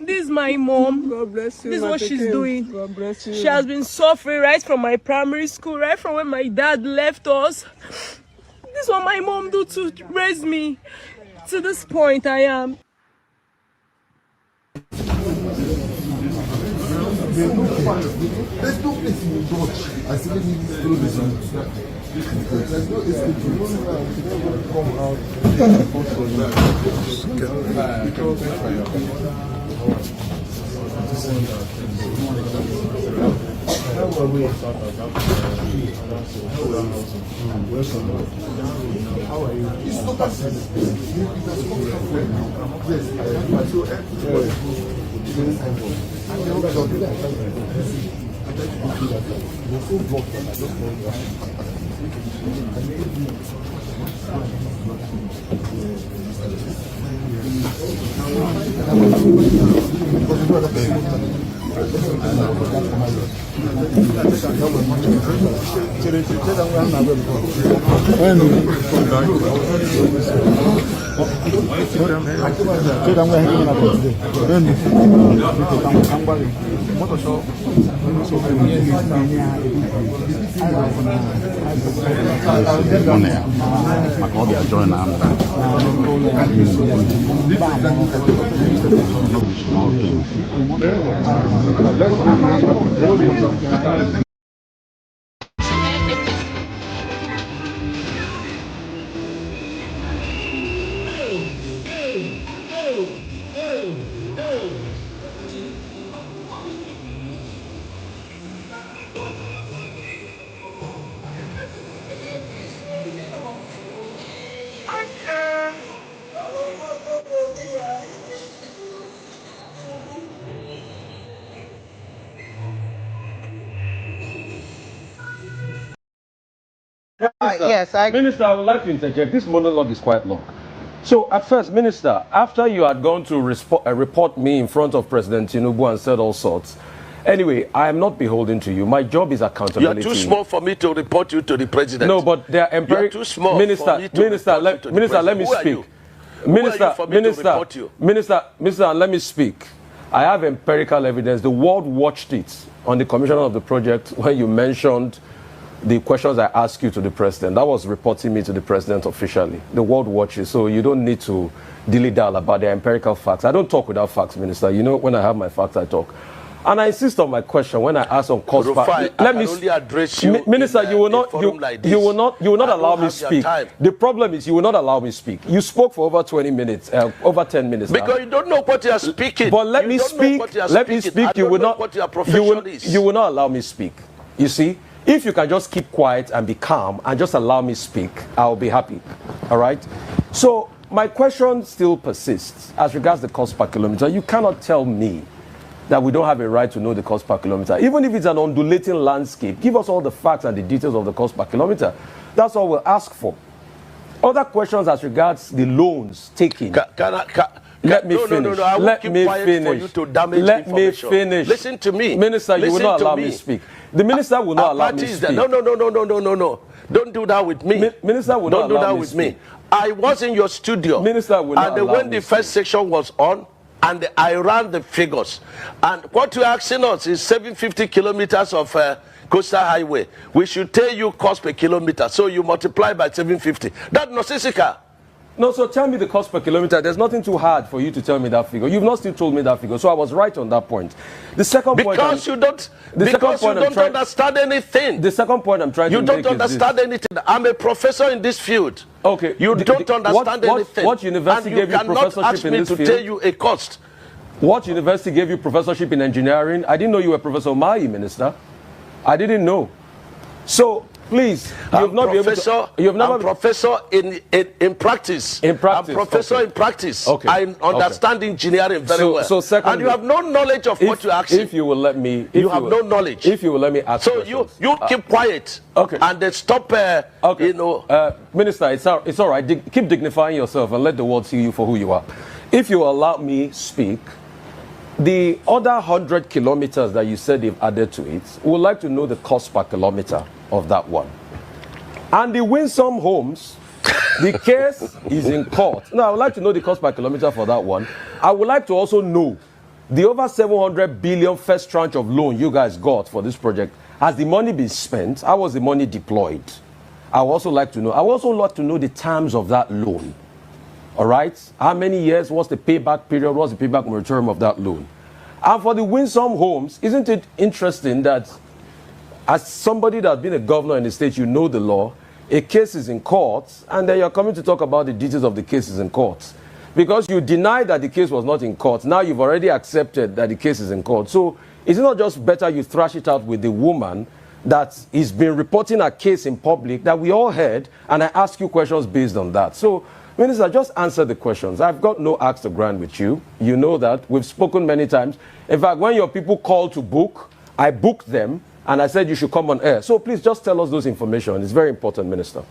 This is my mom. God bless you. This is what she's doing. God bless you. She has been suffering right from my primary school, right from when my dad left us. This is what my mom do to raise me to this point I am. There's no place in Dutch. I still need to do this. There's no escape. You don't come out. How are you? It's not passive. Yes, Minister, I would like to interject. This monologue is quite long. So, at first, Minister, after you had gone to report me in front of President Tinubu and said all sorts, anyway, I am not beholden to you. My job is accountability. You're too small for me to report you to the president. No, but they are You're too small Minister, for me to Minister, report you to Minister, the let me president. speak. Minister, Minister, Minister, let me speak. I have empirical evidence. The world watched it on the commissioner of the project when you mentioned the questions I asked you to the president. That was reporting me to the president officially. The world watches, so you don't need to dilly-dally about the empirical facts. I don't talk without facts, Minister. You know, when I have my facts, I talk. And I insist on my question when I ask on cost. Let me only address you. Minister, you will not allow me speak. The problem is you will not allow me speak. You spoke for over 20 minutes, over 10 minutes. Because you don't know what you are speaking. But let me speak. Let me speak. You will not. What your profession is. You will not allow me speak. You see, if you can just keep quiet and be calm and just allow me speak, I'll be happy. All right. So my question still persists as regards the cost per kilometer. You cannot tell me that we don't have a right to know the cost per kilometer. Even if it's an undulating landscape, give us all the facts and the details of the cost per kilometer. That's all we'll ask for. Other questions as regards the loans taken. Let me finish. No, I won't keep quiet for you to damage information. Let me finish. Listen to me. Minister, you will not allow me to speak. The minister will not allow me to speak. No. Don't do that with me. Minister will not allow me to speak. I was in your studio. Minister will not allow me to speak. And when the first section was on, and I ran the figures. And what you're asking us is 750 kilometers of coastal highway. We should tell you cost per kilometer. So you multiply by 750. That's nonsensical. No, so tell me the cost per kilometer. There's nothing too hard for you to tell me that figure. You've not still told me that figure. So I was right on that point. The second point... Because you don't understand anything. The second point I'm trying to make is You don't understand anything. I'm a professor in this field. Okay. You don't understand anything. What university gave you professorship in this field? And you cannot ask me to tell you a cost. What university gave you professorship in engineering? I didn't know you were Professor Mai, Minister. I didn't know. So... Please, I'm professor in practice. In practice. I'm professor in practice. Okay. I understand engineering very well. So secondly, and you have no knowledge of what you're asking. If you will let me, you have no knowledge. If you will let me ask. So you keep quiet. Okay. And then stop. Okay. You know. Minister, it's all right. Keep dignifying yourself and let the world see you for who you are. If you allow me speak. The other 100 kilometers that you said they've added to it, we would like to know the cost per kilometer of that one. And the Winsome Homes, the case is in court. Now, I would like to know the cost per kilometer for that one. I would like to also know The over 700 billion first tranche of loan you guys got for this project, has the money been spent? How was the money deployed? I would also like to know. I would also like to know the terms of that loan. All right? How many years? What's the payback period? What's the payback term of that loan? And for the Winsome Homes, isn't it interesting that as somebody that's been a governor in the state, you know the law, a case is in court, and then you're coming to talk about the details of the cases in court. Because you denied that the case was not in court. Now you've already accepted that the case is in court. So is it not just better you thrash it out with the woman that has been reporting a case in public that we all heard, and I ask you questions based on that? So, Minister, just answer the questions. I've got no axe to grind with you. You know that. We've spoken many times. In fact, when your people called to book, I booked them, and I said you should come on air. So please just tell us those information. It's very important, Minister.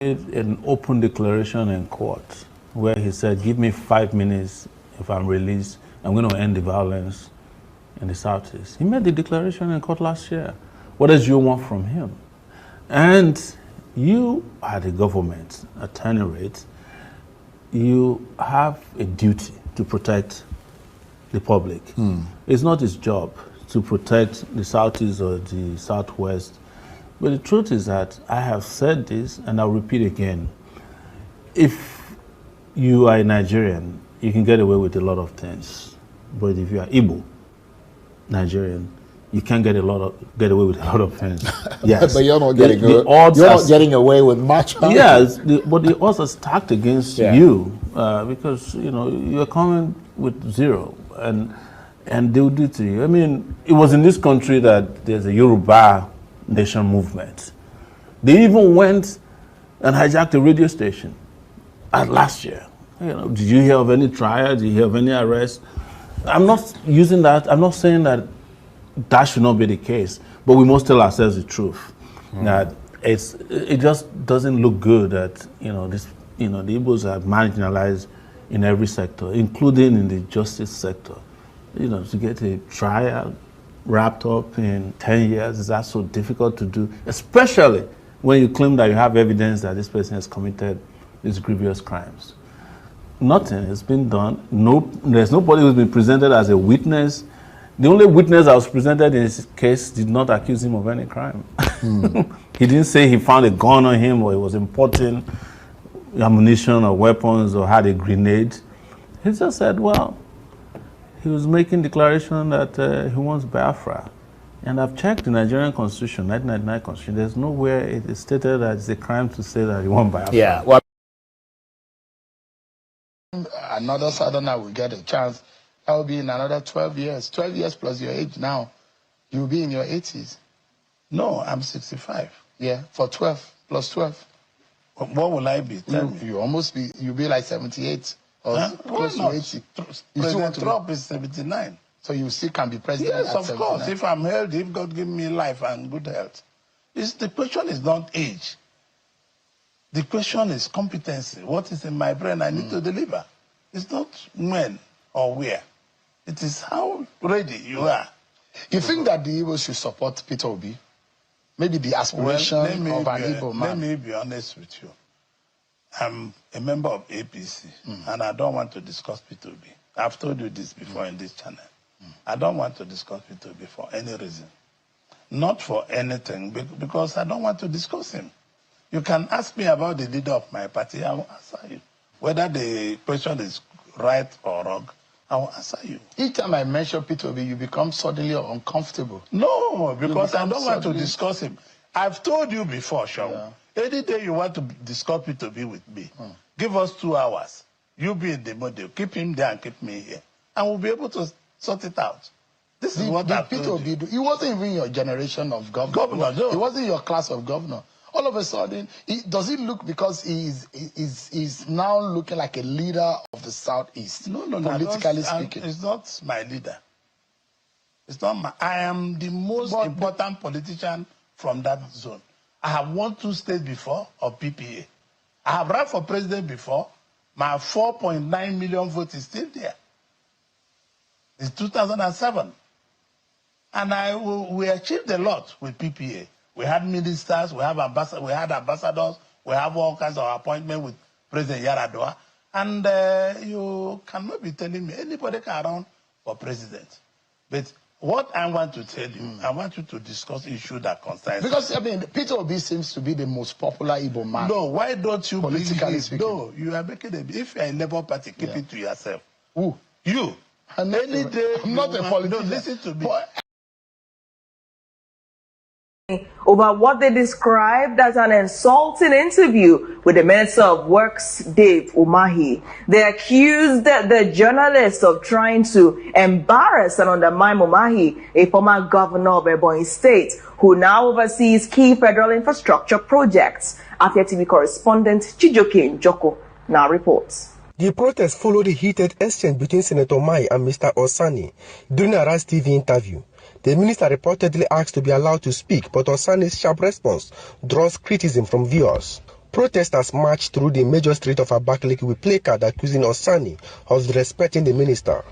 An open declaration in court where he said, give me 5 minutes if I'm released, I'm going to end the violence in the Southeast. He made the declaration in court last year. What does you want from him? And you are the government, at any rate, you have a duty to protect the public. It's not his job to protect the Southeast or the Southwest. But the truth is that I have said this, and I'll repeat again. If you are a Nigerian, you can get away with a lot of things. But if you are Igbo, Nigerian, you can't get away with a lot of things. Yes, but you're not getting not getting away with much. Yes, but the odds are stacked against you because you're coming with zero, and they'll do to you. I mean, it was in this country that there's a Yoruba nation movement. They even went and hijacked a radio station last year. Did you hear of any trial? Did you hear of any arrest? I'm not using that. I'm not saying that that should not be the case, but we must tell ourselves the truth. That it just doesn't look good that the Igbos are marginalized in every sector, including in the justice sector. To get a trial wrapped up in 10 years, is that so difficult to do, especially when you claim that you have evidence that this person has committed these grievous crimes. Nothing has been done. There's nobody who's been presented as a witness. The only witness that was presented in this case did not accuse him of any crime. He didn't say he found a gun on him or he was importing ammunition or weapons or had a grenade. He just said, well, he was making declaration that he wants Biafra. And I've checked the Nigerian Constitution, 1999 Constitution. There's nowhere it is stated that it's a crime to say that you want Biafra. Yeah. Well, another Southerner will get a chance. That will be in another 12 years. 12 years plus your age now. You'll be in your 80s. No, I'm 65. Yeah, for 12 plus 12. What will I be? You'll be like 78 or close to 80. President Trump is 79. So you still can be president Yes, at of 79. course. If I'm healthy, if God give me life and good health. The question is not age. The question is competency. What is in my brain I need to deliver? It's not when or where. It is how ready you are. You think that the Igbo should support Peter Obi? Maybe the aspiration of an Igbo man. Let me be honest with you. I'm a member of APC, and I don't want to discuss Peter Obi. I've told you this before in this channel. I don't want to discuss Peter Obi for any reason. Not for anything, because I don't want to discuss him. You can ask me about the leader of my party, I will answer you. Whether the question is right or wrong, I will answer you. Each time I mention Peter Obi, you become suddenly uncomfortable. No, because I don't want to discuss him. I've told you before, Sean. Any day you want to discuss Peter Obi with me, give us 2 hours. You be in the model, keep him there and keep me here. And we'll be able to sort it out. This is what I've told you. He wasn't even your generation of governor. No. He wasn't your class of governor. All of a sudden, does it look because he's now looking like a leader of the Southeast? No. Politically speaking. It's not my leader. It's not I am the most important politician from that zone. I have won 2 states before of PPA. I have run for president before. My 4.9 million vote is still there. It's 2007. And we achieved a lot with PPA. We had ministers, we had ambassadors, We have all kinds of appointments with President Yaradua. And you cannot be telling me anybody can run for president. But what I want to tell you, I want you to discuss issues that concern. Because, I mean, Peter Obi seems to be the most popular Igbo man. No, why don't you politically speaking? No, you are making a... If you are in Labour Party, keep it to yourself. Who? You. Any day... I'm not a politician. No, listen to me. Over what they described as an insulting interview with the Minister of Works, Dave Umahi. They accused the journalist of trying to embarrass and undermine Umahi, a former governor of Ebonyi State, who now oversees key federal infrastructure projects. Afia TV correspondent Chijoke Njoko now reports. The protest followed a heated exchange between Senator Umahi and Mr. Osani during a Rise TV interview. The minister reportedly asked to be allowed to speak, but Osani's sharp response draws criticism from viewers. Protesters marched through the major street of Abakaliki with placards accusing Osani of disrespecting the minister.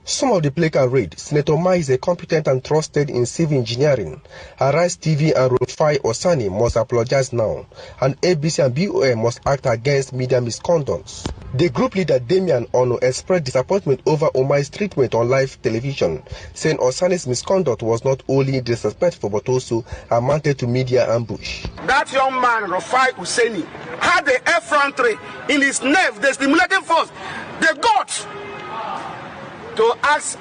Some of the placards read, Senator Umahi is a competent and trusted in civil engineering. Arise TV and Rufai Osani must apologize now, and ABC and BOM must act against media misconduct. The group leader Damian Ono expressed disappointment over Umahi's treatment on live television, saying Osani's misconduct was not only disrespectful but also amounted to media ambush. That young man, Rufai Husseini, had the effrontery in his nerve, the stimulating force, the guts to ask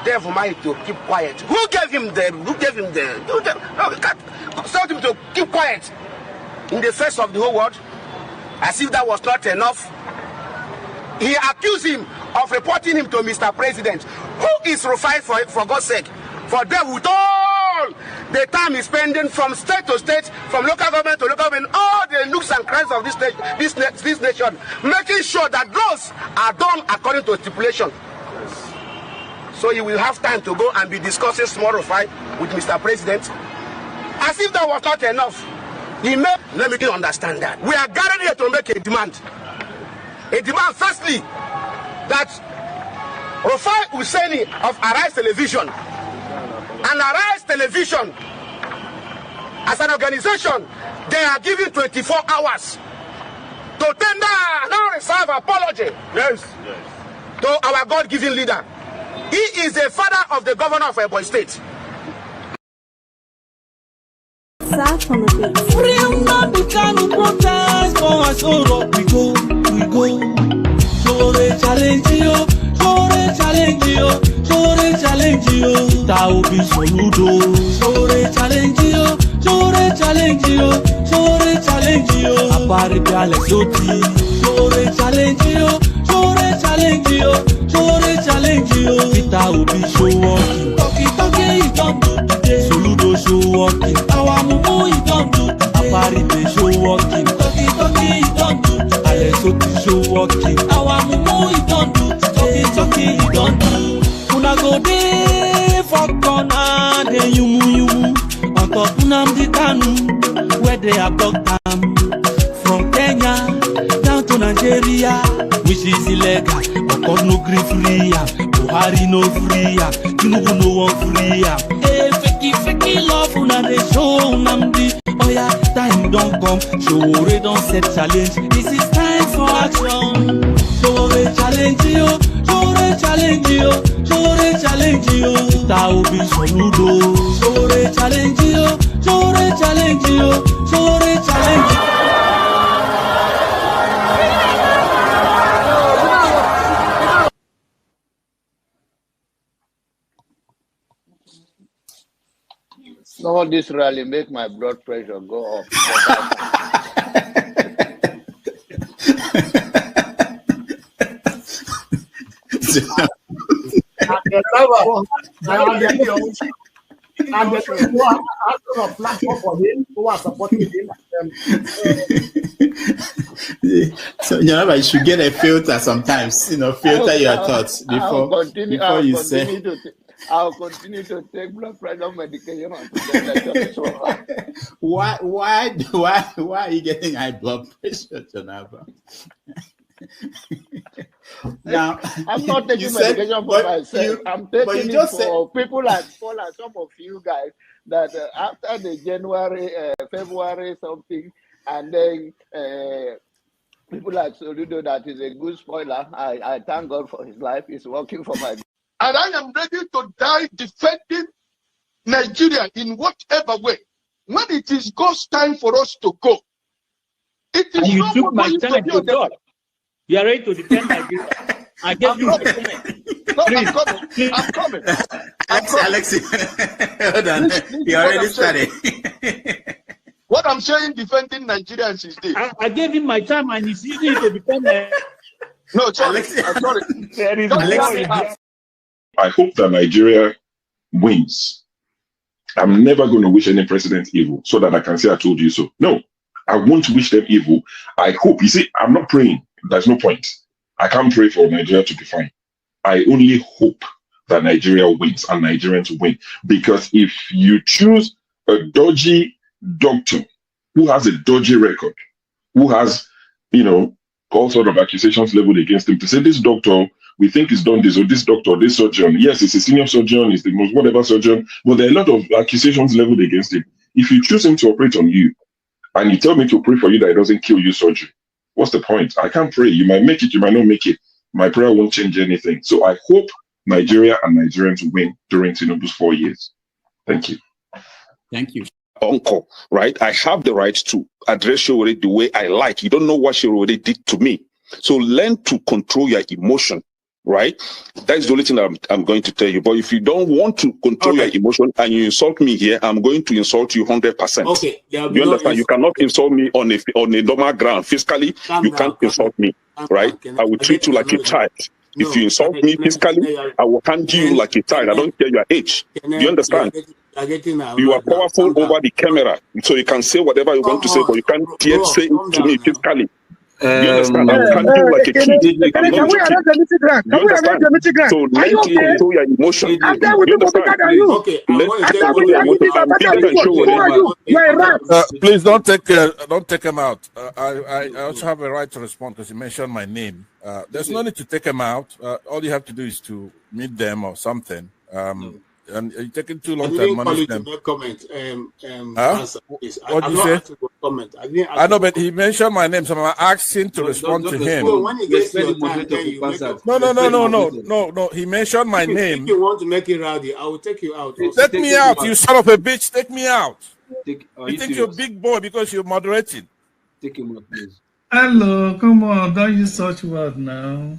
Dave Umahi to keep quiet. Who gave him the told him to keep quiet in the face of the whole world? As if that was not enough, he accused him of reporting him to Mr. President. Who is Rufai, for God's sake? For them, with all the time he's spending from state to state, from local government to local government, all the nooks and crannies of this nation, making sure that those are done according to stipulation. So he will have time to go and be discussing small Rufai with Mr. President. As if that was not enough. Let me understand that. We are gathered here to make a demand. A demand, firstly, that Rufai Husseini of Arise Television and Arise Television, as an organization, they are given 24 hours to tender non-reserve apology to our God-given leader. He is the father of the governor of Ebonyi State. Free Nnamdi Kanu protest for us, we go. Sowore challenge you, that will be Soludo. Sowore challenge you, Apari Biale Soti. Sowore challenge you, Peter will be show walking. Talkie, you don't do today. Soludo show walking. Our mumu you don't do today. Apari they show walking. Talkie, you don't do today. Alesoti show walking. Our mumu you don't do today. Talkie, you don't do. Una go dey for corner, then yumu on top Nnamdi Kanu, where they abduct them from Kenya down to Nigeria, which is illegal. Because no gree free, Buhari no free, Tinubu no one free. Hey, fakey love, una dey show Nnamdi. Oh yeah, time don't come. Sowore don't set challenge. This is time for action. Sowore challenge you. That will be Soludo. Sowore challenge you. Some of this rally make my blood pressure go up. So you should get a filter sometimes, filter your thoughts before you say. I'll continue to take blood pressure medication. Why are you getting high blood pressure, Jonaba? Now, I'm not taking medication for myself. I'm taking it for people like Paul and some of you guys that after the February something, And then people like Soludo, that is a good spoiler. I thank God for his life. He's working for my. And I am ready to die defending Nigeria in whatever way. When it is God's time for us to go, it is you no took more my going time to be to on the talk. You are ready to defend Nigeria. I gave you my time. No, Please, I'm coming. Alex, hold on. You already started. What I'm saying, defending Nigerians is this. I gave him my time and he's using it to defend Nigeria. No, sorry. I'm sorry. I hope that Nigeria wins. I'm never going to wish any president evil so that I can say I told you so. No, I won't wish them evil. I hope. You see, I'm not praying. There's no point. I can't pray for Nigeria to be fine. I only hope that Nigeria wins and Nigerians win. Because if you choose a dodgy doctor who has a dodgy record, who has, all sort of accusations leveled against him, to say this doctor, we think he's done this, or this doctor, this surgeon, yes, he's a senior surgeon, he's the most whatever surgeon, but there are a lot of accusations leveled against him. If you choose him to operate on you, and you tell me to pray for you that it doesn't kill you surgery, what's the point? I can't pray. You might make it, you might not make it. My prayer won't change anything. So I hope Nigeria and Nigerians win during Tinubu's 4 years. Thank you. Thank you. Uncle, right? I have the right to address Sowore the way I like. You don't know what Sowore did to me. So learn to control your emotion, right? That's the only thing I'm going to tell you. But if you don't want to control your emotion and you insult me here, I'm going to insult you 100%. Okay. You understand? You cannot insult me on a normal ground. Physically, you can't insult me, right? I will treat you like a child. If you insult me physically, I will handle you like a child. I don't care your age. Do you understand? You are powerful over the camera, so you can say whatever you want to say, but you can't yet say it to me physically. You understand? I will handle you like a kid. I'm not joking. You understand? So learn to control your emotion. You understand? Okay. Please don't take him out. I also have a right to respond because you mentioned my name. There's no need to take him out. All you have to do is to meet them or something. And you're taking too long to manage them. Comment. What did you say? Comment. I know, but he mentioned my name, so I'm asking to respond to him. When he gets your time, then you make up. No. He mentioned my name. If you want to make it rowdy, I will take you out. Take me out, you son of a bitch. Take me out. You think you're a big boy because you're moderating. Take him out, please. Hello, come on. Don't use such word now.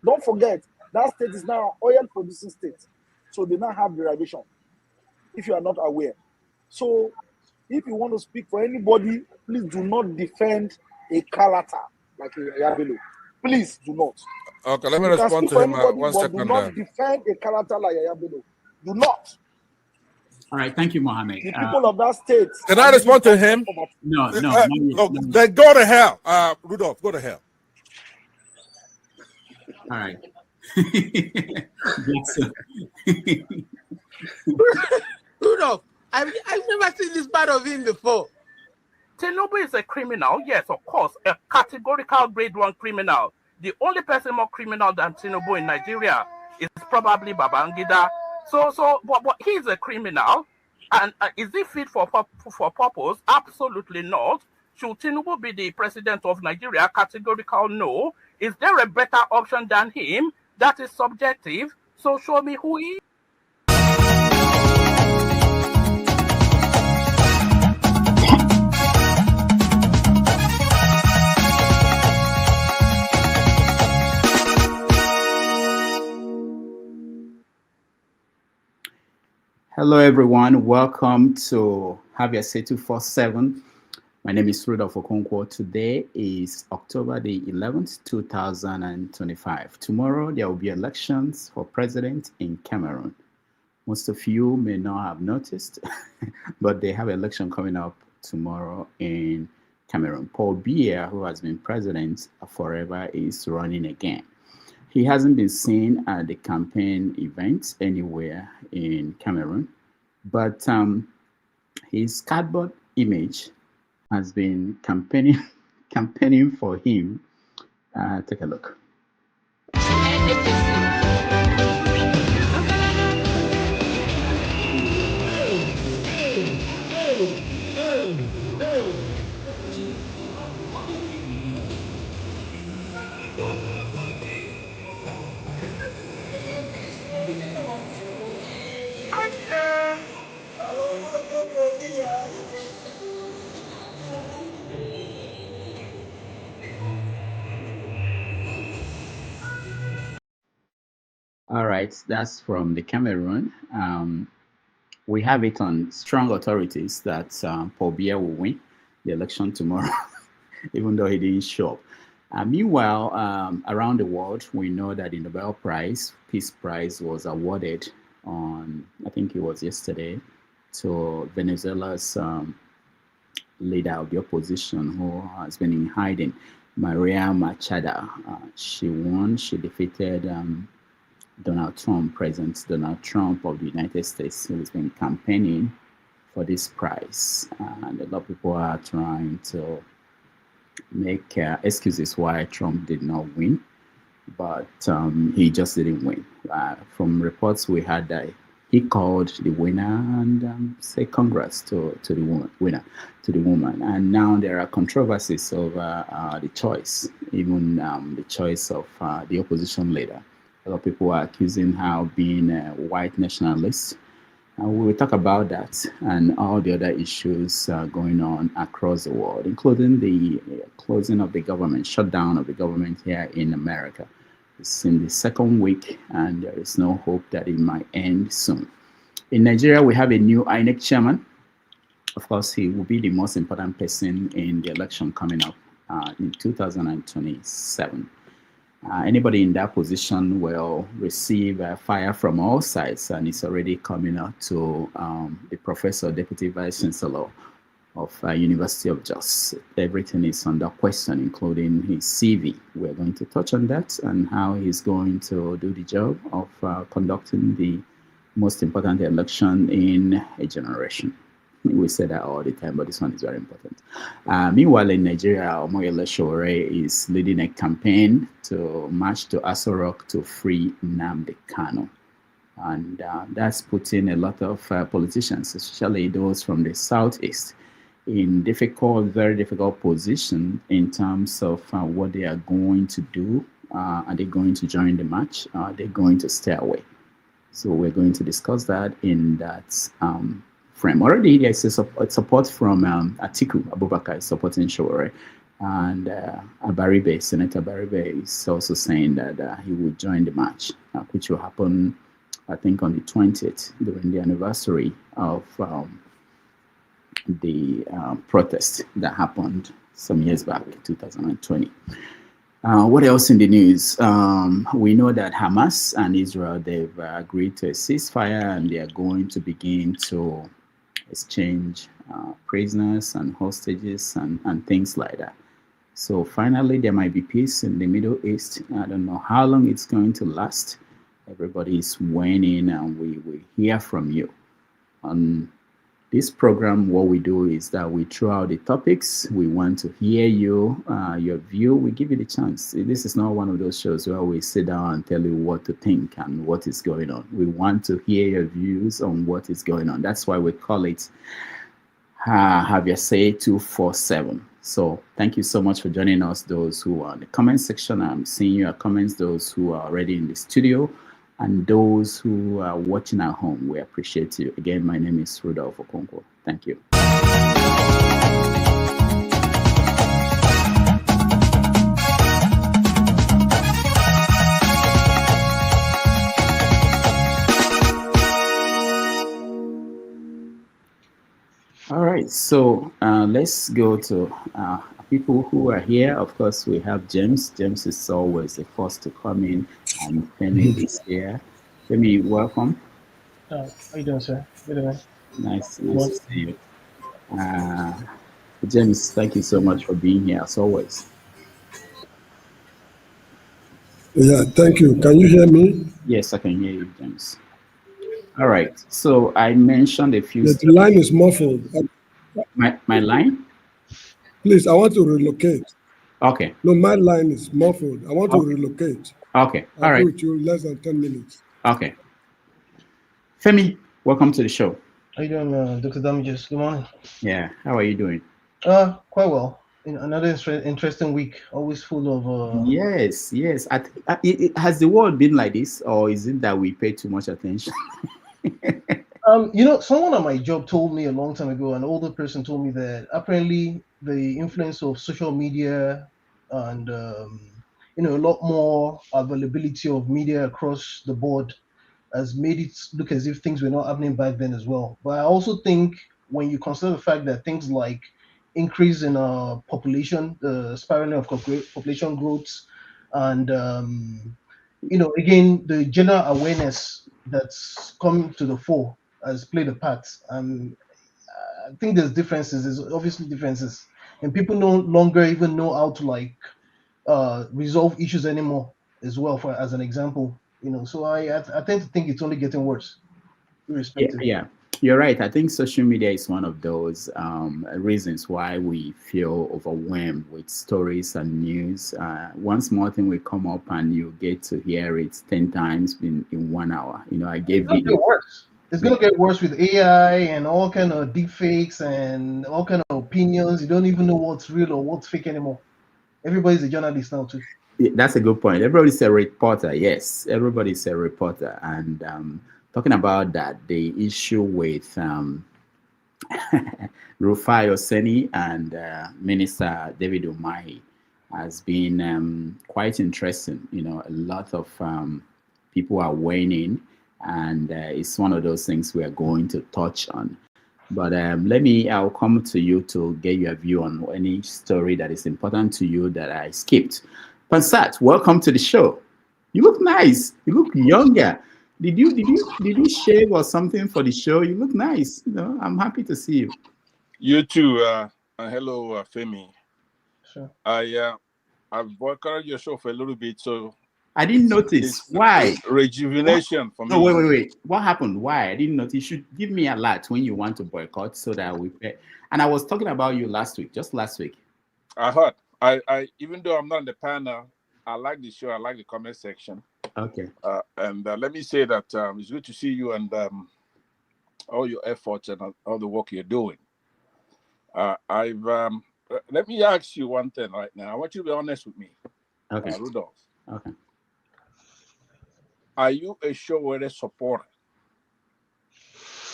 Don't forget, that state is now oil producing state. So they now have derivation, if you are not aware. So if you want to speak for anybody, please do not defend a character like Yabelo. Please do not. Okay, let me respond to him. 1 second. Do not defend a character like Yabelo. Do not. All right, thank you, Mohammed. The people of that state. Can I respond to him? No. Then go to hell. Rudolph, go to hell. All right. Rudolph, I've never seen this part of him before. Tinubu is a criminal, yes, of course, a categorical grade 1 criminal. The only person more criminal than Tinubu in Nigeria is probably Babangida. But he's a criminal, and is he fit for purpose? Absolutely not. Should Tinubu be the president of Nigeria? Categorical no. Is there a better option than him? That is subjective. So show me who he is. Hello, everyone. Welcome to Have Your Say 247. My name is Rudolph Okonkwo. Today is October the 11th, 2025. Tomorrow, there will be elections for president in Cameroon. Most of you may not have noticed, but they have an election coming up tomorrow in Cameroon. Paul Biya, who has been president forever, is running again. He hasn't been seen at the campaign events anywhere in Cameroon, but his cardboard image has been campaigning for him. Take a look. All right, that's from the Cameroon. We have it on strong authorities that Paul Biya will win the election tomorrow, even though he didn't show up. Meanwhile, around the world, we know that the Nobel Peace Prize was awarded on, I think it was yesterday, to Venezuela's leader of the opposition who has been in hiding, Maria Machada. She won. She defeated Donald Trump, President Donald Trump of the United States, who has been campaigning for this prize. And a lot of people are trying to make excuses why Trump did not win, but he just didn't win. From reports we had that he called the winner and said congrats to the winner, to the woman. And now there are controversies over the choice, even the choice of the opposition leader. A lot of people are accusing her of being a white nationalist. We will talk about that and all the other issues going on across the world, including the closing of the government, shutdown of the government here in America. It's in the second week, and there is no hope that it might end soon. In Nigeria, we have a new INEC chairman. Of course, he will be the most important person in the election coming up in 2027. Anybody in that position will receive fire from all sides, and it's already coming out to the professor, deputy vice chancellor of University of Jos. Everything is under question, including his CV. We're going to touch on that and how he's going to do the job of conducting the most important election in a generation. We say that all the time, but this one is very important. Meanwhile, in Nigeria, Sowore is leading a campaign to march to Aso Rock to free Nnamdi Kanu. And that's putting a lot of politicians, especially those from the southeast, in very difficult position in terms of what they are going to do. Are they going to join the march? Are they going to stay away? So we're going to discuss that in that frame. Already there is support from Atiku Abubakar is supporting Sowore, and Abaribe, Senator Abaribe is also saying that he will join the march, which will happen, I think, on the 20th, during the anniversary of the protest that happened some years back, 2020. What else in the news? We know that Hamas and Israel, they've agreed to a ceasefire, and they are going to begin to exchange prisoners and hostages and things like that. So finally, there might be peace in the Middle East. I don't know how long it's going to last. Everybody is weighing in, and we hear from you. On this program, what we do is that we throw out the topics. We want to hear you, your view. We give you the chance. This is not one of those shows where we sit down and tell you what to think and what is going on. We want to hear your views on what is going on. That's why we call it Have Your Say 247. So thank you so much for joining us, those who are in the comment section. I'm seeing your comments, those who are already in the studio, and those who are watching at home. We appreciate you. Again, my name is Rudolph Okonkwo. Thank you. All right, so let's go to people who are here. Of course, we have James. James is always the first to come in, and Femi is here. Femi, welcome. How you doing, sir? Good evening. Nice to see you. James, thank you so much for being here, as always. Yeah, thank you. Can you hear me? Yes, I can hear you, James. All right, so I mentioned a few... The line is muffled. My line? Please, I want to relocate. Okay. No, my line is muffled. I want to relocate. Okay, all I'll right. be with you less than 10 minutes. Okay. Femi, welcome to the show. How you doing, Dr. Damages? Good morning. Yeah, how are you doing? Quite well. Another interesting week, always full of. Yes, yes. Has the world been like this, or is it that we pay too much attention? Someone at my job told me a long time ago, an older person told me that apparently the influence of social media and a lot more availability of media across the board has made it look as if things were not happening back then as well. But I also think when you consider the fact that things like increase in population, the spiraling of population growth, and again the general awareness that's come to the fore has played a part. I think there's differences. There's obviously differences, and people no longer even know how to resolve issues anymore. As well, for as an example, So I tend to think it's only getting worse, irrespective. Yeah, you're right. I think social media is one of those reasons why we feel overwhelmed with stories and news. One small thing will come up and you get to hear it 10 times in 1 hour. I gave you. It's going to get worse with AI and all kind of deep fakes and all kind of opinions. You don't even know what's real or what's fake anymore. Everybody's a journalist now too. That's a good point. Everybody's a reporter. Yes, everybody's a reporter. And talking about that, the issue with Rufai Oseni and Minister David Umahi has been quite interesting. A lot of people are weighing in, and it's one of those things we are going to touch on. But I'll come to you to get your view on any story that is important to you that I skipped. Pansat, welcome to the show. You look nice. You look younger. Did you shave or something for the show? You look nice. I'm happy to see you. You too. Hello, Femi. Sure. I've boycotted your show for a little bit, so I didn't notice. Why? Rejuvenation for me. No, wait. What happened? Why? I didn't notice. You should give me a lot when you want to boycott so that we pay. And I was talking about you just last week. I heard. I even though I'm not in the panel, I like the show. I like the comment section. Okay. And let me say that it's good to see you and all your efforts and all the work you're doing. Let me ask you one thing right now. I want you to be honest with me. Okay. Rudolph. Okay. Are you a Sowore supporter?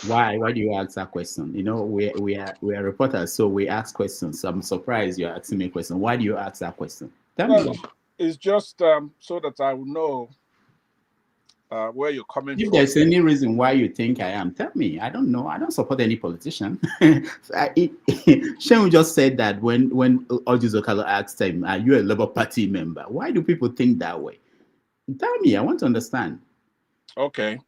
Why do you ask that question? We are reporters, so we ask questions. So I'm surprised you're asking me a question. Why do you ask that question? Tell me. It's just so that I will know where you're coming from. If there's any reason why you think I am, tell me. I don't know. I don't support any politician. Shen just said that when Oji Zokalo asked him, "Are you a Labour Party member?" Why do people think that way? Tell me. I want to understand. Okay.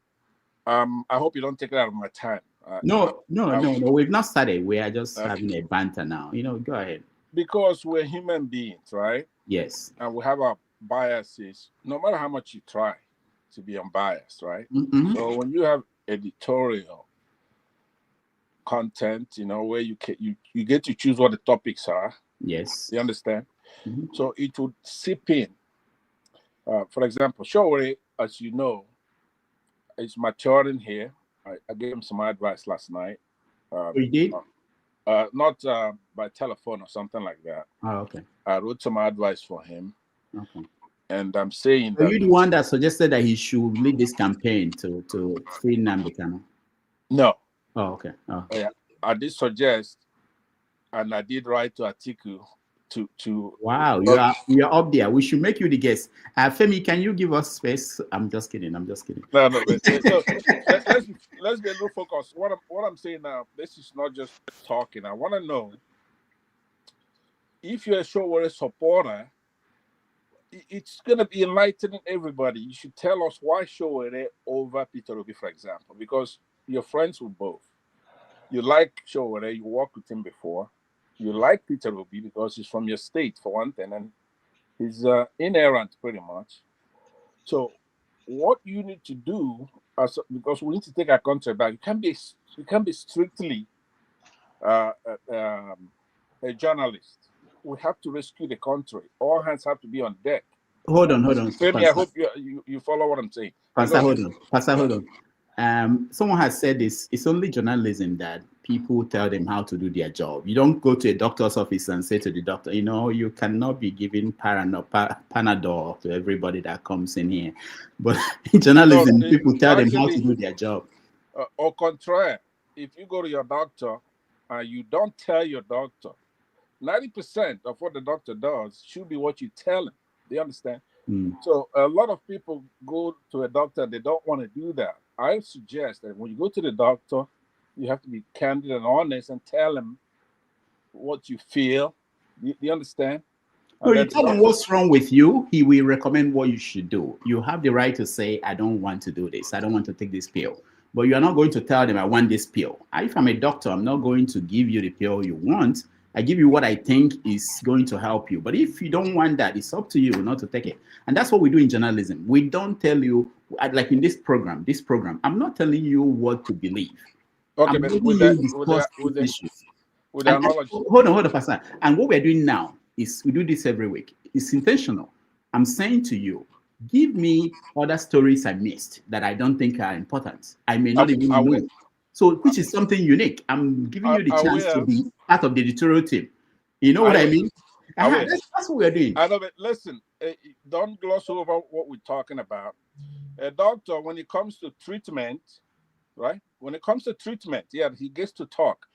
I hope you don't take it out of my time. No. We've not started. We are just having a banter now. Go ahead. Because we're human beings, right? Yes. And we have our biases, no matter how much you try to be unbiased, right? Mm-hmm. So when you have editorial content, where you get to choose what the topics are. Yes. You understand? Mm-hmm. So it would seep in. For example, Sowore, as you know, is maturing here. I gave him some advice last night. You did? Not by telephone or something like that. Oh, okay. I wrote some advice for him. Okay. And I'm saying Are you the one that suggested that he should lead this campaign to free Nnamdi Kanu? No. Oh, okay. Oh. Yeah, I did suggest, and I did write to Atiku to. Wow, you are up there. We should make you the guest. Femi, can you give us space? I'm just kidding. No. So, let's be a little focused. What I'm saying now, this is not just talking. I want to know if you're a Sowore supporter. It's going to be enlightening everybody. You should tell us why Sowore over Peter Obi, for example, because you're friends with both. You like Sowore, you worked with him before. You like Peter Obi because he's from your state, for one thing, and he's inerrant pretty much. So what you need to do, because we need to take our country back, you can't be strictly a journalist. We have to rescue the country. All hands have to be on deck. Hold on. Femi, I hope you follow what I'm saying. Pastor, hold on. Someone has said this, it's only journalism that people tell them how to do their job. You don't go to a doctor's office and say to the doctor, you know, you cannot be giving Panadol to everybody that comes in here. But in journalism, people tell them how to do their job. Au contraire, if you go to your doctor and you don't tell your doctor, 90% of what the doctor does should be what you tell him. Do you understand? So a lot of people go to a doctor, they don't want to do that. I suggest that when you go to the doctor, you have to be candid and honest and tell him what you feel. Do you understand? No, you tell him what's wrong with you. He will recommend what you should do. You have the right to say, I don't want to do this. I don't want to take this pill. But you are not going to tell them, I want this pill. If I'm a doctor, I'm not going to give you the pill you want. I give you what I think is going to help you. But if you don't want that, it's up to you not to take it. And that's what we do in journalism. We don't tell you, like in this program, I'm not telling you what to believe. Okay, but with the knowledge. Hold on, Pastor. And what we're doing now is we do this every week. It's intentional. I'm saying to you, give me other stories I missed that I don't think are important. I may not even know. So, which is something unique. I'm giving you the chance to be part of the editorial team. You know what I mean? That's what we're doing. I know, but listen, don't gloss over what we're talking about. A doctor, when it comes to treatment, right? When it comes to treatment, yeah, he gets to talk.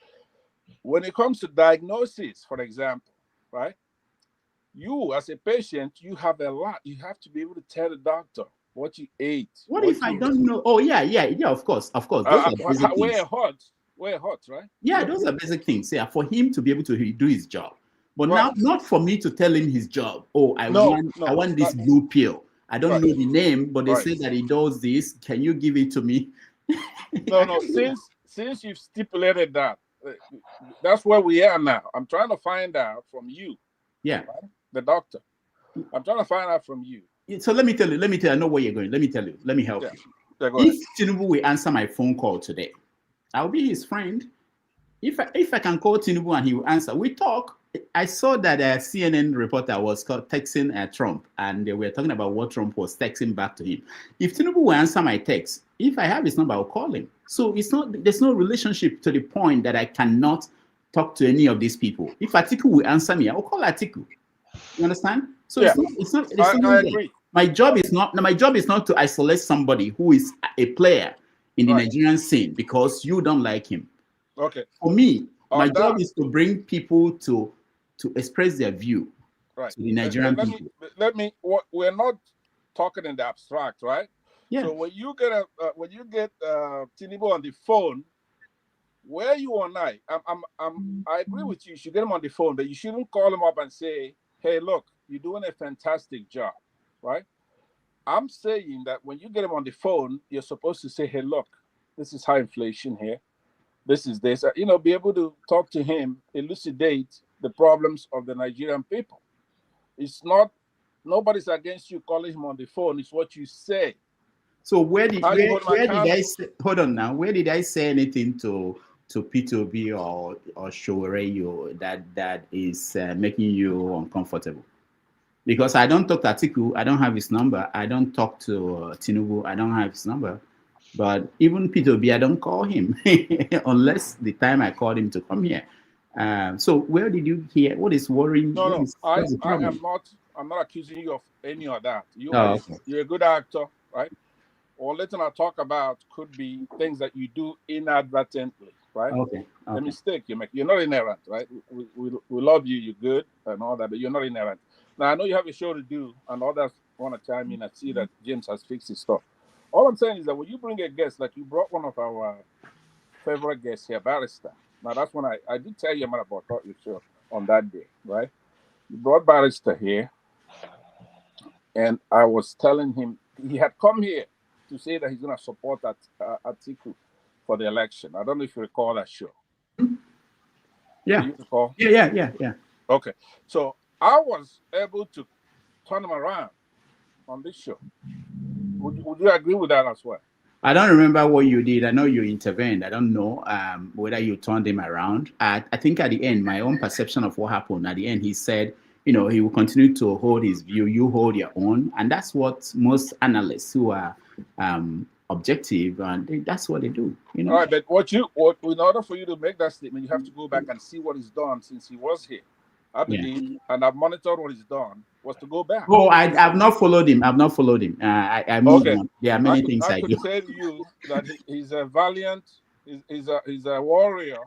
When it comes to diagnosis, for example, right? You, as a patient, you have a lot. You have to be able to tell the doctor what you ate. What if I don't know? Oh, yeah, of course. Those are basic things. We're hot, right? Yeah, those are basic things. Yeah, for him to be able to do his job. But now, not for me to tell him his job. Oh, I want this blue pill. I don't know the name, but they say that he does this. Can you give it to me? No. Since you've stipulated that, that's where we are now. I'm trying to find out from you. Yeah. Right? The doctor. I'm trying to find out from you. So let me tell you, I know where you're going. Let me tell you. Let me help you. Yeah, if Tinubu will answer my phone call today, I'll be his friend. If I can call Tinubu and he will answer, we talk. I saw that a CNN reporter was texting Trump, and they were talking about what Trump was texting back to him. If Tinubu will answer my text, if I have his number, I'll call him. So there's no relationship to the point that I cannot talk to any of these people. If Atiku will answer me, I'll call Atiku. You understand? So it's not. I agree. My job is not to isolate somebody who is a player in the Nigerian scene because you don't like him. Okay. For me, my job is to bring people to express their view to the Nigerian people. We're not talking in the abstract, right? Yeah. So when you get Tinubu on the phone, where you and I agree with you. You should get him on the phone, but you shouldn't call him up and say, "Hey, look, you're doing a fantastic job," right? I'm saying that when you get him on the phone, you're supposed to say, "Hey, look, this is high inflation here. This is this." Be able to talk to him, elucidate the problems of the Nigerian people. It's not, nobody's against you calling him on the phone. It's what you say. So where did I say? Hold on now. Where did I say anything to P2B or Sowore that is making you uncomfortable? Because I don't talk to Atiku, I don't have his number. I don't talk to Tinubu, I don't have his number. But even P2B, I don't call him unless the time I called him to come here. So where did you hear? What is worrying? No, I'm not accusing you of any of that. You're a good actor, right? Or let's not talk about could be things that you do inadvertently, right? Okay. The mistake you make. You're not inherent, right? We love you, you're good and all that, but you're not inherent. Now, I know you have a show to do and others want to chime in and see that James has fixed his stuff. All I'm saying is that when you bring a guest, like you brought one of our favorite guests here, Barrister. Now, that's when I did tell you about your show on that day, right? You brought Barrister here, and I was telling him he had come here to say that he's going to support Atiku for the election. I don't know if you recall that show. Yeah. Do you recall? Yeah. Okay. So I was able to turn him around on this show. Would you agree with that as well? I don't remember what you did. I know you intervened. I don't know whether you turned him around. I think at the end, my own perception of what happened, at the end, he said, he will continue to hold his view. You hold your own. And that's what most analysts who are objective, and that's what they do. You know. All right, but in order for you to make that statement, you have to go back and see what he's done since he was here. I believe, and I've monitored what he's done, was to go back. Oh, I've not followed him. I've not followed him. I moved on. There are many things I do. I could tell you that he's a valiant, he's a warrior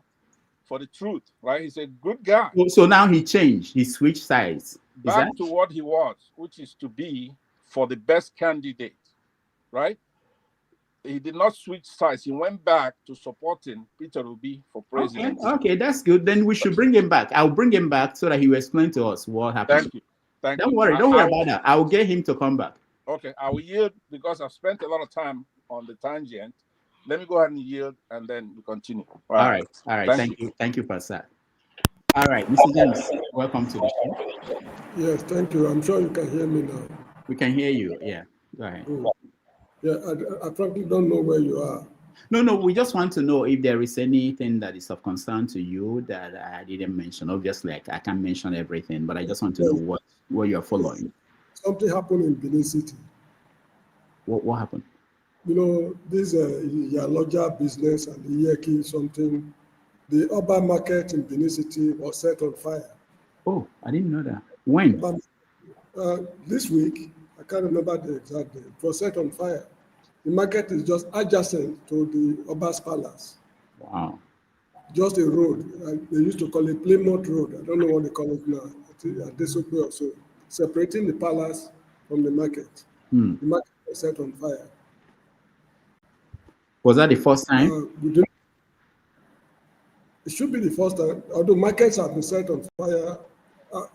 for the truth, right? He's a good guy. So now he changed. He switched sides. Back to what he was, which is to be for the best candidate, right? He did not switch sides. He went back to supporting Peter Obi for president. Okay, that's good. Then we should bring him back. I'll bring him back so that he will explain to us what happened. Thank you. Thank you. Don't worry about that. I'll get him to come back. Okay, I will yield because I've spent a lot of time on the tangent. Let me go ahead and yield, and then we continue. All right. Thank you. Thank you, Pastor. All right, Mr. James, welcome to the show. Yes, thank you. I'm sure you can hear me now. We can hear you. Yeah, go ahead. Yeah, I frankly don't know where you are. No, we just want to know if there is anything that is of concern to you that I didn't mention. Obviously, I can't mention everything, but I just want to know what you're following. Something happened in Benin City. What happened? You know, this Yaloja business and the Yeki something, the urban market in Benin City was set on fire. Oh, I didn't know that. When? This week, I can't remember the exact date. It was set on fire. The market is just adjacent to the Oba's Palace. Wow. Just a road. They used to call it Plymouth Road. I don't know what they call it now. This will be also separating the palace from the market. The market was set on fire. Was that the first time? It should be the first time. Although markets have been set on fire.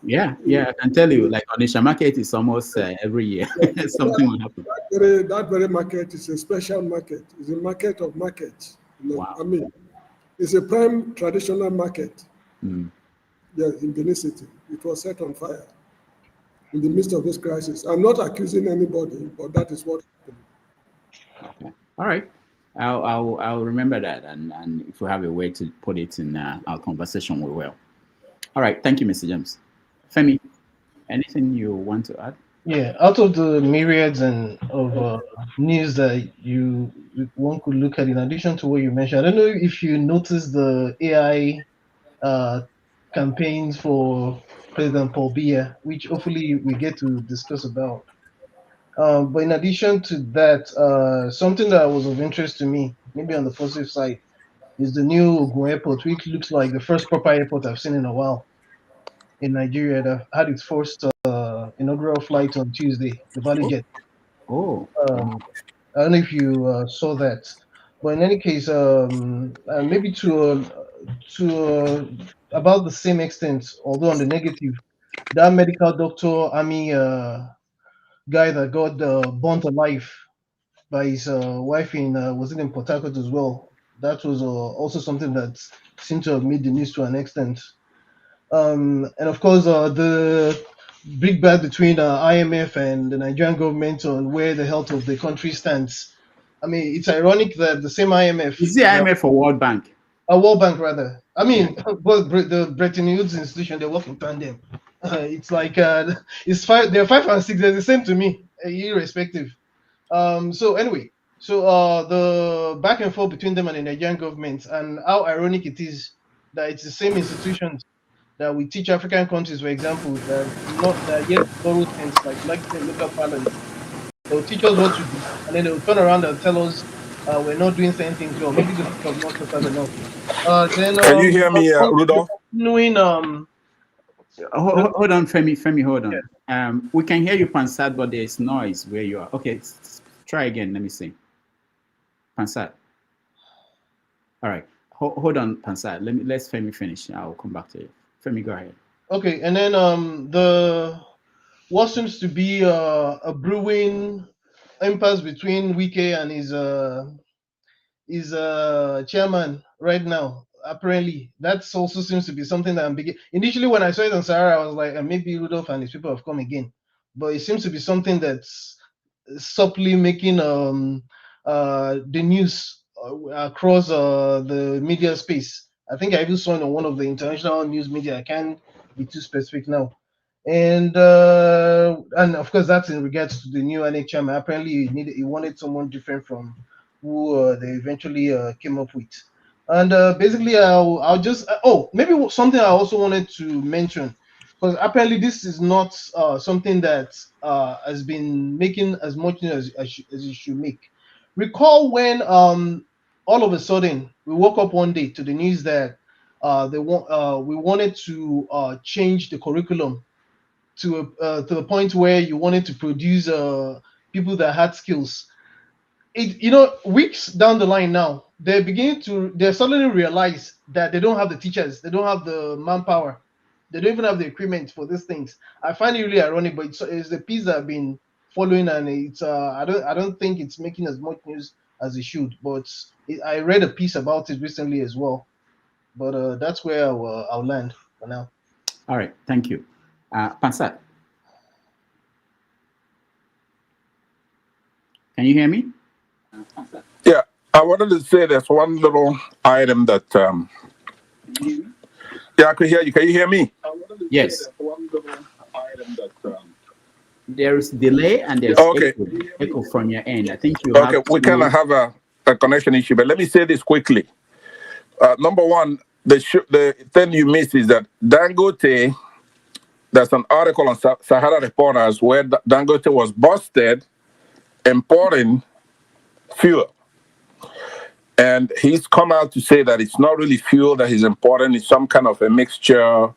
Yeah, I can tell you, like Onisha market is almost every year. Something will happen. That very market is a special market. It's a market of markets. Wow. I mean, it's a prime traditional market. Yes, in Benin City. It was set on fire in the midst of this crisis. I'm not accusing anybody, but that is what happened. Okay. All right. I'll remember that, and if we have a way to put it in our conversation, we will. All right. Thank you, Mr. James. Femi, anything you want to add? Yeah, out of the myriads of news that one could look at, in addition to what you mentioned, I don't know if you noticed the AI campaigns for President Paul Biya, which hopefully we get to discuss about. But in addition to that, something that was of interest to me, maybe on the positive side, is the new Ogun Airport, which looks like the first proper airport I've seen in a while in Nigeria, that had its first inaugural flight on Tuesday, the Valley Jet. Oh. I don't know if you saw that. But in any case, maybe to about the same extent, although on the negative, that medical doctor, army guy that got burnt alive by his wife was it in Port Harcourt as well. That was also something that seemed to have made the news to an extent. And of course, the big bat between IMF and the Nigerian government on where the health of the country stands. I mean, it's ironic that the same IMF... Is the IMF or World Bank? A World Bank, rather. I mean, both the Bretton Woods institution, they work in tandem. It's like, it's five. They're 5 and 6. They're the same to me, irrespective. So anyway, the back and forth between them and the Nigerian government, and how ironic it is that it's the same institutions that we teach African countries, for example, that yet borrow things like the local parlance. They'll teach us what to do, and then they'll turn around and tell us we're not doing certain things well. Maybe just because not tough enough. Can you hear me, Rudolph? Hold on, Femi, hold on. Yeah. We can hear you, Pansat, but there's noise where you are. Okay, try again. Let me see. Pansat. All right. Hold on, Pansat. Let's Femi finish. I'll come back to you. Femi, go ahead. Okay, and then what seems to be a brewing impasse between Wike and his chairman right now. Apparently, that also seems to be something that I'm beginning. Initially, when I saw it on Sahara, I was like, maybe Rudolph and his people have come again. But it seems to be something that's subtly making the news across the media space. I think I even saw it on one of the international news media. I can't be too specific now. And of course, that's in regards to the new INEC chairman. Apparently, he wanted someone different from who they eventually came up with. And basically, I'll just maybe something I also wanted to mention, because apparently this is not something that has been making as much news as it should make. Recall when all of a sudden we woke up one day to the news that we wanted to change the curriculum to the point where you wanted to produce people that had skills. Weeks down the line now, they're suddenly realize that they don't have the teachers, they don't have the manpower, they don't even have the equipment for these things. I find it really ironic, but it's the piece that I've been following, and it's I don't think it's making as much news as it should. But I read a piece about it recently as well. But that's where I'll land for now. All right, thank you. Pansat, can you hear me? Yeah, I wanted to say there's one little item that yeah, I could hear you. Can you hear me? Yes. There is delay and there's echo from your end. I think you have we kind of have a connection issue, but let me say this quickly. Number one, the thing you missed is that Dangote, there's an article on Sahara Reporters where Dangote was busted importing fuel. And he's come out to say that it's not really fuel that he's importing, it's some kind of a mixture,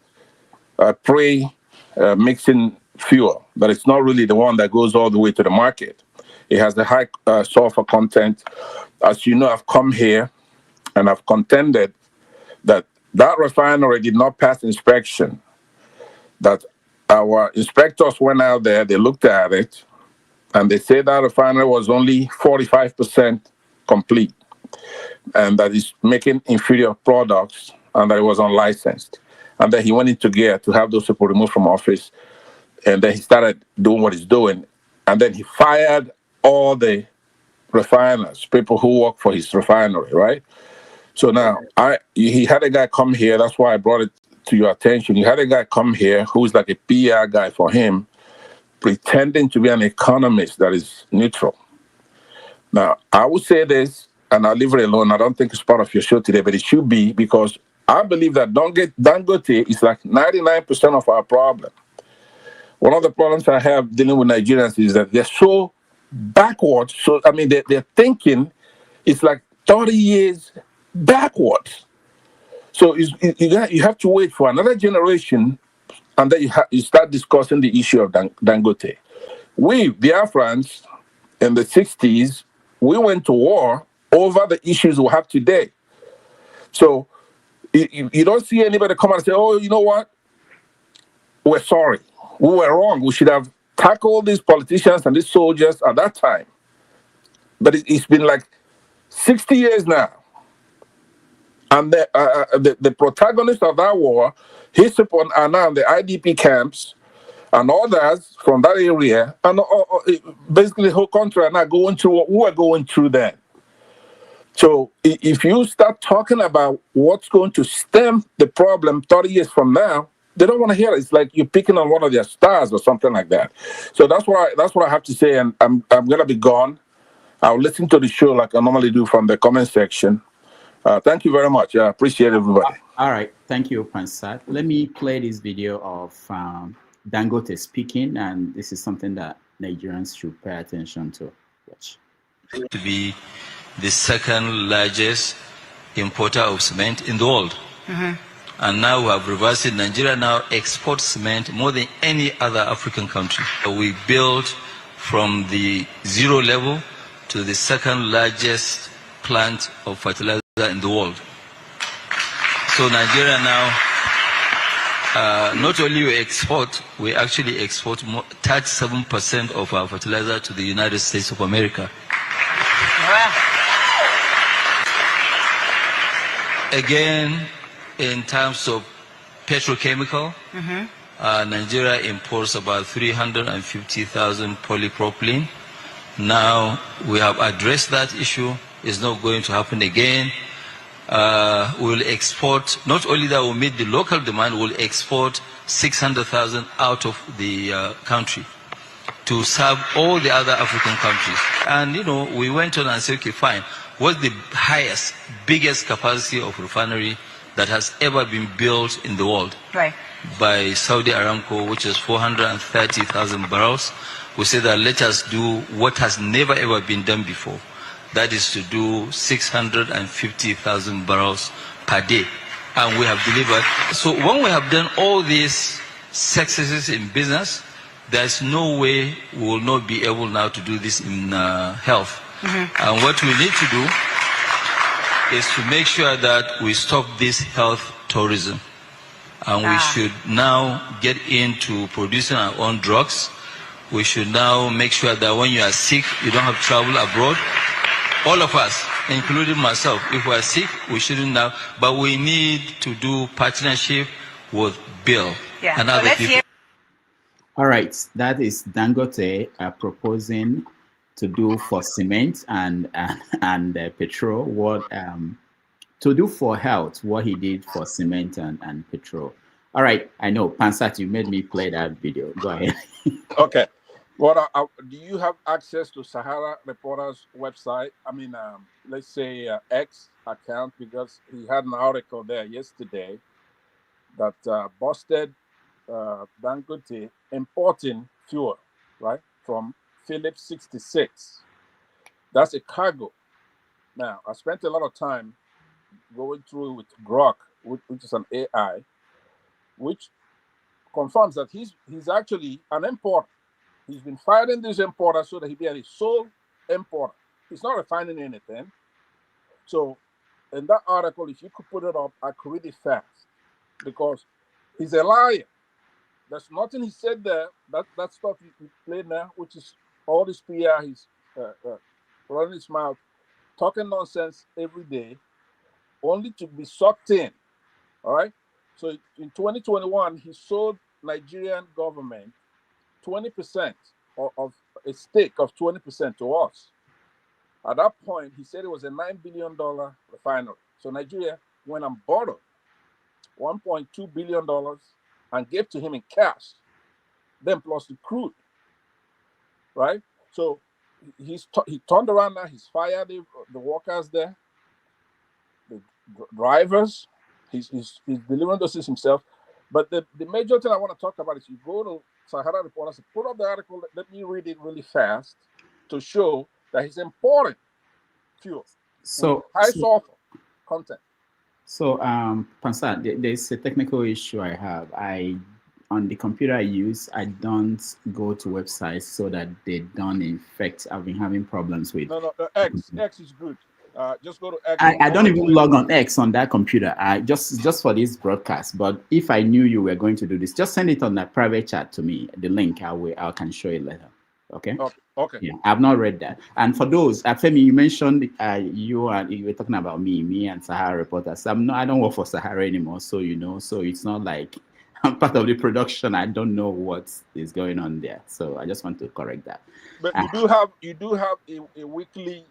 mixing fuel, but it's not really the one that goes all the way to the market. It has the high sulfur content. As you know, I've come here and I've contended that refinery did not pass inspection, that our inspectors went out there, they looked at it, and they said that refinery was only 45% complete, and that is making inferior products, and that it was unlicensed. And then he went into gear to have those people removed from office, and then he started doing what he's doing, and then he fired all the refiners, people who work for his refinery, right? So now, he had a guy come here, that's why I brought it to your attention. He had a guy come here who's like a PR guy for him, pretending to be an economist that is neutral. Now, I would say this, and I'll leave it alone. I don't think it's part of your show today, but it should be, because I believe that Dangote is like 99% of our problem. One of the problems I have dealing with Nigerians is that they're so backwards. So, I mean, their thinking is like 30 years backwards. So you have to wait for another generation, and then you start discussing the issue of Dangote. We, Biafrans, in the 60s, we went to war over the issues we have today. So you don't see anybody come and say, oh, you know what? We're sorry. We were wrong. We should have tackled these politicians and these soldiers at that time. But it's been like 60 years now. And the protagonists of that war, his people are now in the IDP camps, and others from that area, and basically the whole country are not going through what we were going through then. So if you start talking about what's going to stem the problem 30 years from now, they don't want to hear it. It's like you're picking on one of their stars or something like that. So that's what I have to say, and I'm gonna be gone. I'll listen to the show like I normally do from the comment section. Thank you very much. I appreciate everybody. All right, thank you, Pansat. Let me play this video of Dangote speaking, and this is something that Nigerians should pay attention to. Watch. To be the second largest importer of cement in the world. And now we have reversed it. Nigeria now exports cement more than any other African country. We built from the zero level to the second largest plant of fertilizer in the world. So Nigeria now, not only we actually export 37% of our fertilizer to the United States of America. Again, in terms of petrochemical, Nigeria imports about 350,000 polypropylene. Now we have addressed that issue. It's not going to happen again. We'll export, not only that we'll meet the local demand, we'll export 600,000 out of the country to serve all the other African countries. And, you know, we went on and said, okay, fine. What's the highest, biggest capacity of refinery that has ever been built in the world? Right. By Saudi Aramco, which is 430,000 barrels. We said that let us do what has never ever been done before. That is to do 650,000 barrels per day. And we have delivered. So when we have done all these successes in business, there's no way we will not be able now to do this in health. And what we need to do is to make sure that we stop this health tourism. And we should now get into producing our own drugs. We should now make sure that when you are sick, you don't have to travel abroad. All of us, including myself, if we are sick, we shouldn't now. But we need to do partnership with Bill and other people. All right, that is Dangote proposing to do for cement and petrol what to do for health what he did for cement and petrol. All right, I know, Pansat, you made me play that video. Go ahead. Okay. Well, do you have access to Sahara Reporter's website? I mean, let's say X account, because he had an article there yesterday that busted Dangote importing fuel, right, from Phillips 66. That's a cargo. Now, I spent a lot of time going through with Grok, which is an AI, which confirms that he's actually an importer. He's been firing this importer so that he be a sole importer. He's not refining anything. So in that article, if you could put it up, I could read it fast, because he's a liar. There's nothing he said there. That stuff you played now, which is all this PR, he's running his mouth, talking nonsense every day, only to be sucked in. All right. So in 2021, he sold Nigerian government 20% of a stake of 20% to us. At that point, he said it was a $9 billion refinery. So Nigeria went and borrowed $1.2 billion and gave to him in cash, then plus the crude, right? So he turned around now, he's fired the workers there, the drivers, he's delivering those things himself. But the major thing I want to talk about is you go to Sahara Reporters, put up the article, let me read it really fast to show that he's importing fuel with high sulfur content. So, Pansat, there's a technical issue I have. On the computer I use, I don't go to websites so that they don't infect. I've been having problems with. No, X is good. Just go to X. I don't even log on X on that computer. I just for this broadcast. But if I knew you were going to do this, just send it on a private chat to me. The link I can show you later. Okay. Okay. Yeah, I've not read that. And for those, Femi, you mentioned you were talking about me and Sahara Reporters. I don't work for Sahara anymore, so you know. So it's not like I'm part of the production. I don't know what is going on there. So I just want to correct that. But you do have a weekly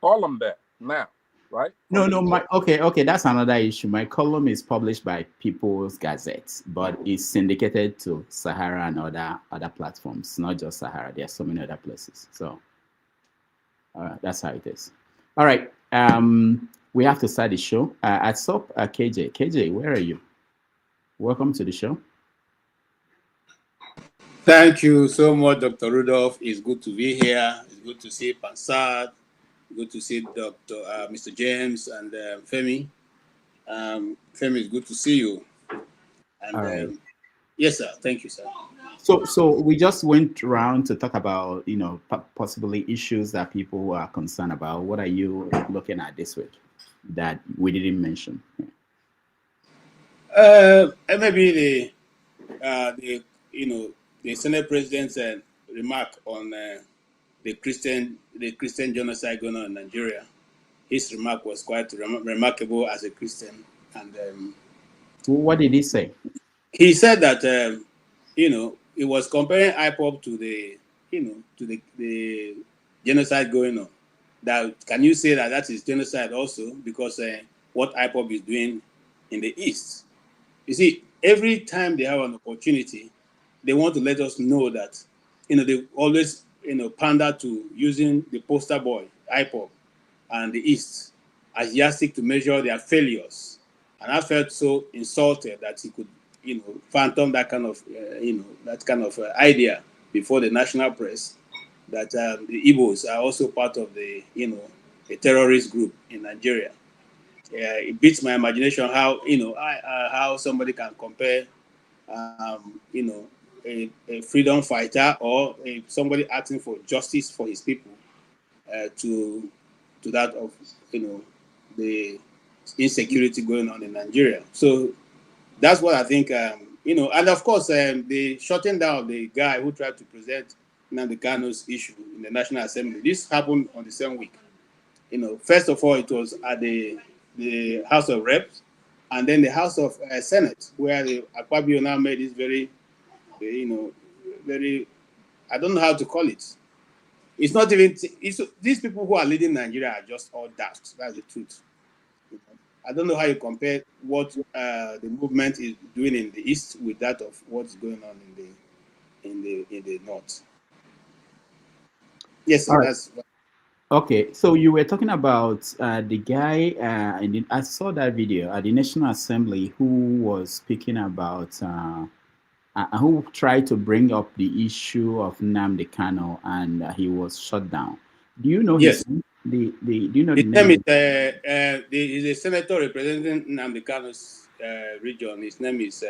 column there now, right? No. Okay. That's another issue. My column is published by People's Gazette, but it's syndicated to Sahara and other platforms, not just Sahara. There are so many other places. So that's how it is. All right. We have to start the show. I saw KJ. KJ, where are you? Welcome to the show. Thank you so much, Dr. Rudolph. It's good to be here. It's good to see Pansat. Good to see Mr. James and Femi. Femi, it's good to see you. And all right. Yes, sir. Thank you, sir. So we just went around to talk about, possibly issues that people are concerned about. What are you looking at this week that we didn't mention? Maybe the Senate President's remark on the Christian genocide going on in Nigeria. His remark was quite remarkable as a Christian. And what did he say? He said that he was comparing IPOB to the genocide going on. That can you say that is genocide also, because what IPOB is doing in the East? You see, every time they have an opportunity, they want to let us know that they always, pander to using the poster boy, IPOB, and the East as yardstick to measure their failures. And I felt so insulted that he could, phantom that kind of, idea before the national press that the Igbos are also part of the, a terrorist group in Nigeria. It beats my imagination how, how somebody can compare, a freedom fighter or somebody asking for justice for his people to that of, the insecurity going on in Nigeria. So that's what I think, and of course, the shutting down of the guy who tried to present Nnamdi Kanu's issue in the National Assembly. This happened on the same week. First of all, it was at the House of Reps, and then the House of Senate, where the Akpabio now made this very, very, I don't know how to call it. It's not even, these people who are leading Nigeria are just all daft. That's the truth. I don't know how you compare what the movement is doing in the East with that of what's going on in the North. Yes, All right. that's. Okay, so you were talking about the guy, and I saw that video at the National Assembly who was speaking about, who tried to bring up the issue of Nnamdi Kanu, and he was shut down. Do you know Yes. do you know His the name name? is a senator representing Nnamdi Kanu's region. His name is,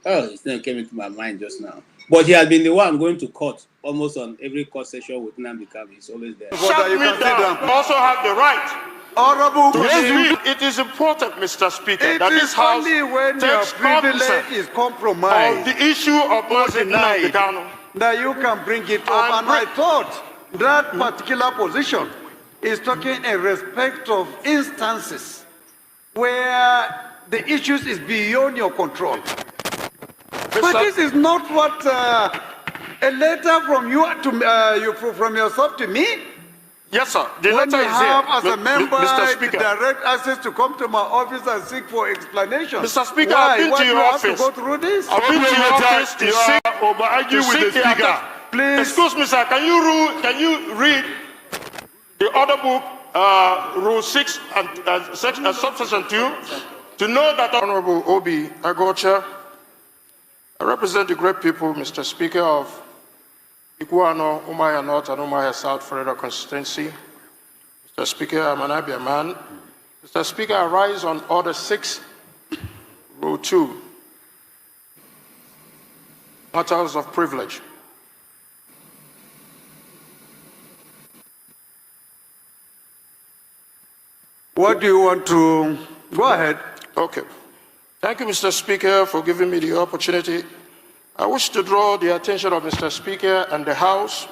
his name came into my mind just now. But he has been the one going to court almost on every court session with Nnamdi Kanu. He's always there. Shut me down. You also have the right. Honorable, It is important, Mr. Speaker, that this House only when your takes privilege cognizance is compromised of the issue of Nnamdi Kanu. that you can bring it up. And I thought that particular position is talking in respect of instances where the issues is beyond your control. But this is not what a letter from you to from yourself to me. Yes, sir. The when letter you is have, here, as a member, Mr. Speaker. direct access to come to my office and seek for explanation. Mr. Speaker, Why? I've been Why to do your you have office. to go through this? I've been to your office to seek the Speaker. Please. Excuse me, sir. Can you read the order book, Rule 6 and subsection 2, to know that Honorable Obi Agocha, I represent the great people, Mr. Speaker, of Iguano, Umaya North and Umaya South Federal Constituency. Mr. Speaker, I'm an Abia man. Mr. Speaker, I rise on Order 6, Rule 2, matters of privilege. What do you want to... Go ahead. Okay. Thank you, Mr. Speaker, for giving me the opportunity. I wish to draw the attention of Mr. Speaker and the House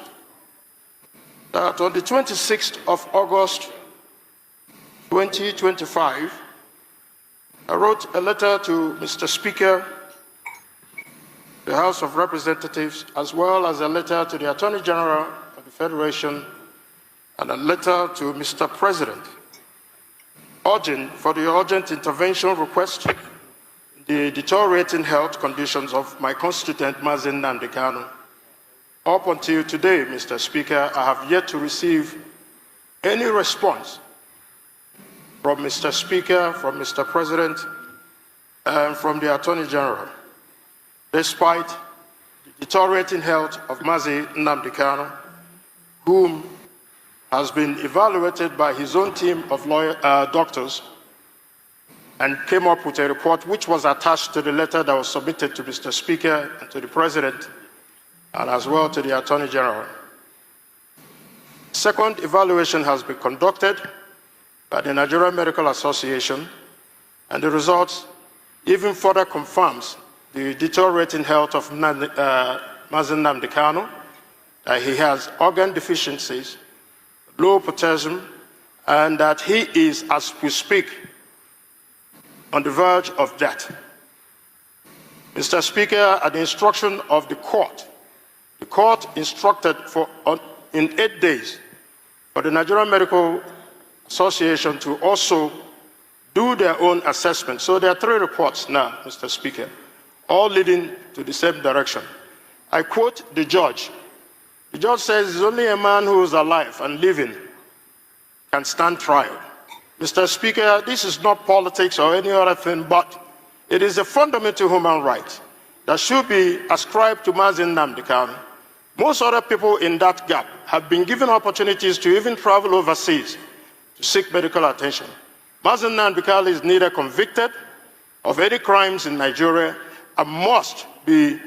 that on the 26th of August, 2025, I wrote a letter to Mr. Speaker, the House of Representatives, as well as a letter to the Attorney General of the Federation and a letter to Mr. President, urging for the urgent intervention request the deteriorating health conditions of my constituent, Mazen Nnamdi Kanu. Up until today, Mr. Speaker, I have yet to receive any response from Mr. Speaker, from Mr. President, and from the Attorney General, despite the deteriorating health of Mazen Nnamdi Kanu, whom has been evaluated by his own team of doctors and came up with a report which was attached to the letter that was submitted to Mr. Speaker and to the President and as well to the Attorney General. Second evaluation has been conducted by the Nigerian Medical Association, and the results even further confirms the deteriorating health of Mazen Nnamdi Kanu, that he has organ deficiencies, low potassium, and that he is, as we speak, on the verge of death. Mr. Speaker, at the instruction of the court instructed in 8 days for the Nigerian Medical Association to also do their own assessment. So there are 3 reports now, Mr. Speaker, all leading to the same direction. I quote the judge. The judge says, it's only a man who is alive and living can stand trial. Mr. Speaker, this is not politics or any other thing, but it is a fundamental human right that should be ascribed to Nnamdi Kanu. Most other people in that gap have been given opportunities to even travel overseas to seek medical attention. Nnamdi Kanu is neither convicted of any crimes in Nigeria and must be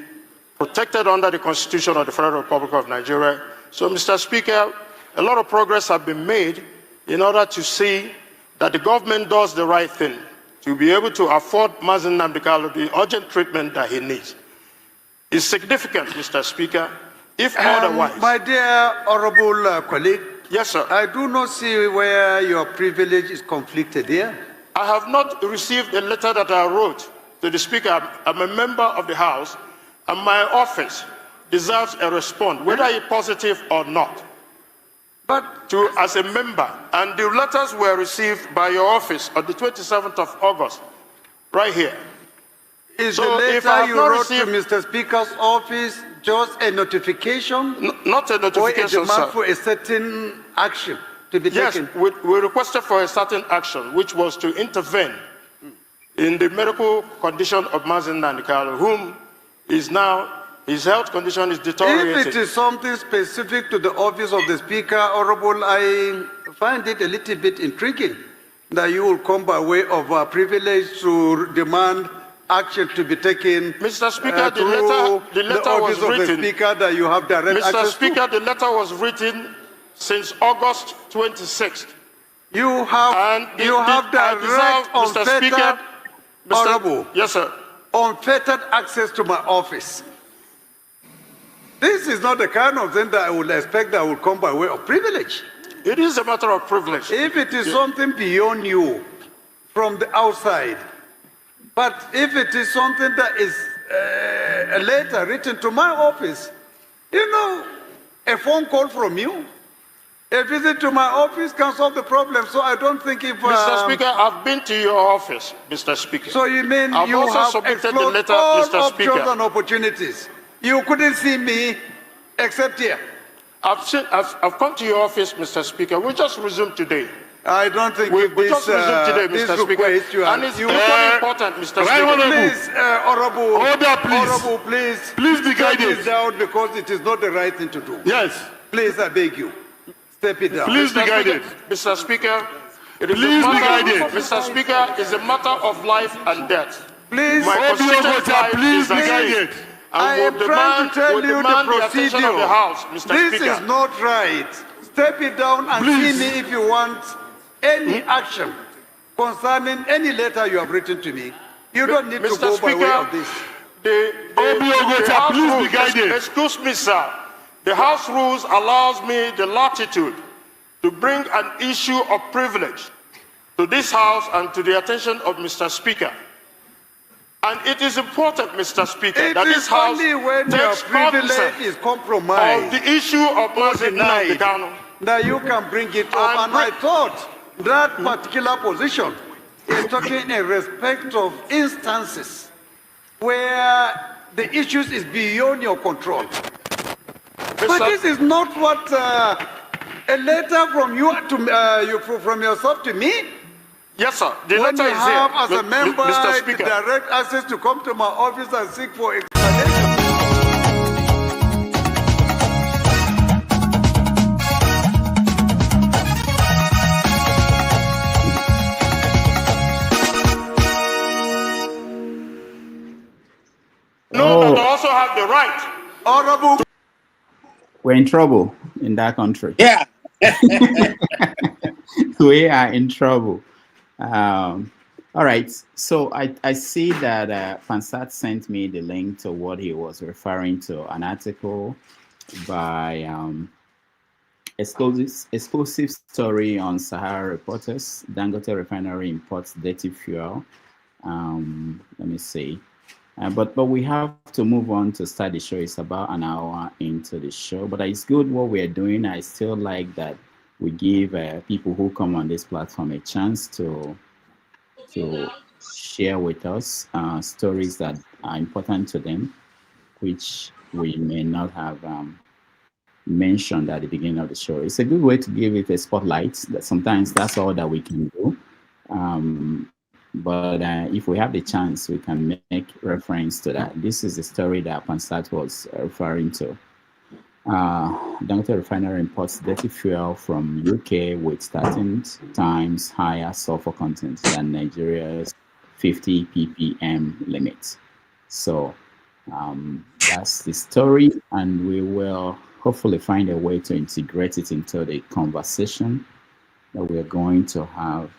protected under the Constitution of the Federal Republic of Nigeria. So, Mr. Speaker, a lot of progress has been made in order to see that the government does the right thing to be able to afford Nnamdi Kanu the urgent treatment that he needs. It's significant, Mr. Speaker, if otherwise. My dear honorable colleague, yes, sir. I do not see where your privilege is conflicted here. I have not received a letter that I wrote to the Speaker. I'm a member of the House, and my office deserves a response, whether it's positive or not. But as a member, and the letters were received by your office on the 27th of August, right here. Is the letter you wrote to Mr. Speaker's office just a notification? Not a notification, or a demand sir. for a certain action to be taken? Yes, we requested for a certain action, which was to intervene in the medical condition of Nnamdi Kanu, whom is now, his health condition is deteriorating. If it is something specific to the office of the Speaker, Honorable, I find it a little bit intriguing that you will come by way of a privilege to demand action to be taken. Mr. Speaker, the letter was written. Of the Speaker that you have direct Mr. access Speaker, to. the letter was written since August 26th. You have direct, unfettered, Honorable. Yes, sir. Unfettered access to my office. This is not the kind of thing that I would expect that would come by way of privilege. It is a matter of privilege. If it is something beyond you, from the outside, but if it is something that is a letter written to my office, you know, a phone call from you, a visit to my office can solve the problem. So I don't think if... Mr. Speaker, I've been to your office, Mr. Speaker. So you mean I've you also have submitted the explored letter, all Mr. options Speaker. and opportunities. You couldn't see me except here. I've come to your office, Mr. Speaker. We just resumed today. I don't think we just resumed today, Mr. Speaker. And it's very important, Mr. Speaker. Please, Honorable, Order, please. Honorable, please. Please be guided. Step it down because it is not the right thing to do. Yes. Please, I beg you. Step it down. Please be guided. Mr. Speaker, it is please be guided. Mr. Speaker, it's a matter of life and death. Please, my constituent life please is be guided. I am trying to tell you the procedure. Of the House, Mr. This Speaker. is not right. Step it down and see me if you want any action concerning any letter you have written to me. You don't need to go by way of this. The House rules, be guided. Excuse me, sir. The House rules allows me the latitude to bring an issue of privilege to this House and to the attention of Mr. Speaker. And it is important, Mr. Speaker, that this House takes cognizance is compromised of the issue of Nnamdi Kanu. That you can bring it up, and I thought that particular position is talking in respect of instances where the issues is beyond your control. But this is not what a letter from you to from yourself to me. Yes, sir. The when letter you is have, here, as a member, Mr. Speaker. direct access to come to my office and seek for explanation. No, but I also have the right. Honorable. We're in trouble in that country. Yeah. We are in trouble. All right. So I see that Fansat sent me the link to what he was referring to, an article by Explosive Story on Sahara Reporters. Dangote Refinery imports dirty fuel. Let me see. But we have to move on to start the show. It's about an hour into the show, but it's good what we're doing. I still like that we give people who come on this platform a chance to share with us stories that are important to them. which we may not have mentioned at the beginning of the show. It's a good way to give it a spotlight. That sometimes that's all that we can do. But if we have the chance, we can make reference to that. This is the story that Pansat was referring to. Dangote Refinery imports dirty fuel from UK with 13 times higher sulfur content than Nigeria's 50 ppm limit. So that's the story, and we will hopefully find a way to integrate it into the conversation that we're going to have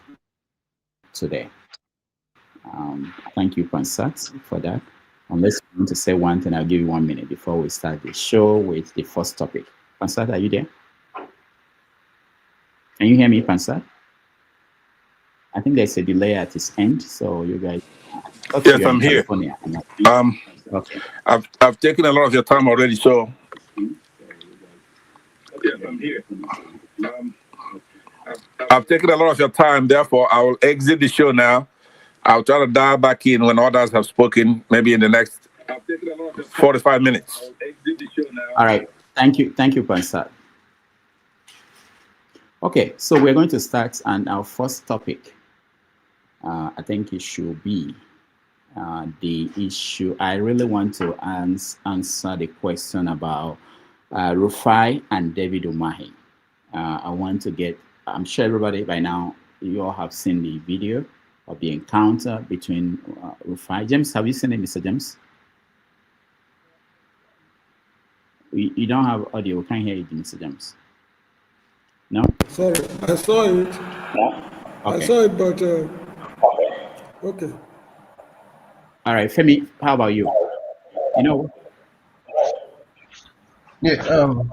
today. Thank you, Pansat, for that. Unless you want to say one thing, I'll give you 1 minute before we start the show with the first topic. Pansat, are you there? Can you hear me, Pansat? I think there's a delay at his end, so you guys. Yes, I'm here. Okay. I've taken a lot of your time already, so. Yes, I'm here. I've taken a lot of your time, therefore I will exit the show now. I'll try to dial back in when others have spoken, maybe in the next 45 minutes. All right. Thank you, Pansat. Okay, so we're going to start, and our first topic, I think it should be the issue. I really want to answer the question about Rufai and David Umahi. I want to get, I'm sure everybody by now, you all have seen the video of the encounter between Rufai. James, have you seen it, Mr. James? You don't have audio, we can't hear you, Mr. James. No? Sorry, I saw it. Yeah? Okay. I saw it, but okay. All right, Femi, how about you? You know? Yeah,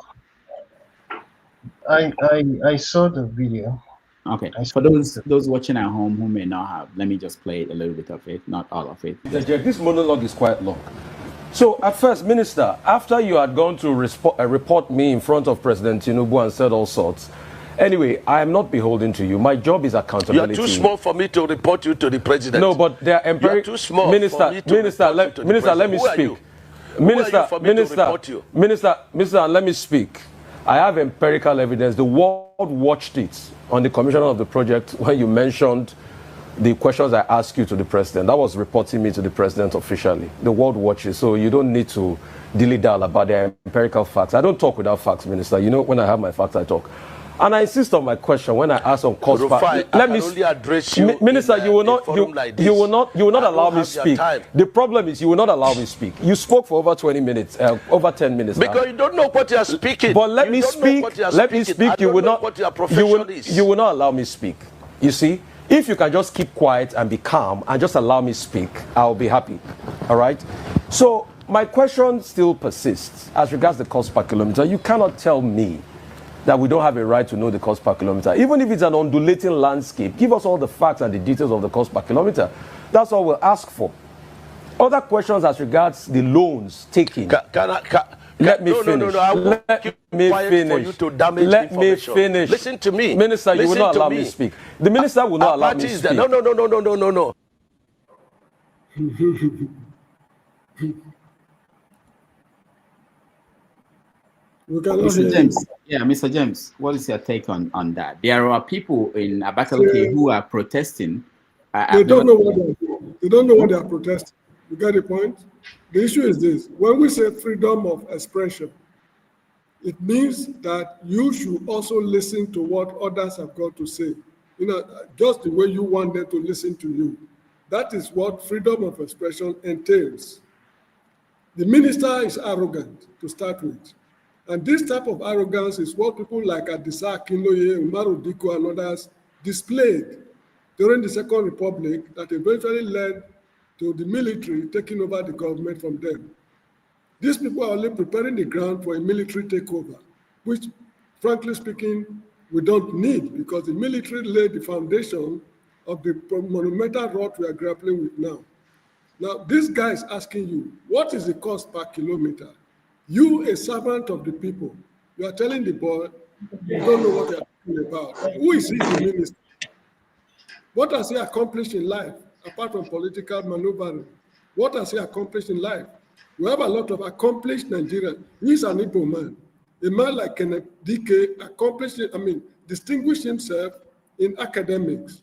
I saw the video. Okay, for those watching at home who may not have, let me just play a little bit of it, not all of it. This monologue is quite long. So at first, Minister, after you had gone to report me in front of President Tinubu and said all sorts, anyway, I am not beholden to you. My job is accountability. You are too small for me to report you to the president. No, but they are You are too small Minister, for me to Minister, report you to the Minister, let me president. speak. Who are you for me to report you? Minister, let me speak. I have empirical evidence. The world watched it on the commissioner of the project when you mentioned the questions I asked you to the president. That was reporting me to the president officially. The world watches, so you don't need to dilly-dally about the empirical facts. I don't talk without facts, Minister. You know, when I have my facts, I talk. And I insist on my question when I ask on cost. Let me only address you. Minister, you will not allow me speak. The problem is you will not allow me speak. You spoke for over 20 minutes, over 10 minutes. Because you don't know what you are speaking. But let me speak. Let me speak. You will not. What your profession is. You will not allow me speak. You see, if you can just keep quiet and be calm and just allow me speak, I'll be happy. All right. So my question still persists as regards the cost per kilometer. You cannot tell me that we don't have a right to know the cost per kilometer. Even if it's an undulating landscape, give us all the facts and the details of the cost per kilometer. That's all we'll ask for. Other questions as regards the loans taken. Let me finish. Let me finish. Let me finish. Listen to me. Minister, you will not allow me to speak. The minister will not allow me to speak. No. Mr. James, what is your take on that? There are people in Abakaliki who are protesting. They don't know what they are protesting. You get the point? The issue is this. When we say freedom of expression, it means that you should also listen to what others have got to say. You know, just the way you want them to listen to you. That is what freedom of expression entails. The minister is arrogant to start with. And this type of arrogance is what people like Adisa Akinloye, Umaru Diko, and others displayed during the Second Republic that eventually led to the military taking over the government from them. These people are only preparing the ground for a military takeover, which, frankly speaking, we don't need because the military laid the foundation of the monumental rot we are grappling with now. Now, this guy is asking you, what is the cost per kilometer? You, a servant of the people, you are telling the boy, you don't know what you are talking about. Who is he, the minister? What has he accomplished in life, apart from political maneuvering? What has he accomplished in life? We have a lot of accomplished Nigerians. He's an Igbo man. A man like Kenneth DK distinguished himself in academics.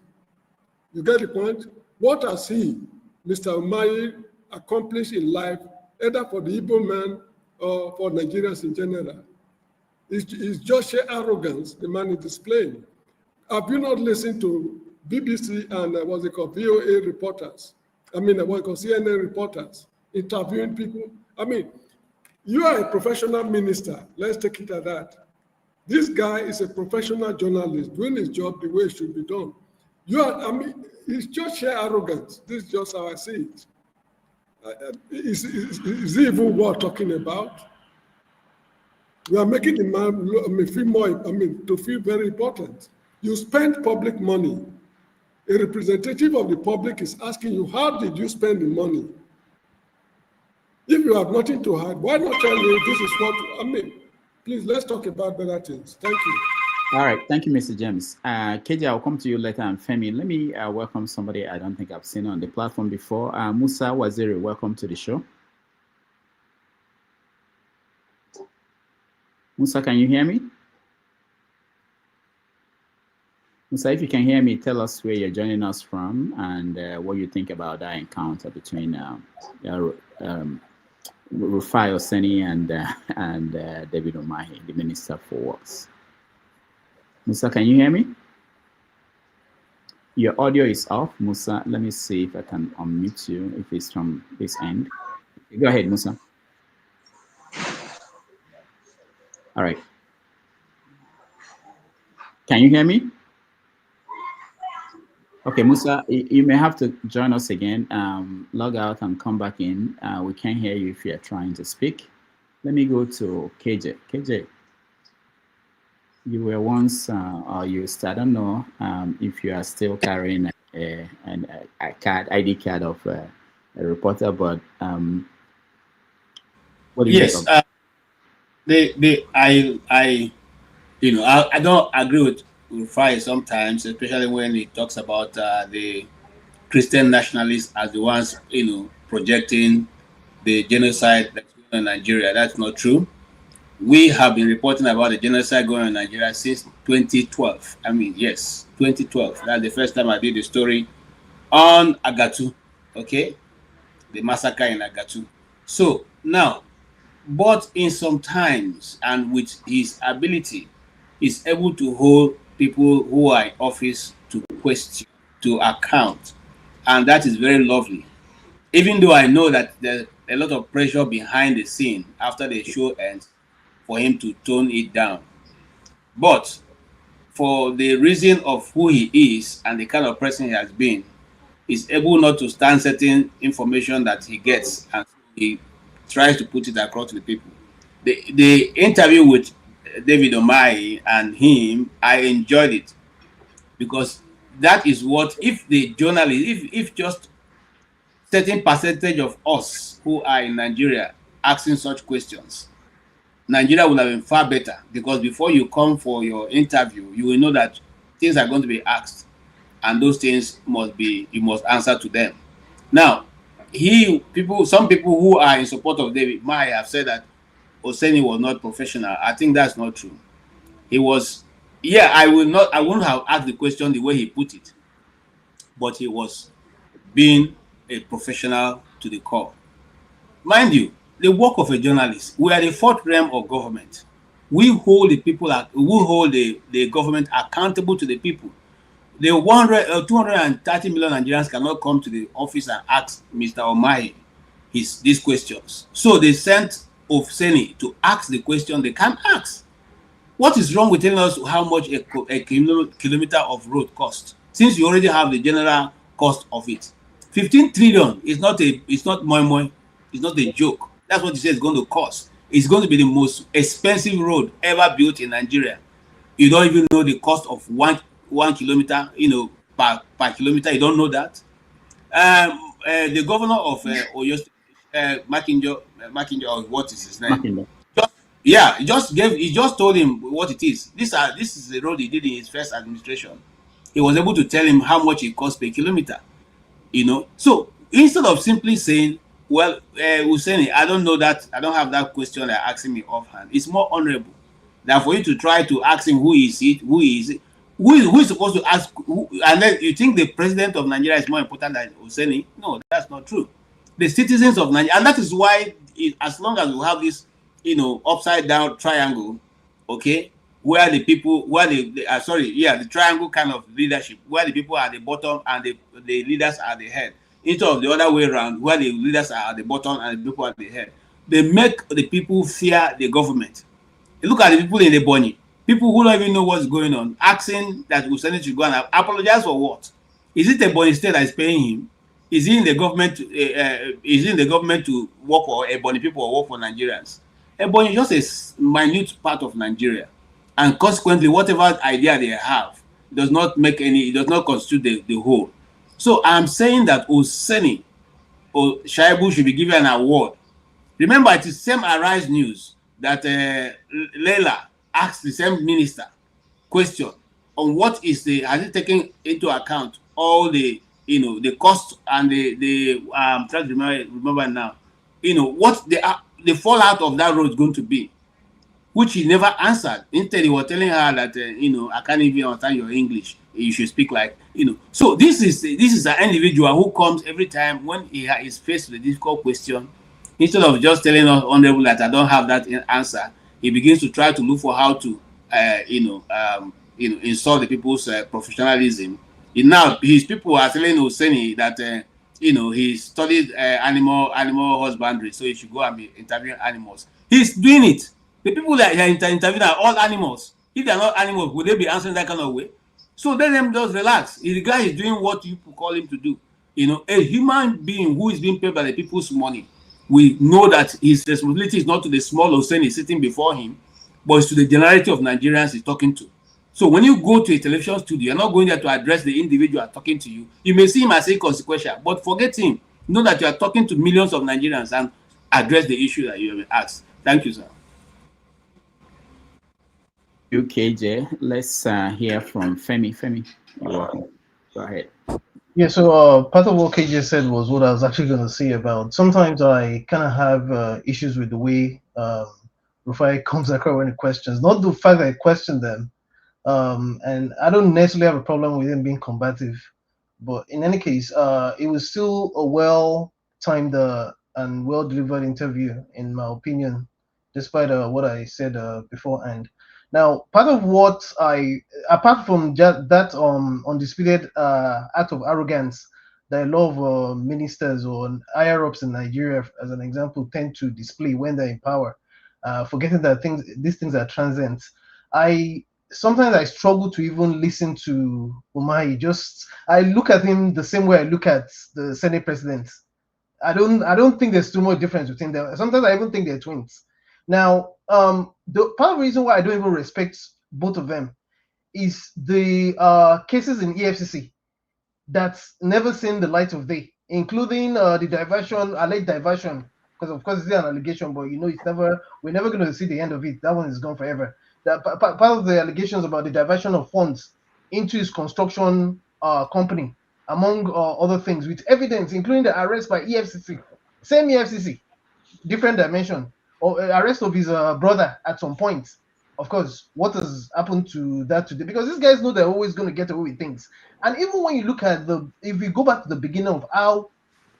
You get the point? What has he, Mr. Umahi, accomplished in life, either for the Igbo man or for Nigerians in general? It's just sheer arrogance the man is displaying. Have you not listened to BBC and VOA reporters? CNN reporters interviewing people? You are a professional minister. Let's take it at that. This guy is a professional journalist doing his job the way it should be done. It's just sheer arrogance. This is just how I see it. Is it even worth talking about? We are making the man feel to feel very important. You spend public money. A representative of the public is asking you, how did you spend the money? If you have nothing to hide, why not tell you this is what, please, let's talk about better things. Thank you. All right, thank you, Mr. James. KJ, I'll come to you later, and Femi, let me welcome somebody I don't think I've seen on the platform before. Musa Waziri, welcome to the show. Musa, can you hear me? Musa, if you can hear me, tell us where you're joining us from and what you think about that encounter between Rufai Oseni and David Umahi, the Minister for Works. Musa, can you hear me? Your audio is off, Musa. Let me see if I can unmute you, if it's from this end. Go ahead, Musa. All right. Can you hear me? Okay, Musa, you may have to join us again. Log out and come back in. We can't hear you if you're trying to speak. Let me go to KJ. KJ, you were once, or you still, I don't know if you are still carrying a ID card of a reporter, but what do you think of I don't agree with Rufai sometimes, especially when he talks about the Christian nationalists as the ones, projecting the genocide that's going on in Nigeria. That's not true. We have been reporting about the genocide going on in Nigeria since 2012. Yes, 2012. That's the first time I did the story on Agatu, okay? The massacre in Agatu. So now, but in some times and with his ability, he's able to hold people who are in office to question, to account. And that is very lovely. Even though I know that there's a lot of pressure behind the scene after the show ends for him to tone it down. But for the reason of who he is and the kind of person he has been, he's able not to stand certain information that he gets, and he tries to put it across to the people. The interview with David Umahi and him, I enjoyed it, because that is what, if the journalists, if just certain percentage of us who are in Nigeria asking such questions, Nigeria would have been far better, because before you come for your interview, you will know that things are going to be asked, and those things you must answer to them. Now, some people who are in support of David Umahi have said that Oseni was not professional. I think that's not true. He was, I wouldn't have asked the question the way he put it, but he was being a professional to the core. Mind you, the work of a journalist, we are the fourth realm of government. We hold the people, we hold the government accountable to the people. The 230 million Nigerians cannot come to the office and ask Mr. Umahi these questions. So they sent Oseni to ask the question they can't ask. What is wrong with telling us how much a kilometer of road costs, since you already have the general cost of it? 15 trillion is not moi, it's not a joke. That's what he says it's going to cost. It's going to be the most expensive road ever built in Nigeria. You don't even know the cost of one kilometer, per kilometer. You don't know that. The governor of Oyo State, Makinjo, or what is his name? He just told him what it is. This is the road he did in his first administration. He was able to tell him how much it costs per kilometer. So instead of simply saying Well, Hussein, I don't know that. I don't have that question they're asking me offhand. It's more honorable than for you to try to ask him who is it, who is supposed to ask, and then you think the president of Nigeria is more important than Hussein? No, that's not true. The citizens of Nigeria, and that is why, as long as we have this, upside down triangle, okay, where the people, where the triangle kind of leadership, where the people are at the bottom and the leaders are at the head, instead of the other way around, where the leaders are at the bottom and the people are at the head. They make the people fear the government. You look at the people in the Bonny, people who don't even know what's going on, asking that Hussein should go and apologize for what? Is it a Bonny state that is paying him? Is he in the government? Is he in the government to work for a Bonny people or work for Nigerians? A Bonny is just a minute part of Nigeria, and consequently, whatever idea they have does not make any. It does not constitute the whole. So I'm saying that Hussein or Shaibu should be given an award. Remember, it is same Arise News that Leila asked the same minister question on what is has it taken into account all the the cost and the I'm trying to remember now, what the fallout of that road is going to be, which he never answered. Instead, he was telling her that I can't even understand your English. You should speak like So this is an individual who comes every time when he is faced with a difficult question. Instead of just telling us honorable that I don't have that answer, he begins to try to look for how to insult the people's professionalism. Now his people are telling Hussein that he studied animal husbandry, so he should go and be interviewing animals. He's doing it. The people that are interviewing are all animals. If they are not animals, would they be answering that kind of way? So let them just relax. The guy is doing what you call him to do. A human being who is being paid by the people's money, we know that his responsibility is not to the small Hussein sitting before him, but it's to the generality of Nigerians he's talking to. So when you go to a television studio, you're not going there to address the individual talking to you. You may see him as inconsequential, but forget him. Know that you are talking to millions of Nigerians and address the issue that you have asked. Thank you, sir. KJ, let's hear from Femi. Femi, you're welcome. Go ahead. Yeah, so part of what KJ said was what I was actually going to say about sometimes I kind of have issues with the way Rufai comes across when he questions, not the fact that I question them, and I don't necessarily have a problem with him being combative, but in any case, it was still a well-timed and well-delivered interview, in my opinion, despite what I said beforehand. Now, part of what apart from that undisputed act of arrogance that a lot of ministers or higher-ups in Nigeria, as an example, tend to display when they're in power, forgetting that these things are transient. Sometimes I struggle to even listen to Umahi. I look at him the same way I look at the Senate president. I don't think there's too much difference between them. Sometimes I even think they're twins. Now, the part of the reason why I don't even respect both of them is the cases in EFCC that's never seen the light of day, including the alleged diversion, because of course it's an allegation, but we're never going to see the end of it. That one is gone forever. That part of the allegations about the diversion of funds into his construction company, among other things, with evidence, including the arrest by EFCC, same EFCC, different dimension, or arrest of his brother at some point. Of course, what has happened to that today? Because these guys know they're always going to get away with things. And even when you look at if we go back to the beginning of how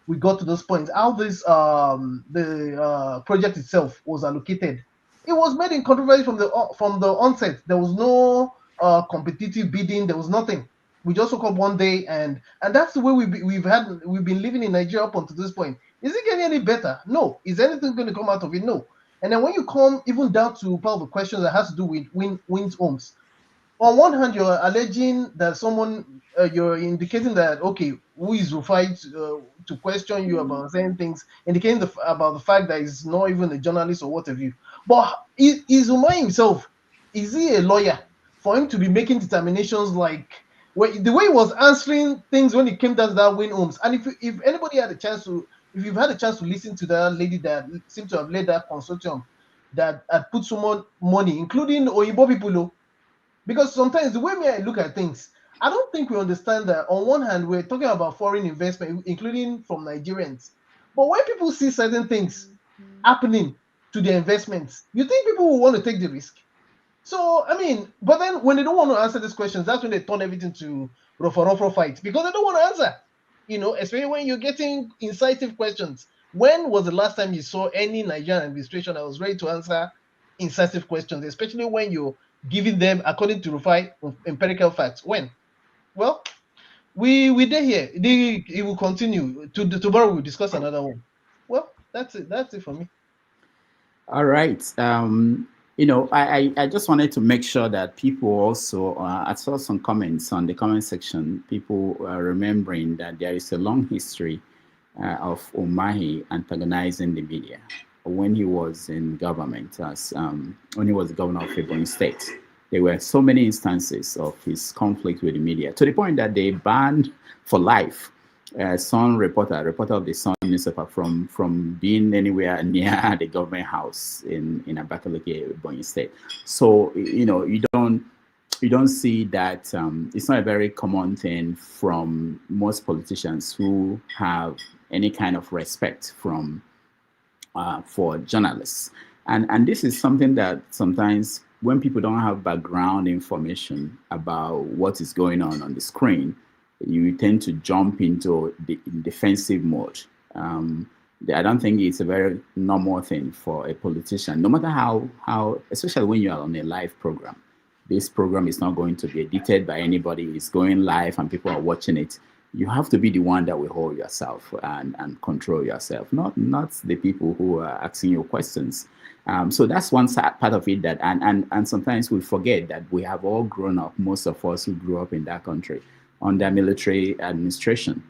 we got to those points, how this the project itself was allocated, it was made in controversy from the onset. There was no competitive bidding. There was nothing. We just woke up one day, and that's the way we've been living in Nigeria up until this point. Is it getting any better? No. Is anything going to come out of it? No. And then when you come even down to part of the questions that has to do with Wins Homes, on one hand, you're alleging that you're indicating that, okay, who is Rufai to question you about certain things, indicating about the fact that he's not even a journalist or what have you. But is Umar himself, is he a lawyer for him to be making determinations like the way he was answering things when it came down to that Win Homes? And if anybody had a chance to, if you've had a chance to listen to that lady that seemed to have led that consortium that had put so much money, including Oyibo people, because sometimes the way I look at things, I don't think we understand that on one hand, we're talking about foreign investment, including from Nigerians. But when people see certain things happening to their investments, you think people will want to take the risk? So, I mean, but then when they don't want to answer these questions, that's when they turn everything to rough fights because they don't want to answer. You know, especially when you're getting incisive questions. When was the last time you saw any Nigerian administration that was ready to answer incisive questions, especially when you're giving them, according to Rufai, empirical facts? When? Well, we did here. It will continue. Tomorrow we'll discuss another one. Well, that's it. That's it for me. All right. You know, I just wanted to make sure that people also, I saw some comments on the comment section, people remembering that there is a long history of Umahi antagonizing the media when he was in government, as when he was the governor of Ebonyi State. There were so many instances of his conflict with the media, to the point that they banned for life Sun reporter of the Sun newspaper from being anywhere near the government house in Abakaliki, Ebonyi State. So you know, you don't see that. It's not a very common thing from most politicians who have any kind of respect from for journalists, and this is something that sometimes when people don't have background information about what is going on the screen, you tend to jump into the defensive mode. I don't think it's a very normal thing for a politician, no matter how, especially when you are on a live program. This program is not going to be edited by anybody. It's going live and people are watching it. You have to be the one that will hold yourself and control yourself, not the people who are asking you questions. So that's one part of it, that and sometimes we forget that we have all grown up, most of us who grew up in that country, under military administration.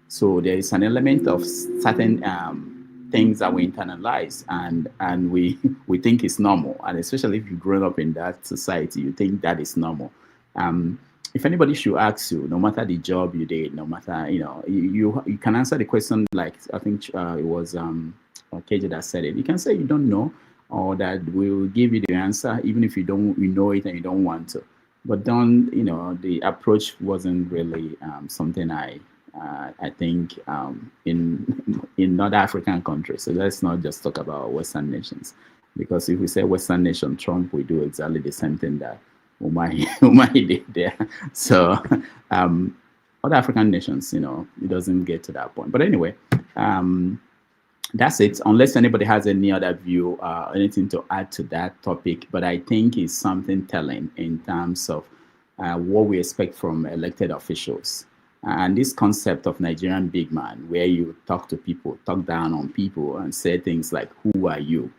So there is an element of certain things that we internalize and we think it's normal. And especially if you've grown up in that society, you think that is normal. If anybody should ask you, no matter the job you did, no matter, you can answer the question, like I think it was KJ that said it. You can say you don't know, or that we'll give you the answer, even if you know it and you don't want to. But the approach wasn't really something I think in other African countries. So let's not just talk about Western nations, because if we say Western nation, Trump will do exactly the same thing that Umahi did there. So other African nations, it doesn't get to that point. But anyway, that's it. Unless anybody has any other view, anything to add to that topic. But I think it's something telling in terms of what we expect from elected officials. And this concept of Nigerian big man, where you talk to people, talk down on people and say things like, who are you?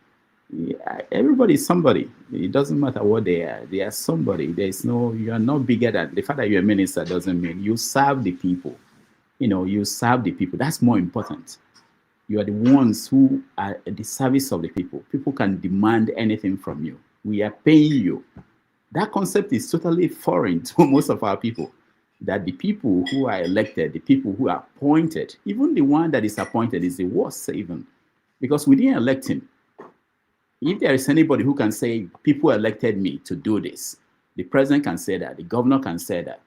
Yeah, everybody is somebody. It doesn't matter what they are. They are somebody. You are not bigger than the fact that you're a minister doesn't mean you serve the people. You serve the people. That's more important. You are the ones who are at the service of the people. People can demand anything from you. We are paying you. That concept is totally foreign to most of our people. That the people who are elected, the people who are appointed, even the one that is appointed is the worst even, because we didn't elect him. If there is anybody who can say, people elected me to do this, the president can say that, the governor can say that.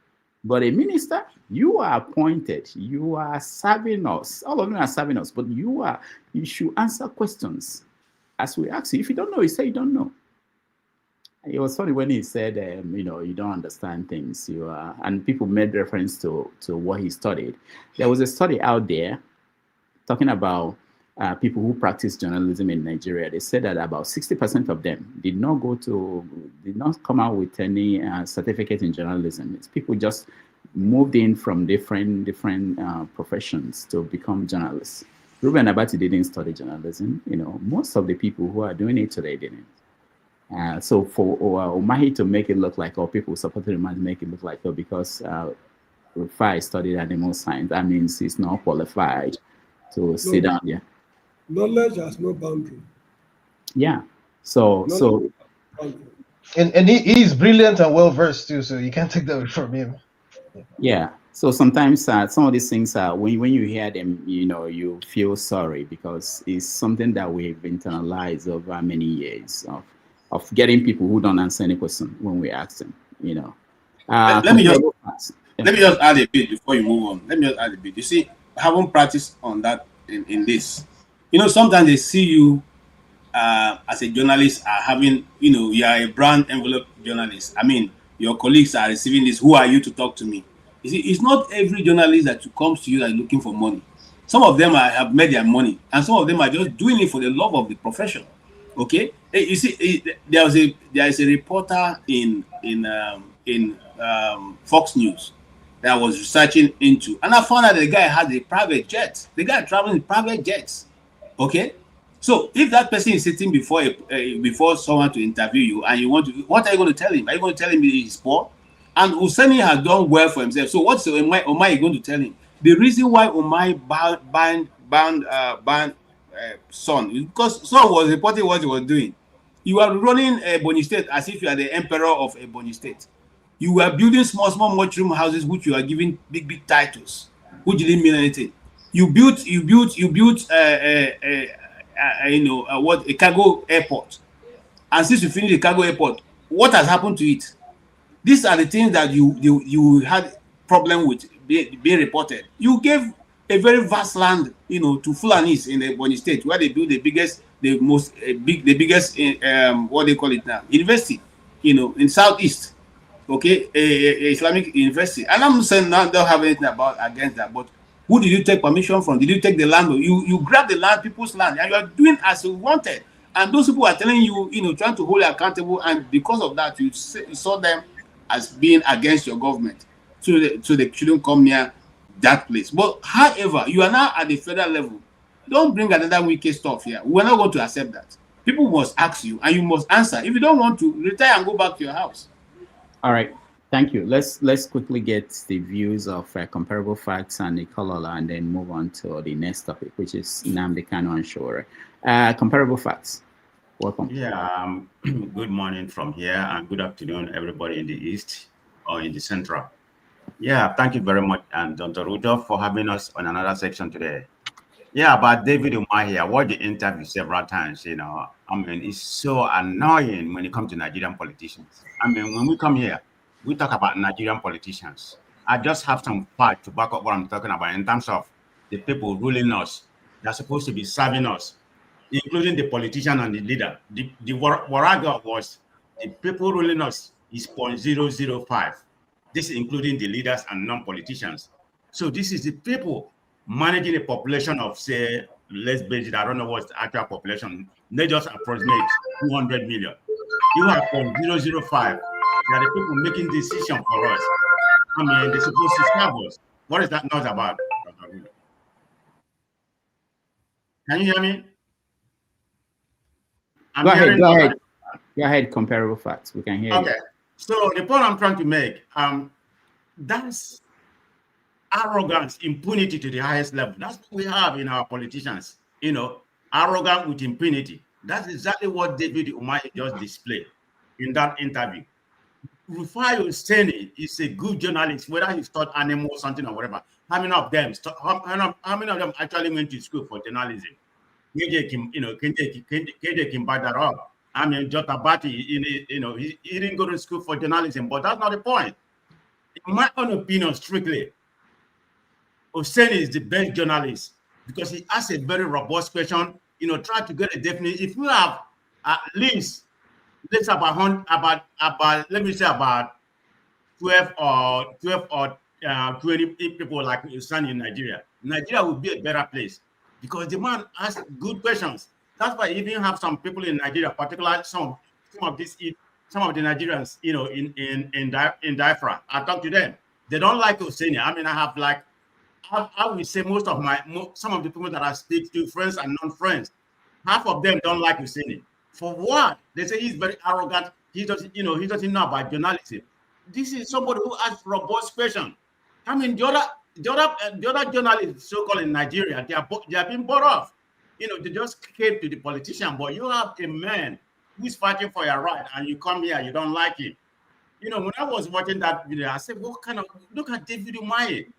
But a minister, you are appointed, you are serving us. All of them are serving us, but you should answer questions as we ask you. If you don't know, you say you don't know. It was funny when he said, you don't understand things. And people made reference to what he studied. There was a study out there talking about people who practice journalism in Nigeria. They said that about 60% of them did not come out with any certificate in journalism. It's people just moved in from different professions to become journalists. Ruben Abati didn't study journalism. Most of the people who are doing it today didn't. So for Umahi to make it look like, or people supporting him to make it look like, because Rufai studied animal science, that means he's not qualified to sit down here. Knowledge has no boundary. Yeah. So and he is brilliant and well versed too, so you can't take that away from him. Yeah. So sometimes some of these things when you hear them, you feel sorry, because it's something that we've internalized over many years of getting people who don't answer any question when we ask them. Let me just add a bit before you move on. Let me just add a bit. You see, I haven't practiced on that in this. You know, sometimes they see you as a journalist are having, you know, you are a brand envelope journalist. I mean, your colleagues are receiving this. Who are you to talk to me? You see, it's not every journalist that comes to you that is looking for money. Some of them have made their money, and some of them are just doing it for the love of the profession. Okay, you see, there is a reporter in Fox News that I was researching into, and I found out the guy had a private jet. The guy traveling in private jets. Okay, so if that person is sitting before before someone to interview you, and you want to, what are you going to tell him? Are you going to tell him he's poor? And Husseini has done well for himself. So what's Omai going to tell him? The reason why Omai banned Son is because Son was reporting what he was doing. You are running Ebonyi State as if you are the emperor of Ebonyi State. You were building small mushroom houses, which you are giving big titles, which didn't mean anything. You built a cargo airport, and since you finished the cargo airport, what has happened to it? These are the things that you had problem with being reported. You gave a very vast land, you know, to Fulanis in the Ebonyi State, where they build the biggest what they call it now, university, you know, in Southeast. Okay, a Islamic university. And I'm saying now don't have anything against that, but who did you take permission from? Did you take the land? You grab the land, people's land, and you are doing as you wanted. And those people are telling you, you know, trying to hold you accountable, and because of that, you saw them as being against your government. So they shouldn't come near that place. But however, you are now at the federal level. Don't bring another wicked stuff here. We're not going to accept that. People must ask you, and you must answer. If you don't want to, retire and go back to your house. All right. Thank you. Let's quickly get the views of comparable facts and Nikolola, and then move on to the next topic, which is Nnamdi Kanu and Sowore. Comparable facts. Welcome. Yeah. Good morning from here, and good afternoon, everybody in the East or in the Central. Yeah. Thank you very much, and Dr. Rudolph, for having us on another section today. Yeah, about David Umahi, I watched the interview several times. You know, I mean, it's so annoying when it comes to Nigerian politicians. I mean, when we come here, we talk about Nigerian politicians. I just have some facts to back up what I'm talking about in terms of the people ruling us. They're supposed to be serving us, including the politician and the leader. The what I got was the people ruling us is 0.005. This is including the leaders and non-politicians. So this is the people managing a population of, say, let's base it, I don't know what's the actual population. They just approximate 200 million. You have 0.005. They are the people making decisions for us. I mean, they're supposed to serve us. What is that not about? Can you hear me? Go ahead, comparable facts. We can hear you. Okay. So the point I'm trying to make, that's arrogance, impunity to the highest level. That's what we have in our politicians. You know, arrogant with impunity. That's exactly what David Umahi just displayed in that interview. Rufai Husseini is a good journalist, whether he taught animals or something or whatever. How many of them actually went to school for journalism? Can you back that up? I mean, Jota Bati, you know, he didn't go to school for journalism, but that's not the point. In my own opinion, strictly, Husseini is the best journalist because he asks a very robust question. You know, try to get a definite. If you have at least, let's say about let me say about 12 or 20 people like Husseini in Nigeria. Nigeria would be a better place because the man asks good questions. That's why you even have some people in Nigeria, particularly some of the Nigerians, you know, in diaspora. I talk to them. They don't like Husseini. I mean, I would say some of the people that I speak to, friends and non-friends, half of them don't like Husseini. For what? They say he's very arrogant. He doesn't know about journalism. This is somebody who asks robust questions. I mean, the other journalists, so-called in Nigeria, they are being bought off. You know, they just came to the politician. But you have a man who's fighting for your right, and you come here, you don't like him. You know, when I was watching that video, I said, what kind of, look at David Umahi.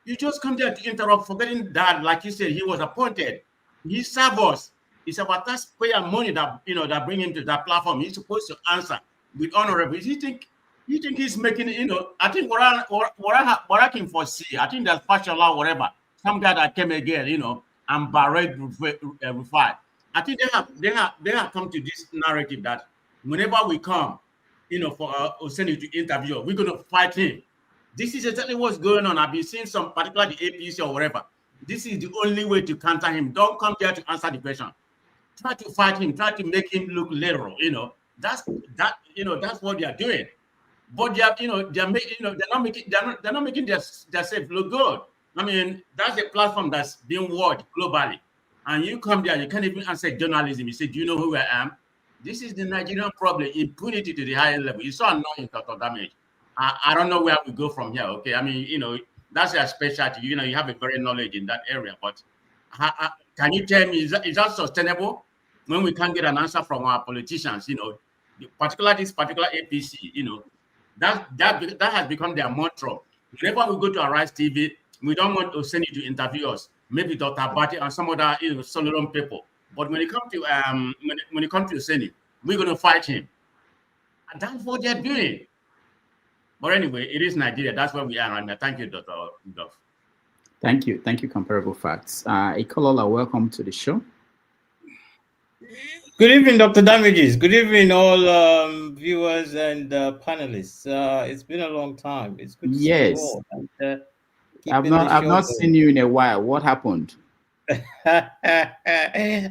You just come there to interrupt, forgetting that, like you said, he was appointed. He served us. It's about taxpayer money that, you know, that bring him to that platform. He's supposed to answer with honorable. You think he's making, you know, I think what I can foresee, I think that's Fashola or whatever, some guy that came again, you know, and berate Rufai. I think they have come to this narrative that whenever we come, for Oseni to interview, we're going to fight him. This is exactly what's going on. I've been seeing some, particularly the APC or whatever. This is the only way to counter him. Don't come here to answer the question. Try to fight him. Try to make him look literal. That's what they are doing. But they are, they're not making themselves look good. I mean, that's a platform that's being watched globally. And you come there, you can't even answer journalism. You say, do you know who I am? This is the Nigerian problem, impunity to the highest level. You saw annoying total damage. I don't know where we go from here, okay? I mean, that's your specialty. You have a very knowledge in that area. But can you tell me, is that sustainable when we can't get an answer from our politicians, particularly this particular APC, that has become their mantra. Whenever we go to Arise TV, we don't want Oseni to interview us. Maybe Dr. Abati and some other Solomon people. But when it comes to Oseni, we're going to fight him. And that's what they're doing. But anyway, it is Nigeria. That's where we are right now. Thank you, Dr. Rudolph. Thank you. Thank you, Comparable Facts. Ikolola, welcome to the show. Good evening, Dr. Damages. Good evening, all viewers and panelists. It's been a long time. It's good to see you all. And, I've not seen you in a while. What happened?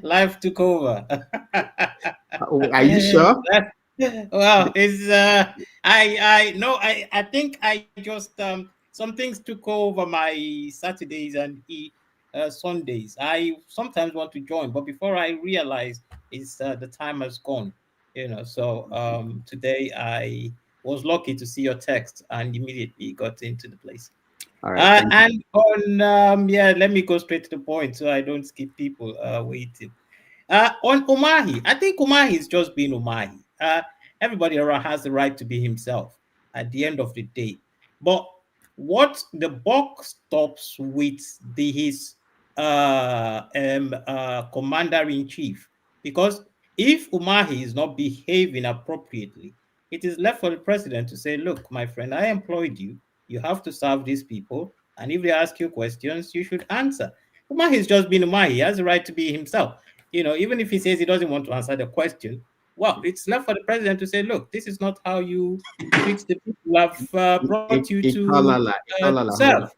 Life took over. Are you sure? Well, it's I think I just some things took over my Saturdays and Sundays. I sometimes want to join, but before I realize it's the time has gone, So today I was lucky to see your text and immediately got into the place. All right, and on let me go straight to the point so I don't skip people waiting. On Umahi, I think Umahi is just being Umahi. Everybody has the right to be himself at the end of the day. But what the buck stops with his commander-in-chief, because if Umahi is not behaving appropriately, it is left for the president to say, look, my friend, I employed you. You have to serve these people. And if they ask you questions, you should answer. Umahi is just being Umahi. He has the right to be himself. Even if he says he doesn't want to answer the question, well, it's left for the president to say, look, this is not how you treat the people who have brought you to serve.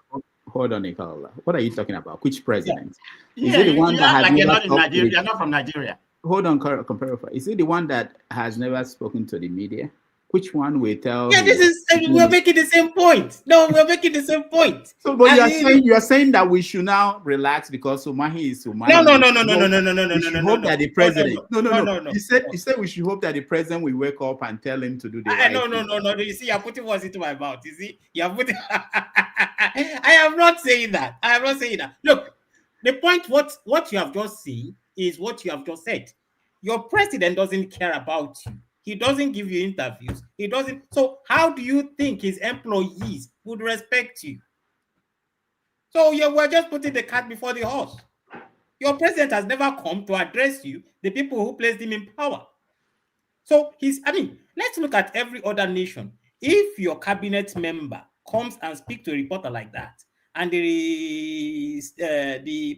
Hold on, Ikolola. What are you talking about? Which president? Is it the one that has never talked to the... You're not from Nigeria. Hold on, Comparable. Is it the one that has never spoken to the media? Which one will tell? Yeah, we're making the same point. No, we're making the same point. So, but you are saying that we should now relax because Umahi is Umahi. No. We should hope that the president. No. You said we should hope that the president will wake up and tell him to do the right thing. No. You see, you're putting words into my mouth. You see, you're putting. I am not saying that. I am not saying that. Look, the point. What you have just seen is what you have just said. Your president doesn't care about you. He doesn't give you interviews. He doesn't. So how do you think his employees would respect you? So we're just putting the cart before the horse. Your president has never come to address you, the people who placed him in power. So let's look at every other nation. If your cabinet member comes and speaks to a reporter like that, and the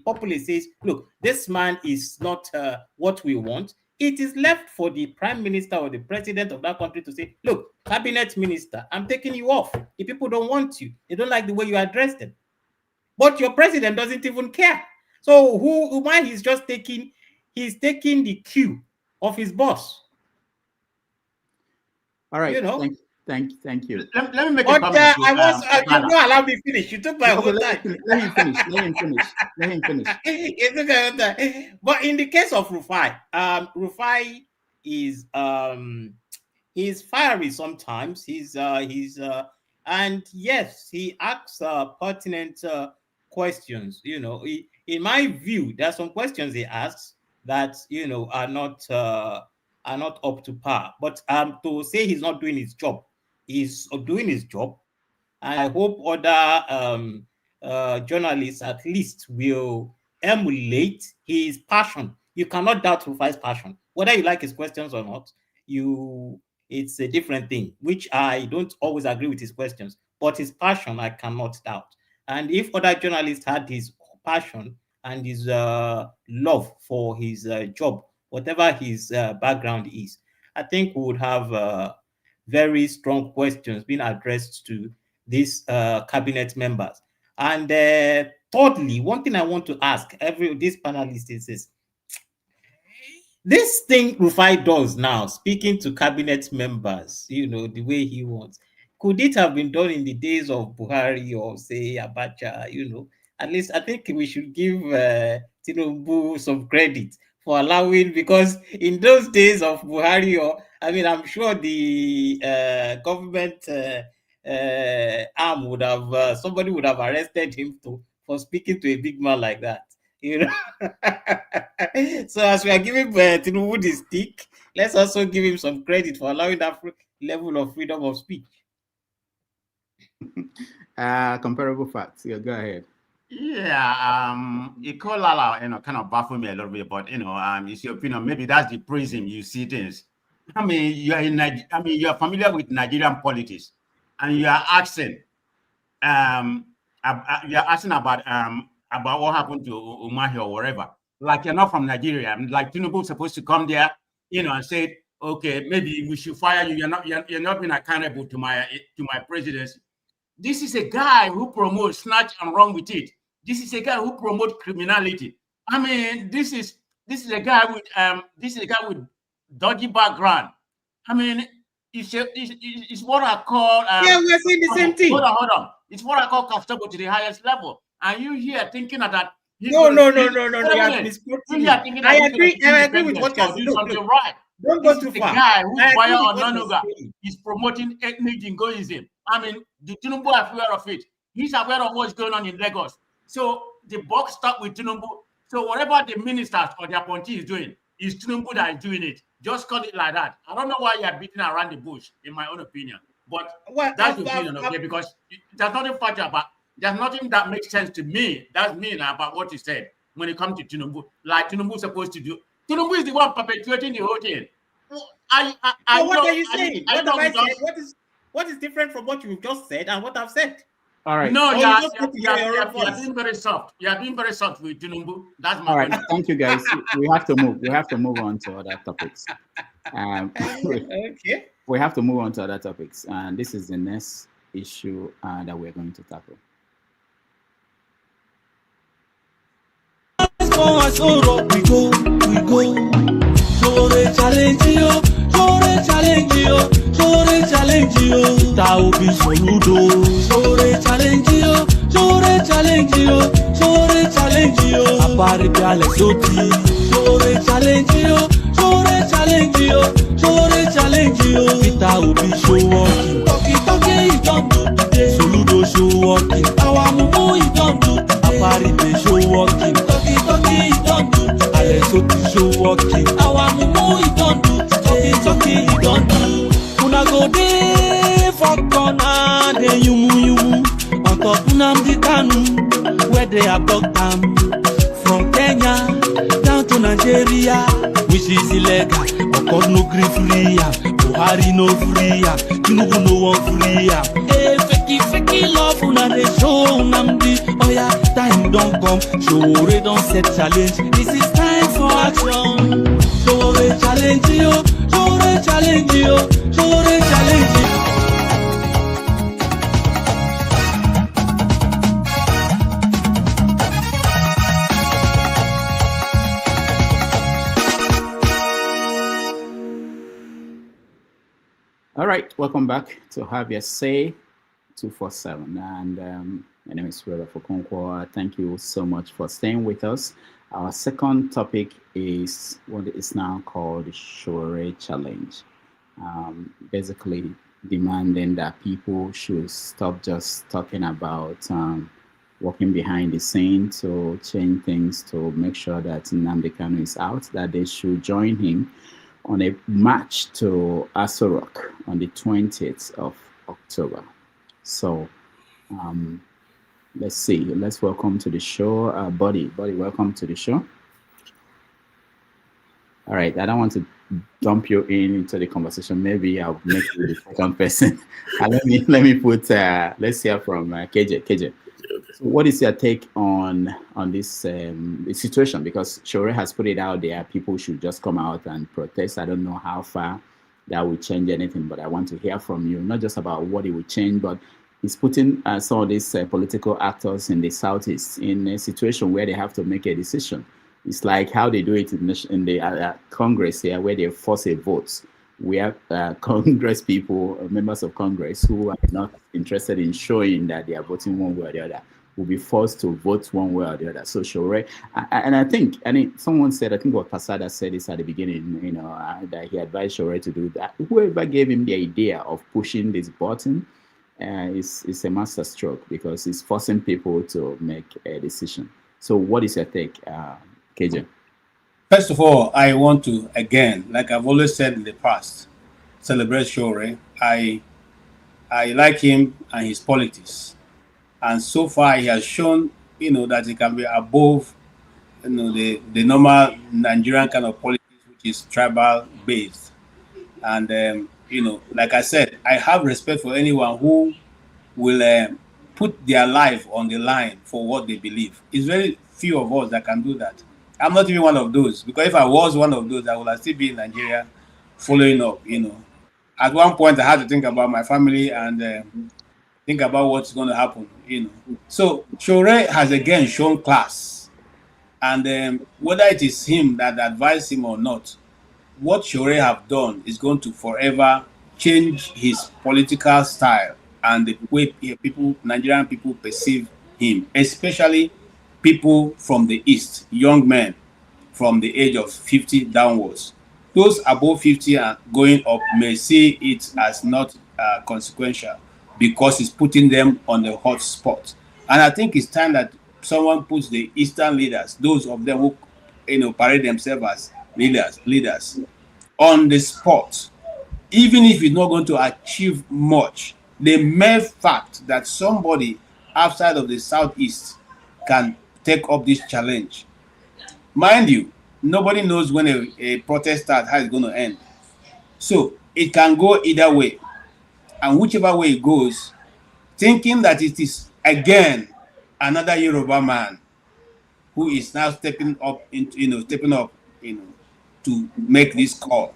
populace says, look, this man is not what we want, it is left for the prime minister or the president of that country to say, look, cabinet minister, I'm taking you off. The people don't want you. They don't like the way you address them. But your president doesn't even care. So Umahi is just taking the cue of his boss. All right. Thank you. Let me make a comment. You don't allow me finish. You took my whole time. Let him finish. But in the case of Rufai, Rufai is he's fiery sometimes. And yes, he asks pertinent questions. In my view, there are some questions he asks that are not up to par. But to say he's not doing his job, he's doing his job, and I hope other journalists at least will emulate his passion. You cannot doubt Rufai's passion, whether you like his questions or not. It's a different thing, which I don't always agree with his questions, but his passion I cannot doubt. And if other journalists had his passion and his love for his job, whatever his background is, I think we would have very strong questions being addressed to these cabinet members. And thirdly, one thing I want to ask these panelists is this thing Rufai does now, speaking to cabinet members, the way he wants. Could it have been done in the days of Buhari or say Abacha? At least I think we should give Tinubu some credit for allowing, because in those days of Buhari, I'm sure the government arm would have somebody would have arrested him for speaking to a big man like that. So as we are giving Tinubu the stick, let's also give him some credit for allowing that level of freedom of speech. Comparable facts. Yeah, go ahead. Yeah, Ikolala, kind of baffled me a little bit, but it's your opinion. Maybe that's the prism you see things. You're familiar with Nigerian politics, and you are asking, about what happened to Umahi or wherever. Like, you're not from Nigeria. Like, Tinubu is supposed to come there, and say, okay, maybe we should fire you. You're not being accountable to my presidency. This is a guy who promotes snatch and run with it. This is a guy who promotes criminality. This is a guy with dodgy background. It's what I call yeah, we're saying the same thing. Hold on. It's what I call comfortable to the highest level. And you here thinking that no. I agree with what you're saying. Something right. Don't go too far. The guy who's fire on Nonuga is promoting ethnic jingoism. The Tinubu is aware of it. He's aware of what's going on in Lagos. So the buck stopped with Tinubu. So whatever the ministers or the appointee is doing, is Tinubu that is doing it. Just call it like that. I don't know why you're beating around the bush, in my own opinion. But that's the opinion, okay? Because there's nothing factual about. There's nothing that makes sense to me. That's me about what you said when it comes to Tinubu. Like Tinubu's supposed to do. Tinubu is the one perpetuating the whole thing. What are you saying? What have I said? What is different from what you've just said and what I've said? All right. No, you're being very soft. You're being very soft with Tinubu. That's my point. Thank you, guys. We have to move. We have to move on to other topics. Okay. We have to move on to other topics, and this is the next issue that we're going to tackle. We go. Challenge you. Tao be soludo. Challenge you. Apari piale soti. Challenge you. Tao be show walking. Talking, you don't do today. Soludo show walking. Our mumu, you don't do today. Apari be show walking. Talking, you don't do today. Ale soti show walking. Our mumu, you don't do today. Talking, you don't do. Una go dey for corner, dey yumu on top Nnamdi Kanu, where they abduct am from Kenya down to Nigeria, which is illegal. Because no gree free am, Buhari no free am, Tinubu no wan free am. Hey, fake love una dey show Nnamdi. Oh yeah, time don come, Sowore don set challenge. This is time for action. Sowore challenge you, Sowore challenge you. All right, welcome back to Have Your Say 247. And my name is Rhoda Fokonkwo. Thank you so much for staying with us. Our second topic is what is now called the Sowore Challenge. Basically demanding that people should stop just talking about working behind the scene to change things, to make sure that Nnamdi Kanu is out, that they should join him on a march to Aso Rock on the 20th of October. So let's see. Let's welcome to the show, Buddy. Buddy, welcome to the show. All right, I don't want to dump you into the conversation. Maybe I'll make you the second person. Let me put. Let's hear from KJ. KJ. So what is your take on this situation? Because Sowore has put it out there, people should just come out and protest. I don't know how far that will change anything, but I want to hear from you, not just about what it will change, but it's putting some of these political actors in the Southeast in a situation where they have to make a decision. It's like how they do it in the Congress here, where they force a vote. We have Congress people, members of Congress, who are not interested in showing that they are voting one way or the other, will be forced to vote one way or the other. So Sowore, and I think, someone said, I think what Pasada said this at the beginning, that he advised Sowore to do that. Whoever gave him the idea of pushing this button is a master stroke, because it's forcing people to make a decision. So what is your take, KJ? First of all, I want to, again, like I've always said in the past, celebrate Sowore. I like him and his politics. And so far, he has shown, that he can be above, the normal Nigerian kind of politics, which is tribal-based. And, like I said, I have respect for anyone who will put their life on the line for what they believe. It's very few of us that can do that. I'm not even one of those, because if I was one of those, I would still be in Nigeria following up, At one point, I had to think about my family and think about what's going to happen, So Sowore has again shown class. And whether it is him that advised him or not, what Sowore have done is going to forever change his political style and the way Nigerian people perceive him, especially people from the East, young men from the age of 50 downwards. Those above 50 and going up may see it as not consequential, because it's putting them on the hot spot. And I think it's time that someone puts the Eastern leaders, those of them who parade themselves as leaders, on the spot. Even if it's not going to achieve much, the mere fact that somebody outside of the Southeast can take up this challenge. Mind you, nobody knows when a protest starts, how it's going to end. So it can go either way. And whichever way it goes, thinking that it is again another Yoruba man who is now stepping up to make this call,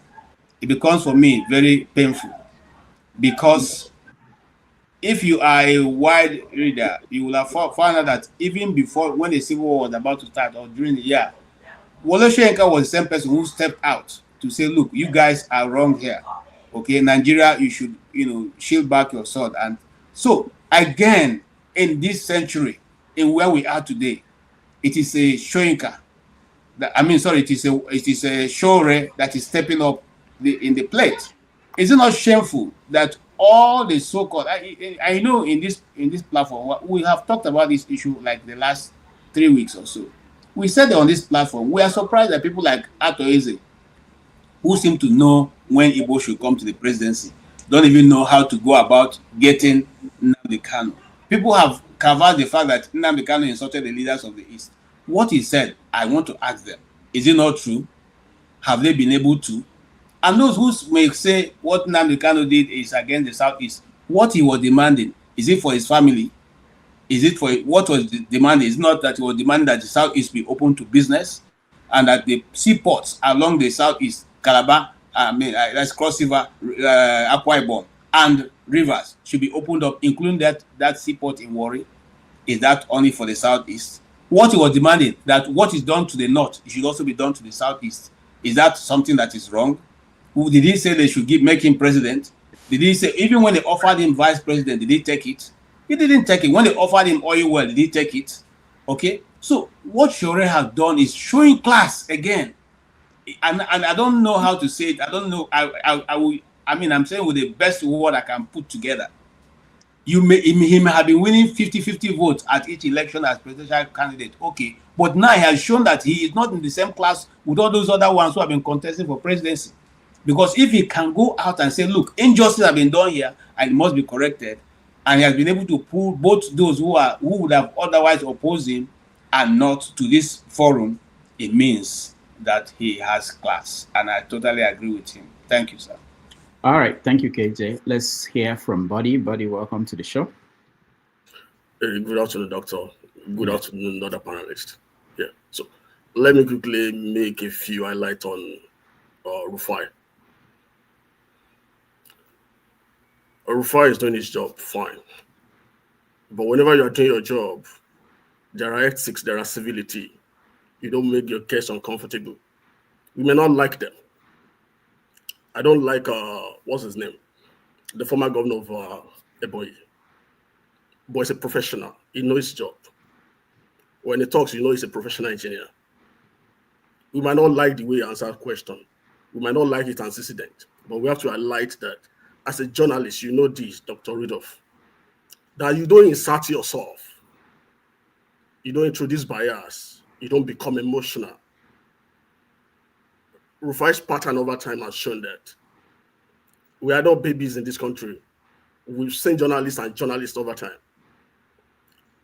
it becomes for me very painful. Because if you are a wide reader, you will have found out that even before, when the Civil War was about to start, or during the year, Wole Soyinka was the same person who stepped out to say, look, you guys are wrong here. Okay, Nigeria, you should, shield back your sword. And so, again, in this century, in where we are today, it is a Soyinka. It is a Sowore that is stepping up in the plate. Is it not shameful that all the so-called, I know in this platform, we have talked about this issue like the last 3 weeks or so. We said on this platform, we are surprised that people like Ato Eze, who seem to know when Igbo should come to the presidency, don't even know how to go about getting Nnamdi Kanu. People have covered the fact that Nnamdi Kanu insulted the leaders of the East. What he said, I want to ask them, is it not true? Have they been able to? And those who may say what Nnamdi Kanu did is against the Southeast, what he was demanding, is it for his family? Is it for what was demanded? It's not that he was demanding that the Southeast be open to business and that the seaports along the Southeast, Calabar, that's Cross River, Akwa Ibom, and rivers should be opened up, including that seaport in Warri. Is that only for the Southeast? What he was demanding, that what is done to the North, it should also be done to the Southeast. Is that something that is wrong? Did he say they should make him president? Did he say, even when they offered him vice president, did he take it? He didn't take it. When they offered him oil well, did he take it? Okay. So what Sowore has done is showing class again. And I don't know how to say it. I don't know. I'm saying with the best word I can put together. He may have been winning 50-50 votes at each election as presidential candidate. Okay. But now he has shown that he is not in the same class with all those other ones who have been contesting for presidency. Because if he can go out and say, look, injustice has been done here and it must be corrected, and he has been able to pull both those who would have otherwise opposed him and not to this forum, it means that he has class. And I totally agree with him. Thank you, sir. All right. Thank you, KJ. Let's hear from Buddy. Buddy, welcome to the show. Good afternoon, Doctor. Good afternoon, other panelists. Yeah, so let me quickly make a few highlights on Rufai. Rufai is doing his job fine. But whenever you are doing your job, there are ethics, there are civility. You don't make your case uncomfortable. We may not like them. I don't like, what's his name? The former governor of Ebonyi. But he's a professional. He knows his job. When he talks, you know he's a professional engineer. We might not like the way he answers questions. We might not like it antecedent. But we have to highlight that as a journalist, you know this, Dr. Rudolph, that you don't insert yourself. You don't introduce bias. You don't become emotional. Rufai's pattern over time has shown that we are not babies in this country. We've seen journalists and journalists over time.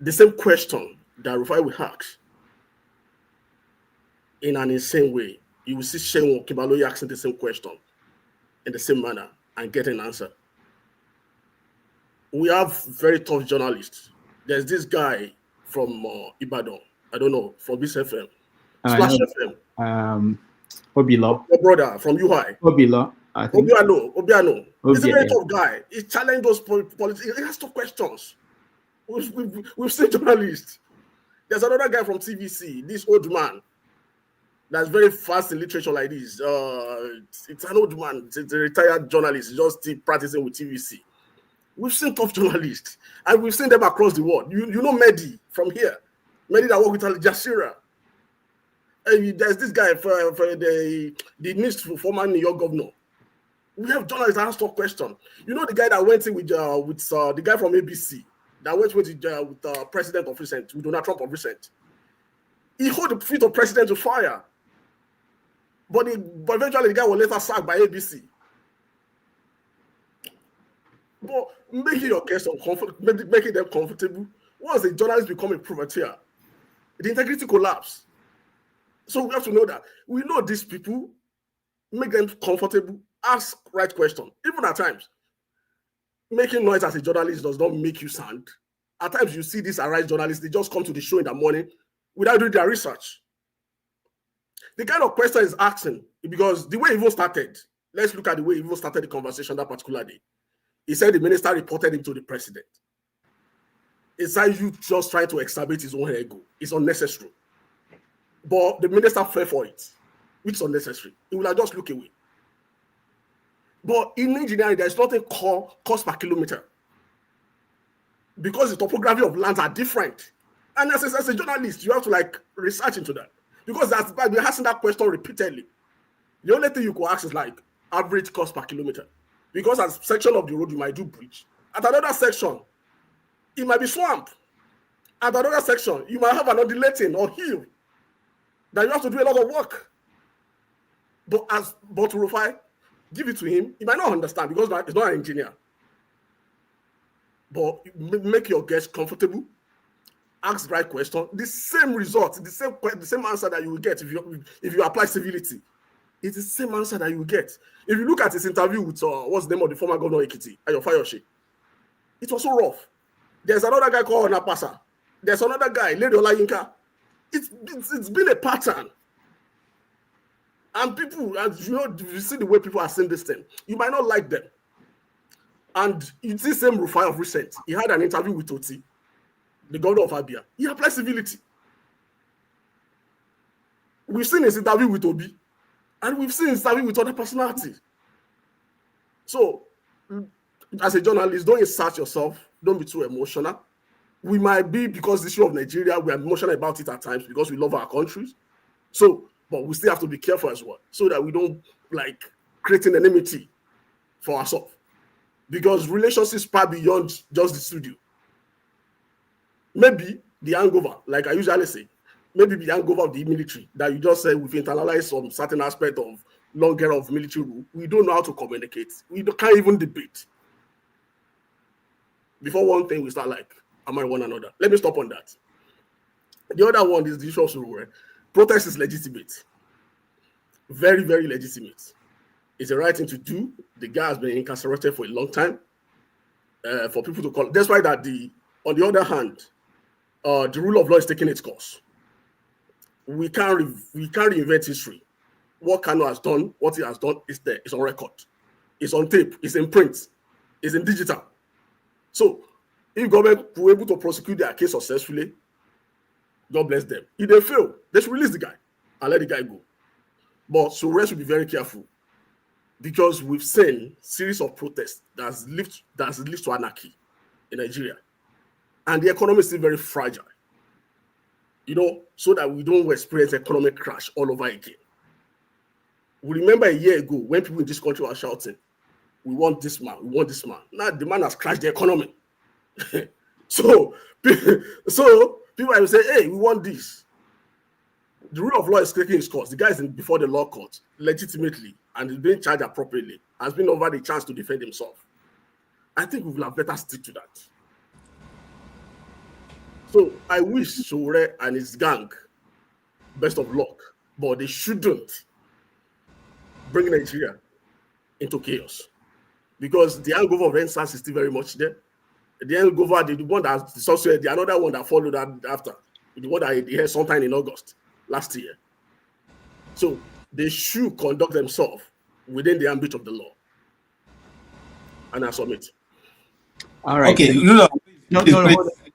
The same question that Rufai will ask in an insane way. You will see Shehu Kibaloyi asking the same question in the same manner and get an answer. We have very tough journalists. There's this guy from Ibadan, I don't know, from this FM, Splash FM. Obilo. Your brother from UI. Obilo. Obiano. He's a very tough guy. He challenged those politics. He has tough questions. We've seen journalists. There's another guy from TVC, this old man that's very fast in literature like this. It's an old man. It's a retired journalist. He's just still practicing with TVC. We've seen tough journalists, and we've seen them across the world. You know Mehdi from here. Mehdi that work with Al Jazeera. There's this guy for the former New York governor. We have journalists that ask tough questions. You know the guy that went in with the guy from ABC that went with the president of recent, with Donald Trump of recent. He hold the feet of president to fire, but eventually the guy was later sacked by ABC. But making your case making them comfortable. Once the journalist become a privateer, the integrity collapse. So we have to know that. We know these people, make them comfortable, ask right question. Even at times, making noise as a journalist does not make you sound. At times you see these Arise journalists, they just come to the show in the morning without doing their research. The kind of question is asking, because the way Ivo started, let's look at the way Ivo started the conversation that particular day. He said the minister reported him to the president. It's like you just trying to exacerbate his own ego. It's unnecessary. But the minister fell for it, which is unnecessary. He will have just look away. But in engineering, there's nothing called cost per kilometer. Because the topography of lands are different. And as a journalist, you have to research into that. Because that's why we're asking that question repeatedly. The only thing you could ask is average cost per kilometer. Because as a section of the road, you might do bridge. At another section, it might be swamp. At another section, you might have an undulating or hill that you have to do a lot of work. But Rufai, give it to him. He might not understand because he's not an engineer. But make your guest comfortable. Ask the right question. The same result, the same answer that you will get if you apply civility. It's the same answer that you will get. If you look at his interview with what's the name of the former governor of Ekiti, Ayo Fayose, it was so rough. There's another guy called Napasa. There's another guy, Lady Olayinka. It's been a pattern. And people, as you see the way people are saying this thing, you might not like them. And you see same Rufai of recent. He had an interview with Oti, the governor of Abia. He applied civility. We've seen his interview with Obi. And we've seen his interview with other personalities. So, as a journalist, don't insert yourself. Don't be too emotional. We might be, because the issue of Nigeria, we are emotional about it at times because we love our countries. So, but we still have to be careful as well, so that we don't create an enmity for ourselves. Because relationships far beyond just the studio. Maybe the hangover, like I usually say, maybe the hangover of the military, that you just said we've internalized some certain aspect of long era of military rule. We don't know how to communicate. We can't even debate. Before one thing, we start am I one another? Let me stop on that. The other one is the issue of Sowore. Protest is legitimate. Very, very legitimate. It's the right thing to do. The guy has been incarcerated for a long time. For people to call. That's why that the On the other hand, the rule of law is taking its course. We can't reinvent history. What Kanu has done, what he has done is there. It's on record. It's on tape. It's in print. It's in digital. So if government were able to prosecute their case successfully, God bless them. If they fail, they should release the guy and let the guy go. But Sowore should be very careful because we've seen series of protests that's led to anarchy in Nigeria. And the economy is still very fragile. So that we don't experience economic crash all over again. We remember a year ago when people in this country were shouting, we want this man, we want this man. Now the man has crashed the economy. So people will say, hey, we want this. The rule of law is taking its course. The guy is before the law court legitimately and is being charged appropriately, has been offered the chance to defend himself. I think we will have better stick to that. So I wish Sowore and his gang best of luck, but they shouldn't bring Nigeria into chaos because the hangover of NSAS is still very much there. The hangover, the one that the another one that followed that after, the one that he had sometime in August last year. So they should conduct themselves within the ambit of the law. And I submit. All right. Okay,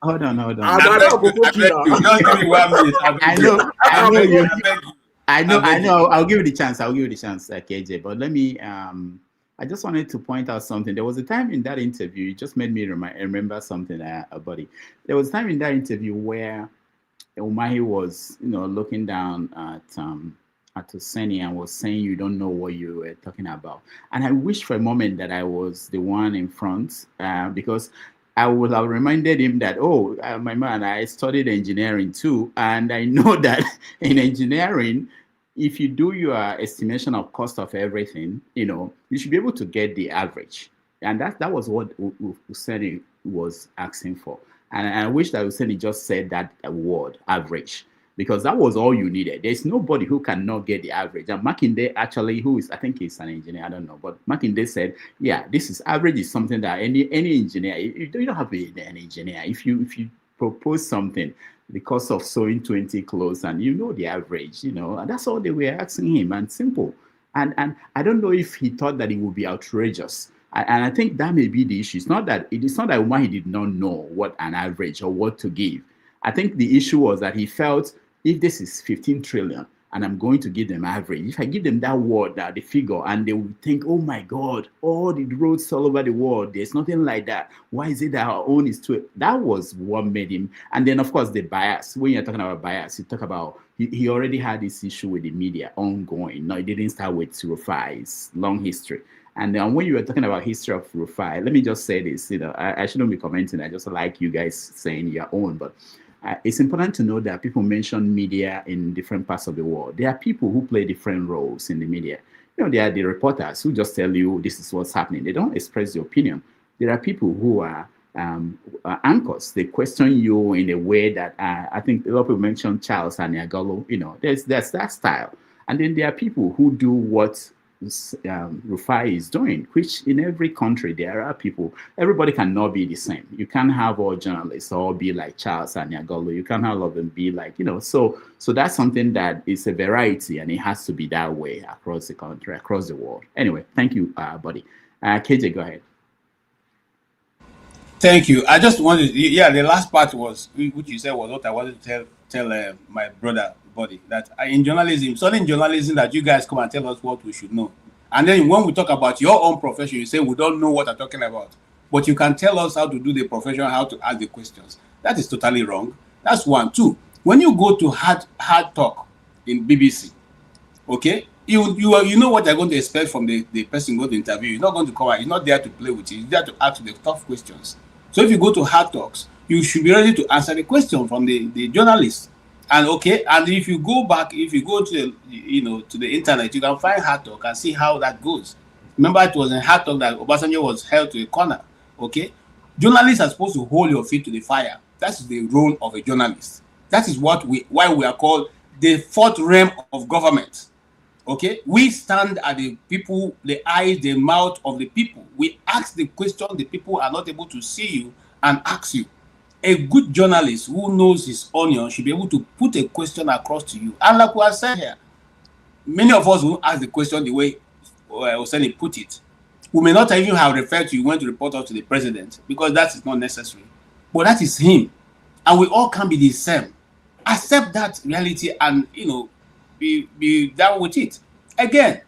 Hold on. I know. I'll give you the chance. KJ. But let me. I just wanted to point out something. There was a time in that interview. It just made me remember something about it. There was a time in that interview where Umahi was, looking down at Hussaini and was saying, "You don't know what you were talking about." And I wish for a moment that I was the one in front, because I would have reminded him that, my man, I studied engineering too. And I know that in engineering, if you do your estimation of cost of everything, you should be able to get the average. And that was what Hussaini was asking for. And I wish that Hussaini just said that word, average, because that was all you needed. There's nobody who cannot get the average. And Makinde actually, I think he's an engineer, I don't know, but Makinde said, yeah, this is average is something that any engineer, you don't have to be an engineer. If you propose something, the cost of sewing 20 clothes, and the average, and that's all they were asking him, and simple. And I don't know if he thought that it would be outrageous. And I think that may be the issue. It's not that Umahi did not know what an average or what to give. I think the issue was that he felt, if this is 15 trillion and I'm going to give them average, if I give them that word, the figure, and they will think, oh my God, all the roads all over the world, there's nothing like that. Why is it that our own is too? That was what made him. And then, of course, the bias. When you're talking about bias, you talk about, he already had this issue with the media ongoing. No, it didn't start with Rufai. It's long history. And then when you were talking about history of Rufai, let me just say this, I shouldn't be commenting. I just like you guys saying your own, but it's important to know that people mention media in different parts of the world. There are people who play different roles in the media. There are the reporters who just tell you this is what's happening. They don't express their opinion. There are people who are anchors. They question you in a way that I think a lot of people mention Charles Aniagolo. There's that style. And then there are people who do what Rufai is doing, which in every country there are people. Everybody cannot be the same. You can't have all journalists all be like Charles Aniagolo. You can't have all of them be like, so that's something that is a variety, and it has to be that way across the country, across the world. Anyway, thank you, buddy. KJ, go ahead. Thank you. I just wanted, the last part was, which you said was what I wanted to tell my brother, Buddy, that in journalism, certain journalism that you guys come and tell us what we should know. And then when we talk about your own profession, you say we don't know what I'm talking about. But you can tell us how to do the profession, how to ask the questions. That is totally wrong. That's one. Two, when you go to hard talk in BBC, okay, you know what you're going to expect from the person going to interview. He's not going to come out. He's not there to play with you. He's there to ask the tough questions. So if you go to hard talks, you should be ready to answer the question from the journalist. And if you go to to the internet, you can find hard talk and see how that goes. Remember, it was in hard talk that Obasanjo was held to a corner. Okay, journalists are supposed to hold your feet to the fire. That's the role of a journalist. That is why we are called the fourth realm of government. Okay, we stand at the people, the eyes, the mouth of the people. We ask the question the people are not able to see you and ask you. a good journalist who knows his onion should be able to put a question across to you. And like we have said here, many of us will ask the question the way Oseni put it. We may not even have referred to you when to report us to the president, because that is not necessary. But that is him. And we all can be the same. Accept that reality and, be down with it. Again,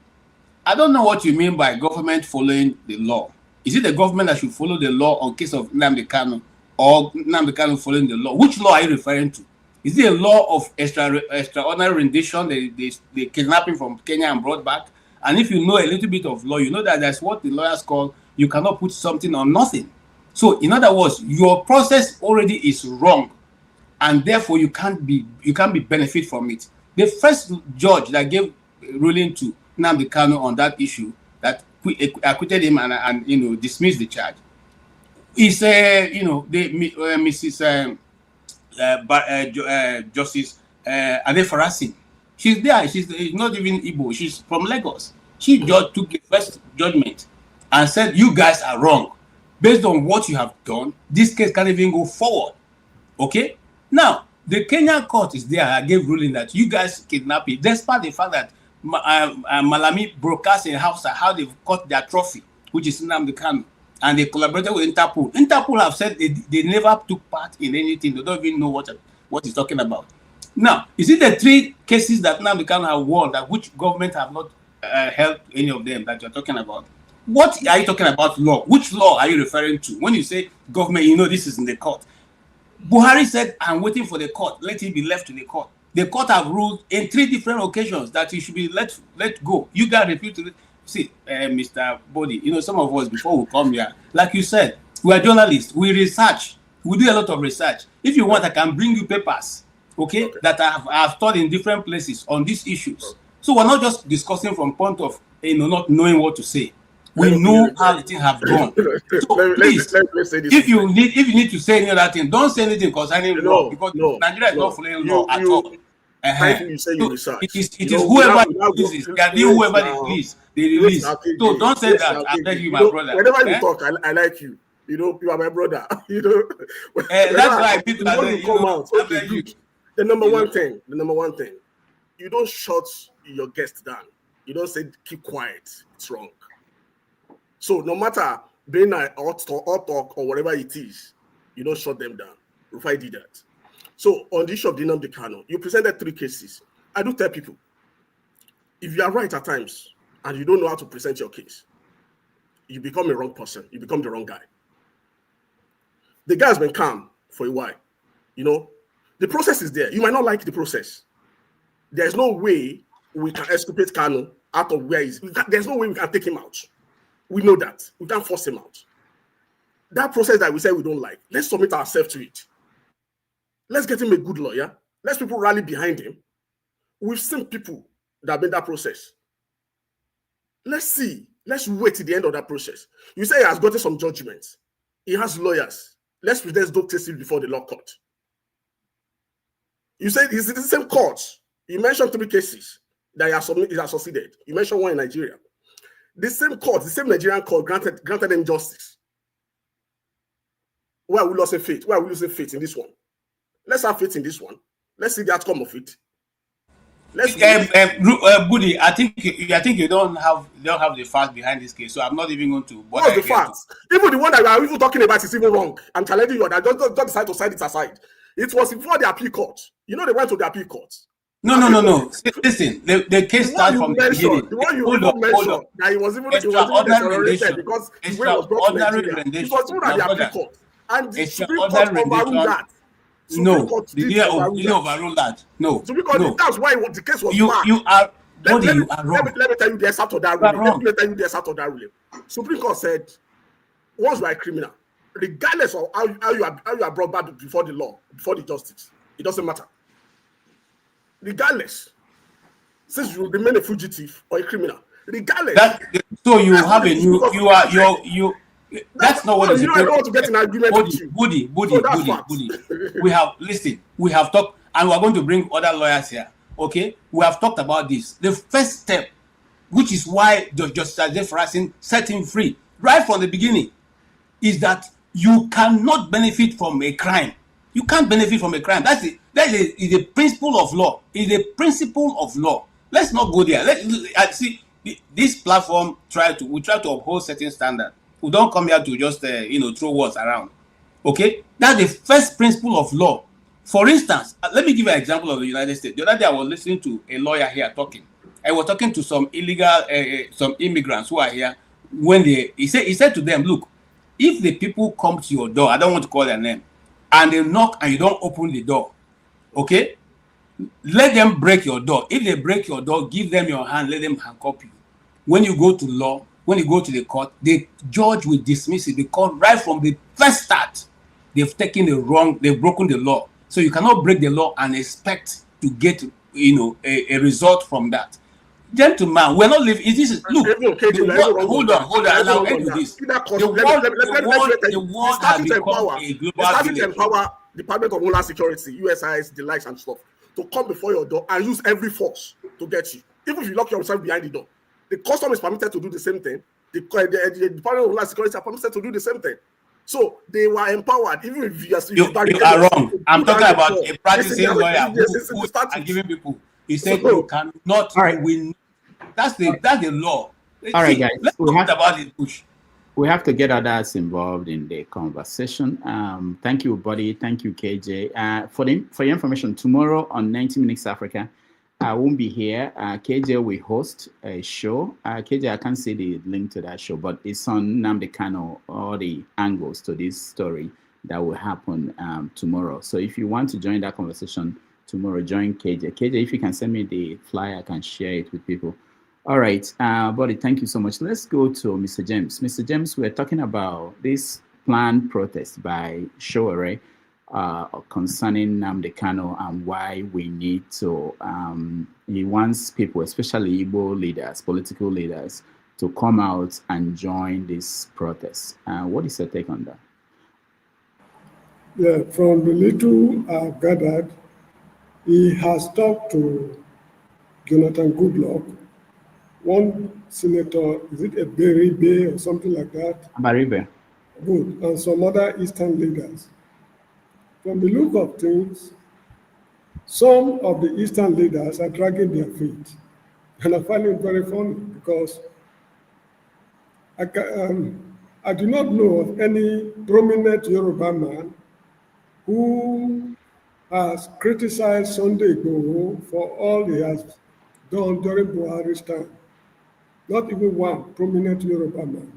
I don't know what you mean by government following the law. Is it the government that should follow the law on case of Nnamdi Kanu, or Nnamdi Kanu following the law? Which law are you referring to? Is it a law of extraordinary rendition, the kidnapping from Kenya and brought back? And if you know a little bit of law, you know that that's what the lawyers call, you cannot put something on nothing. So in other words, your process already is wrong, and therefore you can't be benefit from it. The first judge that gave ruling to Nnamdi Kanu on that issue, that acquitted him and dismissed the charge, is Mrs. Justice Adefarasi. She's there. She's not even Igbo. She's from Lagos. She just took the first judgment and said, "You guys are wrong. Based on what you have done, this case can't even go forward." Okay. Now the Kenyan court is there. I gave ruling that you guys kidnapped it, despite the fact that Malami broadcast in Hausa how they've got their trophy, which is Nnamdi Kanu, and they collaborated with Interpol. Interpol have said they never took part in anything. They don't even know what he's talking about. Now, is it the 3 cases that Nnamdi Kanu have won, that which government have not held any of them that you're talking about? What are you talking about law? Which law are you referring to? When you say government, this is in the court. Buhari said, I'm waiting for the court. Let him be left to the court. The court have ruled in 3 different occasions that he should be let go. You guys refuse to see, Mr. Body. Some of us before we come here, like you said, we are journalists. We research. We do a lot of research. If you want, I can bring you papers, okay, that I have studied in different places on these issues. So we're not just discussing from point of not knowing what to say. We know how the thing have gone. So please, if you need to say any other thing, don't say anything concerning law, because Nigeria is not following law at all. You say you research. It is whoever releases. They are whoever they release. They release. So don't say that. I beg you, my brother. Whenever you talk, I like you. You are my brother. That's why people are saying, come out. Okay, good. The number one thing, you don't shut your guest down. You don't say keep quiet. It's wrong. So no matter being an hot talk or whatever it is, you don't shut them down. Rufai did that. So on the issue of Nnamdi Kanu, you presented 3 cases. I do tell people, if you are right at times and you don't know how to present your case, you become a wrong person. You become the wrong guy. The guy has been calm for a while. The process is there. You might not like the process. There's no way we can exculpate Kanu out of where he's. There's no way we can take him out. We know that. We can't force him out. That process that we say we don't like, let's submit ourselves to it. Let's get him a good lawyer. Let's people rally behind him. We've seen people that have been that process. Let's see. Let's wait till the end of that process. You say he has gotten some judgments. He has lawyers. Let's present those cases before the law court. You said it's the same court. You mentioned 3 cases that he has succeeded. You mentioned one in Nigeria. The same court, the same Nigerian court granted him justice. Why are we losing faith? Why are we losing faith in this one? Let's have faith in this one. Let's see the outcome of it. Budi, I think you don't have the facts behind this case, so I'm not even going to. What's the facts? Even the one that we are even talking about is even wrong. I'm challenging you that don't decide to side it aside. It was before the appeal court. They went to the appeal court. No. Listen, the case starts from the beginning. The one you mentioned that it was even extraordinary because the way it was brought to Nigeria. It was even at the appeal court. And the Supreme Court overruled that. No, did overrule that? No. That's why the case was bad. You are wrong. Let me tell you the excerpt of that ruling. Supreme Court said, once you are a criminal, regardless of how you are brought back before the law, before the justice, it doesn't matter. Regardless, since you remain a fugitive or a criminal, regardless. So you have a new. You. That's not what is. I don't want to get an argument with you. Budi. We have talked, and we are going to bring other lawyers here. Okay, we have talked about this. The first step, which is why Justice Adefarasi set him free right from the beginning, is that you cannot benefit from a crime You can't benefit from a crime. That is the principle of law. It's a principle of law. Let's not go there. I see this platform we try to uphold certain standard. We don't come here to just throw words around. Okay, that's the first principle of law. For instance, let me give you an example of the United States. The other day I was listening to a lawyer here talking. I was talking to some some immigrants who are here. When he said to them, look, if the people come to your door, I don't want to call their name, and they knock and you don't open the door, okay, let them break your door. If they break your door, give them your hand, let them handcuff you. When you go to law, when you go to the court, the judge will dismiss it because right from the first start, they've broken the law. So you cannot break the law and expect to get a result from that. Gentlemen, we're not living. Hold on. I'll end with this. The world has become a global village. Empower Department of Homeland Security, USIS, the likes and stuff, to come before your door and use every force to get you. Even if you lock yourself behind the door, the custom is permitted to do the same thing. The Department of Homeland Security are permitted to do the same thing. So they were empowered. Even if you are wrong. I'm talking about a practicing lawyer who are giving people. He said you cannot win. That's the law. All right, guys. Let's talk about it. Push. We have to get others involved in the conversation. Thank you, buddy. Thank you, KJ. For your information, tomorrow on 90 Minutes Africa, I won't be here. KJ will host a show. KJ, I can't see the link to that show, but it's on Nnamdi Kanu, all the angles to this story that will happen tomorrow. So if you want to join that conversation tomorrow, join KJ. KJ, if you can send me the flyer, I can share it with people. All right, buddy, thank you so much. Let's go to Mr. James. Mr. James, we're talking about this planned protest by Sowore concerning Nnamdi Kanu and why we need to, he wants people, especially Igbo leaders, political leaders, to come out and join this protest. What is your take on that? Yeah, from the little I've gathered, he has talked to Jonathan Goodluck, one senator, is it a Beribe or something like that? Beribe. Good, and some other Eastern leaders. From the look of things, some of the Eastern leaders are dragging their feet. And I find it very funny because I do not know of any prominent Yoruba man who has criticized Sunday Igboho for all he has done during Buhari's time. Not even one prominent Yoruba man.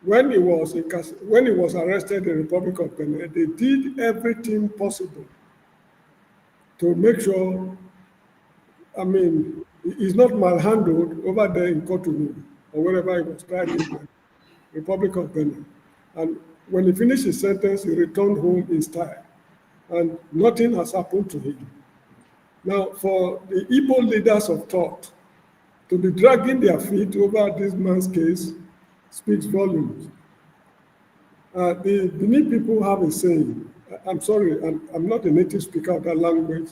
When he was arrested in the Republic of Benin, they did everything possible to make sure, he's not malhandled over there in Cotonou or wherever he was tried in the Republic of Benin. And when he finished his sentence, he returned home in style. And nothing has happened to him. Now, for the Igbo leaders of thought to be dragging their feet over this man's case speaks volumes. The Benin people have a saying, I'm sorry, I'm not a native speaker of that language.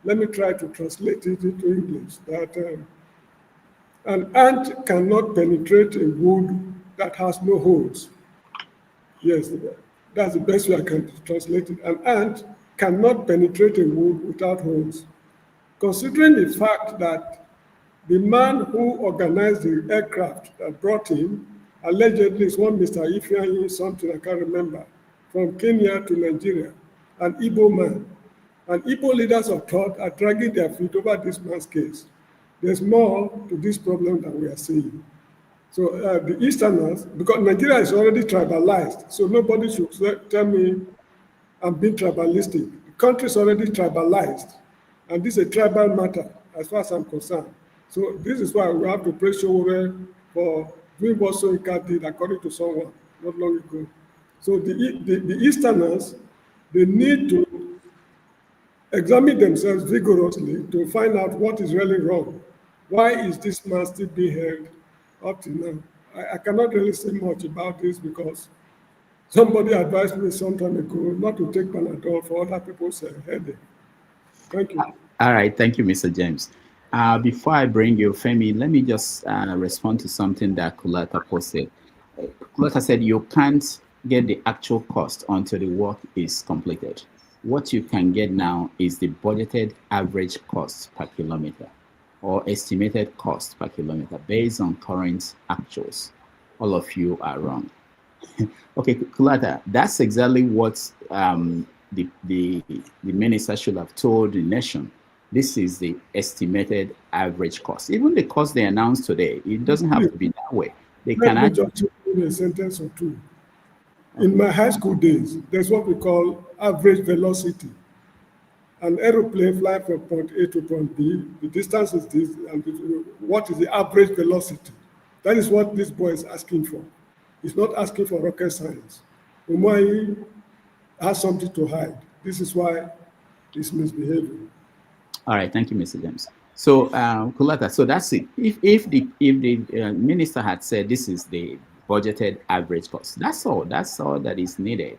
Let me try to translate it into English, that an ant cannot penetrate a wood that has no holes. Yes, that's the best way I can translate it. An ant cannot penetrate a wood without holes. Considering the fact that the man who organized the aircraft that brought him allegedly is one Mr. Ifeanyi, something I can't remember, from Kenya to Nigeria, an Igbo man. And Igbo leaders of thought are dragging their feet over this man's case. There's more to this problem than we are seeing. So the Easterners, because Nigeria is already tribalized, so nobody should tell me I'm being tribalistic. The country is already tribalized, and this is a tribal matter as far as I'm concerned. So this is why we have to praise Sowore for doing what Soyinka did, according to someone not long ago. So the Easterners, they need to examine themselves vigorously to find out what is really wrong. Why is this man still being held up to now? I cannot really say much about this because somebody advised me some time ago not to take Panadol for other people's headache. Thank you. All right, thank you, Mr. James. Before I bring you, Femi, let me just respond to something that Kulata posted. Kulata said you can't get the actual cost until the work is completed. What you can get now is the budgeted average cost per kilometer or estimated cost per kilometer based on current actuals. All of you are wrong. Okay, Kolade, that's exactly what the minister should have told the nation. This is the estimated average cost. Even the cost they announced today, it doesn't have to be that way. They Let can me just give you a sentence or two. In my high school days, there's what we call average velocity. An aeroplane flying from point A to point B, the distance is this, and what is the average velocity? That is what this boy is asking for. He's not asking for rocket science. Umai has something to hide. This is why he's misbehaving. All right, thank you, Mr. James. So, Kolade, so that's it. If the minister had said this is the budgeted average cost, that's all that is needed.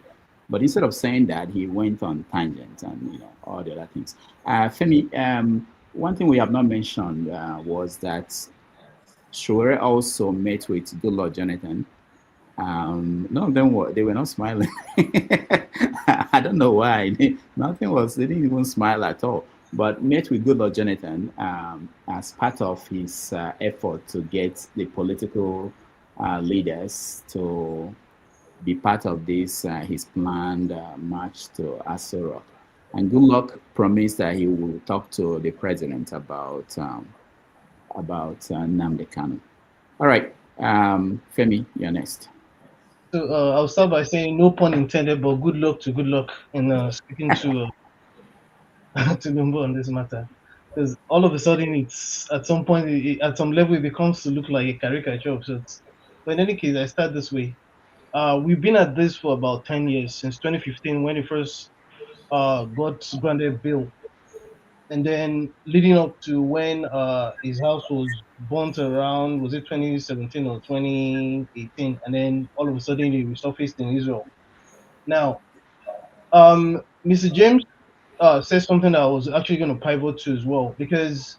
But instead of saying that, he went on tangents and all the other things. Femi, one thing we have not mentioned was that Sowore also met with Goodluck Jonathan. None of them were not smiling. I don't know why. They didn't even smile at all. But met with Goodluck Jonathan as part of his effort to get the political leaders to be part of this his planned march to Aso Rock. And Goodluck promised that he will talk to the president about Nnamdi Kanu. All right, Femi, you're next. So I'll start by saying no pun intended, but good luck in speaking to Tinubu on this matter. Because all of a sudden, it's at some point, at some level, it becomes to look like a caricature of sorts. But in any case, I start this way. We've been at this for about 10 years, since 2015 when he first got granted bail. And then leading up to when his house was burnt around, was it 2017 or 2018? And then all of a sudden he resurfaced in Israel. Now, Mr. James said something that I was actually going to pivot to as well, because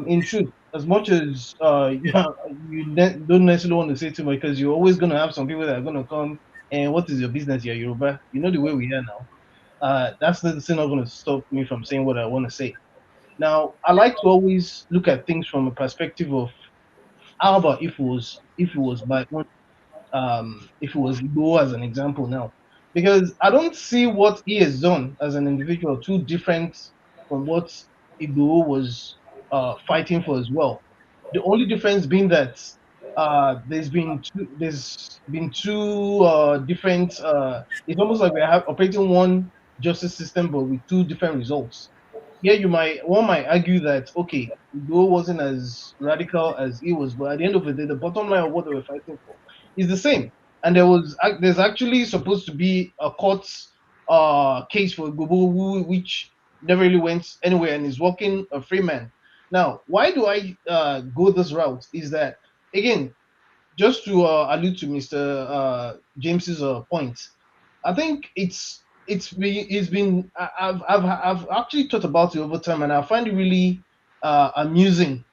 in truth, as much as you don't necessarily want to say too much, because you're always going to have some people that are going to come and what is your business, you're Yoruba? You know the way we are now. That's not going to stop me from saying what I want to say. Now, I like to always look at things from a perspective of how about if it was my own, if it was Igbo as an example now, because I don't see what he has done as an individual too different from what Igbo was fighting for as well. The only difference being that there's been two different. It's almost like we're operating one justice system, but with two different results. Yeah, one might argue that okay, Igbo wasn't as radical as he was, but at the end of the day, the bottom line of what they were fighting for is the same. And there's actually supposed to be a court case for Igbo which never really went anywhere and is working a free man. Now, why do I go this route? Is that again, just to allude to Mr. James's point, I think I've actually thought about it over time, and I find it really amusing.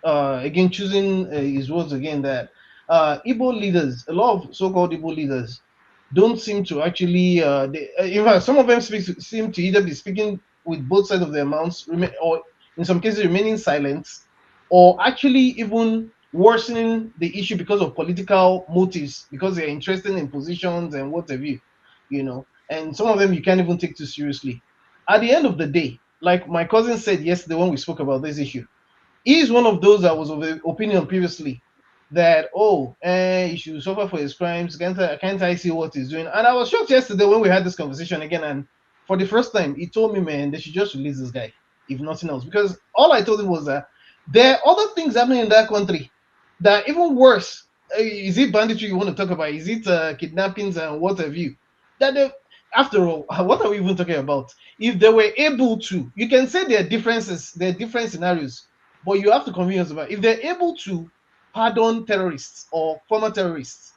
Again, choosing his words again, that Igbo leaders, a lot of so-called Igbo leaders, don't seem to actually. In fact, some of them seem to either be speaking with both sides of their mouths, or in some cases remaining silent, or actually even worsening the issue because of political motives, because they're interested in positions and what have you, and some of them you can't even take too seriously. At the end of the day, like my cousin said yesterday when we spoke about this issue, he's one of those that was of the opinion previously that he should suffer for his crimes. Can't I see what he's doing? And I was shocked yesterday when we had this conversation again, and for the first time he told me, man, they should just release this guy, if nothing else, because all I told him was that there are other things happening in that country that are even worse. Is it banditry you want to talk about? Is it kidnappings and what have you? After all, what are we even talking about? If they were able to, you can say there are differences, there are different scenarios, but you have to convince us about if they're able to pardon terrorists or former terrorists,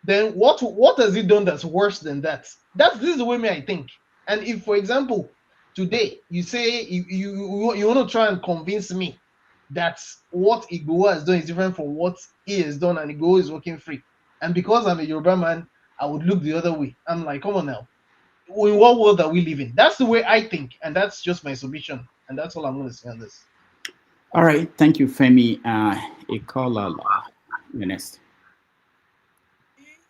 then what has it done that's worse than that? This is the way I think. And if, for example, today you say you want to try and convince me that what Igbo has done is different from what he has done, and Igbo is working free, and because I'm a Yoruba man, I would look the other way. I'm like, come on now. In what world are we living? That's the way I think, and that's just my submission, and that's all I'm going to say on this. All right, thank you, Femi. Ikolala, you're next.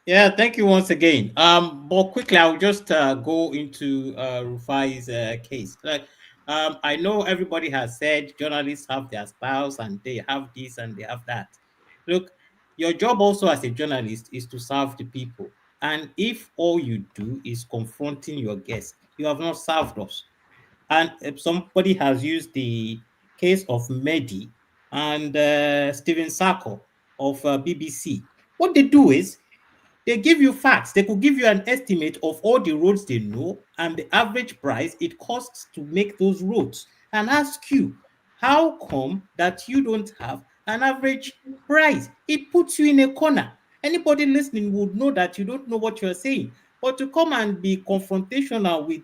Yeah, thank you once again. But quickly, I'll just go into Rufai's case. Like, I know everybody has said journalists have their styles and they have this and they have that. Look, your job also as a journalist is to serve the people. And if all you do is confronting your guests, you have not served us. And if somebody has used the case of Mehdi and Stephen Sako of BBC. What they do is they give you facts. They could give you an estimate of all the roads they know and the average price it costs to make those roads and ask you, how come that you don't have an average price? It puts you in a corner. Anybody listening would know that you don't know what you're saying. But to come and be confrontational with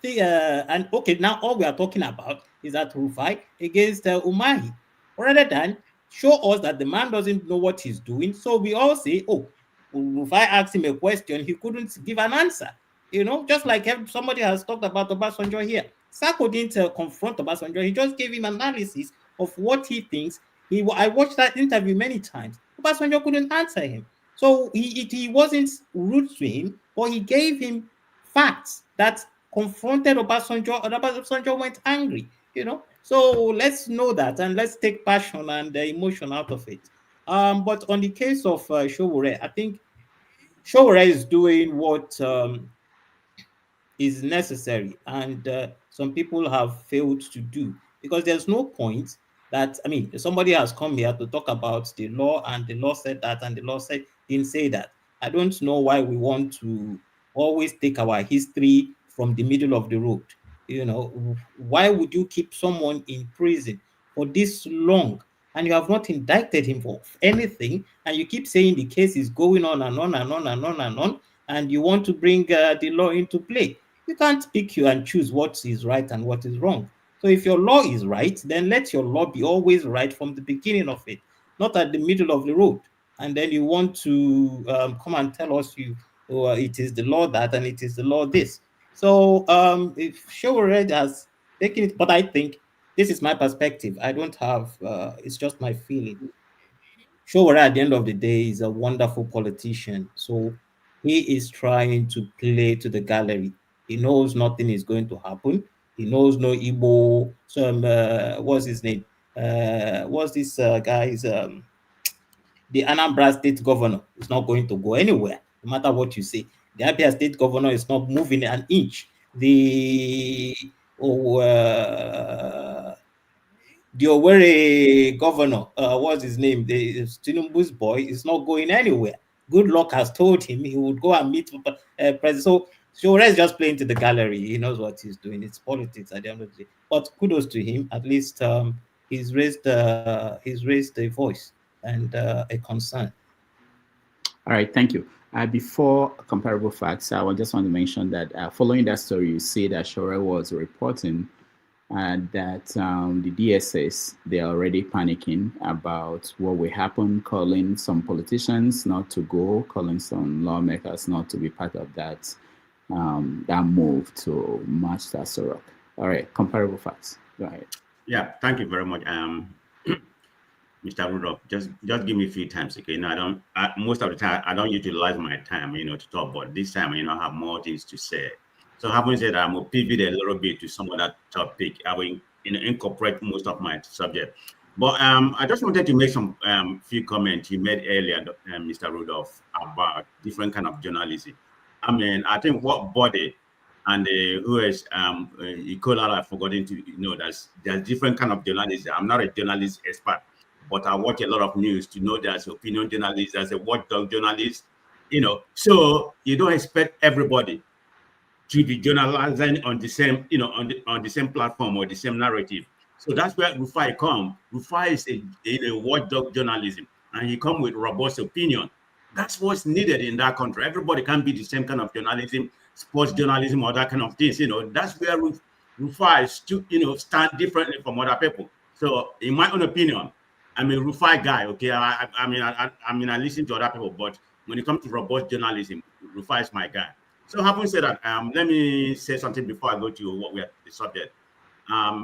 and okay, now all we are talking about is that Rufai against Umahi, rather than show us that the man doesn't know what he's doing. So we all say, oh, if I asked him a question, he couldn't give an answer. You know, just like somebody has talked about Obasanjo here. Sako didn't confront Obasanjo. He just gave him analysis of what he thinks. I watched that interview many times. Obasanjo couldn't answer him. So he wasn't rude to him, but he gave him facts that confronted Obasanjo, and Obasanjo went angry, you know. So let's know that and let's take passion and emotion out of it. But on the case of Sowore, I think Sowore is doing what is necessary, and some people have failed to do, because there's no point that, I mean, somebody has come here to talk about the law, and the law said that, and the law didn't say that. I don't know why we want to always take our history from the middle of the road. You know, why would you keep someone in prison for this long and you have not indicted him for anything, and you keep saying the case is going on and on and on and on and on, and you want to bring the law into play? You can't pick you and choose what is right and what is wrong. So if your law is right, then let your law be always right from the beginning of it, not at the middle of the road. And then you want to come and tell us it is the law that and it is the law this. So if Sowore has taken it, but I think this is my perspective. I don't have, it's just my feeling. Sowore at the end of the day is a wonderful politician. So he is trying to play to the gallery. He knows nothing is going to happen. He knows no Igbo. What's his name? What's this guy's? The Anambra state governor is not going to go anywhere, no matter what you say. The Abia state governor is not moving an inch. The Owerri governor, what's his name? The Tinubu's boy is not going anywhere. Good luck has told him he would go and meet president. So Sowore is just playing to the gallery. He knows what he's doing. It's politics at the end of the day. But kudos to him. At least he's raised a voice and a concern. All right, thank you. Before comparable facts, I just want to mention that following that story, you see that Sowore was reporting that the DSS, they're already panicking about what will happen, calling some politicians not to go, calling some lawmakers not to be part of that that move to march to Aso Rock. All right, comparable facts. Go ahead. Yeah, thank you very much, Mr. Rudolph. Just give me a few times, okay? Now, most of the time, I don't utilize my time, to talk, but this time, I have more things to say. So having said that, I'm going to pivot a little bit to some of that topic. I will incorporate most of my subject. But I just wanted to make some few comments you made earlier, Mr. Rudolph, about different kind of journalism. I mean, I think what body and who is Kolade, I've forgotten to there's different kind of journalism. I'm not a journalist expert, but I watch a lot of news to know there's opinion journalists, there's a watchdog journalist, So you don't expect everybody to be journalizing on the same, on the same platform or the same narrative. So that's where Rufai comes. Rufai is a watchdog journalism, and he comes with robust opinion. That's what's needed in that country. Everybody can't be the same kind of journalism, sports journalism, or that kind of things. That's where Rufai is stand differently from other people. So, in my own opinion, I'm a Rufai guy. Okay, I listen to other people, but when it comes to robust journalism, Rufai is my guy. So having said that, let me say something before I go to what we are the subject.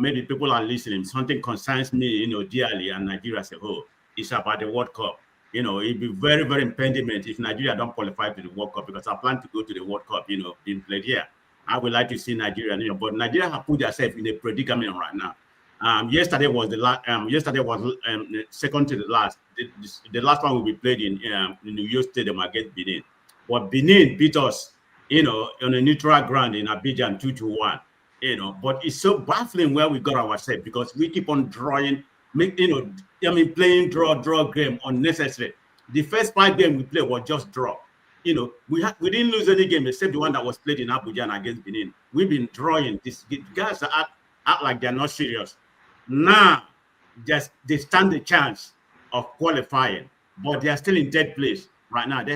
Maybe people are listening. Something concerns me, dearly, and Nigeria as a whole. It's about the World Cup. It'd be very, very impediment if Nigeria don't qualify to the World Cup, because I plan to go to the World Cup, being played here. I would like to see Nigeria, but Nigeria have put themselves in a predicament right now. Yesterday was the last. Yesterday was second to the last. The last one will be played in New York Stadium against Benin. But Benin beat us, on a neutral ground in Abidjan 2-1. But it's so baffling where we got ourselves, because we keep on drawing, playing draw game unnecessary. The first 5 games we played was just draw. We didn't lose any game except the one that was played in Abuja against Benin. We've been drawing. These guys act like they're not serious. Now, they stand the chance of qualifying, but they are still in third place right now. They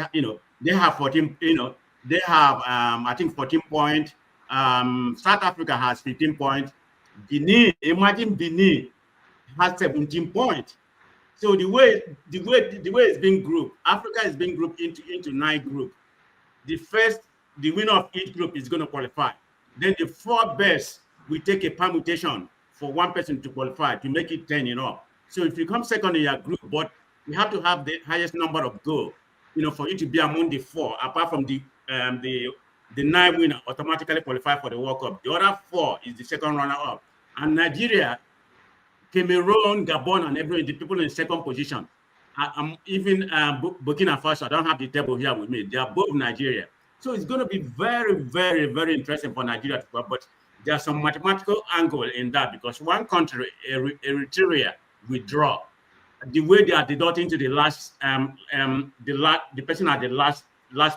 have 14. They have I think 14 points. South Africa has 15 points. Benin, imagine Benin has 17 points. So the way it's being grouped, Africa is being grouped into 9 groups. The winner of each group is going to qualify. Then the 4 best will take a permutation for one person to qualify to make it 10 So if you come second in your group, but you have to have the highest number of goals, for you to be among the 4, apart from the 9 winner automatically qualify for the World Cup. The other 4 is the second runner-up. And Nigeria, Cameroon, Gabon, and everyone, the people in second position. Even Burkina Faso, I don't have the table here with me. They are both Nigeria. So it's going to be very, very, very interesting for Nigeria to go. But there's some mathematical angle in that, because one country, Eritrea, withdraw. The way they are deducting to the last, the person at the last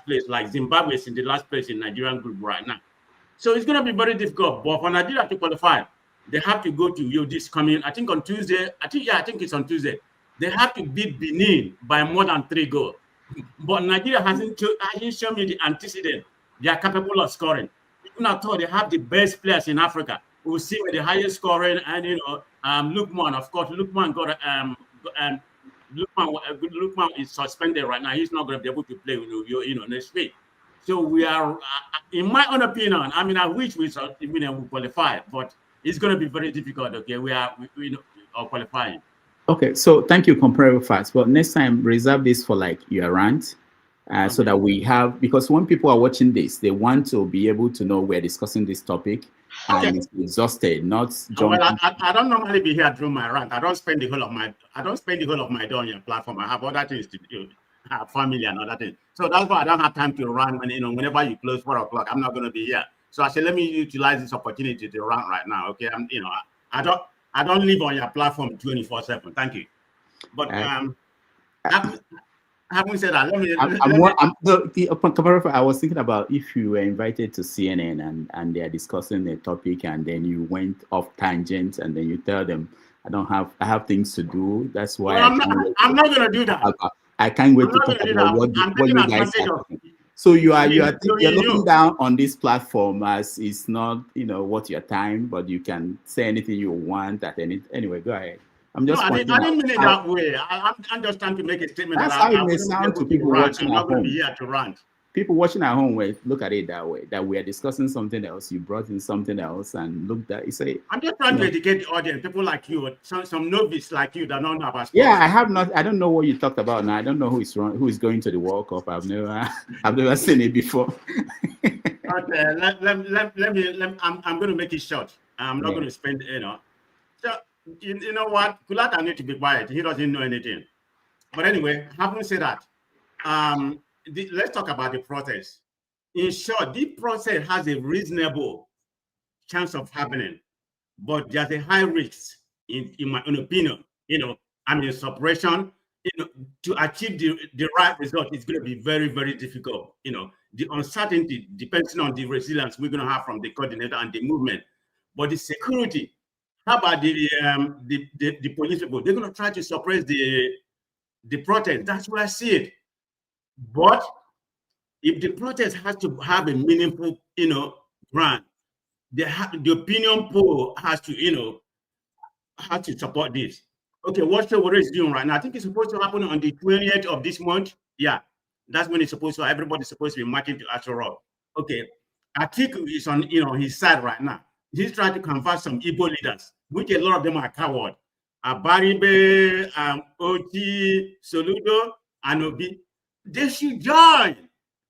place, like Zimbabwe is in the last place in Nigerian group right now. So it's going to be very difficult. But for Nigeria to qualify, they have to go to this coming, I think on Tuesday. I think it's on Tuesday. They have to beat Benin by more than 3 goals. But Nigeria hasn't shown me the antecedent. They are capable of scoring. Even at all, they have the best players in Africa. We'll see with the highest scoring, and Lukman, of course, Lukman got Lukman is suspended right now. He's not going to be able to play next week. So we are, in my own opinion, I wish we qualify, but it's going to be very difficult. Okay, we are qualifying. Okay, so thank you, Comparable Facts. But next time, reserve this for your rant, so that we have, because when people are watching this, they want to be able to know we're discussing this topic, and it's exhausted, not jumping. Well, I don't normally be here through my rant. I don't spend the whole of my day on your platform. I have other things to do. I have family and other things. So that's why I don't have time to run whenever you close 4 o'clock, I'm not going to be here. So I said, let me utilize this opportunity to run right now. Okay, I don't live on your platform 24/7. Thank you. But having said that, I was thinking about if you were invited to CNN and they are discussing a topic, and then you went off tangent, and then you tell them, I have things to do. That's why I'm not going to do that. I can't wait to talk about what you guys are. So you're looking down on this platform as it's not what your time, but you can say anything you want at any. Anyway, go ahead. I'm just. I didn't mean it that way. I'm just trying to make a statement. That's how it may sound to people watching at home. I'm not going to be here to rant. People watching at home will look at it that way. That we are discussing something else. You brought in something else, and look that you say. I'm just trying to educate the audience. People like you, some novice like you that don't know about sports. Yeah, I don't know what you talked about now. I don't know who is going to the World Cup. I've never seen it before. Okay, I'm going to make it short. I'm not going to spend. So you know what? Kolade need to be quiet. He doesn't know anything. But anyway, having said that, let's talk about the process. In short, the process has a reasonable chance of happening, but there's a high risk, in my own opinion. Suppression. To achieve the right result is going to be very, very difficult. The uncertainty depends on the resilience we're going to have from the coordinator and the movement. But the security, how about the police people? They're going to try to suppress the protest. That's where I see it. But if the protest has to have a meaningful, grant, the opinion poll has to support this. Okay, what Sowore is doing right now, I think it's supposed to happen on the 20th of this month. Yeah, That's when it's supposed to. Everybody's supposed to be marching to Aso Rock. Okay, Atiku is on his side right now. He's trying to convert some Igbo leaders, which a lot of them are coward. Abaribe, Oti, Soludo, and Obi. They should join.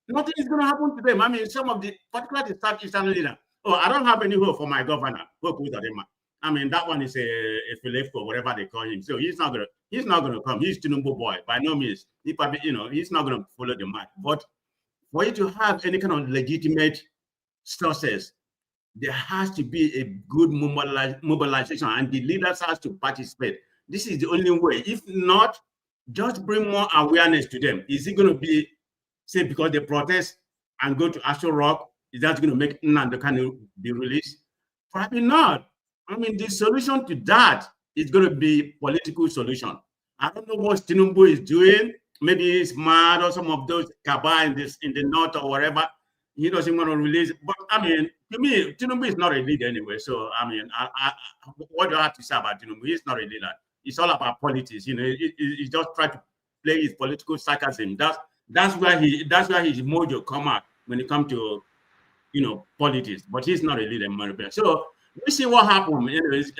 Nothing is going to happen to them. I mean, some of the, particularly the Southeastern leader. Oh, I don't have any hope for my governor. I mean, that one is a Filefko, whatever they call him. So he's not gonna come. He's Tinubu boy by no means. He probably, he's not gonna follow the mark. But for you to have any kind of legitimate sources, there has to be a good mobilization, and the leaders has to participate. This is the only way. If not, just bring more awareness to them. Is it going to be, say, because they protest and go to Aso Rock, is that going to make Nnamdi Kanu be released? Probably not. I mean, the solution to that is going to be political solution. I don't know what Tinubu is doing. Maybe he's mad, or some of those Kaba in the north or wherever. He doesn't want to release. But I mean, to me, Tinubu is not a leader anyway. So I mean, what do I have to say about Tinubu? He's not a leader. It's all about politics. He just try to play his political sarcasm. That's where his mojo come out when it comes to politics. But he's not a leader, in my opinion. So we see what happened. Anyways,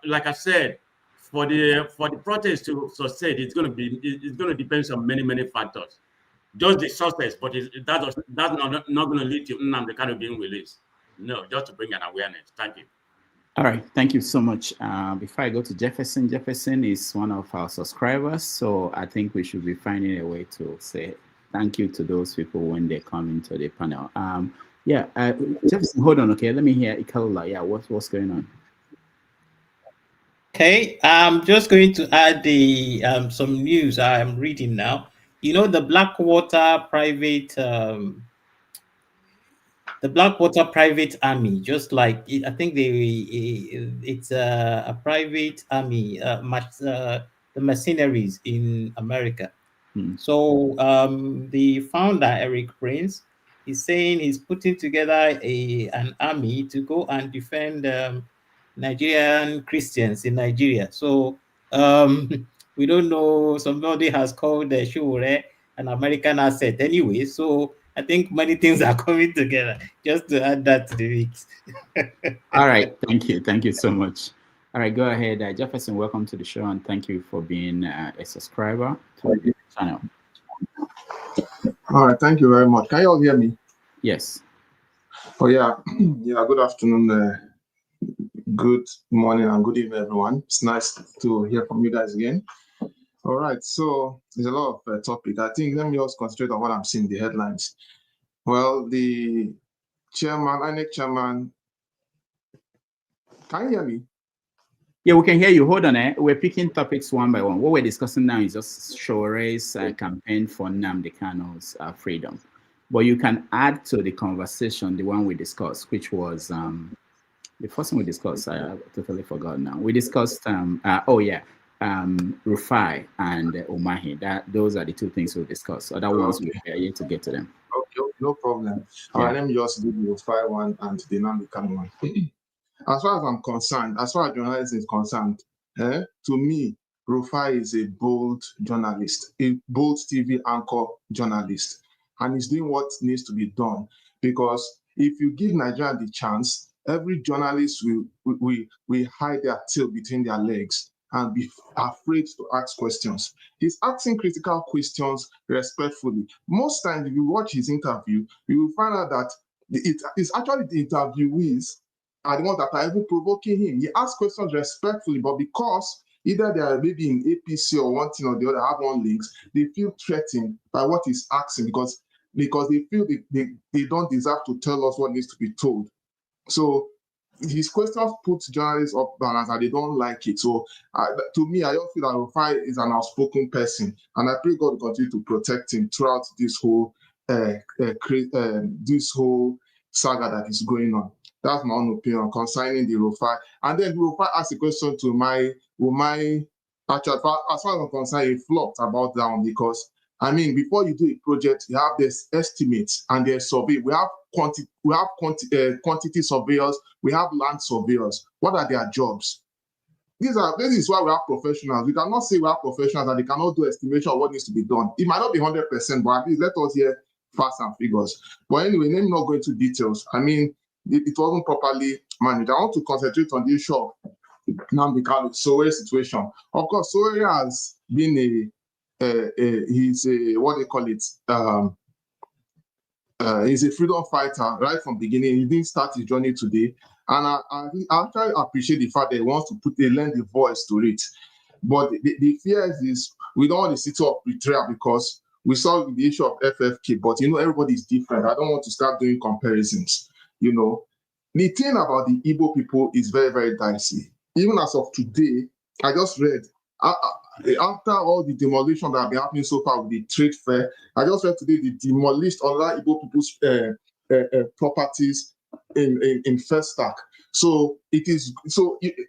like I said, for the protest to succeed, it's going to depend on many factors. Just the success, but that's not going to lead to Nnamdi Kanu being released. No, just to bring an awareness. Thank you. All right, thank you so much. Before I go to Jefferson, Jefferson is one of our subscribers, so I think we should be finding a way to say thank you to those people when they come into the panel. Jefferson, hold on, okay? Let me hear Ikola. Yeah, what's going on? Okay, I'm just going to add some news I am reading now. The Blackwater private army, just like I think it's a private army, the mercenaries in America. So the founder, Eric Prince, is saying he's putting together an army to go and defend Nigerian Christians in Nigeria. So we don't know, somebody has called the Sowore an American asset anyway. So I think many things are coming together. Just to add that to the mix. All right, thank you so much. All right, go ahead, Jefferson. Welcome to the show, and thank you for being a subscriber to the channel. All right, thank you very much. Can you all hear me? Yes. Oh yeah, Good afternoon, good morning, and good evening, everyone. It's nice to hear from you guys again. All right, so there's a lot of topic. I think let me just concentrate on what I'm seeing in the headlines. Well, the chairman, INEC chairman, can you hear me? Yeah, we can hear you. Hold on, we're picking topics one by one. What we're discussing now is just Sowore's campaign for Nnamdi Kanu's freedom. But you can add to the conversation the one we discussed, which was the first one we discussed. I totally forgot now. We discussed Rufai and Umahi. Those are the two things we discussed. Other ones we are yet to get to them. Okay, no problem. All right, let me just do the Rufai one and the Nnamdi Kanu one. As far as I'm concerned, as far as journalism is concerned, to me, Rufai is a bold journalist, a bold TV anchor journalist, and he's doing what needs to be done. Because if you give Nigeria the chance, every journalist will hide their tail between their legs and be afraid to ask questions. He's asking critical questions respectfully. Most times, if you watch his interview, you will find out that it's actually the interviewees are the ones that are even provoking him. He asks questions respectfully, but because either they are maybe in APC or one thing or the other, have one links, they feel threatened by what he's asking because they feel they don't deserve to tell us what needs to be told. So his questions put journalists off balance and they don't like it. So to me, I don't feel that Rufai is an outspoken person, and I pray God will continue to protect him throughout this whole saga that is going on. That's my own opinion concerning the Rufai. And then Rufai asked a question to Umai. Actually, as far as I'm concerned, he flopped about that one because, I mean, before you do a project, you have this estimates and there's survey. We have quantity surveyors, we have land surveyors. What are their jobs? this is why we have professionals. We cannot say we have professionals and they cannot do estimation of what needs to be done. It might not be 100%, but at least let us hear facts and figures. But anyway, let me not go into details. I mean, it wasn't properly managed. I want to concentrate on the issue of Nnamdi Kanu, Sowore situation. Of course, Sowore has been he's a, what they call it, he's a freedom fighter right from the beginning. He didn't start his journey today. And I actually appreciate the fact that he wants to lend the voice to it. But the fear is we don't want the city of betrayal because we saw the issue of FFK, but everybody is different. I don't want to start doing comparisons. The thing about the Igbo people is very, very dicey. Even as of today, I just read, after all the demolition that have been happening so far with the trade fair, I just read today they demolished other Igbo people's properties in Festac. So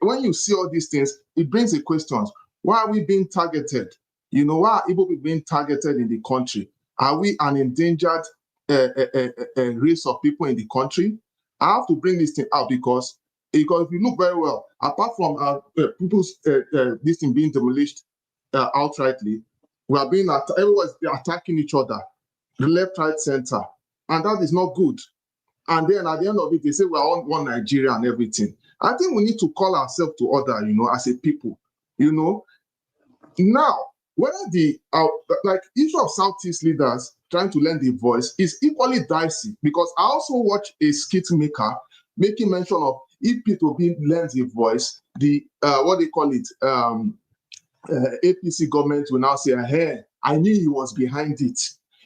when you see all these things, it brings the questions: why are we being targeted? Why are Igbo people being targeted in the country? Are we an endangered race of people in the country? I have to bring this thing out because if you look very well, apart from people's this thing being demolished outrightly, we are being everyone's attacking each other, the left, right, center, and that is not good. And then at the end of it, they say we're all one Nigeria and everything. I think we need to call ourselves to order, as a people. Now, whether the issue of Southeast leaders trying to lend a voice is equally dicey, because I also watch a skit maker making mention of if people being lends a voice, the what they call it, APC government will now say, hey, I knew he was behind it.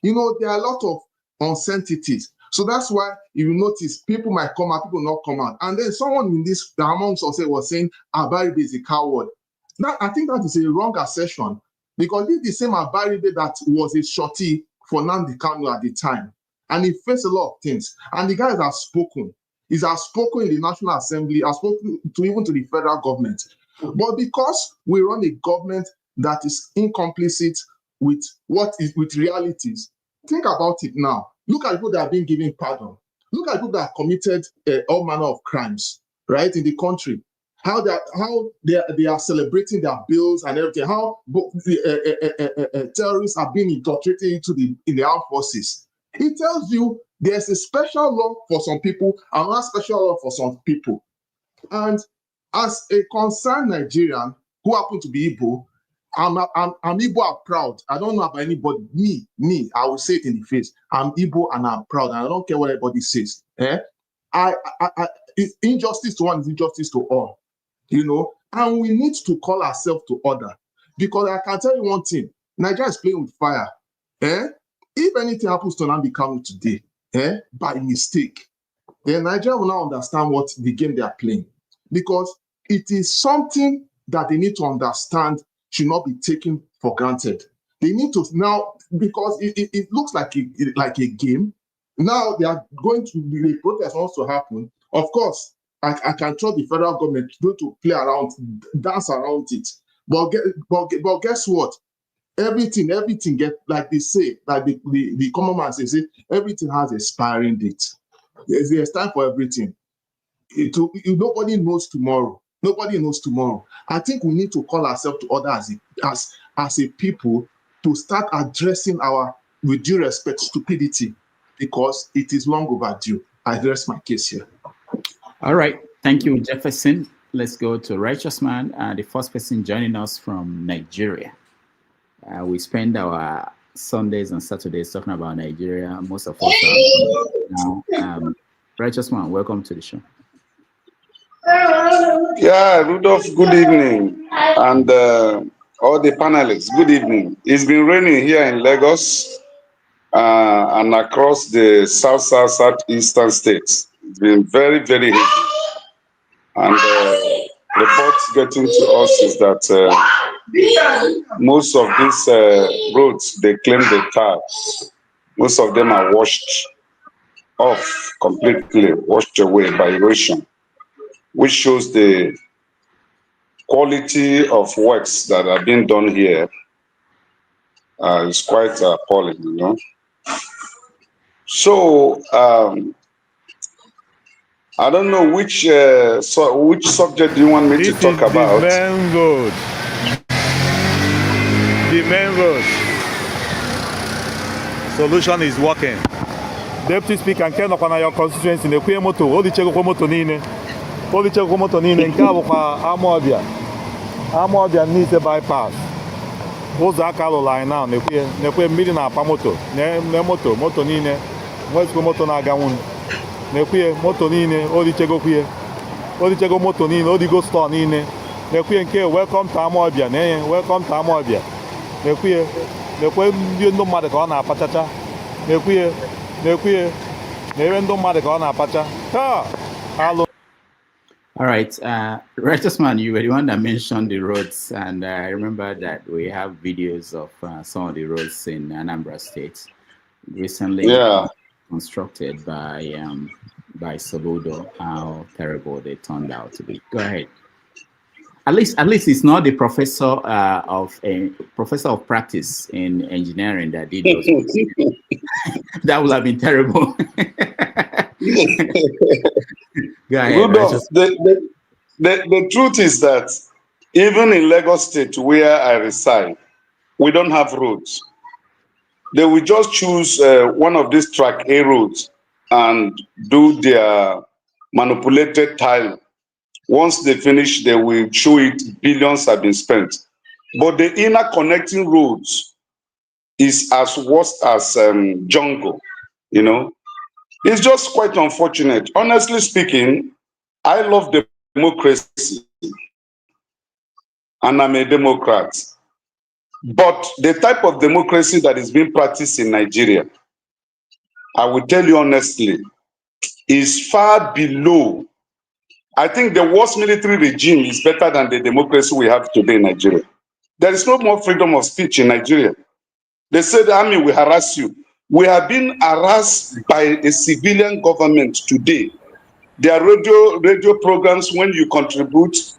There are a lot of uncertainties. So that's why you notice people might come out, people not come out. And then someone in this amongst us was saying Abaribe is a coward. I think that is a wrong assertion, because this is the same Abaribe that was a shorty for Nnamdi Kanu at the time. And he faced a lot of things. And the guys have spoken. He has spoken in the National Assembly, has spoken even to the federal government. But because we run a government that is incomplicit with realities, think about it now. Look at people that have been given pardon. Look at people that have committed all manner of crimes, right, in the country. How they are celebrating their bills and everything. How terrorists are being infiltrated in the armed forces. It tells you there's a special law for some people and not special law for some people. And as a concerned Nigerian who happen to be Igbo, I'm Igbo, I'm proud. I don't know about anybody. Me, I will say it in the face. I'm Igbo and I'm proud, and I don't care what everybody says. Injustice to one is injustice to all, and we need to call ourselves to order, because I can tell you one thing: Nigeria is playing with fire. If anything happens to Nnamdi Kanu today, by mistake, then Nigeria will now understand what the game they are playing, because it is something that they need to understand should not be taken for granted. They need to now, because it looks like a game. Now they are going to the protest wants to happen. Of course, I can trust the federal government to play around, dance around it. But guess what? Everything get, like they say, like the common man says, everything has an expiring date. There's time for everything. Nobody knows tomorrow. Nobody knows tomorrow. I think we need to call ourselves to order as a people to start addressing with due respect, stupidity, because it is long overdue. I address my case here. All right. Thank you, Jefferson. Let's go to Righteous Man, the first person joining us from Nigeria. We spend our Sundays and Saturdays talking about Nigeria. Most of us are now. Righteous Man, welcome to the show. Yeah, Rudolph, good evening. And all the panelists, good evening. It's been raining here in Lagos and across the southeastern states. It's been very, very heavy. And reports getting to us is that most of these roads, they claim they tar. Most of them are washed off completely, washed away by erosion, which shows the quality of works that are being done here is quite appalling, So I don't know which subject do you want me to talk about. The main road. The main road. Solution is working. Deputy Speaker, nke nọkwa na your constituency na-ekwe moto, odichekwa moto niile. Odichekwa moto niile nke a bụkwa Amupitan n'ise bypass. Ụzọ aka lụrụ anyị na na-ekwe mmiri na-apa moto, na moto niile, nwezikwa moto na-aga nwunye. Na-ekwe moto niile, odichego moto niile, odigo store niile. Na-ekwe nke welcome to Amupitan, welcome to Amupitan. Na-ekwe ndị mmadụ ka ọ na-apachacha. Na-ekwe na-ere ndị mmadụ ka ọ na-apacha. All right, Righteous Man, you were the one that mentioned the roads, and I remember that we have videos of some of the roads in Anambra State recently constructed by Soludo, how terrible they turned out to be. Go ahead. At least it's not the professor of practice in engineering that did those. That would have been terrible. Go ahead, Rudolph, the truth is that even in Lagos State, where I reside, we don't have roads. They will just choose one of these track A roads and do their manipulated tile. Once they finish, they will show it billions have been spent. But the inner connecting roads is as worse as jungle, you know. It's just quite unfortunate. Honestly speaking, I love democracy and I'm a Democrat. But the type of democracy that is being practiced in Nigeria, I will tell you honestly, is far below. I think the worst military regime is better than the democracy we have today in Nigeria. There is no more freedom of speech in Nigeria. They say the army will harass you. We have been harassed by a civilian government today. There are radio programs, when you contribute,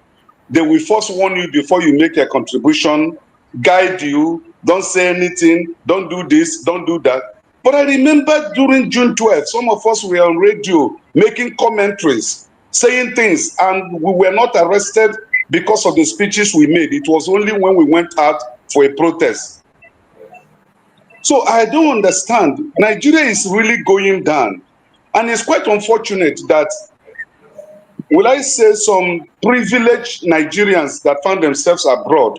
they will first warn you before you make a contribution, guide you, don't say anything, don't do this, don't do that. But I remember during June 12th, some of us were on radio making commentaries, saying things, and we were not arrested because of the speeches we made. It was only when we went out for a protest. So I don't understand. Nigeria is really going down. And it's quite unfortunate that, will I say, some privileged Nigerians that found themselves abroad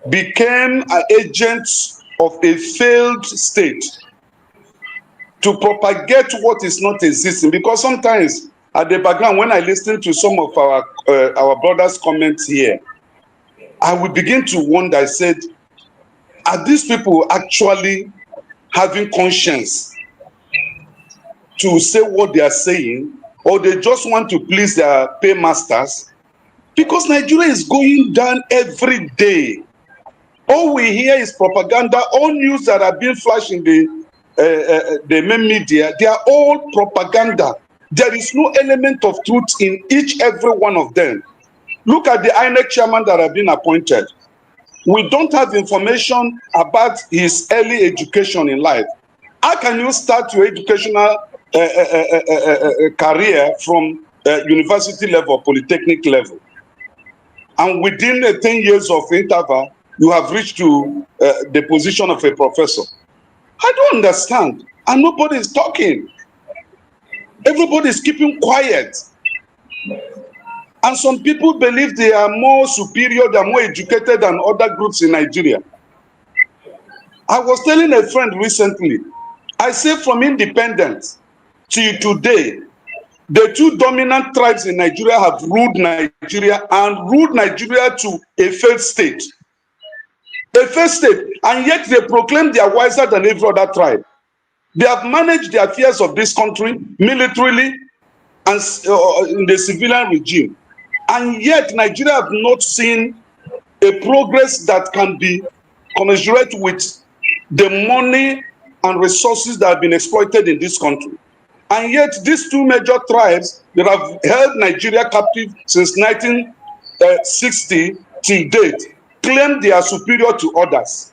became agents of a failed state to propagate what is not existing. Because sometimes at the background, when I listen to some of our brothers' comments here, I will begin to wonder. I said, are these people actually having conscience to say what they are saying, or they just want to please their paymasters? Because Nigeria is going down every day. All we hear is propaganda. All news that are being flashed in the main media, they are all propaganda. There is no element of truth in every one of them. Look at the INEC chairman that have been appointed. We don't have information about his early education in life. How can you start your educational career from university level, polytechnic level, and within 10 years of interval, you have reached to the position of a professor? I don't understand. And nobody is talking. Everybody is keeping quiet. And some people believe they are more superior, they are more educated than other groups in Nigeria. I was telling a friend recently, I say from independence to today, the two dominant tribes in Nigeria have ruled Nigeria and ruled Nigeria to a failed state. A failed state, and yet they proclaim they are wiser than every other tribe. They have managed the affairs of this country militarily and in the civilian regime. And yet Nigeria have not seen a progress that can be commensurate with the money and resources that have been exploited in this country. And yet these two major tribes that have held Nigeria captive since 1960 till date claim they are superior to others.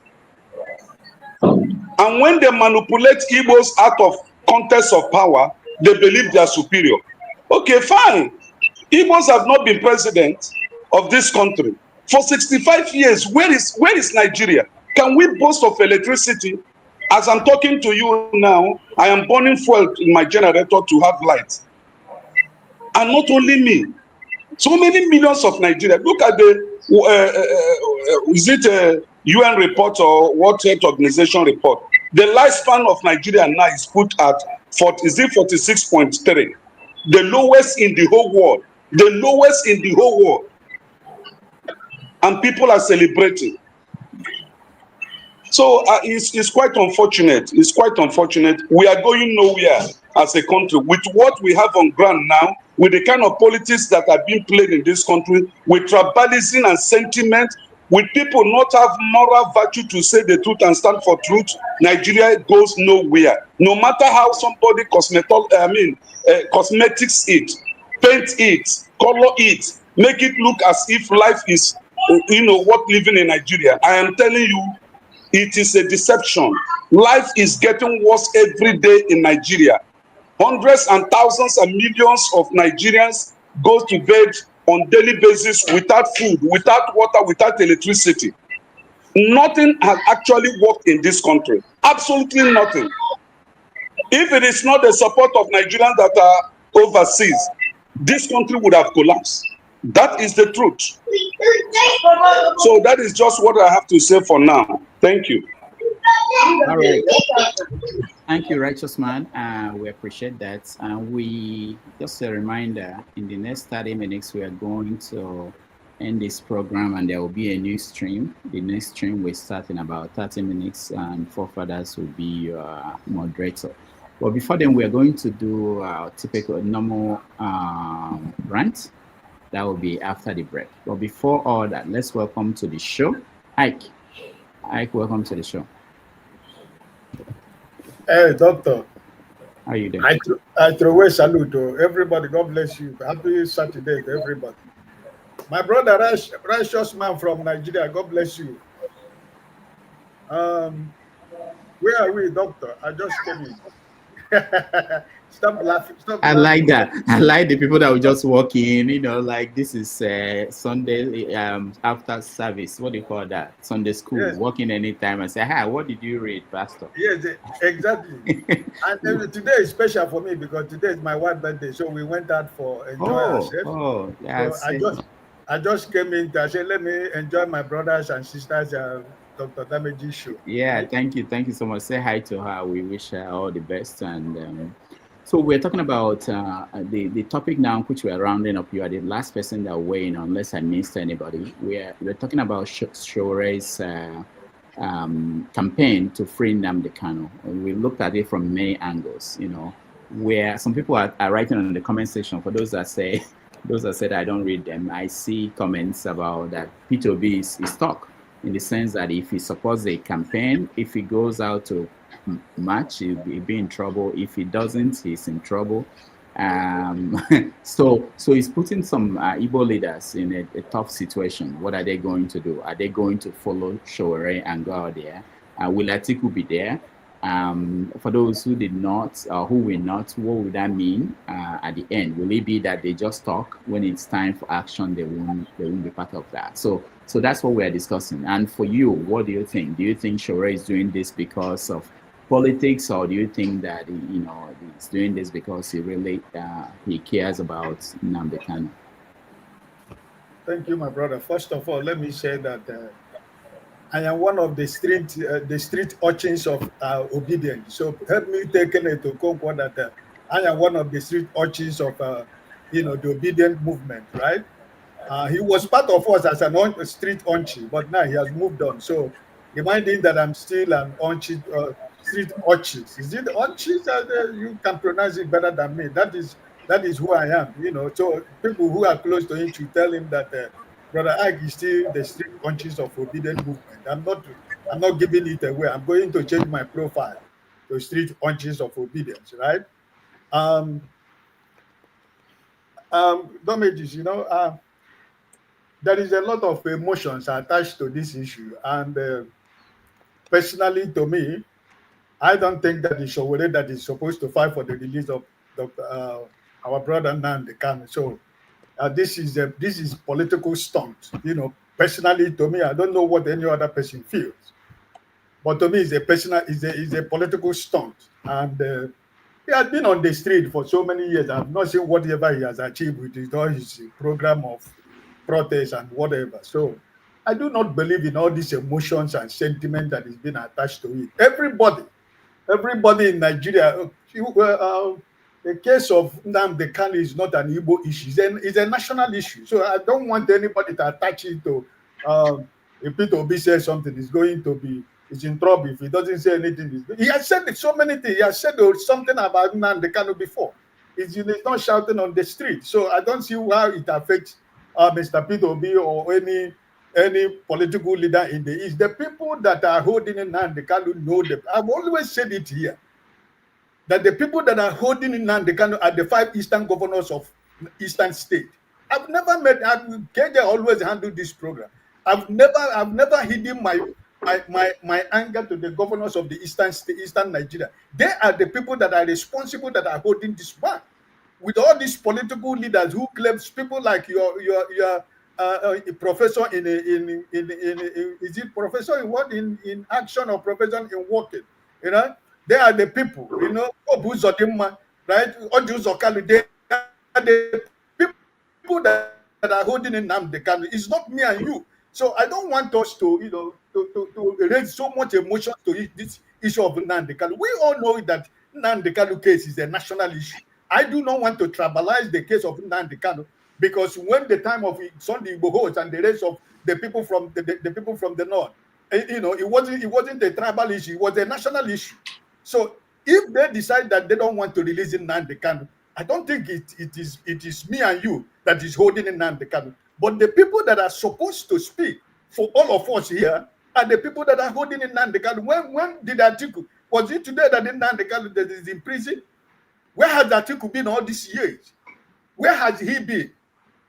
And when they manipulate Igbos out of context of power, they believe they are superior. Okay, fine. Igbos have not been president of this country for 65 years. Where is Nigeria? Can we boast of electricity? As I'm talking to you now, I am burning fuel in my generator to have light. And not only me, so many millions of Nigerians. Look at the, is it a UN report or World Health Organization report? The lifespan of Nigeria now is put at 46.3, the lowest in the whole world. The lowest in the whole world. And people are celebrating. So it's quite unfortunate. It's quite unfortunate. We are going nowhere as a country with what we have on ground now, with the kind of politics that are being played in this country, with tribalism and sentiment, with people not have moral virtue to say the truth and stand for truth. Nigeria goes nowhere. No matter how somebody cosmetics it, paint it, color it, make it look as if life is, worth living in Nigeria. I am telling you, it is a deception. Life is getting worse every day in Nigeria. Hundreds and thousands and millions of Nigerians go to bed on daily basis without food, without water, without electricity. Nothing has actually worked in this country. Absolutely nothing. If it is not the support of Nigerians that are overseas, this country would have collapsed. That is the truth. So that is just what I have to say for now. Thank you. All right. Thank you, righteous man. We appreciate that. We just a reminder, in the next 30 minutes, we are going to end this program and there will be a new stream. The next stream will start in about 30 minutes and forefathers will be your moderator. But before then, we are going to do our typical normal rant. That will be after the break. But before all that, let's welcome to the show, Ike. Ike, welcome to the show. Hey, doctor. How are you doing? I throw away salute to everybody. God bless you. Happy Saturday to everybody. My brother, righteous man from Nigeria. God bless you. Where are we, doctor? I just came in. Stop laughing. Stop I laughing. like that. I like the people that will just walk in, like this is Sunday after service. What do you call that? Sunday school. Yes. Walk in anytime and say, hi, what did you read, Pastor? Yes, exactly. And today is special for me because today is my wife's birthday. So we went out for enjoy ourselves. Oh, yeah. So I just came in to say, let me enjoy my brothers and sisters Dr. Dameji's show. Yeah, thank you. Thank you so much. Say hi to her. We wish her all the best. And so we're talking about the topic now, which we're rounding up. You are the last person that weigh in, unless I missed anybody. We're talking about Sowore's campaign to free Nnamdi Kanu. We looked at it from many angles, where some people are writing in the comment section. For those that say, I don't read them, I see comments about that P2B is stuck, in the sense that if he supports a campaign, if he goes out to match, he'll be in trouble. If he doesn't, he's in trouble. So he's putting some Igbo leaders in a tough situation. What are they going to do? Are they going to follow Sowore and go out there? Will Atiku be there? For those who did not, or who will not, what would that mean at the end? Will it be that they just talk, when it's time for action, they won't be part of that? So that's what we're discussing. And for you, what do you think? Do you think Sowore is doing this because of politics, or do you think that he's doing this because he cares about Nnamdi Kanu? Thank you, my brother. First of all, let me say that I am one of the street urchins of obedience. So help me take it to Congo that I am one of the street urchins of the obedient movement, right? He was part of us as a street urchin, but now he has moved on. So reminding that I'm still an urchin, street urchins. Is it urchins? You can pronounce it better than me. That is who I am. So people who are close to him should tell him that Brother Ike is still the street urchins of obedient movement. I'm not giving it away. I'm going to change my profile to street urchins of obedience, right? Damages, there is a lot of emotions attached to this issue, and personally, to me, I don't think that the Sowore that is supposed to fight for the release of our brother Nnamdi Kanu. So this is political stunt. Personally, to me, I don't know what any other person feels, but to me, it's a political stunt, and he has been on the street for so many years. I've not seen whatever he has achieved with all his program of protest and whatever. So I do not believe in all these emotions and sentiment that is being attached to it. Everybody in Nigeria, the case of Nnamdi Kanu is not an Igbo issue. It's a national issue. So I don't want anybody to attach it to, if Peter Obi says something, it's in trouble. If he doesn't say anything, he has said so many things. He has said something about Nnamdi Kanu before. He's not shouting on the street. So I don't see how it affects Mr. Peter Obi or any political leader in the East. The people that are holding in Nnamdi Kanu know them. I've always said it here, that the people that are holding in Nnamdi Kanu are the 5 eastern governors of eastern state. I've never met, KJ always handled this program. I've never hidden my anger to the governors of the eastern Nigeria. They are the people that are responsible, that are holding this back. With all these political leaders who claims, people like your professor is it professor in what, in action or professor in working? They are the people, right? They are the people that are holding in Nnamdi Kanu. It's not me and you. So I don't want us to raise so much emotion to this issue of Nnamdi Kanu. We all know that Nnamdi Kanu case is a national issue. I do not want to tribalize the case of Nnamdi Kanu, because when the time of Sunday Igboho and the rest of the people from the people from the north, it wasn't a tribal issue, it was a national issue. So if they decide that they don't want to release Nnamdi Kanu, I don't think it is me and you that is holding Nnamdi Kanu. But the people that are supposed to speak for all of us here are the people that are holding Nnamdi Kanu. When did Atiku? Was it today that Nnamdi Kanu that is in prison? Where has Atiku been all these years? Where has he been?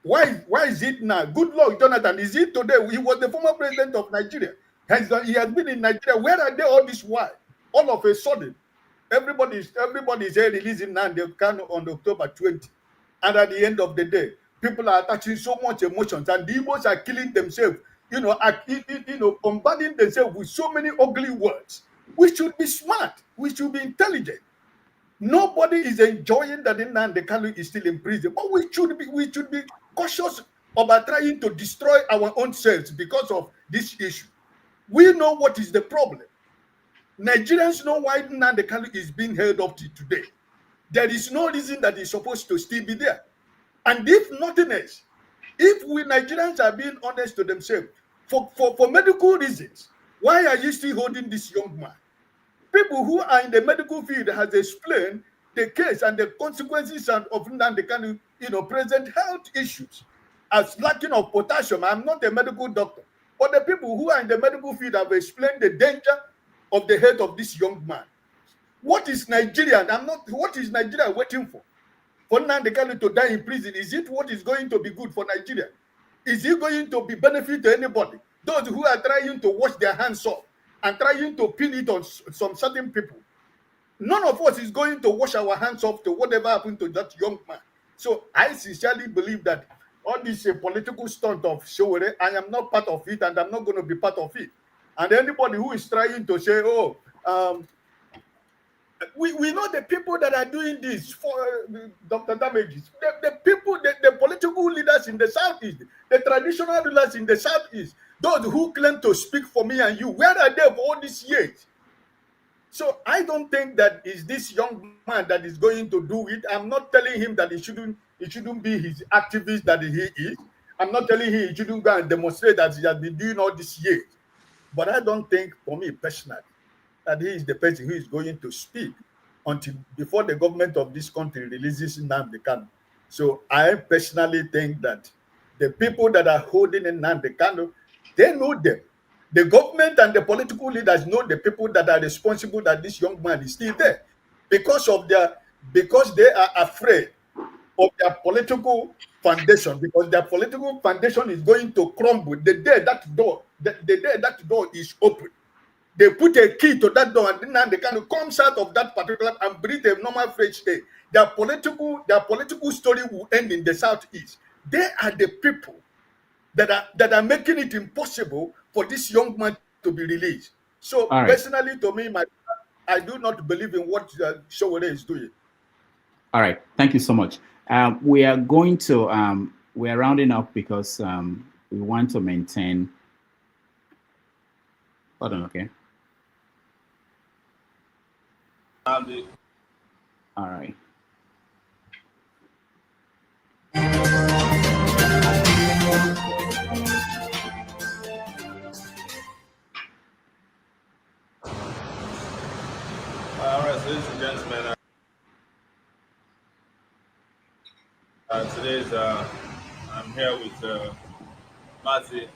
Why is it now? Good luck, Jonathan. Is it today? He was the former president of Nigeria. He has been in Nigeria. Where are they all this while? All of a sudden, everybody is here releasing Nnamdi Kanu on October 20. And at the end of the day, people are attaching so much emotions, and the Igbos are killing themselves, bombarding themselves with so many ugly words. We should be smart. We should be intelligent. Nobody is enjoying that Nnamdi Kanu is still in prison, but we should be cautious about trying to destroy our own selves because of this issue. We know what is the problem. Nigerians know why Nnamdi Kanu is being held up to today. There is no reason that he's supposed to still be there. And if nothing else, if we Nigerians are being honest to themselves, for medical reasons, why are you still holding this young man? People who are in the medical field has explained the case and the consequences of Nnamdi Kanu, present health issues as lacking of potassium. I'm not a medical doctor, but the people who are in the medical field have explained the danger of the health of this young man. What is Nigeria? What is Nigeria waiting for? For Nnamdi Kanu to die in prison? Is it what is going to be good for Nigeria? Is it going to be benefit to anybody? Those who are trying to wash their hands off and trying to pin it on some certain people. None of us is going to wash our hands off to whatever happened to that young man. So I sincerely believe that all this political stunt of Sowore, I am not part of it, and I'm not going to be part of it. And anybody who is trying to say, we know the people that are doing this for Dr. Damages, the people, the political leaders in the Southeast, the traditional rulers in the Southeast, those who claim to speak for me and you, where are they for all these years? So I don't think that is this young man that is going to do it. I'm not telling him that he shouldn't be his activist that he is. I'm not telling him he shouldn't go and demonstrate that he has been doing all these years. But I don't think, for me personally, that he is the person who is going to speak before the government of this country releases Nnamdi Kanu. So I personally think that the people that are holding Nnamdi Kanu, they know them. The government and the political leaders know the people that are responsible that this young man is still there, because they are afraid of their political foundation, because their political foundation is going to crumble the day that door is open. They put a key to that door, and then they kind of comes out of that particular and breathe a normal fresh air. Their political story will end in the southeast. They are the people that are making it impossible for this young man to be released. So personally, to me, I do not believe in what Sowore is doing. All right, thank you so much. We are going to we are rounding up because we want to maintain. Hold on, okay. All right. All right, so ladies and gentlemen, today's I'm here with Mazi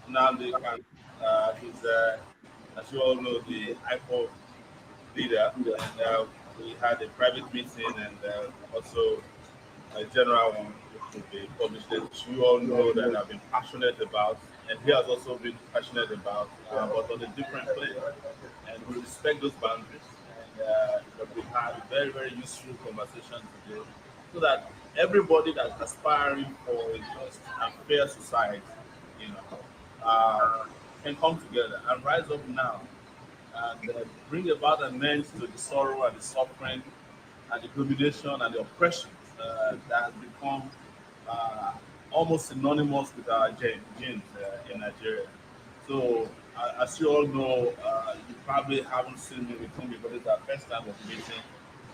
Nnamdi Kanu. He's, as you all know, the IPOB leader, and we had a private meeting and also a general one, which will be published. As you all know that I've been passionate about, and he has also been passionate about, but on a different plane. And we respect those boundaries. And we had a very, very useful conversation today, so that everybody that's aspiring for a just and fair society, can come together and rise up now and bring about an end to the sorrow and the suffering and the domination and the oppression that has become almost synonymous with our genes in Nigeria. So, as you all know, you probably haven't seen me with him because it's our first time of meeting.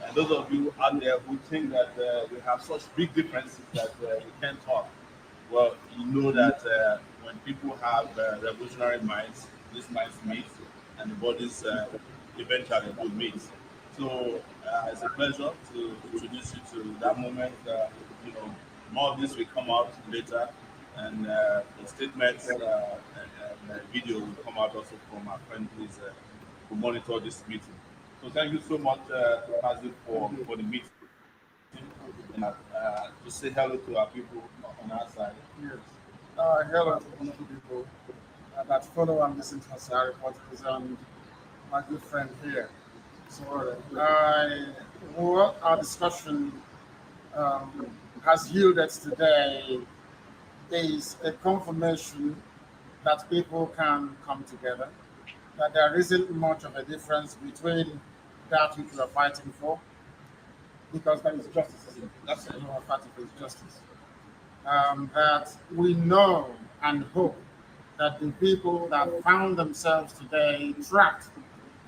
And those of you out there who think that we have such big differences that we can't talk, well, you know that when people have revolutionary minds, these minds meet, and the bodies eventually will meet. So it's a pleasure to introduce you to that moment. More of this will come out later, and the statements and video will come out also from our friend who monitor this meeting. So thank you so much, Kazi, for the meeting. And to say hello to our people on our side. Yes. Hello to all people that follow and listen to us, our reporters and my good friend here. So what our discussion has yielded today is a confirmation that people can come together, that there isn't much of a difference between that which we are fighting for, because that is justice, isn't it? That's what we are fighting for, is justice. That we know and hope that the people that found themselves today trapped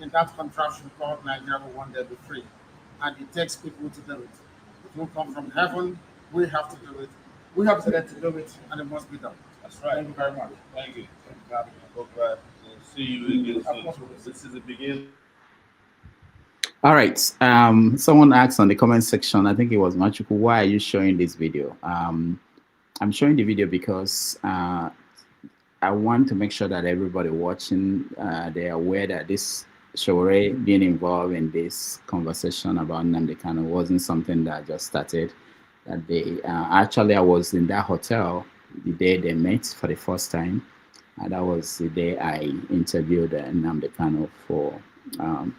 in that contraption called Nigeria will one day be free. And it takes people to do it. It will come from heaven. We have to do it. We have to let to do it, and it must be done. That's right. Thank you very much. Thank you. I hope to see you again soon. This is the beginning. All right. Someone asked on the comment section, I think it was Machuku, why are you showing this video? I'm showing the video because I want to make sure that everybody watching, they are aware that this Sowore being involved in this conversation about Nnamdi Kanu wasn't something that just started. That they actually, I was in that hotel the day they met for the first time. And that was the day I interviewed Nnamdi Kanu for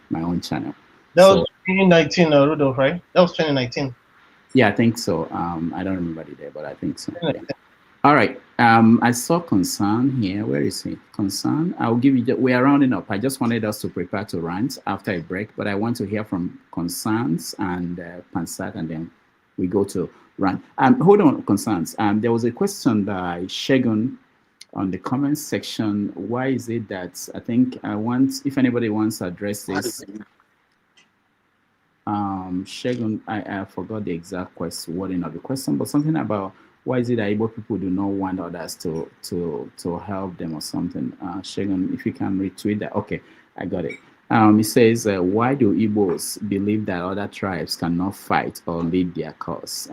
my own channel. That was 2019, Rudolph, right? That was 2019. Yeah, I think so. I don't remember the day, but I think so. Yeah. All right. I saw Concern here. Where is he? Concern. I'll give you. We are rounding up. I just wanted us to prepare to rant after a break, but I want to hear from Concerns and Pansat, and then we go to rant. Hold on, Concerns. There was a question by Shegun on the comments section. Why is it that I think I want, if anybody wants to address this. Shegun, I forgot the exact wording of the question, but something about why is it that Igbo people do not want others to help them or something. Shegun, if you can retweet that. Okay, I got it. It says, why do Igbos believe that other tribes cannot fight or lead their cause?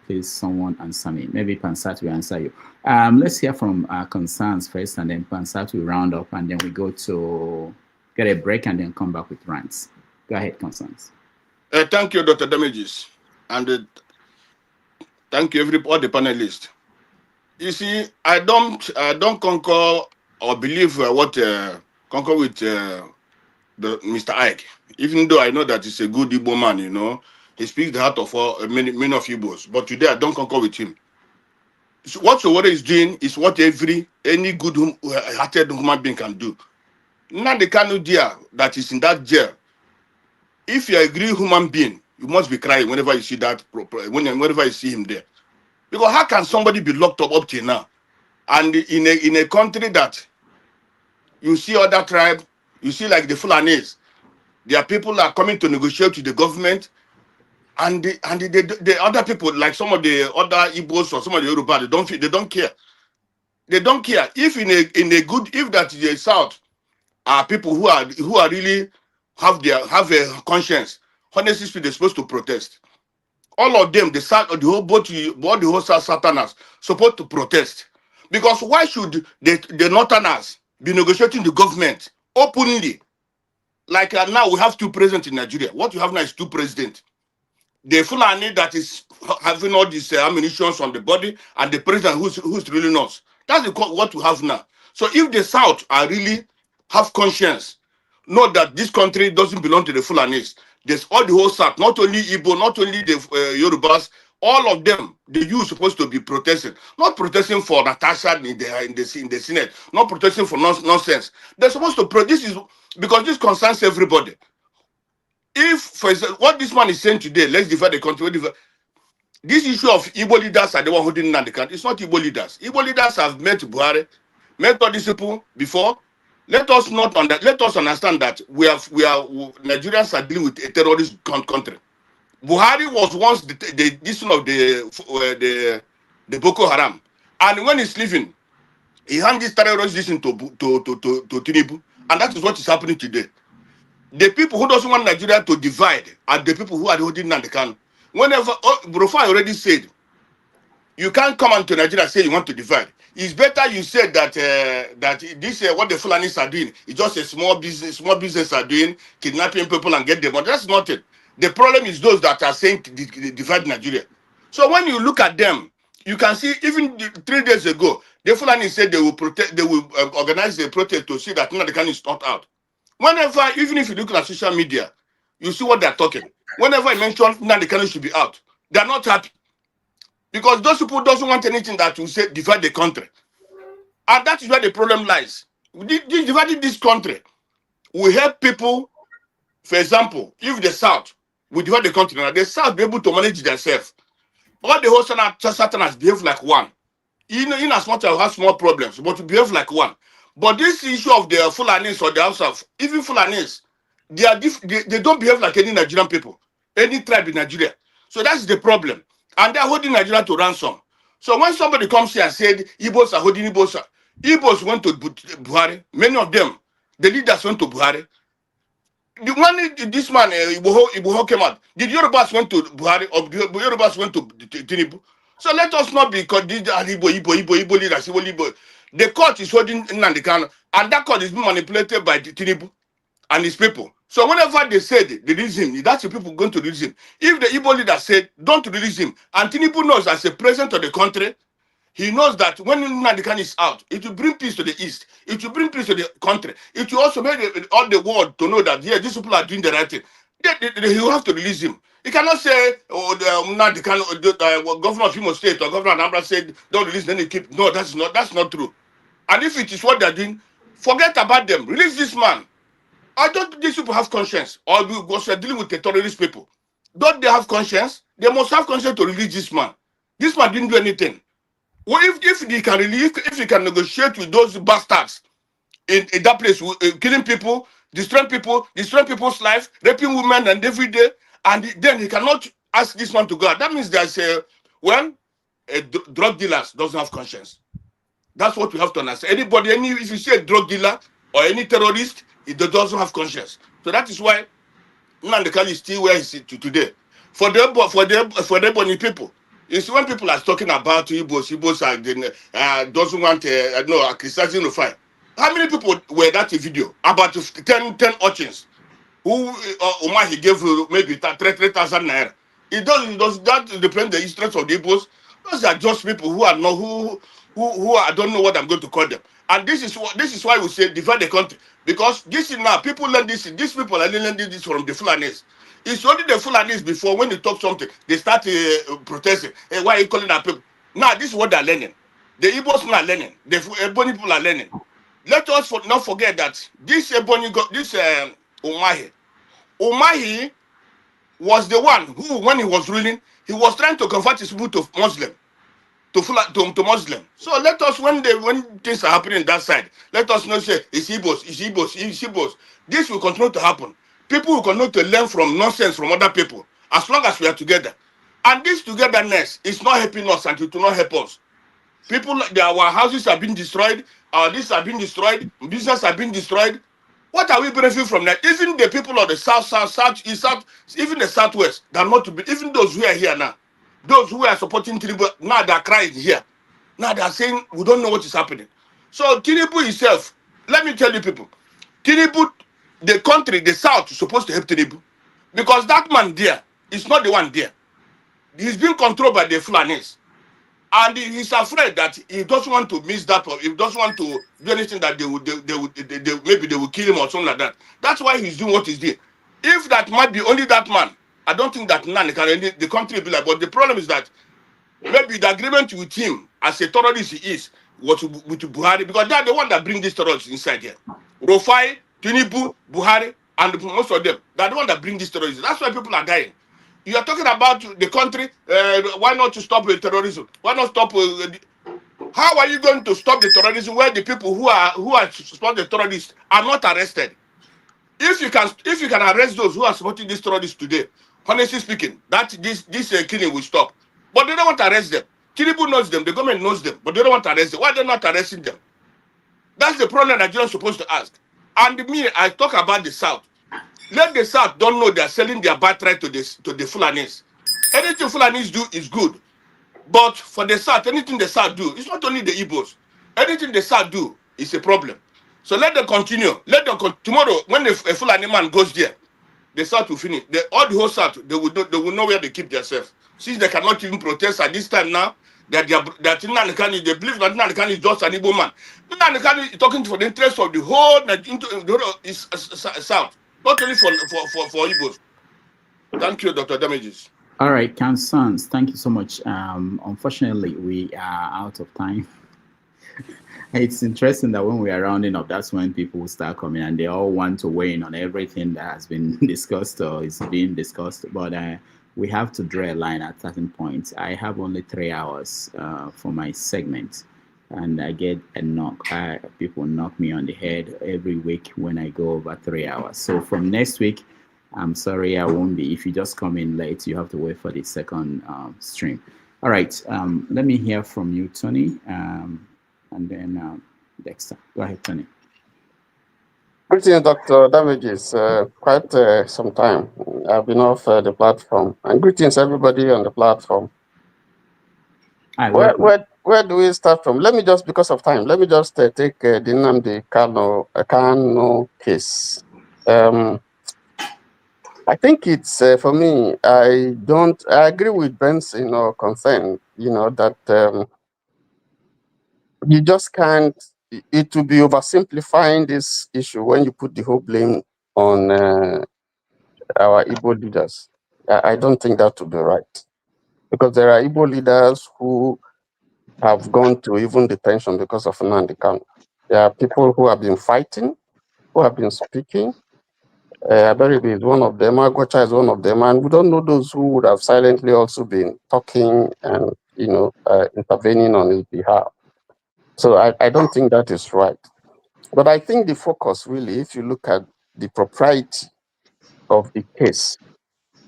Please, someone answer me. Maybe Pansat will answer you. Let's hear from Concerns first, and then Pansat will round up, and then we go to get a break and then come back with rants. Go ahead, Concerns. Thank you, Dr. Damages, and thank you, all the panelists. You see, I don't concur or believe concur with Mr. Ike. Even though I know that he's a good Igbo man, you know, he speaks the heart of many of Igbos. But today I don't concur with him. So what Sowore is doing is what any good hearted human being can do. Nnamdi Kanu dear that is in that jail. If you're a great human being, you must be crying whenever you see that, whenever you see him there. Because how can somebody be locked up till now? And in a country that you see other tribe, you see like the Fulanis, their people are coming to negotiate with the government, and the other people, like some of the other Igbos or some of the Yoruba, they don't care. They don't care. If if that the South are people who are really have a conscience, honestly speaking, they're supposed to protest. All of them, the whole Southerners supposed to protest. Because why should the Northerners be negotiating the government openly? Like now we have two presidents in Nigeria. What you have now is two presidents. The Fulani that is having all these ammunitions on the body, and the president who's really not. That's what we have now. So if the South are really have conscience, know that this country doesn't belong to the Fulanis. There's all the whole South, not only Igbo, not only the Yorubas, all of them, the youth supposed to be protesting. Not protesting for Natasha in the Senate, not protesting for nonsense. They're supposed to protest because this concerns everybody. If, for example, what this man is saying today, let's divide the country. This issue of Igbo leaders are the one holding Nnamdi Kanu. It's not Igbo leaders. Igbo leaders have met Buhari, met all these people before. Let us understand that Nigerians are dealing with a terrorist country. Buhari was once this one of the Boko Haram, and when he's leaving, he handed this terrorist to Tinubu, and that is what is happening today. The people who doesn't want Nigeria to divide are the people who are holding Nnamdi Kanu. Whenever Rufai already said, you can't come into Nigeria and say you want to divide. It's better you said that this what the Fulanis are doing is just a small business are doing, kidnapping people and get them. But that's not it. The problem is those that are saying divide Nigeria. So when you look at them, you can see even 3 days ago, the Fulani said they will organize a protest to see that Nnamdi Kanu is not out. Whenever, even if you look at social media, you see what they're talking. Whenever I mention Nnamdi Kanu should be out, they're not happy. Because those people doesn't want anything that will say divide the country. And that is where the problem lies. Dividing this country will help people. For example, if the South will divide the country, now the South be able to manage themselves. All the whole Southerners behave like one. In as much as have small problems, but to behave like one. But this issue of the Fulanis or the Hausa, even Fulanis, they don't behave like any Nigerian people, any tribe in Nigeria. So that's the problem. And they're holding Nigeria to ransom. So when somebody comes here and said, Igbos are holding Igbos, Igbos went to Buhari. Many of them, the leaders went to Buhari. When this man, Ibuho came out, did Yorubas went to Buhari or Yorubas went to Tinubu? So let us not be called Igbo leaders, Igbo. The court is holding Nnamdi Kanu, and that court is being manipulated by Tinubu and his people. So whenever they said release him, that's the people going to release him. If the Igbo leader said don't release him, and Tinubu knows as a president of the country, he knows that when Nnamdi Kanu is out, it will bring peace to the east. It will bring peace to the country. It will also make all the world to know that yeah, these people are doing the right thing. He will have to release him. He cannot say, oh, Nnamdi Kanu, governor of Imo State or governor of Anambra said don't release, then he keep. No, that's not true. And if it is what they're doing, forget about them. Release this man. I don't think these people have conscience, or because we're dealing with the terrorist people. Don't they have conscience? They must have conscience to release this man. This man didn't do anything. Well, if he can release, if he can negotiate with those bastards in that place, killing people, destroying people's life, raping women and every day, and then he cannot ask this man to go out. That means there's drug dealers doesn't have conscience. That's what we have to understand. If you see a drug dealer or any terrorist, it doesn't have conscience. So that is why Nnamdi Kanu is still where he is today. For the Bonny people, you see when people are talking about Igbos doesn't want criticizing the fire. How many people were that a video? About 10 urchins who Omar he gave maybe 3,000 naira. It does that depend the interest of the Igbos. Those are just people who are not who I don't know what I'm going to call them. And this is why we say divide the country. Because this is now, people learn this, these people are learning this from the Fulanis. It's only the Fulanis before, when you talk something, they start protesting. Hey, why are you calling our people? Now, this is what they're learning. The Igbos are learning. The Ebony people are learning. Let us not forget that this Ebony, this Umahi was the one who, when he was ruling, he was trying to convert his people to Muslim. To Muslim. So let us, when things are happening on that side, let us not say it's Igbos. This will continue to happen. People will continue to learn from nonsense from other people as long as we are together. And this togetherness is not helping us, and it will not help us. People, our houses are being destroyed, our this are being destroyed, business are being destroyed. What are we benefiting from that? Even the people of the south, east, south, even the southwest, they're not to be, even those who are here now. Those who are supporting Tinubu, now they're crying here. Now they're saying, we don't know what is happening. So Tinubu himself, let me tell you people, Tinubu, the country, the South is supposed to help Tinubu. Because that man there is not the one there. He's being controlled by the Fulanis. And he's afraid that he doesn't want to miss that, or he doesn't want to do anything that maybe they will kill him or something like that. That's why he's doing what he's doing. If that might be only that man, I don't think that the country will be like. But the problem is that maybe the agreement with him as a terrorist he is was with Buhari, because they are the one that bring these terrorists inside here. Rufai, Tinubu, Buhari, and most of them, they are the one that bring these terrorists. That's why people are dying. You are talking about the country. Why not to stop terrorism? Why not stop? How are you going to stop the terrorism where the people who are supporting the terrorists are not arrested? If you can arrest those who are supporting these terrorists today, honestly speaking, that this killing will stop. But they don't want to arrest them. Tinubu knows them, the government knows them, but they don't want to arrest them. Why are they not arresting them? That's the problem Nigerians are supposed to ask. And me, I talk about the South. Let the South don't know they are selling their birthright to the Fulanis. Anything Fulanis do is good. But for the South, anything the South do, it's not only the Igbos. Anything the South do is a problem. So let them continue. Tomorrow, when a Fulani man goes there, the South will finish. All the whole South, they will know where they keep themselves. Since they cannot even protest at this time now, that Nnamdi Kanu, they believe that Nnamdi Kanu is just an Igbo man. Nnamdi Kanu is talking for the interest of the whole South, not only for Igbos. Thank you, Dr. Damages. All right, concerns. Thank you so much. Unfortunately, we are out of time. It's interesting that when we are rounding up, that's when people start coming and they all want to weigh in on everything that has been discussed or is being discussed. But we have to draw a line at certain points. I have only 3 hours for my segment, and I get a knock. People knock me on the head every week when I go over 3 hours. So from next week, I'm sorry, I won't be. If you just come in late, you have to wait for the second stream. All right, let me hear from you, Tony, and then Dexter. Go ahead, Tony. Greetings, Dr. Damages. Quite some time I've been off the platform. And greetings, everybody on the platform. Hi, where do we start from? Let me just, because of time, let me just take the Nnamdi Kanu case. I think it's, for me, I agree with Benson or concern, that you just can't, it will be oversimplifying this issue when you put the whole blame on our Igbo leaders. I don't think that would be right. Because there are Igbo leaders who have gone to even detention because of Nnamdi Kanu. There are people who have been fighting, who have been speaking. Aberibe is one of them, Agocha is one of them, and we don't know those who would have silently also been talking and, intervening on his behalf. So I don't think that is right. But I think the focus really, if you look at the propriety of the case,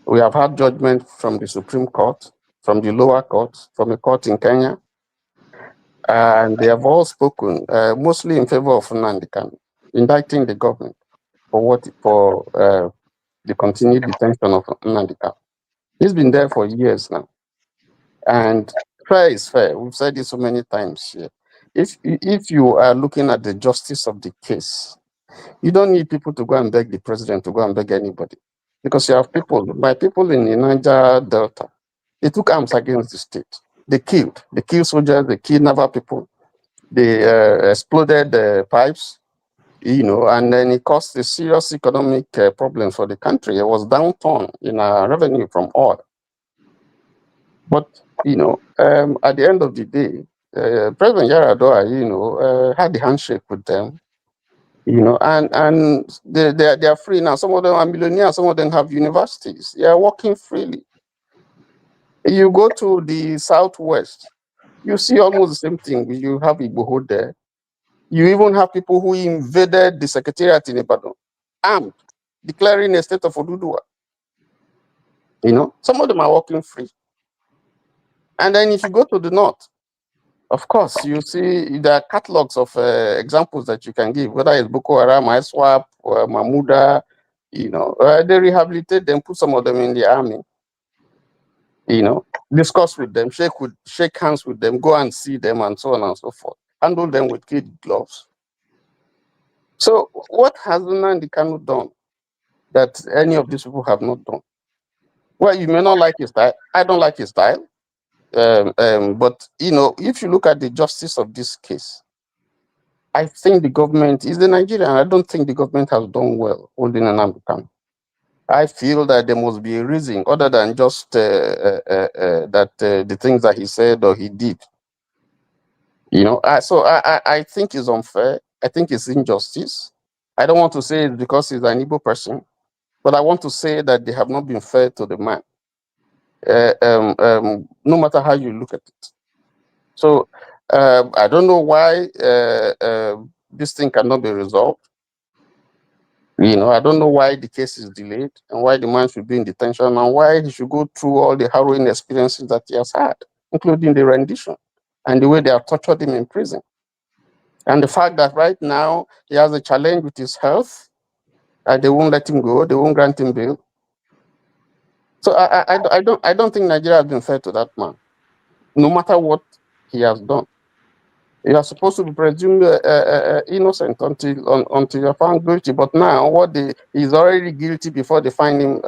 we have had judgment from the Supreme Court, from the lower court, from a court in Kenya, and they have all spoken mostly in favor of Nnamdi Kanu, indicting the government for the continued detention of Nnamdi Kanu. He's been there for years now. And fair is fair. We've said this so many times here. If you are looking at the justice of the case, you don't need people to go and beg the president to go and beg anybody. Because you have my people in the Niger Delta, they took arms against the state. They killed soldiers, they killed naval people, they exploded the pipes, And then it caused a serious economic problem for the country. It was downturn in our revenue from oil. But, at the end of the day, President Yaradua, had the handshake with them, and they are free now. Some of them are millionaires, some of them have universities. They are working freely. You go to the Southwest, you see almost the same thing. You have Igboho there. You even have people who invaded the secretariat in Ibadan, armed, declaring a state of Oduduwa. Some of them are working free. And then if you go to the north, of course, you see there are catalogs of examples that you can give, whether it's Boko Haram, ISWAP, or Mahmuda, they rehabilitate them, put some of them in the army, discuss with them, shake hands with them, go and see them, and so on and so forth. Handle them with kid gloves. So what has Nnamdi Kanu done that any of these people have not done? Well, you may not like his style. I don't like his style. But, if you look at the justice of this case, I think the government is the Nigerian. I don't think the government has done well holding Nnamdi Kanu. I feel that there must be a reason other than just that the things that he said or he did. I think it's unfair. I think it's injustice. I don't want to say it's because he's an Igbo person, but I want to say that they have not been fair to the man. No matter how you look at it. So I don't know why this thing cannot be resolved. I don't know why the case is delayed and why the man should be in detention and why he should go through all the harrowing experiences that he has had, including the rendition and the way they have tortured him in prison. And the fact that right now he has a challenge with his health, and they won't let him go, they won't grant him bail. So I don't think Nigeria has been fair to that man, no matter what he has done. You are supposed to be presumed innocent until you're found guilty. But now, he's already guilty before they find him.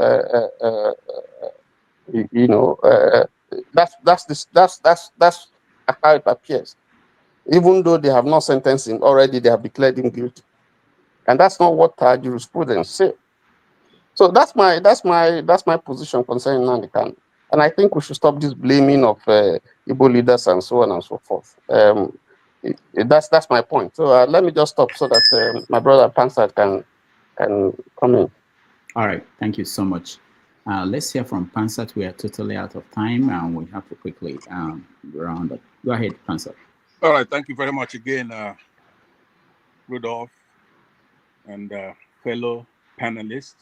That's how it appears. Even though they have not sentenced him already, they have declared him guilty, and that's not what our jurisprudence say. So that's my position concerning Nnamdi Kanu. And I think we should stop this blaming of Igbo leaders and so on and so forth. That's my point. So let me just stop so that my brother Pansat can come in. All right, thank you so much. Let's hear from Pansat. We are totally out of time and we have to quickly round up. Go ahead, Pansat. All right, thank you very much again, Rudolph and fellow panelists.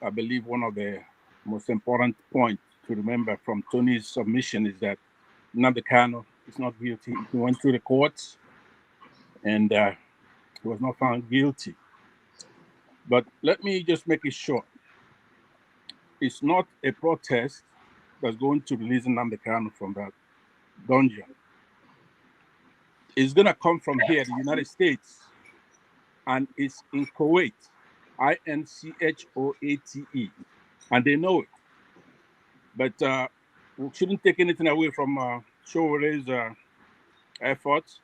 I believe one of the most important points to remember from Tony's submission is that Nnamdi Kanu is not guilty. He went through the courts and he was not found guilty. But let me just make it short. It's not a protest that's going to release Nnamdi Kanu from that dungeon. It's going to come from here, the United States, and it's in Kuwait, INCHOATE, and they know it. But we shouldn't take anything away from Sowore's efforts.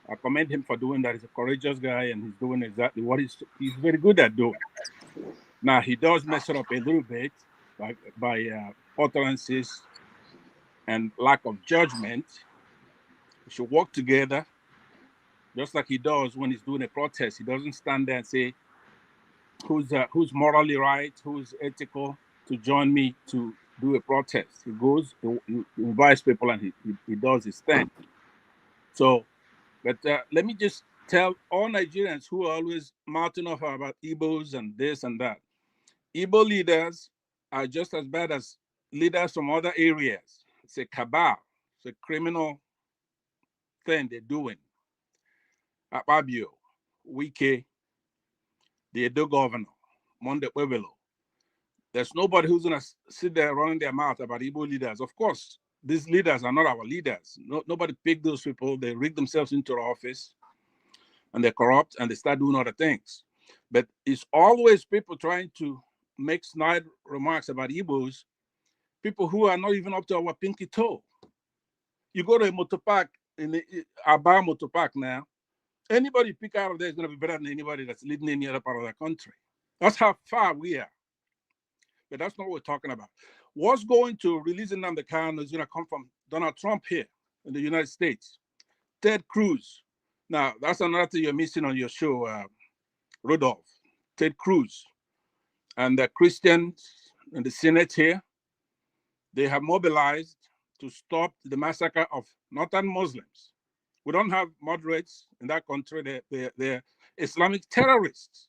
I commend him for doing that. He's a courageous guy, and he's doing exactly what he's very good at doing. Now, he does mess it up a little bit by utterances and lack of judgment. We should work together, just like he does when he's doing a protest. He doesn't stand there and say, who's morally right, who's ethical to join me to do a protest. He goes, he invites people, and he does his thing. So, but let me just tell all Nigerians who are always mouthing off about Igbos and this and that. Igbo leaders are just as bad as leaders from other areas. It's a cabal. It's a criminal thing they're doing. Akpabio, Wike, the Edo governor, Monde Pueblo. There's nobody who's going to sit there running their mouth about Igbo leaders. Of course, these leaders are not our leaders. Nobody picked those people. They rig themselves into office, and they're corrupt, and they start doing other things. But it's always people trying to make snide remarks about Igbos, people who are not even up to our pinky toe. You go to a motor park, in the Aba motor park now, Anybody you pick out of there is going to be better than anybody that's leading any other part of the country. That's how far we are. But that's not what we're talking about. What's going to release Nnamdi Kanu is going to come from Donald Trump here in the United States. Ted Cruz. Now, that's another thing you're missing on your show, Rudolph. Ted Cruz and the Christians in the Senate here, they have mobilized to stop the massacre of northern Muslims. We don't have moderates in that country. They're Islamic terrorists.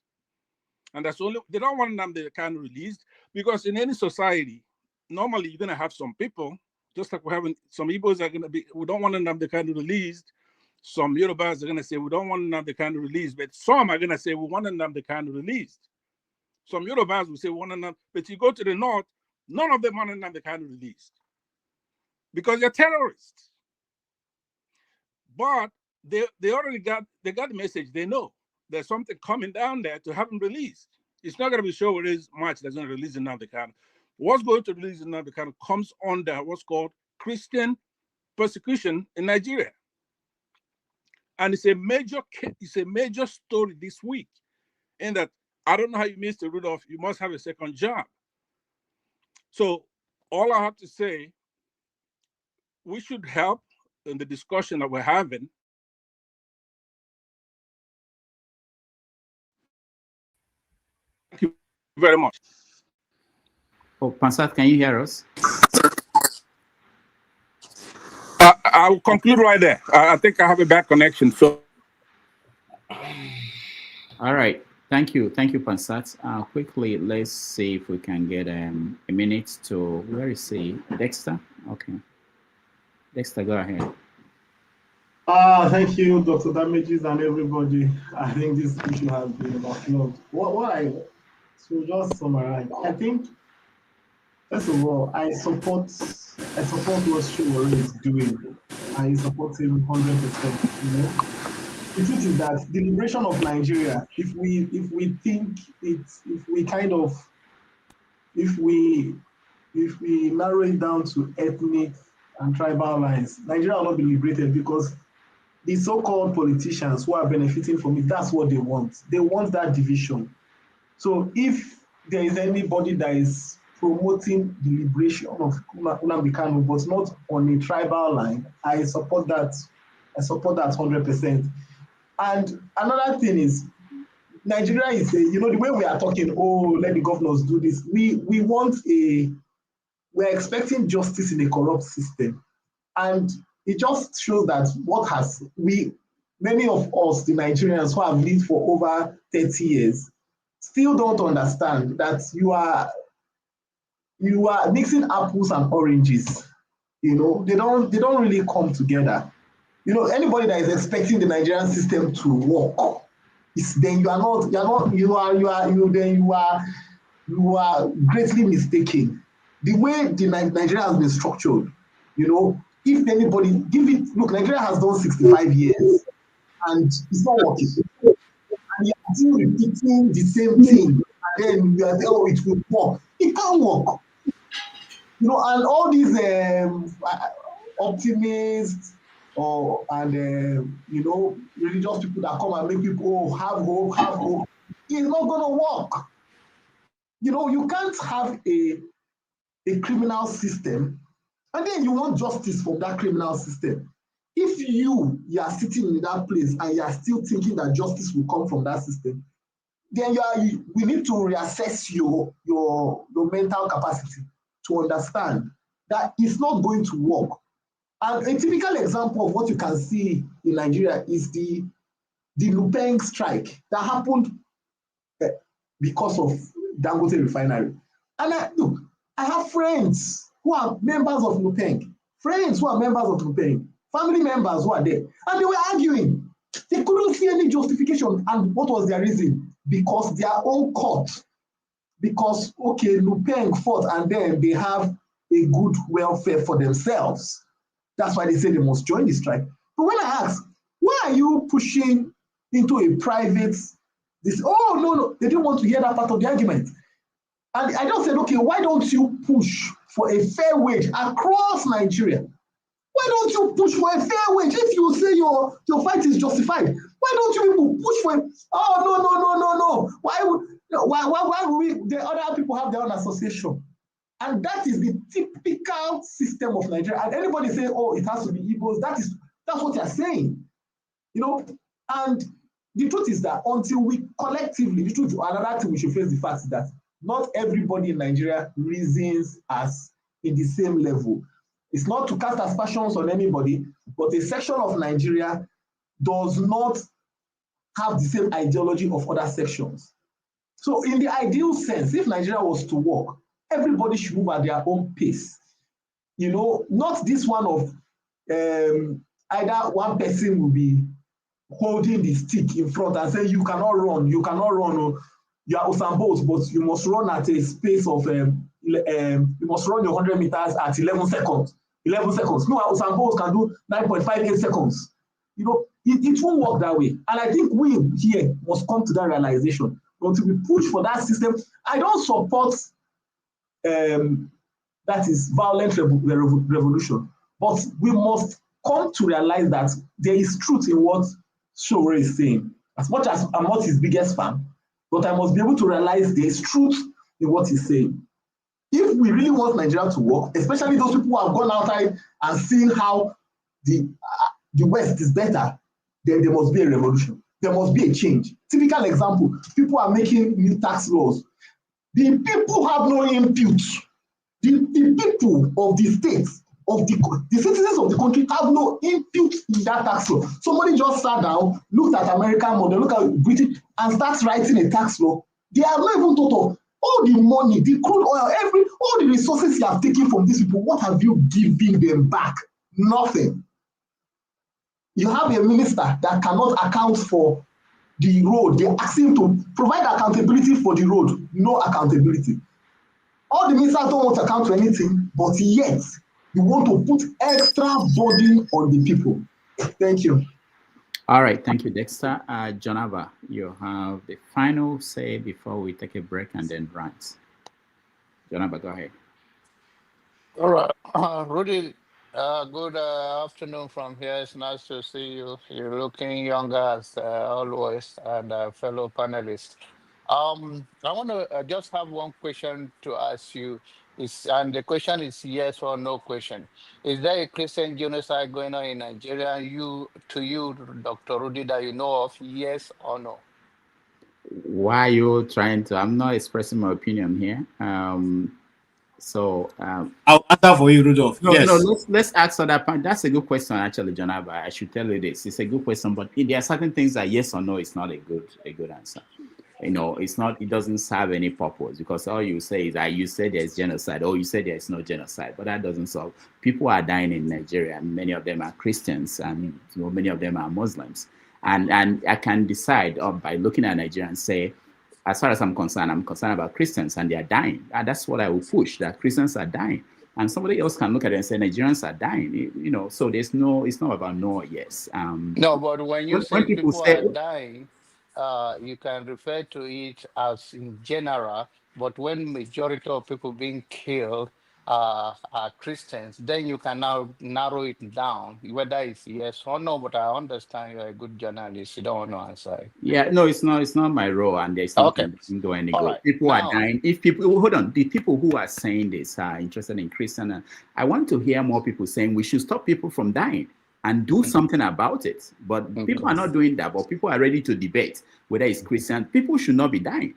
And that's only, they don't want Nnamdi Kanu released because in any society, normally you're going to have some people, just like we're having some Igbos are going to be, we don't want Nnamdi Kanu released. Some Yorubas are going to say, we don't want Nnamdi Kanu released. But some are going to say, we want Nnamdi Kanu released. Some Yorubas will say, we want Nnamdi, but you go to the north, none of them want Nnamdi Kanu released because they're terrorists. But they already got the message. They know there's something coming down there to have him released. It's not going to be Sowore's march that's going to release Nnamdi Kanu. What's going to release Nnamdi Kanu comes under what's called Christian persecution in Nigeria. And it's a major story this week. In that, I don't know how you missed it, Rudolph. You must have a second job. So all I have to say, we should help in the discussion that we're having. Thank you very much. Oh, Pansat, can you hear us? I will conclude right there. I think I have a bad connection. So, all right. Thank you, Pansat. Quickly, let's see if we can get a minute to, where is he? Dexter? Okay. Dexter, go ahead. Thank you, Dr. Damages and everybody. I think this issue has been overflowed. So just summarize. I think, first of all, I support what Sowore is doing. I support him 100%. You know, the truth is that the liberation of Nigeria, if we narrow it down to ethnic and tribal lines, Nigeria will not be liberated because the so-called politicians who are benefiting from it, that's what they want. They want that division. So if there is anybody that is promoting the liberation of Nnamdi Kanu, but not on a tribal line, I support that 100%. And another thing is, Nigeria is the way we are talking, let the governors do this. We're expecting justice in a corrupt system. And it just shows that many of us, the Nigerians who have lived for over 30 years, still don't understand that you are mixing apples and oranges. They don't really come together. Anybody that is expecting the Nigerian system to work, you are greatly mistaken. The way Nigeria has been structured, if anybody Nigeria has done 65 years and it's not working. And you're still repeating the same thing, and then you are saying, it will work. It can't work. And all these optimists religious people that come and make people have hope, it's not going to work. You can't have a criminal system and then you want justice from that criminal system. If you are sitting in that place and you are still thinking that justice will come from that system, then we need to reassess your mental capacity to understand that it's not going to work. And a typical example of what you can see in Nigeria is the Lupeng strike that happened because of Dangote refinery. And I have friends who are members of Lupeng, family members who are there, and they were arguing. They couldn't see any justification. And what was their reason? Because their own court. Because, Lupeng fought and then they have a good welfare for themselves. That's why they say they must join the strike. But when I ask, why are you pushing into a private, no, they didn't want to hear that part of the argument. And I just said, why don't you push for a fair wage across Nigeria? Why don't you push for a fair wage? If you say your fight is justified, why Why don't you people push for it? Oh, no. Why would we, the other people have their own association? And that is the typical system of Nigeria. And anybody say, oh, it has to be Igbos, that's what you're saying. You know, and the truth is that until we collectively, the truth, another thing we should face the fact is that not everybody in Nigeria reasons as in the same level. It's not to cast aspersions on anybody, but a section of Nigeria does not have the same ideology of other sections. So in the ideal sense, if Nigeria was to work, everybody should move at their own pace. You know, not this one of either one person will be holding the stick in front and saying, you cannot run, you are Usain Bolt, but you must run at a space of, you must run your 100 meters at 11 seconds. 11 seconds. No, Usain Bolt can do 9.58 seconds. You know, it won't work that way. And I think we here must come to that realization. Until we push for that system, I don't support that is violent revolution, but we must come to realize that there is truth in what Sowore is saying. As much as I'm not his biggest fan, but I must be able to realize there is truth in what he's saying. If we really want Nigeria to work, especially those people who have gone outside and seen how the West is better, then there must be a revolution. There must be a change. Typical example, people are making new tax laws. The people have no input. The people of the states, of the citizens of the country have no input in that tax law. Somebody just sat down, looked at American model, looked at British, and starts writing a tax law. They have not even thought of all the money, the crude oil, all the resources you have taken from these people. What have you given them back? Nothing. You have a minister that cannot account for the road. They ask him to provide accountability for the road. No accountability. All the ministers don't want to account for anything, but yet you want to put extra burden on the people. Thank you. All right, thank you, Dexter. Jonava, you have the final say before we take a break and then rant. Jonava, go ahead. All right, Rudy, good afternoon from here. It's nice to see you. You're looking younger as always, and fellow panelists. I want to just have one question to ask you. And the question is yes or no question. Is there a Christian genocide going on in Nigeria? To you, Dr. Rudy, that you know of, yes or no? Why are you trying to? I'm not expressing my opinion here. I'll answer for you, Rudolph. No, yes. no, let's ask on that point. That's a good question, actually, Jonava. I should tell you this. It's a good question, but there are certain things that yes or no is not a good answer. You know, it's not. It doesn't serve any purpose because all you say is that you said there's genocide, or you said there's no genocide, but that doesn't solve. People are dying in Nigeria, and many of them are Christians, and many of them are Muslims. And I can decide by looking at Nigeria and say, as far as I'm concerned about Christians and they are dying. And that's what I will push, that Christians are dying. And somebody else can look at it and say Nigerians are dying. You know, so it's not about no or yes. No, but when you say people are dying, you can refer to it as in general, but when majority of people being killed are Christians, then you can now narrow it down, whether it's yes or no, but I understand you're a good journalist. You don't want to answer. Yeah, no, it's not my role, and there's nothing that can do any good. Right. People are dying. If people, hold on, the people who are saying this are interested in Christian, I want to hear more people saying we should stop people from dying and do something about it. But people are not doing that, but people are ready to debate whether it's Christian. People should not be dying.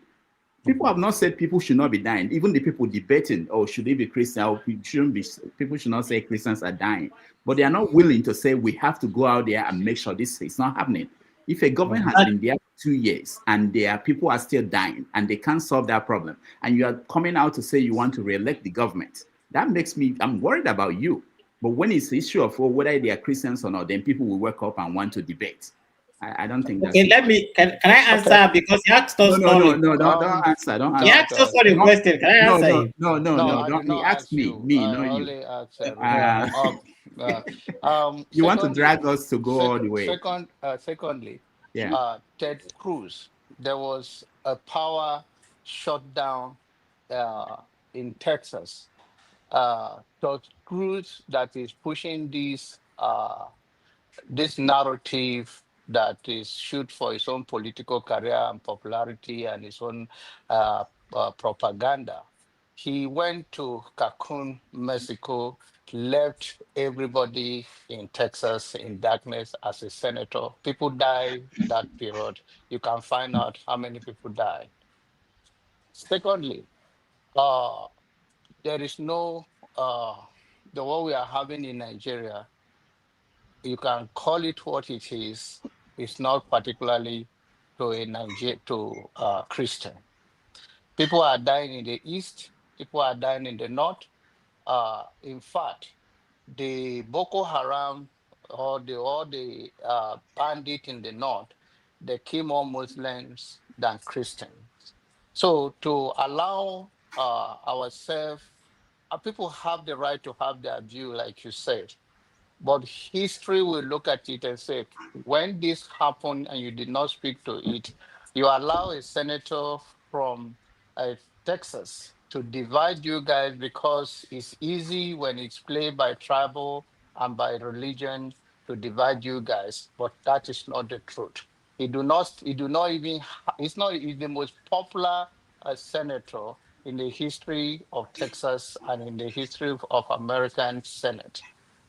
People have not said people should not be dying. Even the people debating, oh, should they be Christian? Or shouldn't be. People should not say Christians are dying. But they are not willing to say we have to go out there and make sure this is not happening. If a government has been there for 2 years and people are still dying and they can't solve that problem, and you are coming out to say you want to re-elect the government, that makes me, I'm worried about you. But when it's the issue of whether they are Christians or not, then people will wake up and want to debate. I don't think that's okay. Can I answer because you asked us? No, don't answer. Don't answer. You asked us for the question. Can I answer? No. Don't. He asked me, not you. You want to drag us to go all the way. Secondly, Ted Cruz, there was a power shutdown in Texas. Ted Cruz that is pushing this narrative that is shoot for his own political career and popularity and his own propaganda. He went to Cancun, Mexico, left everybody in Texas in darkness as a senator. People died that period. You can find out how many people died. Secondly, there is no the what we are having in Nigeria. You can call it what it is. It's not particularly to a Christian. People are dying in the east. People are dying in the north. In fact, the Boko Haram or the bandit in the north, they kill more Muslims than Christians. So to allow ourselves, people have the right to have their view, like you said. But history will look at it and say, when this happened and you did not speak to it, you allow a senator from Texas to divide you guys because it's easy when it's played by tribal and by religion to divide you guys. But that is not the truth. He's the most popular senator in the history of Texas and in the history of American Senate.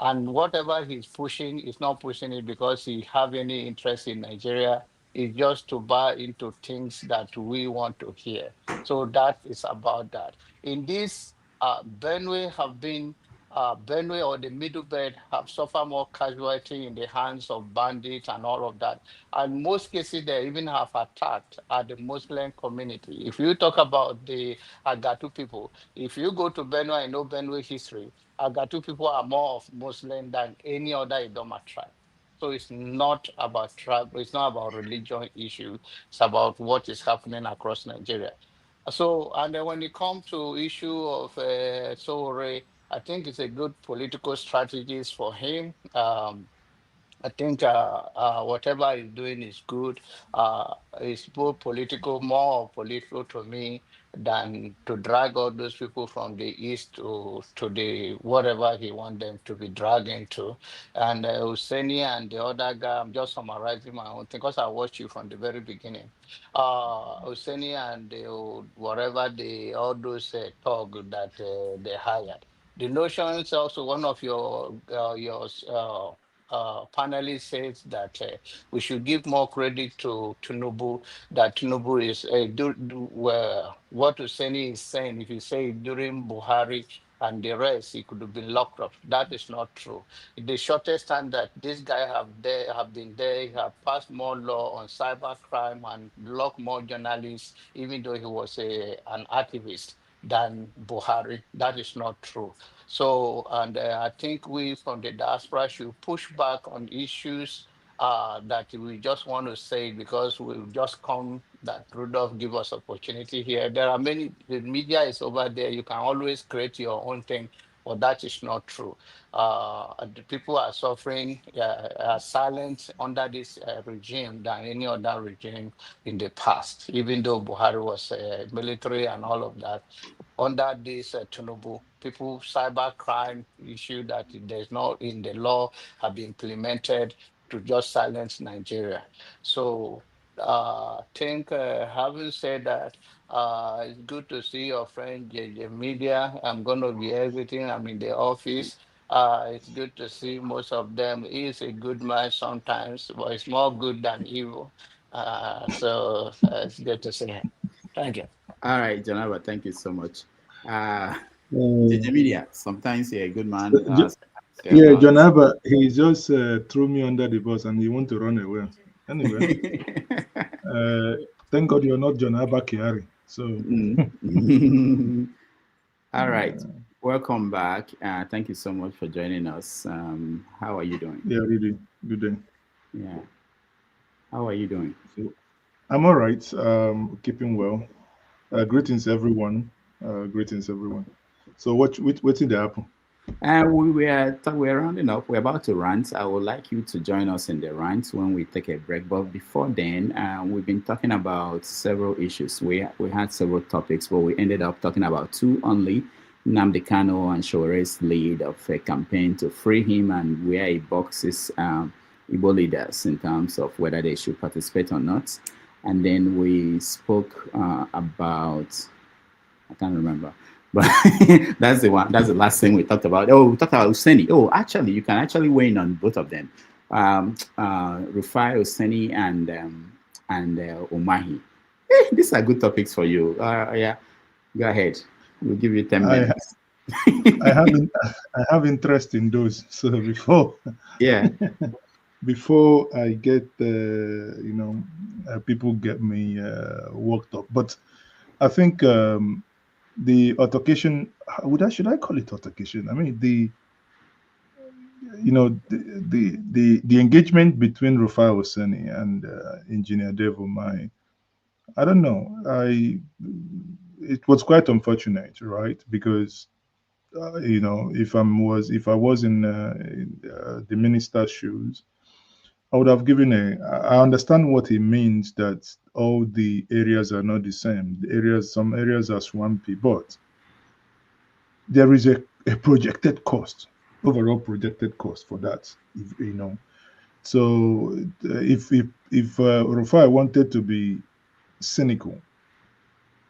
And whatever he's pushing, he's not pushing it because he have any interest in Nigeria. It's just to buy into things that we want to hear. So that is about that. In this, Benue or the Middle Belt have suffered more casualty in the hands of bandits and all of that. And most cases, they even have attacked at the Muslim community. If you talk about the Agatu people, if you go to Benue, I know Benue history, Agatu people are more of Muslim than any other Idoma tribe. So it's not about tribe, it's not about religion issue, it's about what is happening across Nigeria. So, and then when it comes to issue of Sowore, I think it's a good political strategist for him. I think whatever he's doing is good. It's more political to me than to drag all those people from the east to the whatever he wants them to be dragged into. And Husseini and the other guy, I'm just summarizing my own thing because I watched you from the very beginning. Husseini and all those talk that they hired. The notion is also one of your panelist says that we should give more credit to Tinubu, that Tinubu is what Husseini is saying. If you say during Buhari and the rest, he could have been locked up. That is not true. The shortest time that this guy have been there, he have passed more law on cybercrime and locked more journalists, even though he was an activist, than Buhari. That is not true. So, and I think we from the diaspora should push back on issues that we just want to say because we've just come that Rudolph give us opportunity here. There are many, the media is over there. You can always create your own thing, but that is not true. The people are suffering, are silent under this regime than any other regime in the past, even though Buhari was military and all of that. Under this Tinubu, people cyber crime issue that there's not in the law have been implemented to just silence Nigeria. So think having said that, it's good to see your friend JJ Media. I'm going to be everything. I'm in the office. It's good to see most of them. He is a good man sometimes, but it's more good than evil. So it's good to see him. Thank you. All right, Janaba, thank you so much. JJ Media, sometimes you're a good man. Yeah, Janaba, he just threw me under the bus and he want to run away. Anyway, thank God you're not Janaba Kiari. So, all right, welcome back. Thank you so much for joining us. How are you doing? Yeah, really good day. Yeah, how are you doing? So, I'm all right. Keeping well. Greetings, everyone. Greetings, everyone. So, what's in the happen? We're rounding up. We're about to rant. I would like you to join us in the rant when we take a break. But before then, we've been talking about several issues. We had several topics, but we ended up talking about two only: Nnamdi Kanu and Sowore's lead of a campaign to free him and where he boxes Igbo leaders in terms of whether they should participate or not. And then we spoke about, I can't remember, but that's the one. That's the last thing we talked about. Oh, we talked about Useni. Oh, actually, you can actually weigh in on both of them. Rufai, Useni, and Umahi. These are good topics for you. Yeah, go ahead. We'll give you 10 minutes. I have interest in those. So before, yeah, before I get people get me worked up. But I think the altercation, should I call it altercation? I mean the engagement between Rufai Oseni and Engineer Dave Umahi, I don't know. It was quite unfortunate, right? Because if I was in the minister's shoes, I would have given I understand what he means, that all the areas are not the same. Some areas are swampy, but there is a projected cost, overall projected cost for that. So if Rufai wanted to be cynical,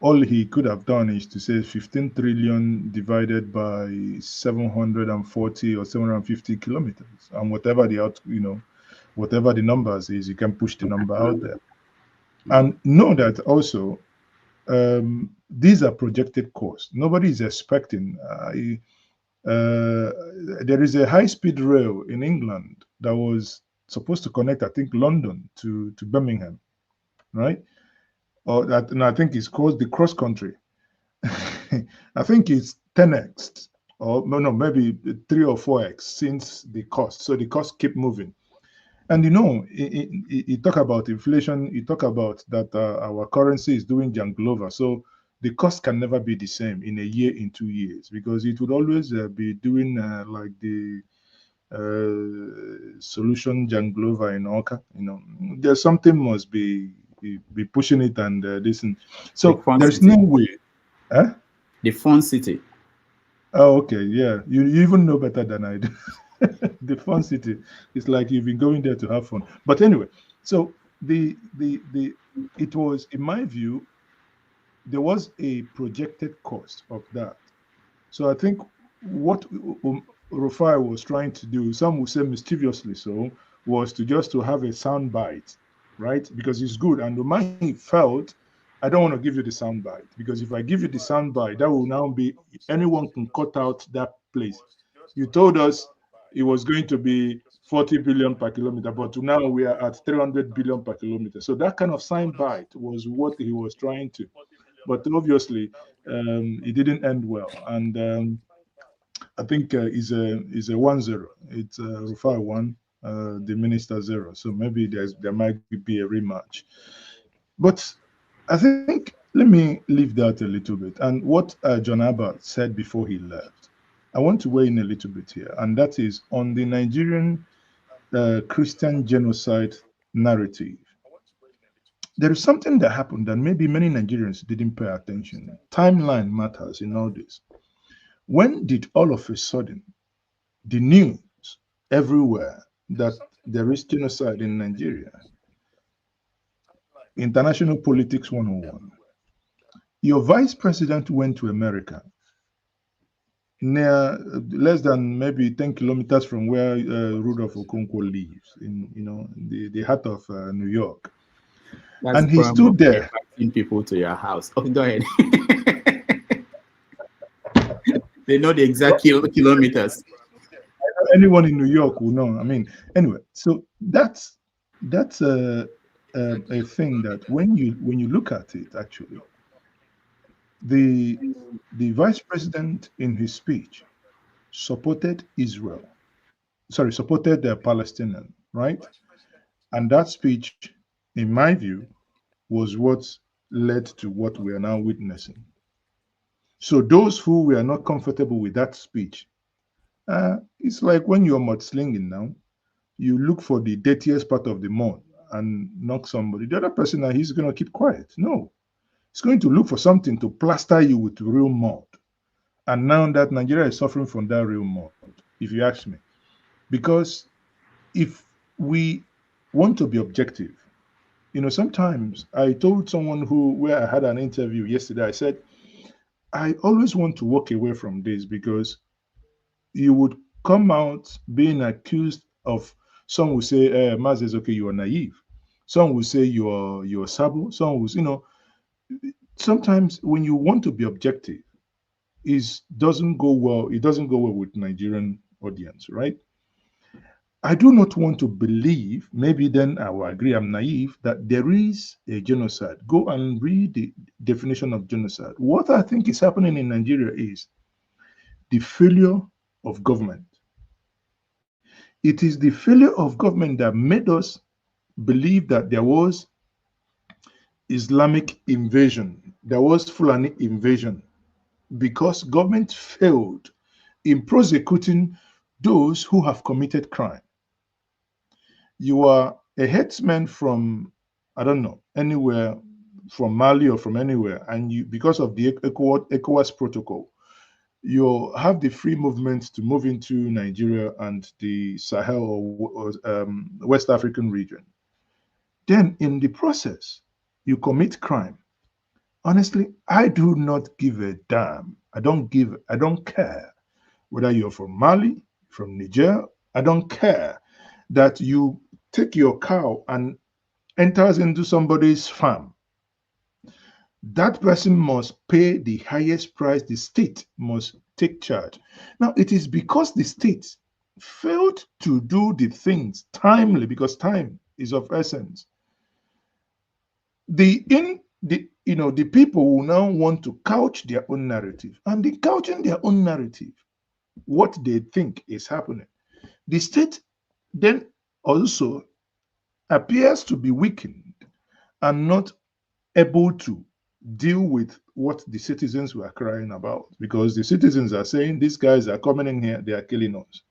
all he could have done is to say 15 trillion divided by 740 or 750 kilometers, and whatever whatever the numbers is, you can push the number out there. And know that also, these are projected costs. Nobody is expecting. There is a high-speed rail in England that was supposed to connect, I think, London to Birmingham, right? Or that, and I think it's called the cross country. I think it's 10x, or no, maybe 3 or 4x since the cost. So the cost keep moving. And you talk about inflation, you talk about that our currency is doing janglova. So the cost can never be the same in a year, in 2 years, because it would always be doing like the solution janglova in Oka. There's something must be pushing it, and this. So there's no way. Huh? The Fun City. Oh, okay, yeah. You even know better than I do. The Fun City. It's like you've been going there to have fun. But anyway, so it was, in my view, there was a projected cost of that. So I think what Rufai was trying to do, some would say mischievously so, was to have a sound bite, right? Because it's good. And Umahi felt, I don't want to give you the sound bite, because if I give you the sound bite, that will now be, anyone can cut out that place. You told us it was going to be 40 billion per kilometer, but now we are at 300 billion per kilometer. So that kind of sound bite was what he was trying to. But obviously, it didn't end well. And I think is a 1-0. It's Rufai 1, the minister 0. So maybe there might be a rematch. But I think, let me leave that a little bit. And what John Abbott said before he left, I want to weigh in a little bit here. And that is on the Nigerian Christian genocide narrative. There is something that happened that maybe many Nigerians didn't pay attention. Timeline matters in all this. When did all of a sudden the news everywhere that there is genocide in Nigeria? International Politics 101. Your vice president went to America, near less than maybe 10 kilometers from where Rudolph Okonkwo lives, in the heart of New York. That's and he stood there. Inviting people to your house. Oh, go ahead. They know the exact kilometers. Anyone in New York will know. I mean, anyway, so that's a thing that when you look at it, actually, the vice president in his speech supported Israel. Sorry, supported the Palestinian, right? And that speech, in my view, was what led to what we are now witnessing. So those who were not comfortable with that speech, it's like when you're mudslinging now, you look for the dirtiest part of the mud and knock somebody. The other person, he's going to keep quiet. No, he's going to look for something to plaster you with real mud. And now that Nigeria is suffering from that real mud, if you ask me. Because if we want to be objective. You know, sometimes I told someone where I had an interview yesterday, I said, I always want to walk away from this because you would come out being accused of, some will say, Maz is okay, you are naive. Some will say you're sabo. Some will, sometimes when you want to be objective, it doesn't go well with Nigerian audience, right? I do not want to believe, maybe then I will agree, I'm naive, that there is a genocide. Go and read the definition of genocide. What I think is happening in Nigeria is the failure of government. It is the failure of government that made us believe that there was Islamic invasion, there was Fulani invasion, because government failed in prosecuting those who have committed crime. You are a headsman from, I don't know, anywhere, from Mali or from anywhere, and you, because of the ECOWAS protocol, you have the free movement to move into Nigeria and the Sahel or West African region. Then in the process, you commit crime. Honestly, I do not give a damn. I don't care whether you're from Mali, from Niger. I don't care that you take your cow and enters into somebody's farm. That person must pay the highest price. The state must take charge. Now, it is because the state failed to do the things timely, because time is of essence. The people will now want to couch their own narrative, and in couching their own narrative, what they think is happening, the state then also appears to be weakened and not able to deal with what the citizens were crying about, because the citizens are saying, these guys are coming in here, they are killing us.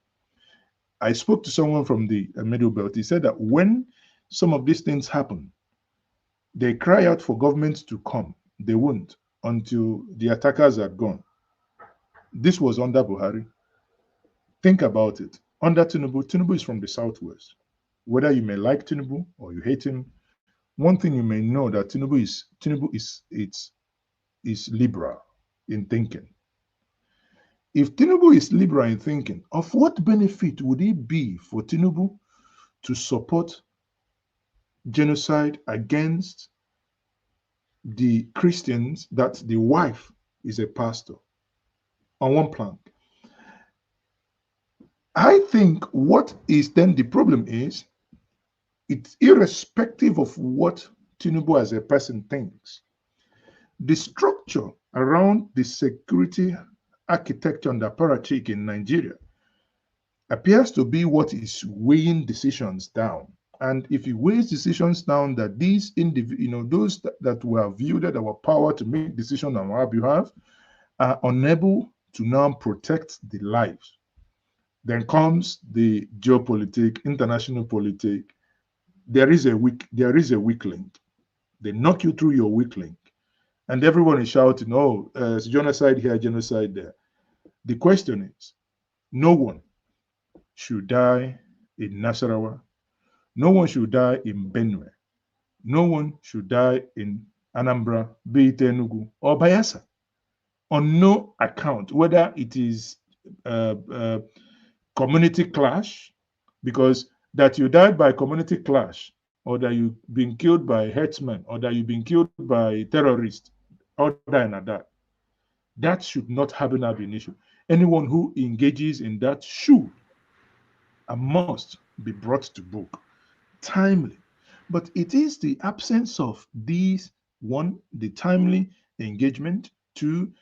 I spoke to someone from the Middle Belt. He said that when some of these things happen, they cry out for government to come. They won't until the attackers are gone. This was under Buhari. Think about it. Under Tinubu, Tinubu is from the Southwest. Whether you may like Tinubu or you hate him, one thing you may know that Tinubu is liberal in thinking. If Tinubu is liberal in thinking, of what benefit would it be for Tinubu to support genocide against the Christians that the wife is a pastor on one plank? I think what is then the problem is, it's irrespective of what Tinubu as a person thinks. The structure around the security architecture and apparatchik in Nigeria appears to be what is weighing decisions down. And if it weighs decisions down that these those that were wielded our power to make decisions on our behalf are unable to now protect the lives, then comes the geopolitics, international politics. There is a weak link. They knock you through your weak link, and everyone is shouting, "Oh, it's genocide here, genocide there." The question is, no one should die in Nasarawa. No one should die in Benue. No one should die in Anambra, be it Enugu or Bayelsa, on no account, whether it is community clash, because that you died by community clash, or that you've been killed by herdsmen, or that you've been killed by terrorists, or that should not have an issue. Anyone who engages in that should and must be brought to book timely. But it is the absence of these, one, the timely engagement, two,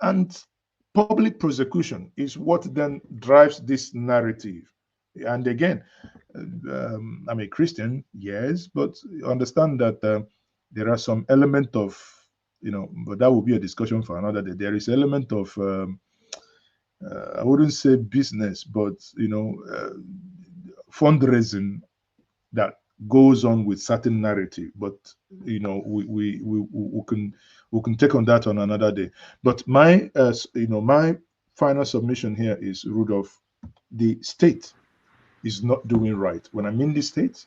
and public prosecution is what then drives this narrative. And again, I'm a Christian, yes, but understand that there are some element of, but that will be a discussion for another day. There is element of, I wouldn't say business, but, fundraising that goes on with certain narrative. But, we can take on that on another day. But my, my final submission here is, Rudolph, the state, is not doing right. When I mean the state,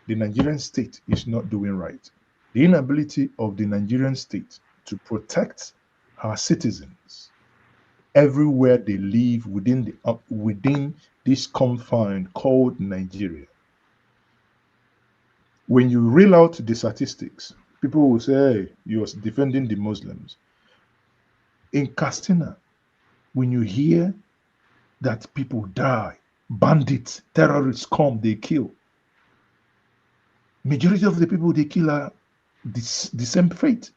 the Nigerian state is not doing right. The inability of the Nigerian state to protect our citizens everywhere they live within this confine called Nigeria. When you reel out the statistics, people will say, hey, you're defending the Muslims. In Castina, when you hear that people die, bandits, terrorists come, they kill. Majority of the people they kill are the same fate.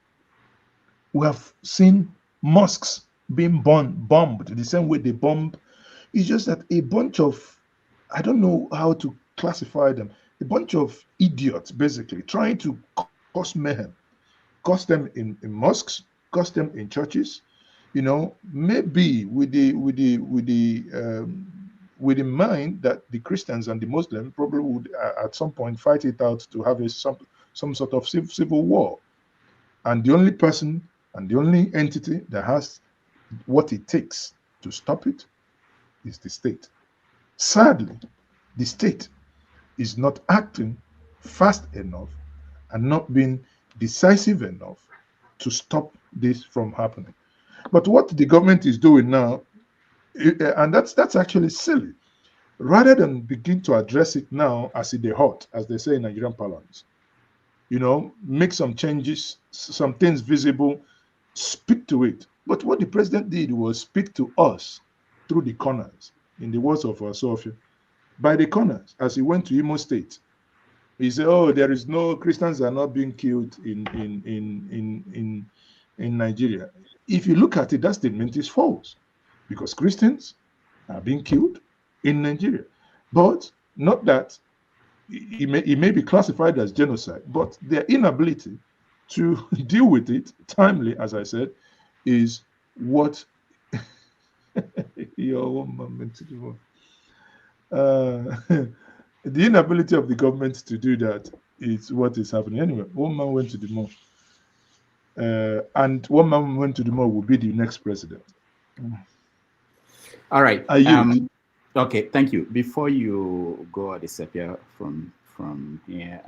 We have seen mosques being bombed the same way they bomb. It's just that a bunch of, I don't know how to classify them, a bunch of idiots basically trying to cause mayhem, cause them in mosques, cause them in churches, you know, maybe with the mind that the Christians and the Muslims probably would at some point fight it out to have some sort of civil war. And the only person and the only entity that has what it takes to stop it is the state. Sadly, the state is not acting fast enough and not being decisive enough to stop this from happening. But what the government is doing now, and that's actually silly, rather than begin to address it now as it is hot, as they say in Nigerian parlance, you know, make some changes, some things visible, speak to it. But what the president did was speak to us through the corners, in the words of Sowore, by the corners, as he went to Imo State. He said, "Oh, there is no Christians are not being killed in Nigeria." If you look at it, that statement is false, because Christians are being killed in Nigeria, but not that it may be classified as genocide, but their inability to deal with it timely, as I said, is what your moment to do. The inability of the government to do that is what is happening. Anyway, one man went to the mall, and one man went to the mall will be the next president. All right. Okay, thank you. Before you go disappear from here,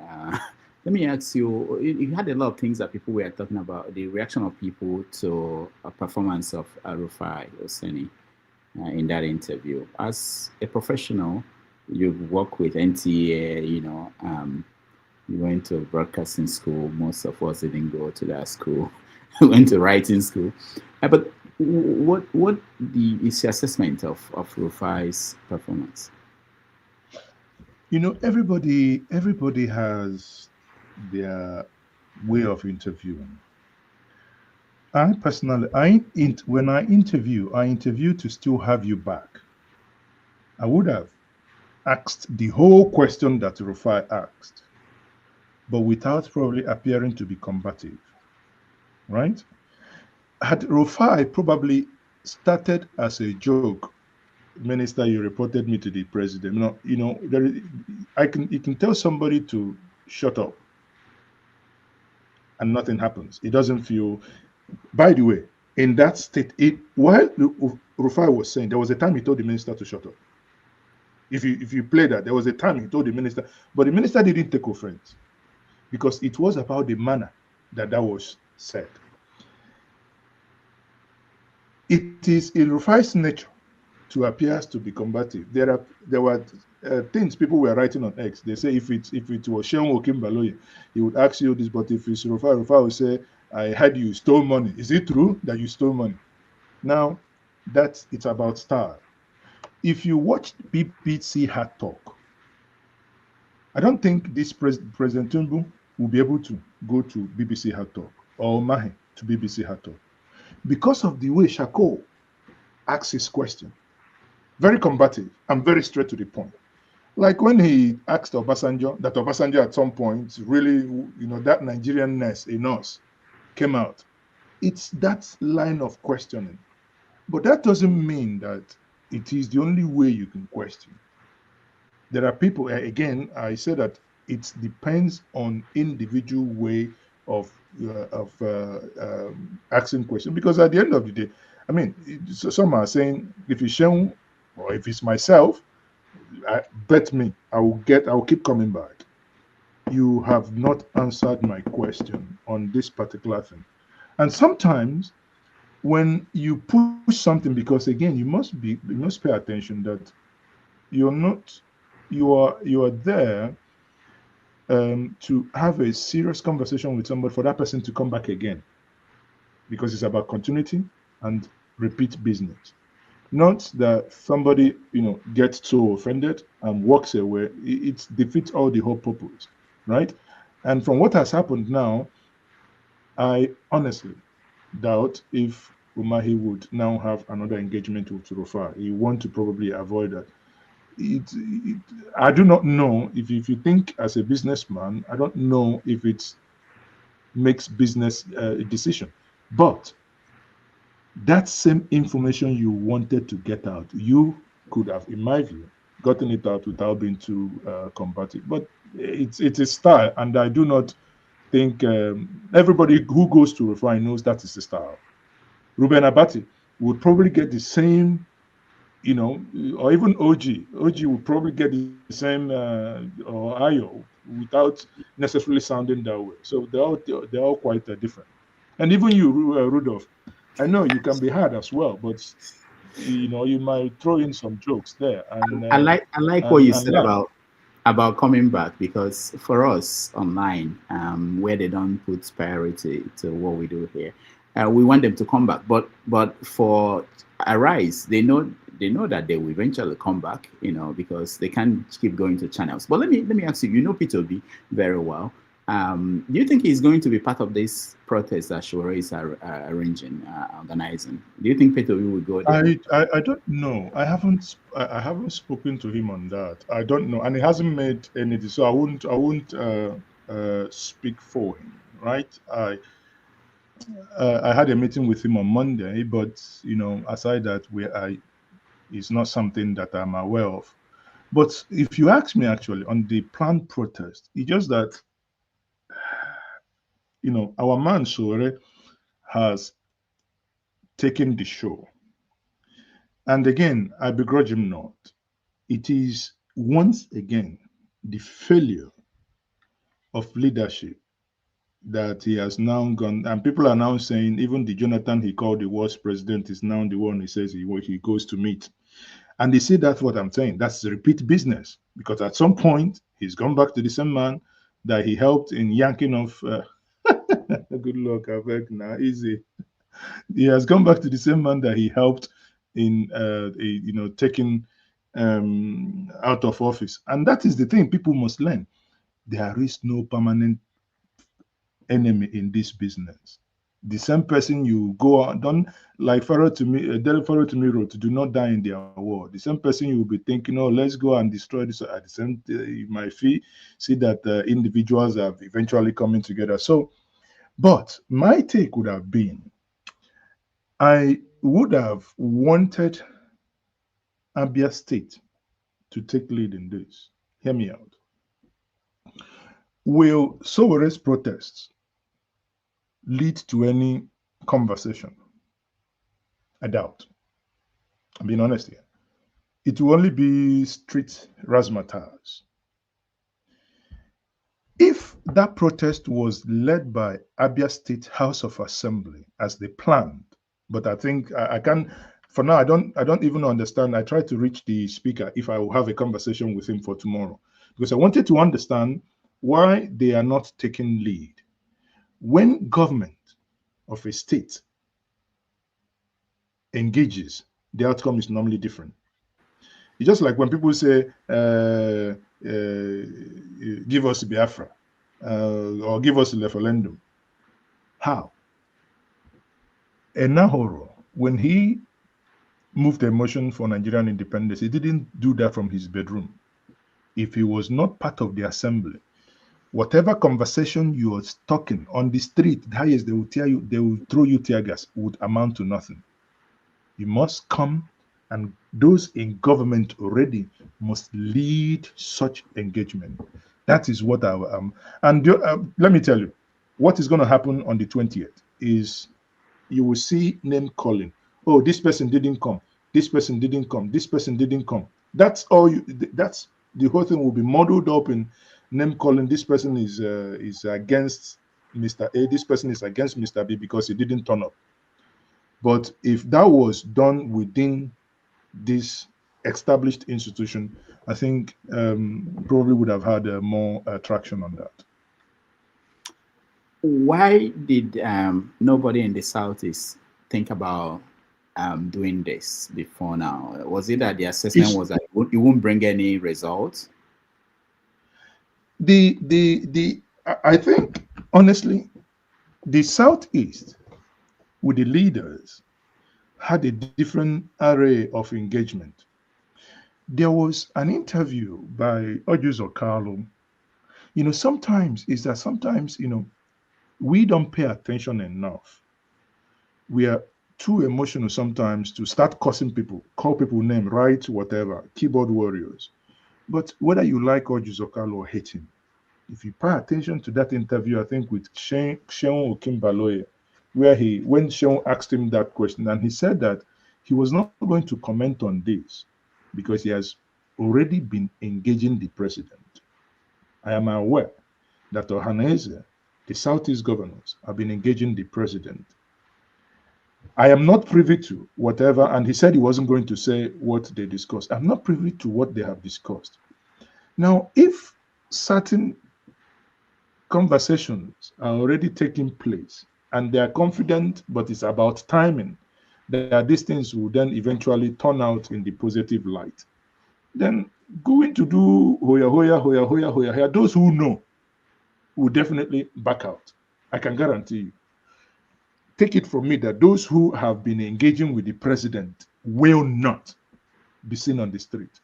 let me ask you, you had a lot of things that people were talking about, the reaction of people to a performance of Rufai Oseni in that interview. As a professional, you work with NTA, you know, you went to broadcasting school. Most of us didn't go to that school. We went to writing school. But what is your assessment of Rufai's performance? You know, everybody has their way of interviewing. I personally, when I interview to still have you back. I would have asked the whole question that Rufai asked, but without probably appearing to be combative, right? Had Rufai probably started as a joke, Minister, you reported me to the president. You know, you can tell somebody to shut up, and nothing happens. It doesn't feel. By the way, in that state, while Rufai was saying, there was a time he told the minister to shut up. If you play that, there was a time he told the minister, but the minister didn't take offense because it was about the manner that was said. It is in Rufai's nature to appear to be combative. There were things people were writing on X. They say if it was Sheon Okimbaloye, he would ask you this, but if it's Rufai will say, I heard you stole money. Is it true that you stole money? Now, it's about style. If you watch BBC Hard Talk, I don't think this President Tinubu will be able to go to BBC Hard Talk or Mahe to BBC Hard Talk because of the way Shako asks his question. Very combative and very straight to the point. Like when he asked Obasanjo, that Obasanjo at some point really, you know, that Nigerian-ness in us came out. It's that line of questioning. But that doesn't mean that it is the only way you can question. There are people, again, I say that it depends on individual way of asking questions. Because at the end of the day, I mean, some are saying if it's Sheon or if it's myself, bet me, I will keep coming back. You have not answered my question on this particular thing. And sometimes when you push something, because again, you must pay attention that you are there to have a serious conversation with somebody for that person to come back again, because it's about continuity and repeat business. Not that somebody gets so offended and walks away. It defeats all the whole purpose, right? And from what has happened now, I honestly doubt if Umahi would now have another engagement with Rufai. He want to probably avoid that. I do not know if you think as a businessman, I don't know if it makes business a decision. But that same information you wanted to get out, you could have, in my view, gotten it out without being too combative. But it's a style, and I do not think everybody who goes to Rufai knows that is the style. Ruben Abati would probably get the same, or even OG. OG would probably get the same, or Ayo, without necessarily sounding that way. So they're all quite different. And even you, Rudolph, I know you can be hard as well, but you might throw in some jokes there. And I like what you said about coming back, because for us online, where they don't put priority to what we do here, we want them to come back. But for Arise, they know that they will eventually come back, because they can't keep going to channels. But let me ask you, P2B very well. Do you think he's going to be part of this protest that Sowore is organizing? Do you think P2B will go there? I don't know. I haven't spoken to him on that. I don't know, and he hasn't made anything, so I won't speak for him, right? I had a meeting with him on Monday, but aside that, it's not something that I'm aware of. But if you ask me, actually, on the planned protest, it's just that our man Sowore has taken the show. And again, I begrudge him not. It is once again the failure of leadership that he has now gone, and people are now saying even the Jonathan he called the worst president is now the one he says he goes to meet. And they see that's what I'm saying. That's repeat business, because at some point he's gone back to the same man that he helped in yanking off. Good luck, I beg now, easy. He has gone back to the same man that he helped in taking out of office. And that is the thing people must learn. There is no permanent enemy in this business. The same person you go on, don't like Pharaoh to me wrote, do not die in their war. The same person you will be thinking, oh, let's go and destroy this. At the same time, you might see that individuals are eventually coming together. So, but my take would have been, I would have wanted Abia State to take lead in this. Hear me out. Will Sowore's protests lead to any conversation? I doubt. I'm being honest here. It will only be street razzmatazz. If that protest was led by Abia State House of Assembly as they planned, but I think I can, for now, I don't even understand. I try to reach the speaker if I will have a conversation with him for tomorrow, because I wanted to understand why they are not taking lead. When government of a state engages, the outcome is normally different. It's just like when people say, give us Biafra, or give us the referendum. How? Enahoro, when he moved the motion for Nigerian independence, he didn't do that from his bedroom. If he was not part of the assembly, whatever conversation you are talking on the street, the highest they will throw you tear gas, would amount to nothing. You must come, and those in government already must lead such engagement. That is what I am. And let me tell you, what is going to happen on the 20th is you will see name calling. Oh, this person didn't come. This person didn't come. This person didn't come. That's all. That's the whole thing will be muddled up in name calling. This person is against Mr. A. This person is against Mr. B because he didn't turn up. But if that was done within this established institution, I think probably would have had more traction on that. Why did nobody in the Southeast think about doing this before now? Was it that the assessment was that it won't bring any results? I think honestly, the Southeast with the leaders had a different array of engagement. There was an interview by Ojuzo Carlo. Sometimes we don't pay attention enough. We are too emotional sometimes to start cursing people, call people name, write whatever, keyboard warriors. But whether you like Ojuzo Carlo or hate him, if you pay attention to that interview, I think with Sheon Okimbaloye, where when Sheon asked him that question, and he said that he was not going to comment on this because he has already been engaging the president. I am aware that Ohaneze, the Southeast governors, have been engaging the president. I am not privy to whatever, and he said he wasn't going to say what they discussed. I'm not privy to what they have discussed. Now, if certain conversations are already taking place and they are confident, but it's about timing, that these things will then eventually turn out in the positive light, then going to do hoya, those who know will definitely back out. I can guarantee you. Take it from me that those who have been engaging with the president will not be seen on the street.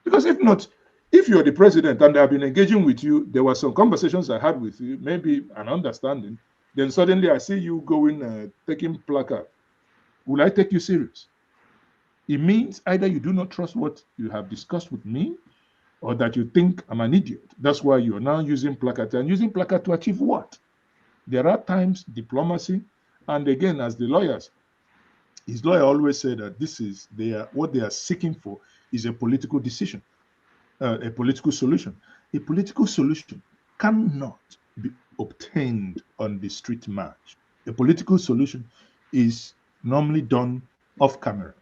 Because if not, if you're the president and they have been engaging with you, there were some conversations I had with you, maybe an understanding, then suddenly I see you going, taking placard. Will I take you serious? It means either you do not trust what you have discussed with me, or that you think I'm an idiot. That's why you're now using placard. And using placard to achieve what? There are times diplomacy, and again, as the lawyers, his lawyer always said that what they are seeking for is a political decision, a political solution. A political solution cannot be obtained on the street march. A political solution is normally done off camera.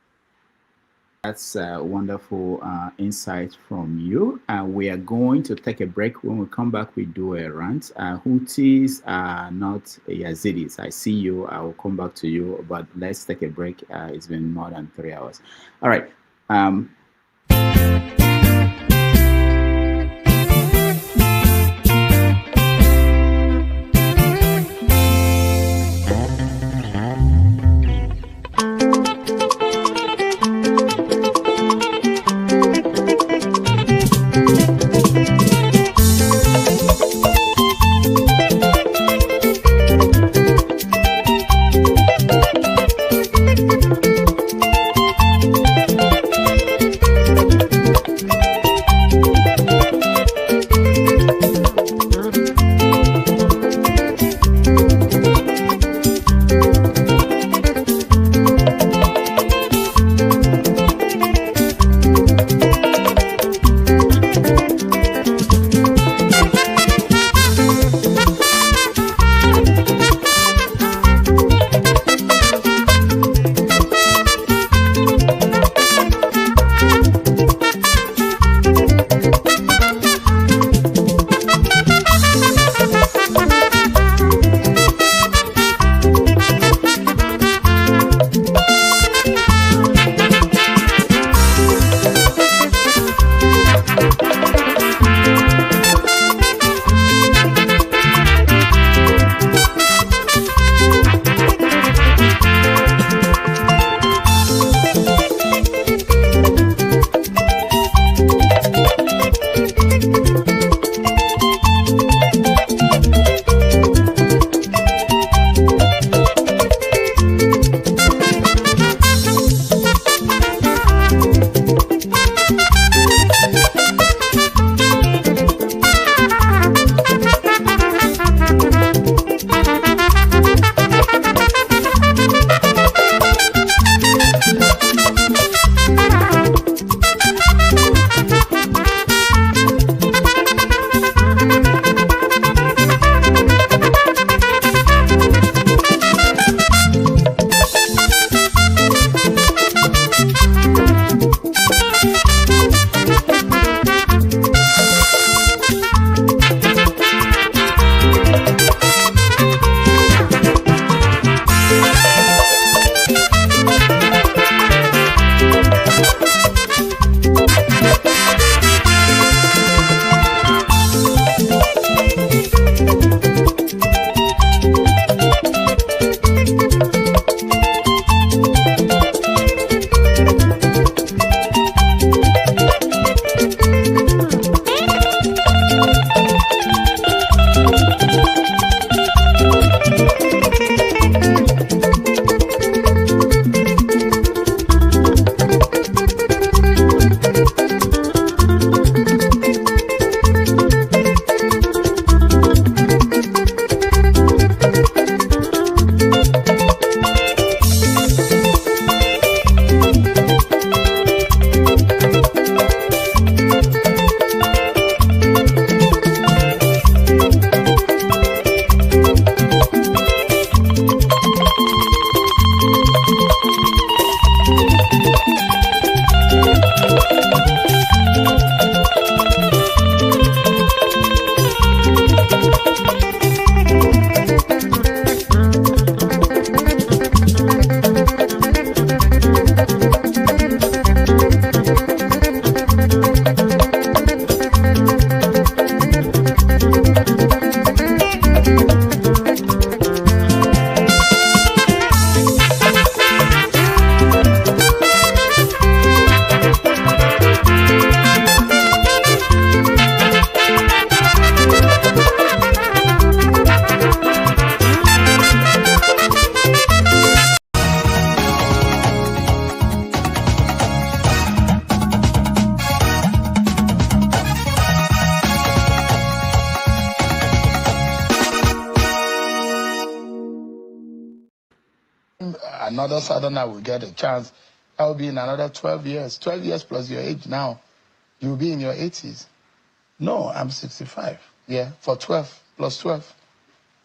That's a wonderful insight from you. We are going to take a break. When we come back, we do a rant. Houthis are not Yazidis. I see you. I will come back to you, but let's take a break. It's been more than 3 hours. All right. another southerner will get a chance, that will be in another 12 years. 12 years plus your age now, you'll be in your 80s. No, I'm 65. Yeah, for 12 plus 12.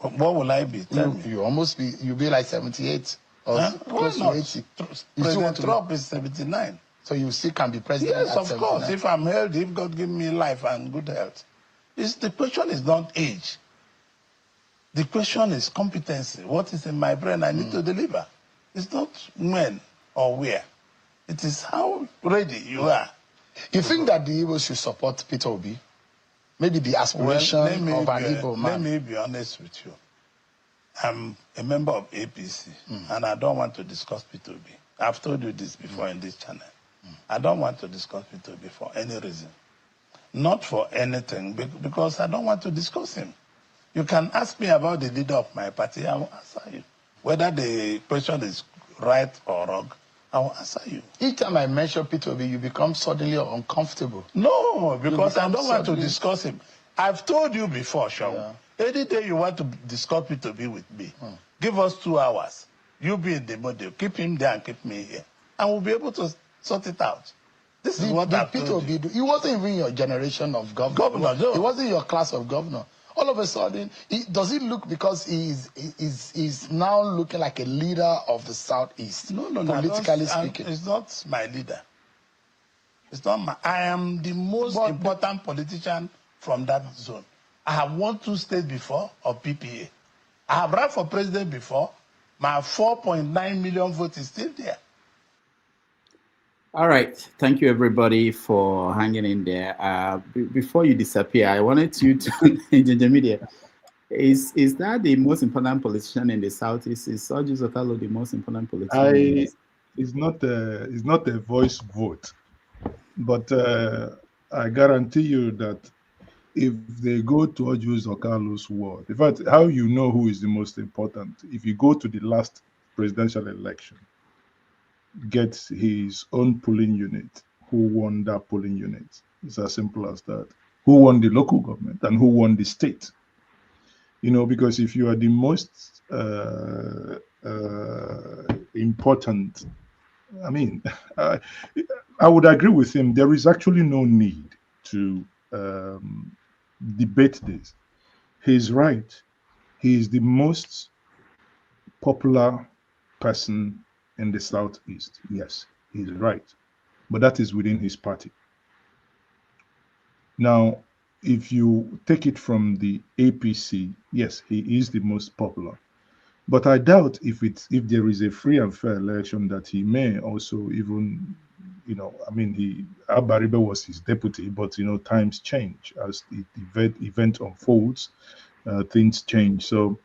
What will I be? You'll be like 78 or close to 80. President Trump is 79. So you still can be president Yes, at of 79. course. If I'm healthy, if God give me life and good health. The question is not age. The question is competency. What is in my brain I need to deliver? It's not when or where. It is how ready you are. You think that the Igbo should support Peter Obi? Maybe the aspiration of an Igbo man. Let me be honest with you. I'm a member of APC, and I don't want to discuss Peter Obi. I've told you this before in this channel. I don't want to discuss Peter Obi for any reason. Not for anything, because I don't want to discuss him. You can ask me about the leader of my party, I will answer you. Whether the question is right or wrong, I will answer you. Each time I mention Peter Obi, you become suddenly uncomfortable. No, because I don't want to discuss him. I've told you before, Sean. Yeah. Any day you want to discuss Peter Obi with me, give us 2 hours. You be in the model. Keep him there and keep me here. And we'll be able to sort it out. This is what I've told you. He wasn't even your generation of governor. No. He wasn't your class of governor. All of a sudden, does it look because he's now looking like a leader of the Southeast? No, politically speaking. It's not my leader. It's not my. I am the most important politician from that zone. I have won 2 states before of PPA. I have run for president before. My 4.9 million vote is still there. All right. Thank you, everybody, for hanging in there. Before you disappear, I wanted you to, in media, is that the most important politician in the Southeast? Is Ojus Okalo the most important politician? It's not a voice vote, but I guarantee you that if they go to Ojus Okalo's word, in fact, how you know who is the most important? If you go to the last presidential election, get his own polling unit, who won that polling unit. It's as simple as that. Who won the local government and who won the state? You know, because if you are the most important, I mean, I would agree with him. There is actually no need to debate this. He's right. He is the most popular person in the Southeast. Yes, he's right. But that is within his party. Now, if you take it from the APC, yes, he is the most popular. But I doubt if there is a free and fair election that he may also even, you know, I mean, Abaribe was his deputy, but, you know, times change as the event unfolds, things change. So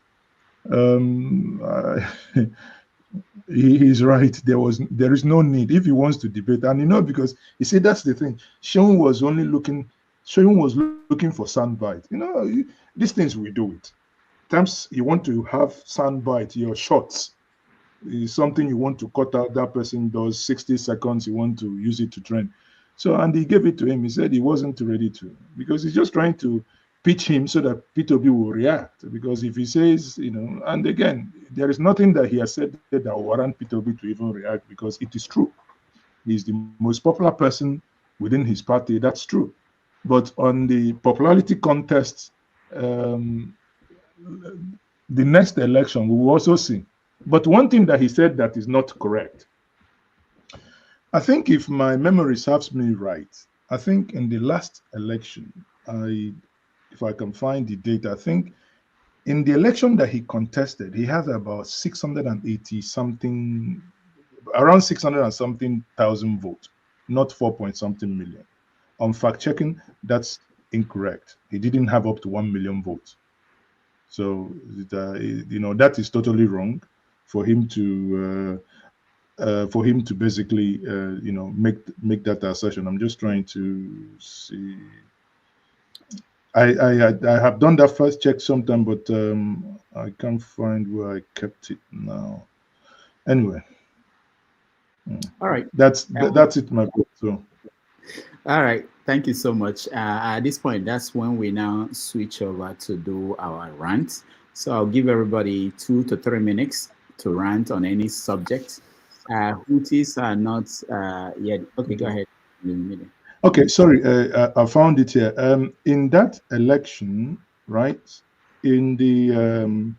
he's right. There is no need if he wants to debate, and you know, because you see that's the thing. Seun was looking for soundbite. You know, these things we do it. Times you want to have soundbite, your shots is something you want to cut out. That person does 60 seconds. You want to use it to trend. So and he gave it to him. He said he wasn't ready to, because he's just trying to pitch him so that P2B will react. Because if he says, you know, and again, there is nothing that he has said that will warrant P2B to even react, because it is true. He's the most popular person within his party. That's true. But on the popularity contest, the next election, we will also see. But one thing that he said that is not correct. I think if my memory serves me right, I think in the last election, if I can find the data, I think in the election that he contested, he had about 680 something, around 600 and something thousand votes, not 4-point-something million. On fact checking, that's incorrect. He didn't have up to 1 million votes. So, you know, that is totally wrong for him to basically, you know, make that assertion. I'm just trying to see. I have done that first check sometime, but I can't find where I kept it now. Anyway, all right, that's it, my book. So, all right, thank you so much. At this point, that's when we now switch over to do our rant. So I'll give everybody 2 to 3 minutes rant on any subject. Houthis are not yet. Okay, go ahead. Okay, sorry, I found it here. In that election, right, in the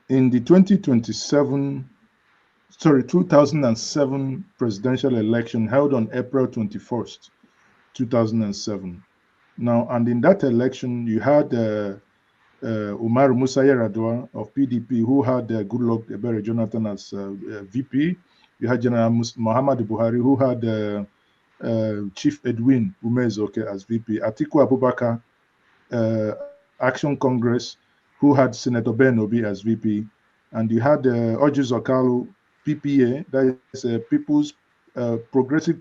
2007 presidential election held on April 21st, 2007. Now, and in that election, you had Umar Musa Yar'Adua of PDP, who had Goodluck Ebele Jonathan as VP. You had General Muhammad Buhari, who had Chief Edwin Umezoke as VP. Atiku Abubakar, Action Congress, who had Senator Ben Obi as VP. And you had Orji Zokalu, PPA, that is People's Progressive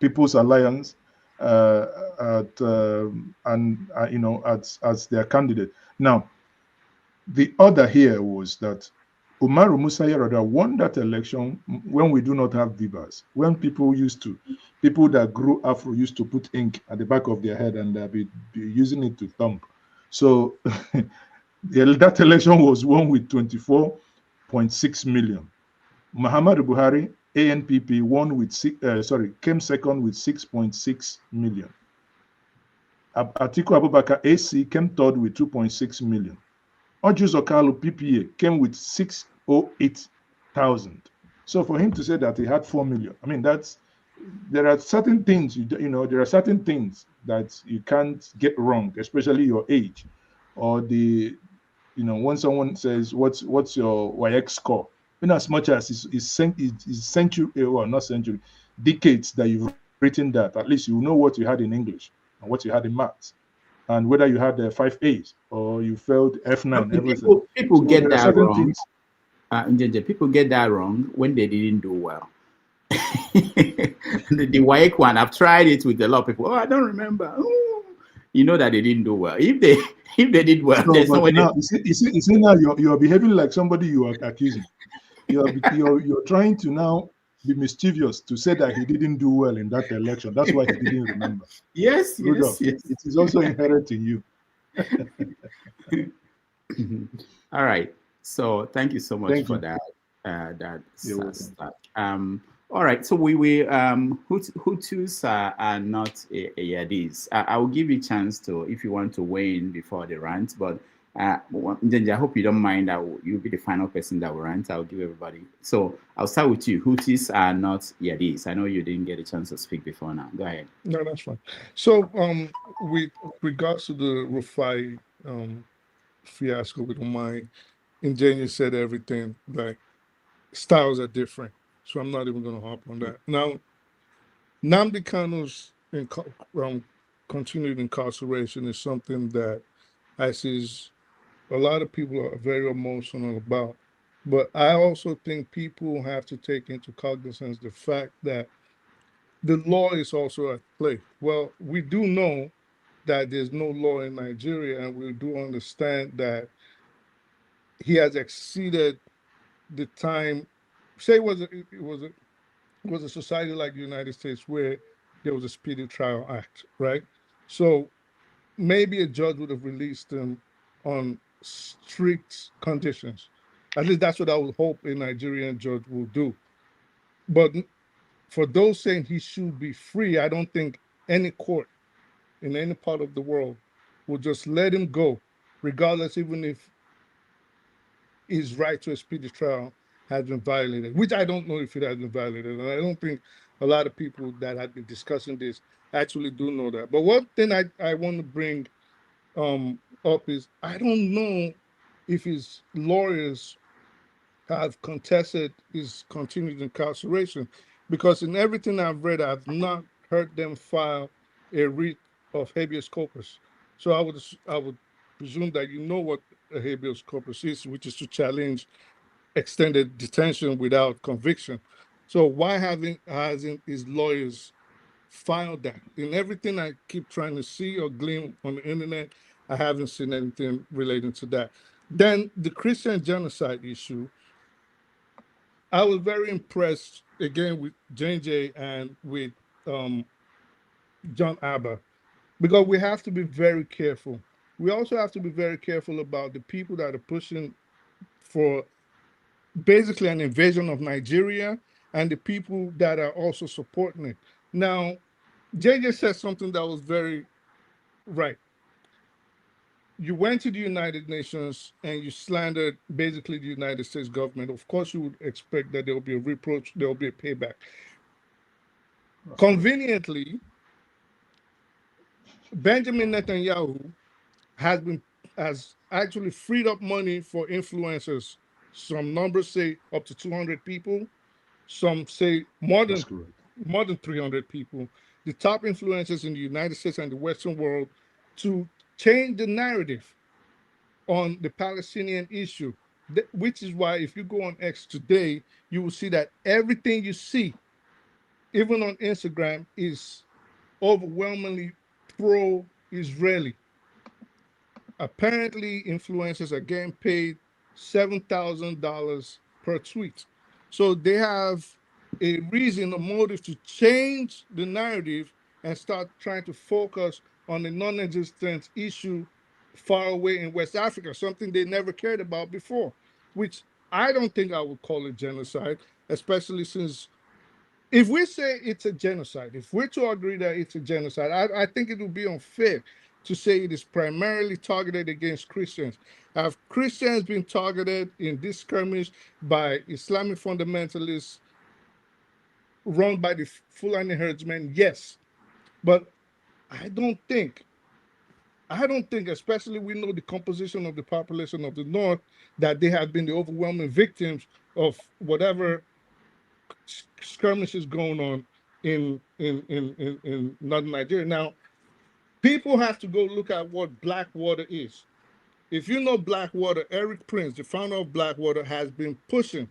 People's Alliance, as their candidate. Now, the order here was that Umaru Musa Yar'Adua won that election when we do not have beavers. When people that grew afro used to put ink at the back of their head and be using it to thump. So that election was won with 24.6 million. Muhammad Buhari, ANPP, came second with 6.6 million. Atiku Abubakar, AC, came third with 2.6 million. Orji Zokalu, PPA, came with 608,000. So for him to say that he had 4 million, I mean, there are certain things, there are certain things that you can't get wrong, especially your age, or when someone says, what's your YX score? In as much as it's decades that you've written that, at least you know what you had in English and what you had in maths, and whether you had 5 A's or you failed F9, everything. People get that wrong. People get that wrong when they didn't do well. the WAEC one, I've tried it with a lot of people. Oh, I don't remember. Oh, you know that they didn't do well. If they did well, no, but now, you see now you're behaving like somebody you are accusing. You're trying to now be mischievous to say that he didn't do well in that election. That's why he didn't remember. Yes. It is also inherent in you. All right. So thank you so much for that. All right. So Hutus are not Yadis. I will give you a chance to, if you want to weigh in before the rant, but I hope you don't mind. You'll be the final person that will rant. I'll give everybody. So I'll start with you. Hutus are not Yadis. I know you didn't get a chance to speak before now. Go ahead. No, that's fine. So with regards to the Rufai fiasco with Umai, Ingenia said everything, like styles are different. So I'm not even going to hop on that. Now, Nnamdi Kanu's continued incarceration is something that I see a lot of people are very emotional about. But I also think people have to take into cognizance the fact that the law is also at play. Well, we do know that there's no law in Nigeria, and we do understand that he has exceeded the time. Say it was a society like the United States where there was a Speedy Trial Act, right? So maybe a judge would have released him on strict conditions. At least that's what I would hope a Nigerian judge will do. But for those saying he should be free, I don't think any court in any part of the world will just let him go, regardless, even if his right to a speedy trial has been violated, which I don't know if it has been violated. And I don't think a lot of people that have been discussing this actually do know that. But one thing I want to bring up is I don't know if his lawyers have contested his continued incarceration, because in everything I've read, I've not heard them file a writ of habeas corpus. So I would presume that you know what a habeas corpus is, which is to challenge extended detention without conviction. So why hasn't his lawyers filed that? In everything I keep trying to see or glean on the internet, I haven't seen anything relating to that. Then the Christian genocide issue, I was very impressed again with J and with John Abba, because we have to be very careful. We also have to be very careful about the people that are pushing for basically an invasion of Nigeria and the people that are also supporting it. Now, JJ said something that was very right. You went to the United Nations and you slandered basically the United States government. Of course, you would expect that there will be a reproach, there will be a payback. Conveniently, Benjamin Netanyahu has actually freed up money for influencers. Some numbers say up to 200 people. Some say more than 300 people. The top influencers in the United States and the Western world to change the narrative on the Palestinian issue. Which is why if you go on X today, you will see that everything you see, even on Instagram, is overwhelmingly pro-Israeli. Apparently, influencers are getting paid $7,000 per tweet. So they have a reason, a motive to change the narrative and start trying to focus on the non-existent issue far away in West Africa, something they never cared about before, which I don't think I would call it genocide, especially since if we say it's a genocide, if we're to agree that it's a genocide, I think it would be unfair to say it is primarily targeted against Christians. Have Christians been targeted in this skirmish by Islamic fundamentalists run by the Fulani herdsmen? Yes. But I don't think, especially we know the composition of the population of the North, that they have been the overwhelming victims of whatever skirmishes going on in northern Nigeria. Now, people have to go look at what Blackwater is. If you know Blackwater, Eric Prince, the founder of Blackwater, has been pushing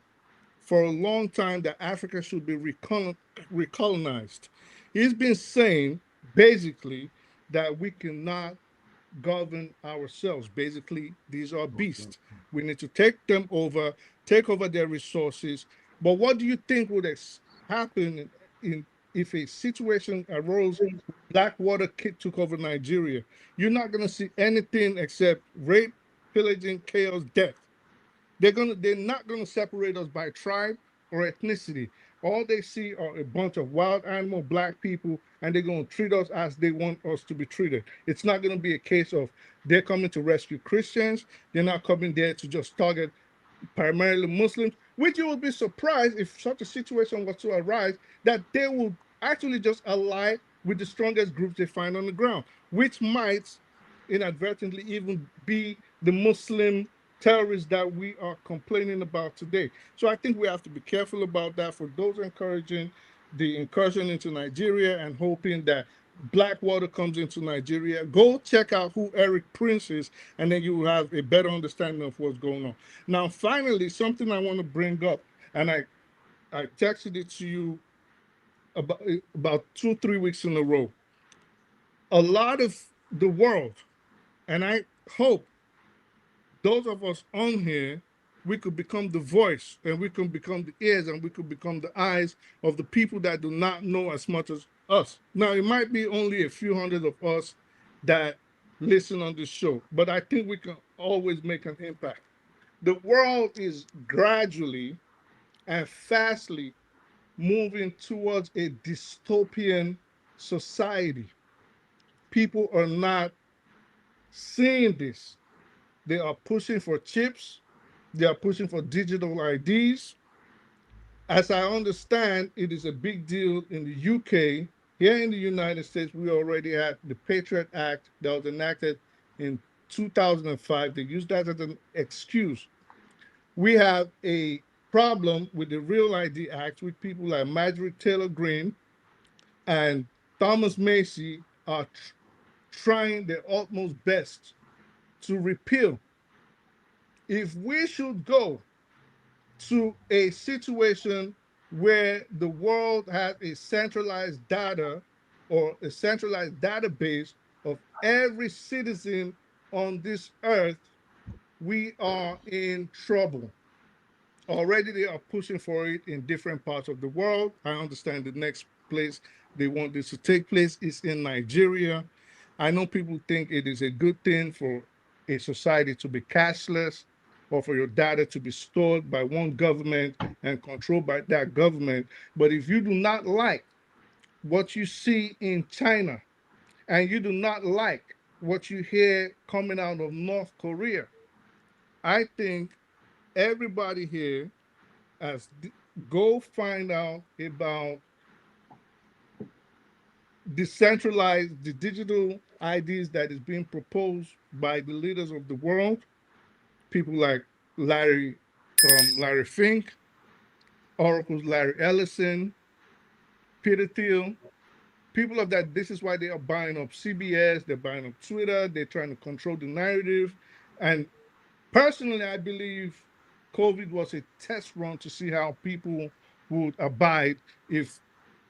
for a long time that Africa should be recolonized. He's been saying basically that we cannot govern ourselves. Basically, these are beasts. We need to take them over, take over their resources. But what do you think would happen if a situation arose, Blackwater took over Nigeria? You're not going to see anything except rape, pillaging, chaos, death. They're not going to separate us by tribe or ethnicity. All they see are a bunch of wild animal black people, and they're going to treat us as they want us to be treated. It's not going to be a case of they're coming to rescue Christians. They're not coming there to just target primarily Muslims, which you would be surprised if such a situation was to arise, that they will actually just ally with the strongest groups they find on the ground, which might inadvertently even be the Muslim terrorists that we are complaining about today. So I think we have to be careful about that. For those encouraging the incursion into Nigeria and hoping that Blackwater comes into Nigeria, go check out who Eric Prince is, and then you will have a better understanding of what's going on. Now, finally, something I want to bring up, and I texted it to you about 2-3 weeks in a row. A lot of the world, and I hope those of us on here, we could become the voice, and we can become the ears, and we could become the eyes of the people that do not know as much as us. Now, it might be only a few hundred of us that listen on this show, but I think we can always make an impact. The world is gradually and fastly moving towards a dystopian society. People are not seeing this. They are pushing for chips. They are pushing for digital IDs. As I understand, it is a big deal in the UK. Here in the United States, we already had the Patriot Act that was enacted in 2005. They used that as an excuse. We have a problem with the Real ID Act, with people like Marjorie Taylor Greene and Thomas Macy are trying their utmost best to repeal. If we should go to a situation where the world has a centralized data or a centralized database of every citizen on this earth, we are in trouble. Already they are pushing for it in different parts of the world. I understand the next place they want this to take place is in Nigeria. I know people think it is a good thing for a society to be cashless. or for your data to be stored by one government and controlled by that government. But if you do not like what you see in China, and you do not like what you hear coming out of North Korea, I think everybody here has go find out about decentralized the digital IDs that is being proposed by the leaders of the world, people like Larry Fink, Oracle's Larry Ellison, Peter Thiel, people of that. This is why they are buying up CBS, they're buying up Twitter, they're trying to control the narrative. And personally, I believe COVID was a test run to see how people would abide if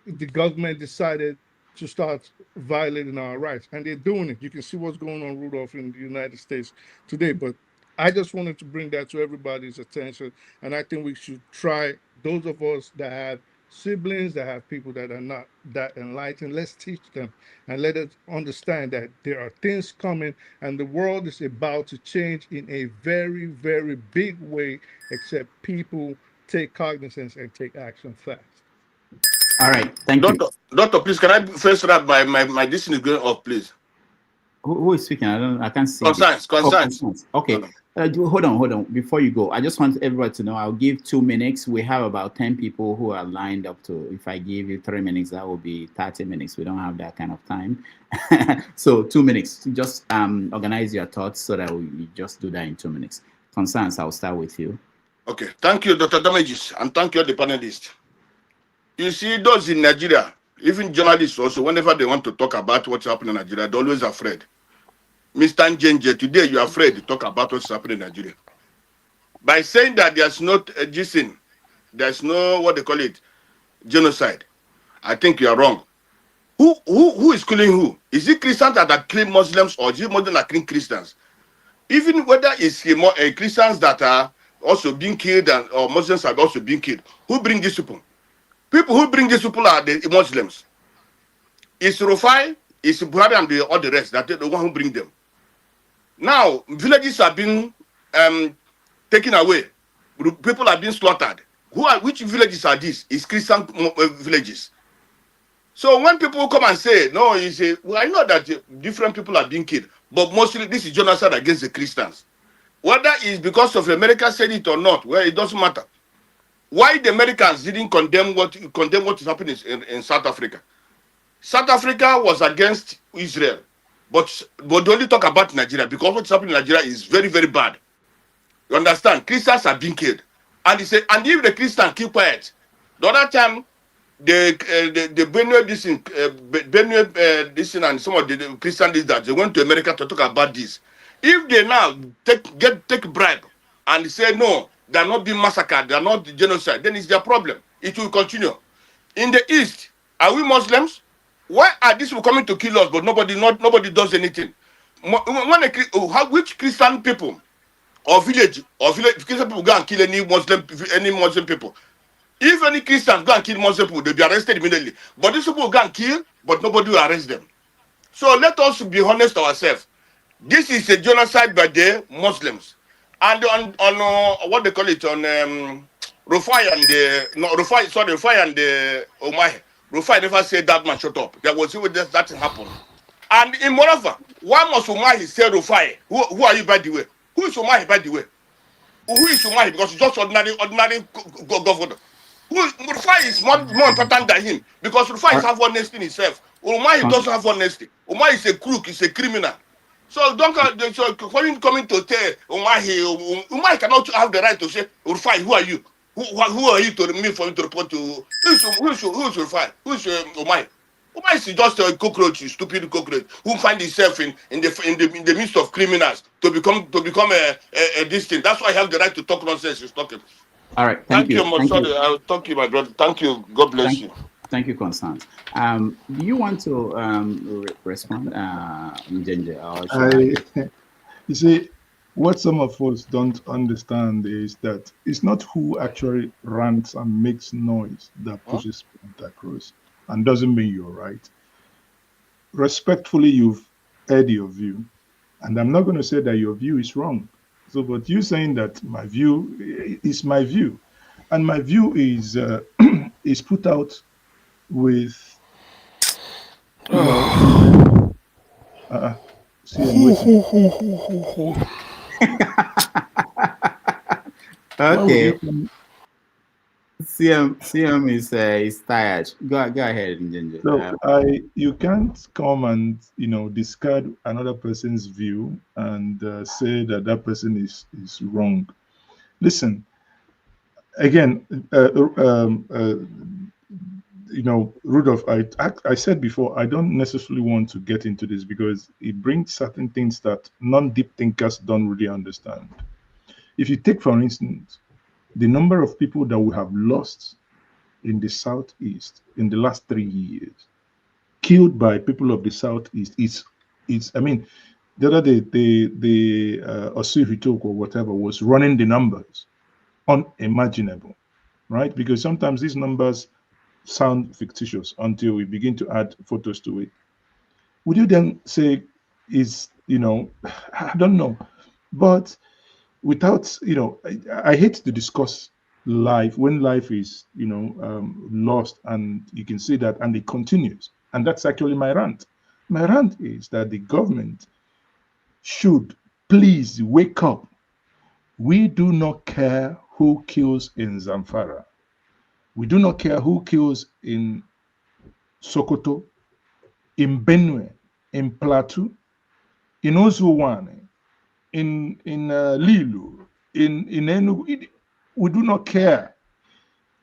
the government decided to start violating our rights. And they're doing it. You can see what's going on, Rudolph, in the United States today. But I just wanted to bring that to everybody's attention. And I think we should try, those of us that have siblings, that have people that are not that enlightened, let's teach them and let us understand that there are things coming and the world is about to change in a very, very big way, except people take cognizance and take action fast. All right, thank you. Doctor, please, can I first wrap my this is going off, please? Who is speaking? I can't see. Concerns. Okay. Hold on. Before you go, I just want everybody to know I'll give 2 minutes. We have about 10 people who are lined up to. If I give you 3 minutes, that will be 30 minutes. We don't have that kind of time. So 2 minutes. Just organize your thoughts so that we just do that in 2 minutes. Concerns, I'll start with you. Okay. Thank you, Dr. Damages, and thank you, the panelists. You see, those in Nigeria, even journalists also, whenever they want to talk about what's happening in Nigeria, they're always afraid. Mr. Njenje, today you're afraid to talk about what's happening in Nigeria. By saying that there's not a GSIN, there's no, what they call it, genocide, I think you're wrong. Who is killing who? Is it Christians that kill Muslims, or is it Muslims that kill Christians? Even whether it's Christians that are also being killed or Muslims are also being killed, who bring these people? People who bring these people are the Muslims. It's Rufai, it's Buhari, and all the rest that the one who bring them. Now, villages are being taken away. People are being slaughtered. Which villages are these? It's Christian villages. So when people come and say, no, you say, well, I know that different people are being killed, but mostly this is genocide against the Christians. Whether it's because of America said it or not, well, it doesn't matter. Why the Americans didn't condemn what is happening in South Africa? South Africa was against Israel, but they only talk about Nigeria because what's happening in Nigeria is very, very bad. You understand? Christians are being killed, and and if the Christians keep quiet, the other time the Benue this and some of the Christian leaders they went to America to talk about this. If they now take bribe and say no, they're not being massacred, they're not genocide, then it's their problem. It will continue. In the East, are we Muslims? Why are these people coming to kill us, but nobody does anything? Which Christian people or village Christian people go and kill any Muslim people? If any Christians go and kill Muslim people, they'll be arrested immediately. But these people go and kill, but nobody will arrest them. So let us be honest ourselves. This is a genocide by the Muslims. And on what they call it, on Rufai and the Omai. Rufai never said that man shut up. There was even that happened. And in moreover, why must Omai say Rufai? Who are you, by the way? Who is Omai, by the way? Who is Omai? Because he's just ordinary governor. Rufai is more important than him because Rufai have honesty in himself. Omai doesn't have honesty. Omai is a crook, he's a criminal. So don't coming to tell Omai cannot have the right to say, Rufai, who are you? Who are you to me for him to report to? Who is Rufai? Who is Omai? Omai is just a cockroach, a stupid cockroach who find himself in the midst of criminals to become a this thing. That's why I have the right to talk nonsense. He's talking. All right, thank you. I'll talk to you, my brother. Thank you. God bless you. Thank you, Constance. Do you want to respond, Njenje? You see, what some of us don't understand is that it's not who actually rants and makes noise that pushes point across, and doesn't mean you're right. Respectfully, you've aired your view, and I'm not going to say that your view is wrong, So, but you saying that my view is my view, and my view is is put out with, you know, see, I'm waiting. Okay. CM is tired. Go ahead, Ginger. So you can't come and discard another person's view and say that that person is wrong. Listen, again, Rudolph, I said before, I don't necessarily want to get into this because it brings certain things that non-deep thinkers don't really understand. If you take, for instance, the number of people that we have lost in the Southeast in the last 3 years, killed by people of the Southeast, it's I mean, the other day, the Osuhitok or whatever was running the numbers, unimaginable, right? Because sometimes these numbers sound fictitious until we begin to add photos to it. Would you then say I don't know, but without, I hate to discuss life when life is, lost, and you can see that, and it continues. And that's actually my rant. My rant is that the government should please wake up. We do not care who kills in Zamfara. We do not care who kills in Sokoto, in Benue, in Plateau, in Ozuwane, in Lilu, in Enugu. We do not care.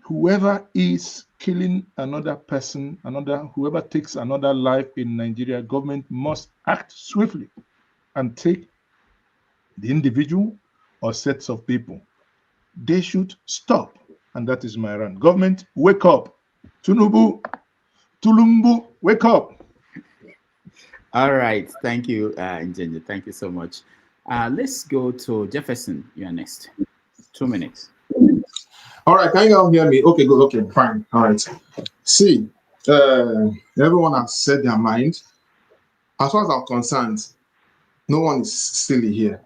Whoever is killing another person, whoever takes another life in Nigeria, government must act swiftly and take the individual or sets of people. They should stop. And that is my rant. Government, wake up. Tinubu, Tulumbu, wake up. All right. Thank you, Njenje. Thank you so much. Let's go to Jefferson. You're next. 2 minutes. All right, can you all hear me? Okay, good. Okay, fine. All right. See, everyone has said their mind. As far as I'm concerned, no one is silly here.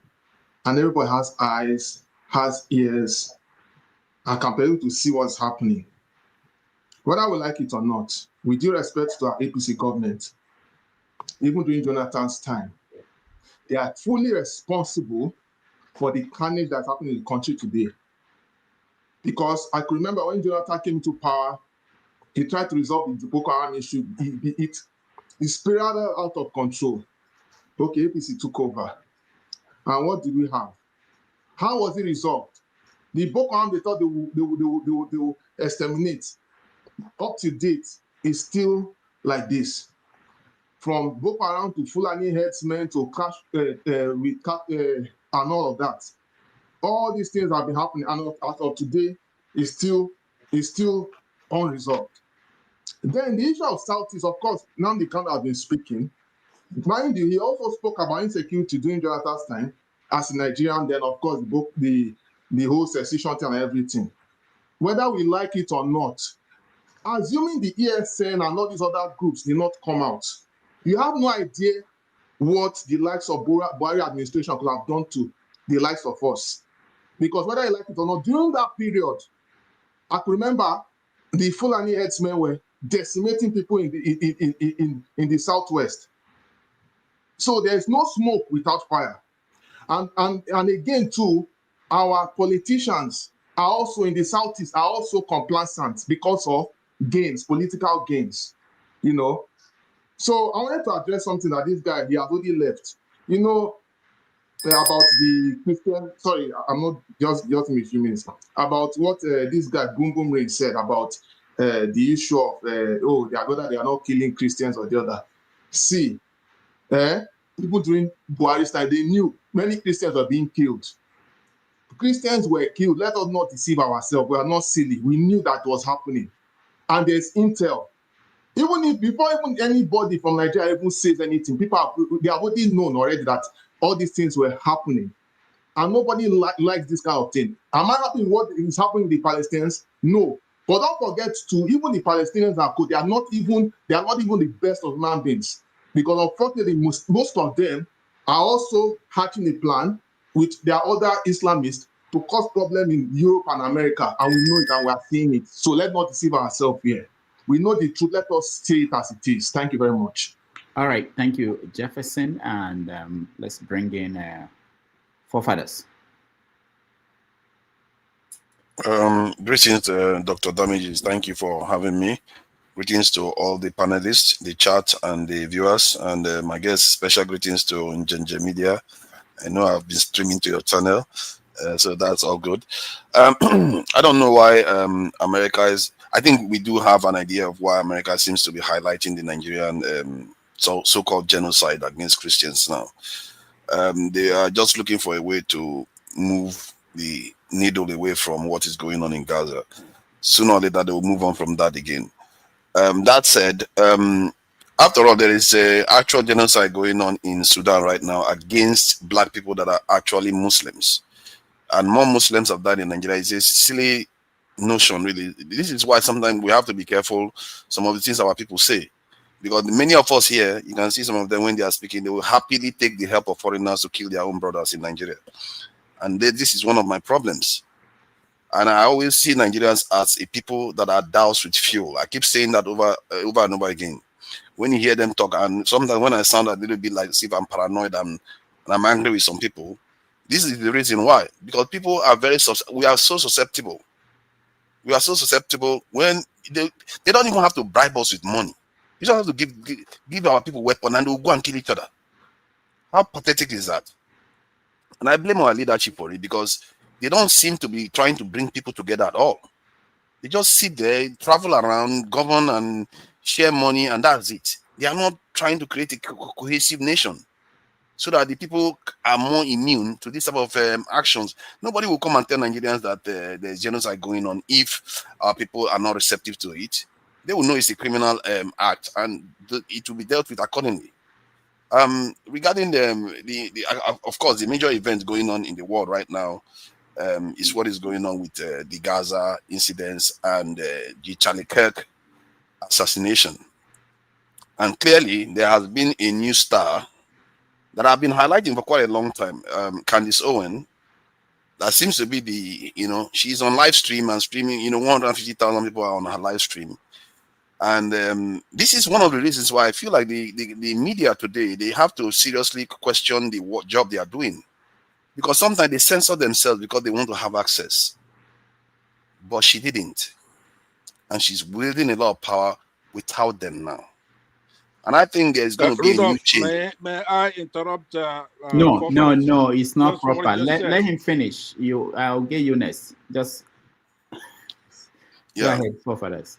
And everybody has eyes, has ears, and can be able to see what's happening. Whether we like it or not, with due respect to our APC government, even during Jonathan's time, they are fully responsible for the carnage that's happening in the country today. Because I can remember when Jonathan came to power, he tried to resolve the Boko Haram issue. It spiraled out of control. Okay, APC took over. And what did we have? How was it resolved? The Boko Haram, they thought they will exterminate. Up to date, it's still like this. From Boko Haram to Fulani herdsmen to crash with and all of that. All these things have been happening, and as of today, is still unresolved. Then the issue of Southeast, of course, Nnamdi Kanu has been speaking. Mind you, he also spoke about insecurity during Jonathan's time as a Nigerian. Then, of course, the whole secession thing and everything. Whether we like it or not, assuming the ESN and all these other groups did not come out, you have no idea what the likes of Buhari administration could have done to the likes of us. Because whether you like it or not, during that period, I can remember the Fulani herdsmen were decimating people in the Southwest. So there's no smoke without fire. And again, too, our politicians are also in the Southeast, are also complacent because of gains, political gains, So I wanted to address something that this guy, he has already left. About the Christian, sorry, I'm not just in a few minutes, about what this guy, Boom Boom Ray, said about the issue of, whether they are not killing Christians or the other. See, people during Buhari's time, they knew many Christians were being killed. Christians were killed. Let us not deceive ourselves. We are not silly. We knew that was happening. And there's intel. Before anybody from Nigeria even says anything, they have already known already that all these things were happening. And nobody likes this kind of thing. Am I happy with what is happening with the Palestinians? No. But don't forget too, even the Palestinians they are not even the best of human beings. Because unfortunately, most of them are also hatching a plan with their other Islamists to cause problem in Europe and America, and we know it and we are seeing it. So let's not deceive ourselves here. We know the truth. Let us say it as it is. Thank you very much. All right, thank you, Jefferson, and let's bring in forefathers. Greetings, Dr. Damages. Thank you for having me. Greetings to all the panelists, the chat, and the viewers, and my guest. Special greetings to Njenje Media. I know I've been streaming to your channel, so that's all good. I don't know why America is. I think we do have an idea of why America seems to be highlighting the Nigerian so-called genocide against Christians now. They are just looking for a way to move the needle away from what is going on in Gaza. Sooner or later, they will move on from that again. That said, after all, there is an actual genocide going on in Sudan right now against black people that are actually Muslims. And more Muslims have died in Nigeria. It's a silly notion, really. This is why sometimes we have to be careful some of the things our people say. Because many of us here, you can see some of them when they are speaking, they will happily take the help of foreigners to kill their own brothers in Nigeria. And this is one of my problems. And I always see Nigerians as a people that are doused with fuel. I keep saying that over and over again. When you hear them talk, and sometimes when I sound a little bit like as if I'm paranoid and I'm angry with some people, this is the reason why. Because people are we are so susceptible. We are so susceptible when they don't even have to bribe us with money. You just have to give our people weapons and they'll go and kill each other. How pathetic is that? And I blame our leadership for it because they don't seem to be trying to bring people together at all. They just sit there, travel around, govern and share money, and that's it. They are not trying to create a cohesive nation so that the people are more immune to this type of actions. Nobody will come and tell Nigerians that there's genocide going on if our people are not receptive to it. They will know it's a criminal act and it will be dealt with accordingly. Regarding of course, the major events going on in the world right now is what is going on with the Gaza incidents and the Charlie Kirk assassination. And clearly, there has been a new star that I've been highlighting for quite a long time, Candace Owen. That seems to be she's on live stream and streaming, 150,000 people are on her live stream. And this is one of the reasons why I feel like the media today, they have to seriously question what job they are doing. Because sometimes they censor themselves because they want to have access. But she didn't. And she's wielding a lot of power without them now. And I think there's going to be a new change. May I interrupt? No, it's not proper. Let him finish. I'll get you next. Just go ahead, forefathers.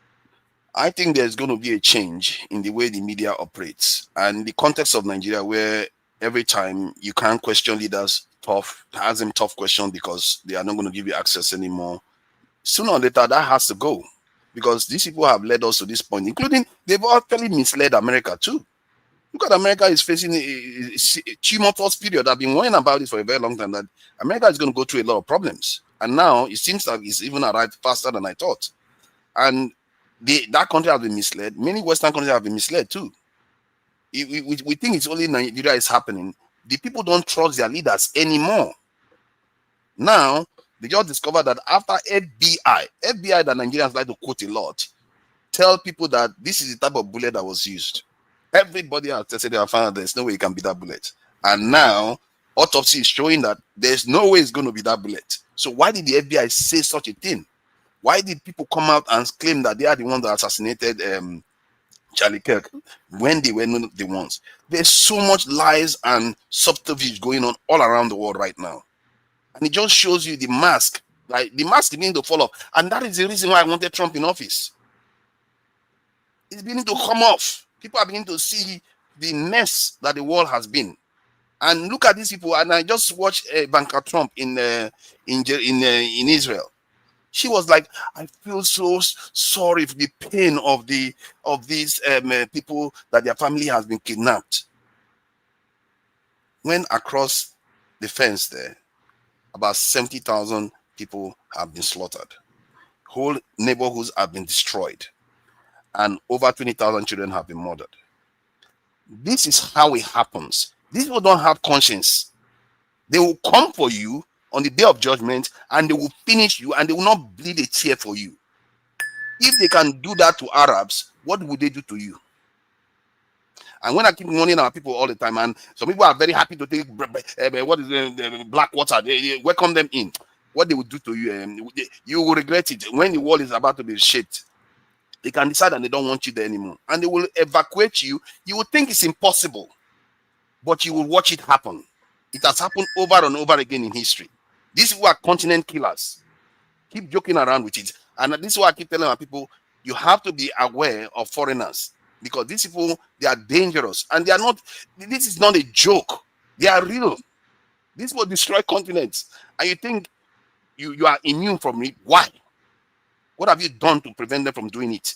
I think there's going to be a change in the way the media operates. And the context of Nigeria, where every time you can't question leaders, ask them tough questions because they are not going to give you access anymore. Sooner or later, that has to go. Because these people have led us to this point, including they've actually misled America too. Look at America is facing a tumultuous period. I've been worrying about it for a very long time that America is going to go through a lot of problems. And now it seems like it's even arrived faster than I thought. And that country has been misled. Many Western countries have been misled too. We think it's only Nigeria is happening. The people don't trust their leaders anymore. Now, they just discovered that after FBI that Nigerians like to quote a lot, tell people that this is the type of bullet that was used. Everybody has tested and found out there's no way it can be that bullet. And now, autopsy is showing that there's no way it's going to be that bullet. So why did the FBI say such a thing? Why did people come out and claim that they are the ones that assassinated Charlie Kirk when they were not the ones? There's so much lies and subterfuge going on all around the world right now. And it just shows you the mask. Like the mask is beginning to fall off. And that is the reason why I wanted Trump in office. It's beginning to come off. People are beginning to see the mess that the world has been. And look at these people. And I just watched Ivanka Trump in Israel. She was like, I feel so sorry for the pain of these people that their family has been kidnapped. When across the fence there, about 70,000 people have been slaughtered. Whole neighborhoods have been destroyed. And over 20,000 children have been murdered. This is how it happens. These people don't have conscience. They will come for you on the day of judgment and they will finish you and they will not bleed a tear for you. If they can do that to Arabs, what would they do to you? And when I keep warning our people all the time, and some people are very happy to take what is the black water, they welcome them in. What they will do to you, you will regret it. When the wall is about to be shaped, they can decide and they don't want you there anymore. And they will evacuate you. You will think it's impossible, but you will watch it happen. It has happened over and over again in history. These people are continent killers. Keep joking around with it. And this is why I keep telling our people, you have to be aware of foreigners. Because these people, they are dangerous. And they are not, this is not a joke. They are real. This will destroy continents. And you think you are immune from it. Why? What have you done to prevent them from doing it?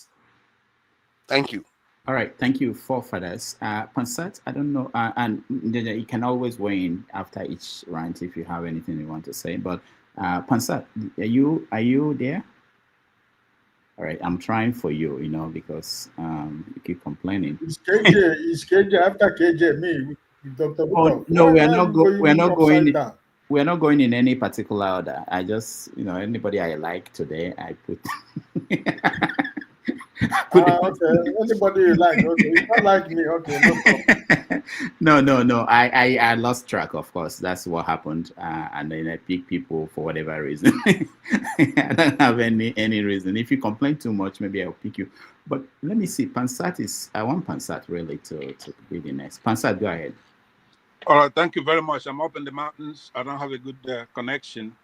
Thank you. All right, thank you, forefathers. Pansat, I don't know, and you can always weigh in after each round if you have anything you want to say. But Pansat, are you there? All right, I'm trying for you, because you keep complaining. It's KJ after KJ, me, Dr. Oh, no, we're not going in any particular order. I just, anybody I like today, I put. Okay, anybody you like. Okay, it's not like me. Okay, no problem. No. I lost track, of course. That's what happened. And then I pick people for whatever reason. I don't have any reason. If you complain too much, maybe I'll pick you. But let me see. Pansat I want Pansat really to be the next. Pansat, go ahead. All right, thank you very much. I'm up in the mountains. I don't have a good connection.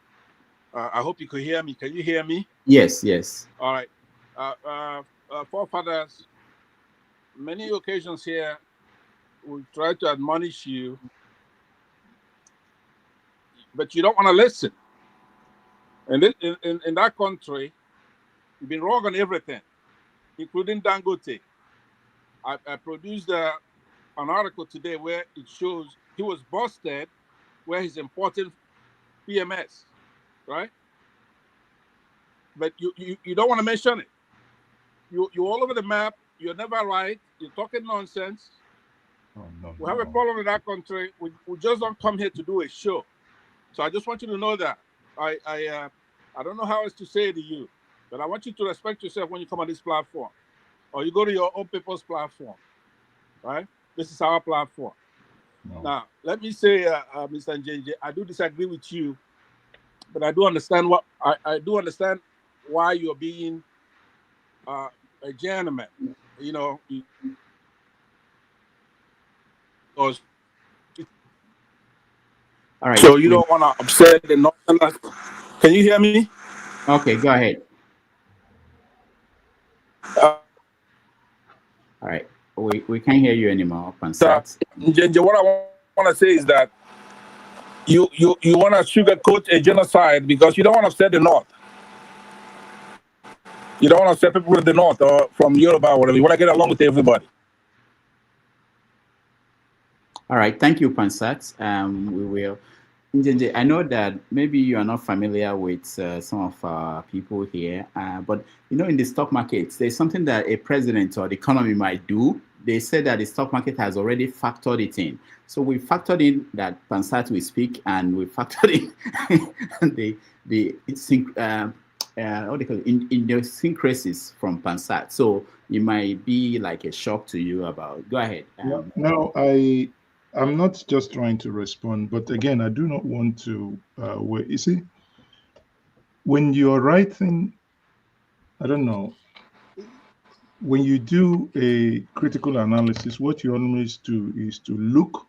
I hope you could hear me. Can you hear me? Yes. All right. Forefathers, many occasions here, we try to admonish you, but you don't want to listen. And in that country, you've been wrong on everything, including Dangote. I produced an article today where it shows he was busted where he's importing PMS, right? But you don't want to mention it. You're all over the map. You're never right. You're talking nonsense. We have a problem in that country. We just don't come here to do a show. So I just want you to know that. I don't know how else to say it to you, but I want you to respect yourself when you come on this platform, or you go to your own people's platform, right? This is our platform. No. Now, let me say, Mr. NJJ, I do disagree with you, but I do understand I do understand why you're being a gentleman, because all right. So you don't want to upset the Northerners. Can you hear me? Okay, go ahead. All right, we can't hear you anymore, Pansat. What I want to say is that you want to sugarcoat a genocide because you don't want to upset the North. You don't want to upset people in the North or from Europe or whatever. You want to get along with everybody. All right, thank you, Pansat. We will. I know that maybe you are not familiar with some of our people here, but in the stock markets, there's something that a president or the economy might do. They said that the stock market has already factored it in. So we factored in that Pansat will speak, and we factored in what they call it, idiosyncrasies from Pansat. So it might be like a shock to you about. Go ahead. No, I'm not just trying to respond, but again, I do not want to. You see, when you're writing, I don't know. When you do a critical analysis, what you always do is to look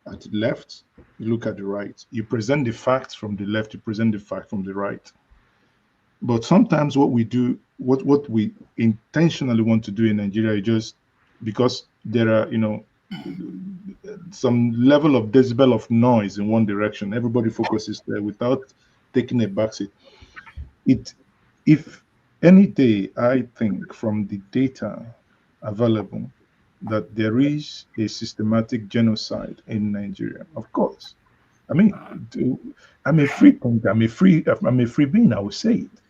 at the left, you look at the right. You present the facts from the left, you present the fact from the right. But sometimes what we do, what we intentionally want to do in Nigeria is just because there are, some level of decibel of noise in one direction. Everybody focuses there without taking a backseat. If any day I think from the data available that there is a systematic genocide in Nigeria, of course. I mean, I'm a free thinker, I'm a free being, I will say it.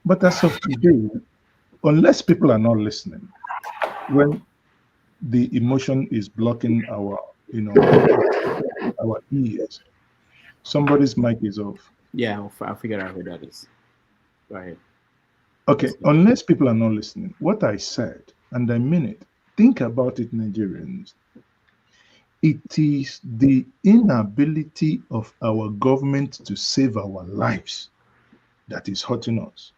But as of today, unless people are not listening, when the emotion is blocking our ears, Somebody's mic is off. Yeah, I'll figure out who that is. Go ahead. Okay, unless people are not listening, what I said, and I mean it, think about it, Nigerians. It is the inability of our government to save our lives that is hurting us.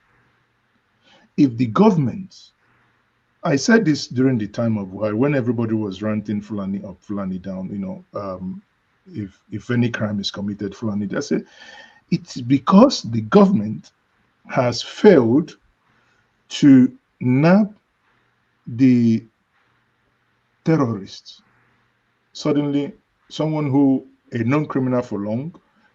If the government, I said this during the time of when everybody was ranting Fulani up, Fulani down, if any crime is committed, Fulani, I said, it's because the government has failed to nab the terrorists. Suddenly, someone who, a non-criminal for long,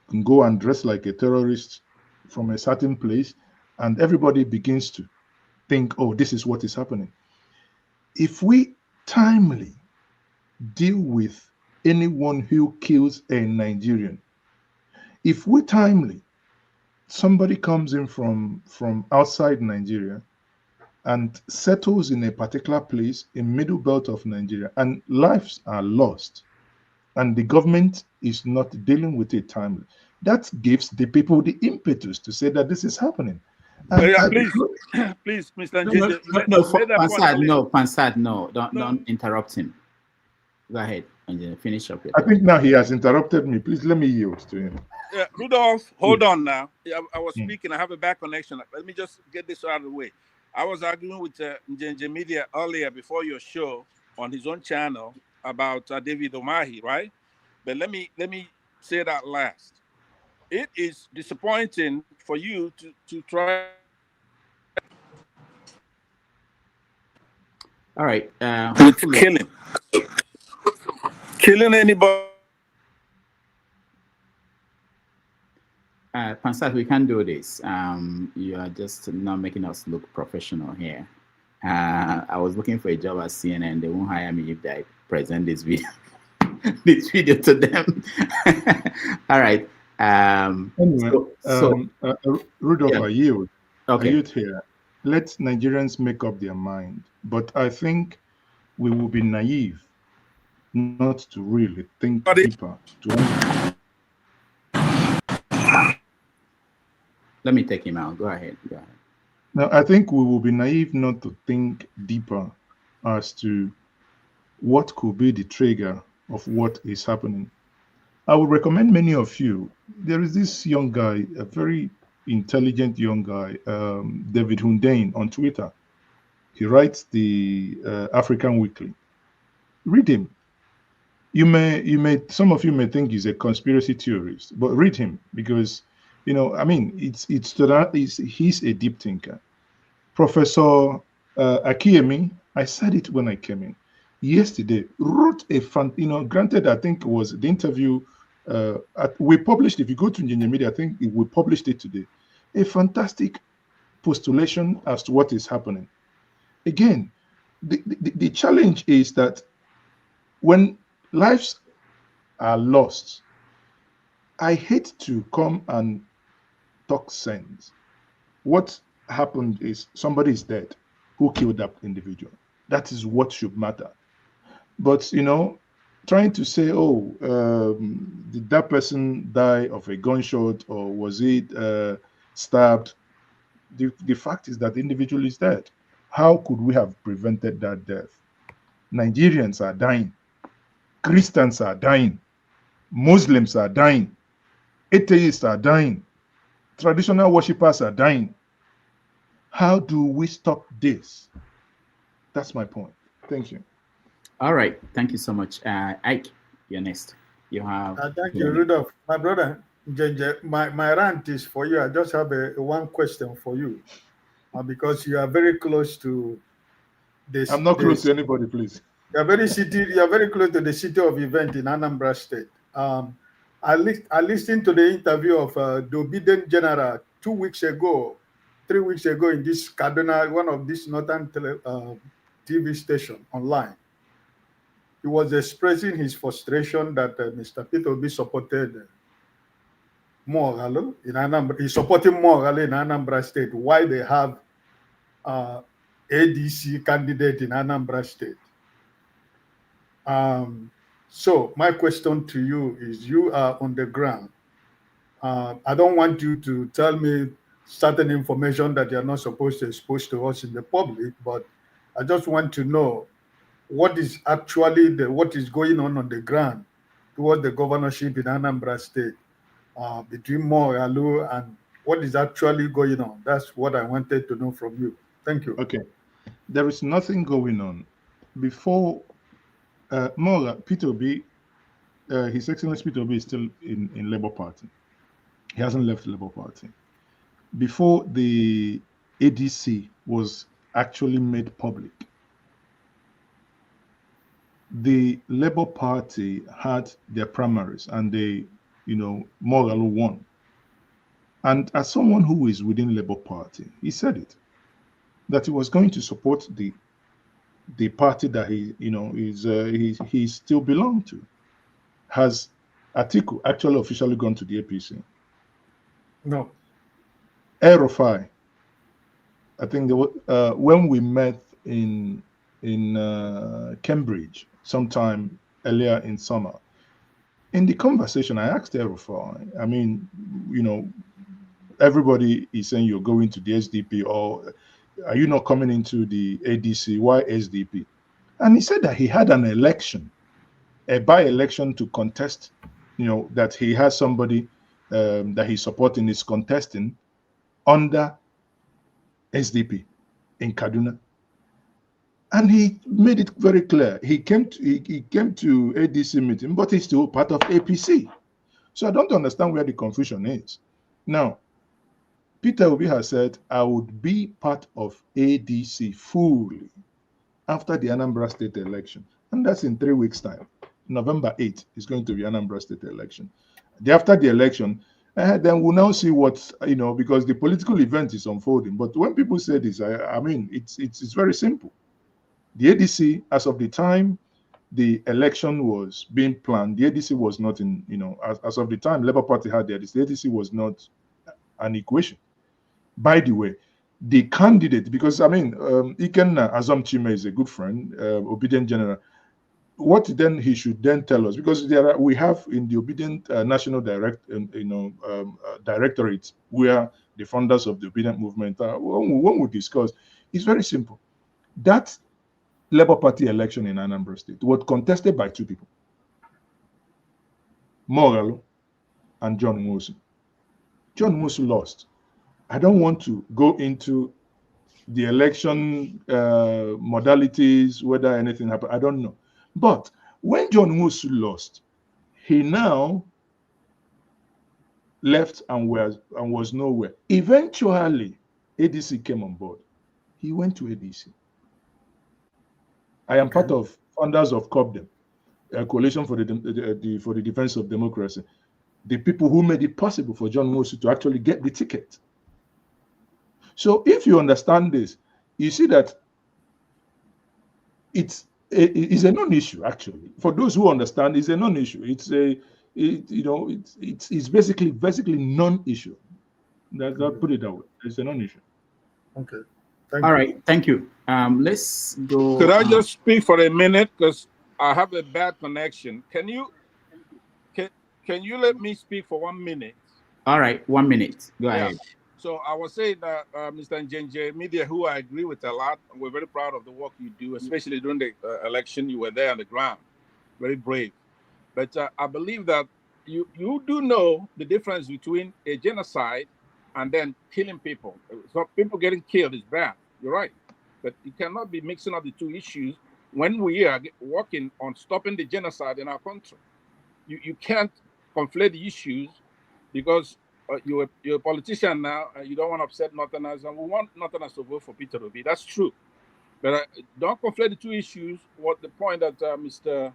can go and dress like a terrorist from a certain place, and everybody begins to think, oh, this is what is happening. If we timely deal with anyone who kills a Nigerian, if we timely, somebody comes in from outside Nigeria and settles in a particular place in middle belt of Nigeria, and lives are lost, and the government is not dealing with it timely, that gives the people the impetus to say that this is happening. Please, Mr. Pansad, no, don't interrupt him. Go ahead and finish up. I think now he has interrupted me. Please let me yield to him. Rudolph, hold on now. I was speaking. I have a bad connection. Let me just get this out of the way. I was arguing with Njenje Media earlier before your show on his own channel about David Omahi, right? But let me say that last. It is disappointing for you to try. All right. Killing anybody. Pansat, we can't do this. You are just not making us look professional here. I was looking for a job at CNN. They won't hire me if I present this video, to them. All right. Anyway, Rudolph, yeah. I yield. Okay. I yield here. Let Nigerians make up their mind. But I think we will be naive not to really think deeper. Let me take him out. Go ahead. Now, I think we will be naive not to think deeper as to what could be the trigger of what is happening. I would recommend many of you. There is this young guy, a very intelligent young guy, David Hundain on Twitter. He writes the African Weekly. Read him. Some of you may think he's a conspiracy theorist, but read him because, he's a deep thinker. Professor Akiemi, I said it when I came in yesterday, wrote granted, I think it was the interview we published. If you go to Nigerian Media, I think we published it today. A fantastic postulation as to what is happening. Again, the challenge is that when lives are lost, I hate to come and talk sense. What happened is somebody is dead. Who killed that individual? That is what should matter. But, trying to say, did that person die of a gunshot or was it stabbed? The fact is that the individual is dead. How could we have prevented that death? Nigerians are dying. Christians are dying. Muslims are dying. Atheists are dying. Traditional worshippers are dying. How do we stop this? That's my point. Thank you. All right. Thank you so much. Ike, you're next. You have. Thank you, Rudolph. My brother, JJ, my rant is for you. I just have one question for you, because you are very close to this. I'm not close to anybody, please. You are very close to the city of event in Anambra State. I listened to the interview of the Biden general 2 weeks ago, 3 weeks ago in this Kaduna, one of these northern TV station online. He was expressing his frustration that Mr. Peter Obi supported Mogul in Anambra. He's supporting Mogul in Anambra State. Why they have ADC candidate in Anambra State? So my question to you is: you are on the ground. I don't want you to tell me certain information that you're not supposed to expose to us in the public, but I just want to know what is actually what is going on the ground towards the governorship in Anambra State between Mogalu and what is actually going on. That's what I wanted to know from you. Thank you. Okay. There is nothing going on. Before Peter Obi, His Excellency Peter Obi is still in Labour Party. He hasn't left Labour Party. Before the ADC was actually made public, the Labour Party had their primaries and they, Mogalu won. And as someone who is within Labour Party, he said it, that he was going to support the party that he still belonged to. Has Atiku actually officially gone to the APC? No. El-Rufai, I think when we met in Cambridge sometime earlier in summer, in the conversation, I asked El-Rufai, I mean, everybody is saying you're going to the SDP, or are you not coming into the ADC? Why SDP? And he said that he had an election, a by-election to contest, that he has somebody that he's supporting is contesting under SDP in Kaduna. And he made it very clear. He came to ADC meeting, but he's still part of APC. So I don't understand where the confusion is. Now, Peter Obi has said, I would be part of ADC fully after the Anambra State election. And that's in 3 weeks' time. November 8th is going to be Anambra State election. After the election, then we'll now see what, because the political event is unfolding. But when people say this, I mean, it's very simple. The ADC, as of the time the election was being planned, the ADC was not in, as of the time Labour Party had the ADC was not an equation. By the way, the candidate, because Ikenna Azam Chime is a good friend, obedient general. What then he should then tell us, because we have in the obedient national directorate where the founders of the obedient movement when we discuss, it's very simple. That Labour Party election in Anambra State was contested by 2 people, Mogalu and John Nwosu. John Nwosu lost. I don't want to go into the election modalities, whether anything happened. I don't know. But when John Nwosu lost, he now left and was nowhere. Eventually, ADC came on board. He went to ADC. I am part of founders of COPDEM, a coalition for the defense of democracy. The people who made it possible for John Nwosu to actually get the ticket. So if you understand this, you see that it's a non-issue, actually. For those who understand, it's a non-issue. It's basically non-issue. I'll put it that way. It's a non-issue. Okay. All right. Thank you. Let's go. Could I just speak for a minute, because I have a bad connection? Can you let me speak for 1 minute? All right, 1 minute. Go ahead. So I was saying that Mr. Njenje Media, who I agree with a lot, we're very proud of the work you do, especially during the election. You were there on the ground, very brave. But I believe that you do know the difference between a genocide and then killing people. So people getting killed is bad. You're right. But you cannot be mixing up the 2 issues when we are working on stopping the genocide in our country. You can't conflate the issues, because you're a politician now, and you don't want to upset Northerners, and we want Northerners to vote for Peter Obi. That's true. But don't conflate the 2 issues. What the point that Mr.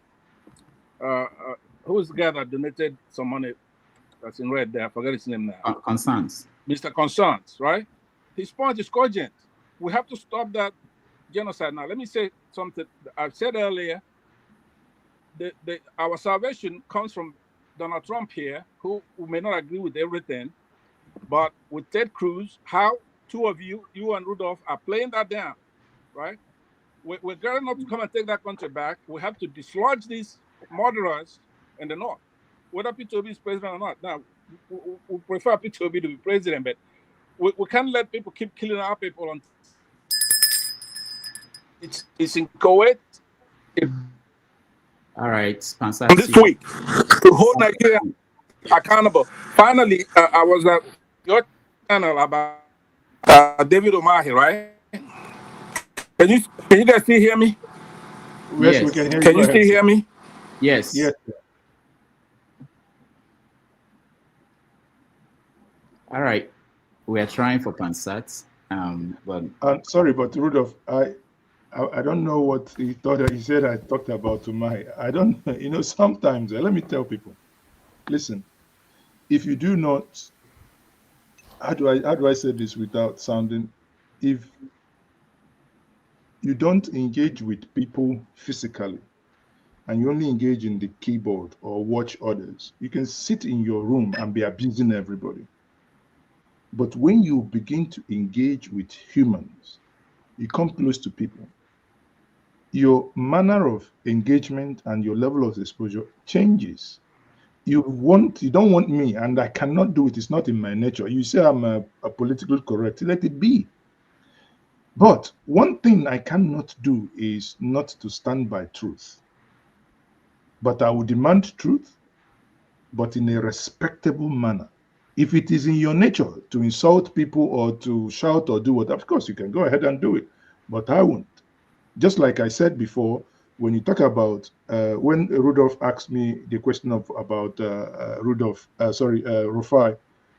Who is the guy that donated some money that's in red there? I forget his name now. Concerns. Mr. Concerns, right? His point is cogent. We have to stop that genocide. Now, let me say something. I've said earlier, our salvation comes from Donald Trump here, who may not agree with everything, but with Ted Cruz, how 2 of you and Rudolph, are playing that down, right? We're gearing up to come and take that country back. We have to dislodge these murderers in the north, whether Peter Obi is president or not. Now, we prefer P2B to be president, but we can't let people keep killing our people. It's in Kuwait. All right, Pansat. This week, to hold Nigeria accountable. Finally, I was at your channel about David Omahi, right? Can you guys still hear me? Yes, we can hear you. Can you still hear me? Yes. Yes. All right. We are trying for Pansat. But sorry, but Rudolph, I don't know what he thought. He said I talked about Umai. I don't. You know, sometimes let me tell people. Listen, if you do not, how do I say this without sounding? If you don't engage with people physically, and you only engage in the keyboard or watch others, you can sit in your room and be abusing everybody. But when you begin to engage with humans, you come close to people, your manner of engagement and your level of exposure changes. You don't want me, and I cannot do it. It's not in my nature. You say I'm a political correct, let it be. But one thing I cannot do is not to stand by truth. But I will demand truth, but in a respectable manner. If it is in your nature to insult people or to shout or do what, of course you can go ahead and do it, but I won't. Just like I said before, when you talk about, when Rudolph asked me the question about Rufai,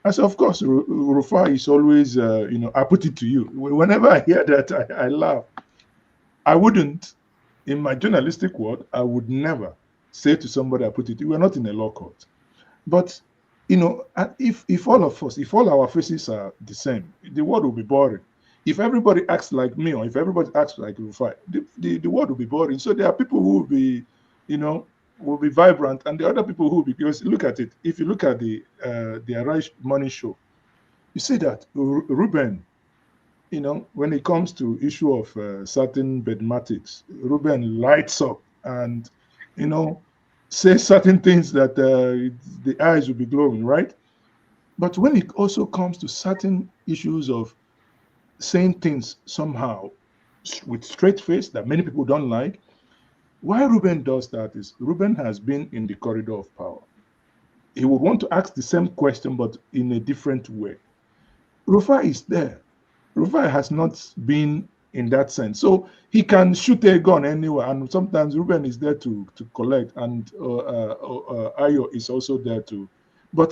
I said, of course, Rufai is always, I put it to you. Whenever I hear that, I laugh. I wouldn't, in my journalistic world, I would never say to somebody, I put it, we're not in a law court. But, if all of us, if all our faces are the same, the world will be boring. If everybody acts like me, or if everybody acts like Rufai, the world will be boring. So there are people who will be, will be vibrant, and the other people who will be, because look at it. If you look at the Arise Money Show, you see that Ruben, when it comes to issue of certain bedmatics, Ruben lights up and, say certain things that the eyes will be glowing, right? But when it also comes to certain issues of saying things somehow with straight face that many people don't like, why Ruben does that is Ruben has been in the corridor of power. He would want to ask the same question, but in a different way. Rufai is there. Rufai has not been in that sense. So he can shoot a gun anywhere, and sometimes Ruben is there to collect, and Ayo is also there too.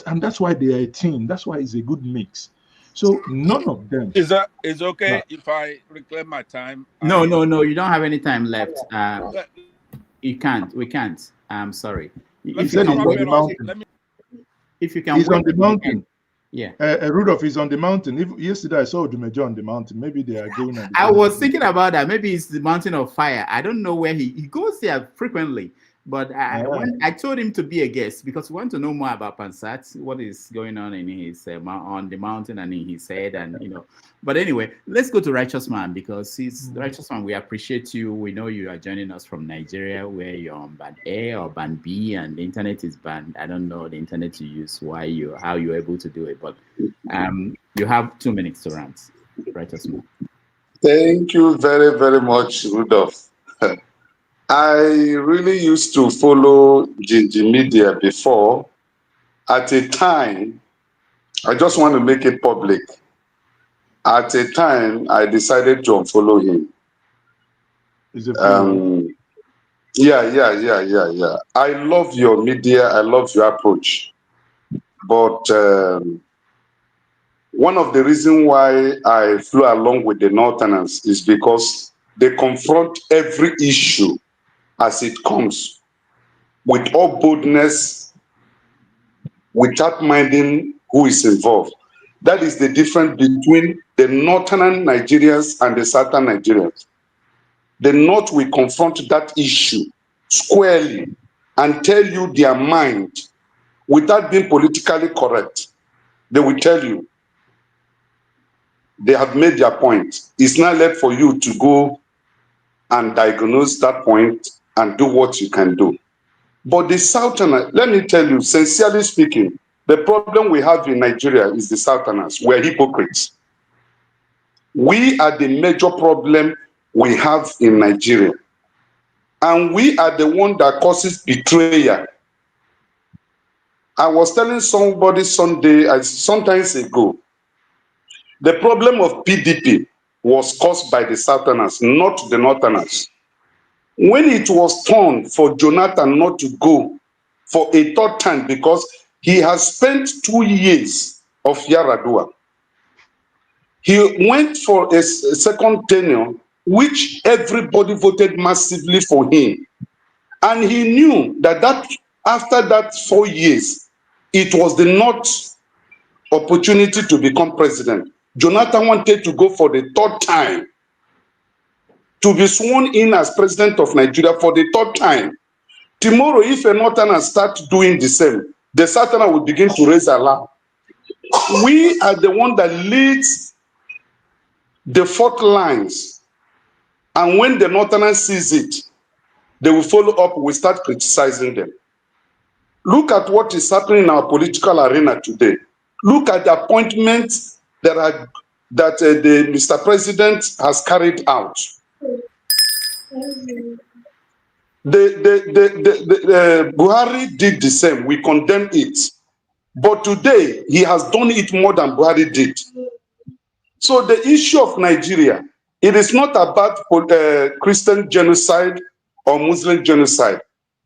And that's why they are a team. That's why it's a good mix. So none of them. Is okay if I reclaim my time? No. You don't have any time left. You can't. We can't. I'm sorry. If you can wait, if you can he's wait, on the mountain. Yeah. Rudolph is on the mountain. Yesterday I saw Dumejo on the mountain. Maybe they are going on the I was thinking about that. Maybe it's the mountain of fire. I don't know where he goes there frequently. But when I told him to be a guest because we want to know more about Pansat, what is going on in his on the mountain and in his head, and But anyway, let's go to Righteous Man because he's Righteous Man. We appreciate you. We know you are joining us from Nigeria, where you're on band A or band B, and the internet is banned. I don't know the internet you use, how you're able to do it, but you have 2 minutes to rant. Righteous Man. Thank you very, very much, Rudolph. I really used to follow Ginger Media before. At a time, I just want to make it public. At a time, I decided to unfollow him. Yeah. I love your media. I love your approach. But one of the reasons why I flew along with the Northerners is because they confront every issue as it comes with all boldness, without minding who is involved. That is the difference between the northern Nigerians and the southern Nigerians. The North will confront that issue squarely and tell you their mind without being politically correct. They will tell you they have made their point. It's not left for you to go and diagnose that point and do what you can do. But the Southern, let me tell you, sincerely speaking, The problem we have in Nigeria is the Southerners. We're hypocrites. We are the major problem we have in Nigeria. And we are the one that causes betrayal. I was telling somebody sometimes ago, the problem of PDP was caused by the Southerners, not the Northerners. When it was turned for Jonathan not to go for a third time because he has spent 2 years of Yaradua, he went for a second tenure, which everybody voted massively for him. And he knew that after that 4 years, it was the North opportunity to become president. Jonathan wanted to go for the third time, to be sworn in as president of Nigeria for the third time. Tomorrow, if a Northerner starts doing the same, the Southerner will begin to raise alarm. We are the one that leads the fault lines. And when the Northerner sees it, they will follow up, we start criticizing them. Look at what is happening in our political arena today. Look at the appointments that the Mr. President has carried out. Buhari did the same. We condemn it. But today, he has done it more than Buhari did. So the issue of Nigeria, it is not about Christian genocide or Muslim genocide.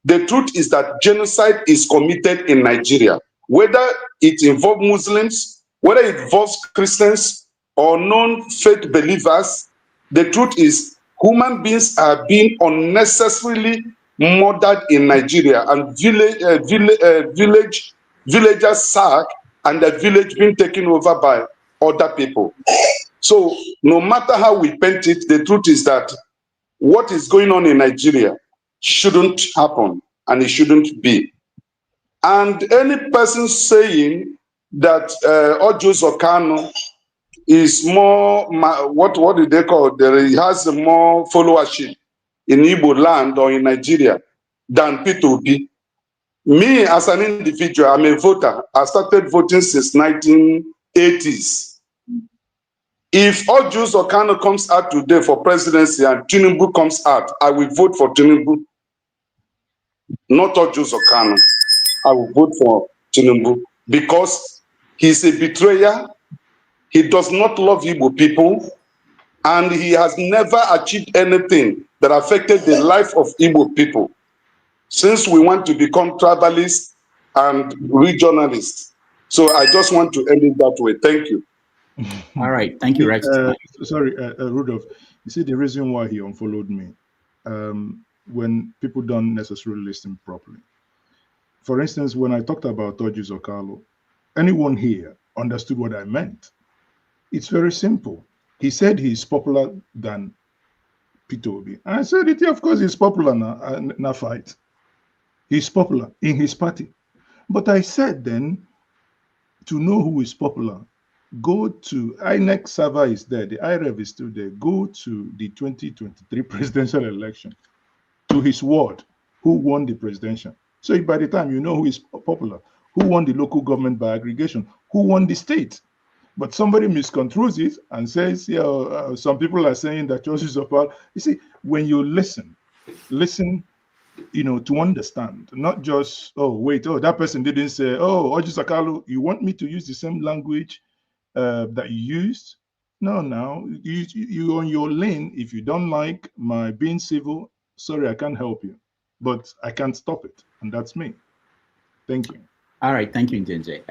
The truth is that genocide is committed in Nigeria. Whether it involves Muslims, whether it involves Christians or non-faith believers, the truth is human beings are being unnecessarily murdered in Nigeria, and villagers sacked and the village being taken over by other people. So no matter how we paint it, the truth is that what is going on in Nigeria shouldn't happen and it shouldn't be. And any person saying that Ojus Okano is more, what do they call it? He has more followership in Igbo land or in Nigeria than P2P. Me, as an individual, I'm a voter. I started voting since 1980s. If Ojus Okano comes out today for presidency and Tinubu comes out, I will vote for Tinubu. Not Ojus Okano. I will vote for Tinubu because he's a betrayer. He does not love Igbo people, and he has never achieved anything that affected the life of Igbo people since we want to become tribalists and regionalists. So I just want to end it that way. Thank you. All right. Thank you, Rex. Sorry, Rudolph. You see, the reason why he unfollowed me, when people don't necessarily listen properly. For instance, when I talked about Ojus Okalo, anyone here understood what I meant. It's very simple. He said he's popular than P2B. I said it, of course, he's popular now, fight. He's popular in his party. But I said then, to know who is popular, go to INEC server is there, the IREV is still there. Go to the 2023 presidential election, to his ward, who won the presidential. So by the time you know who is popular, who won the local government by aggregation, who won the state. But somebody misconstrues it and says, yeah, some people are saying that Ojus Okalo. You see, when you listen, to understand, not just, that person didn't say, Ojus Okalo, you want me to use the same language that you used? No, now, you on your lane. If you don't like my being civil, sorry, I can't help you. But I can't stop it. And that's me. Thank you. All right. Thank you, Njenje.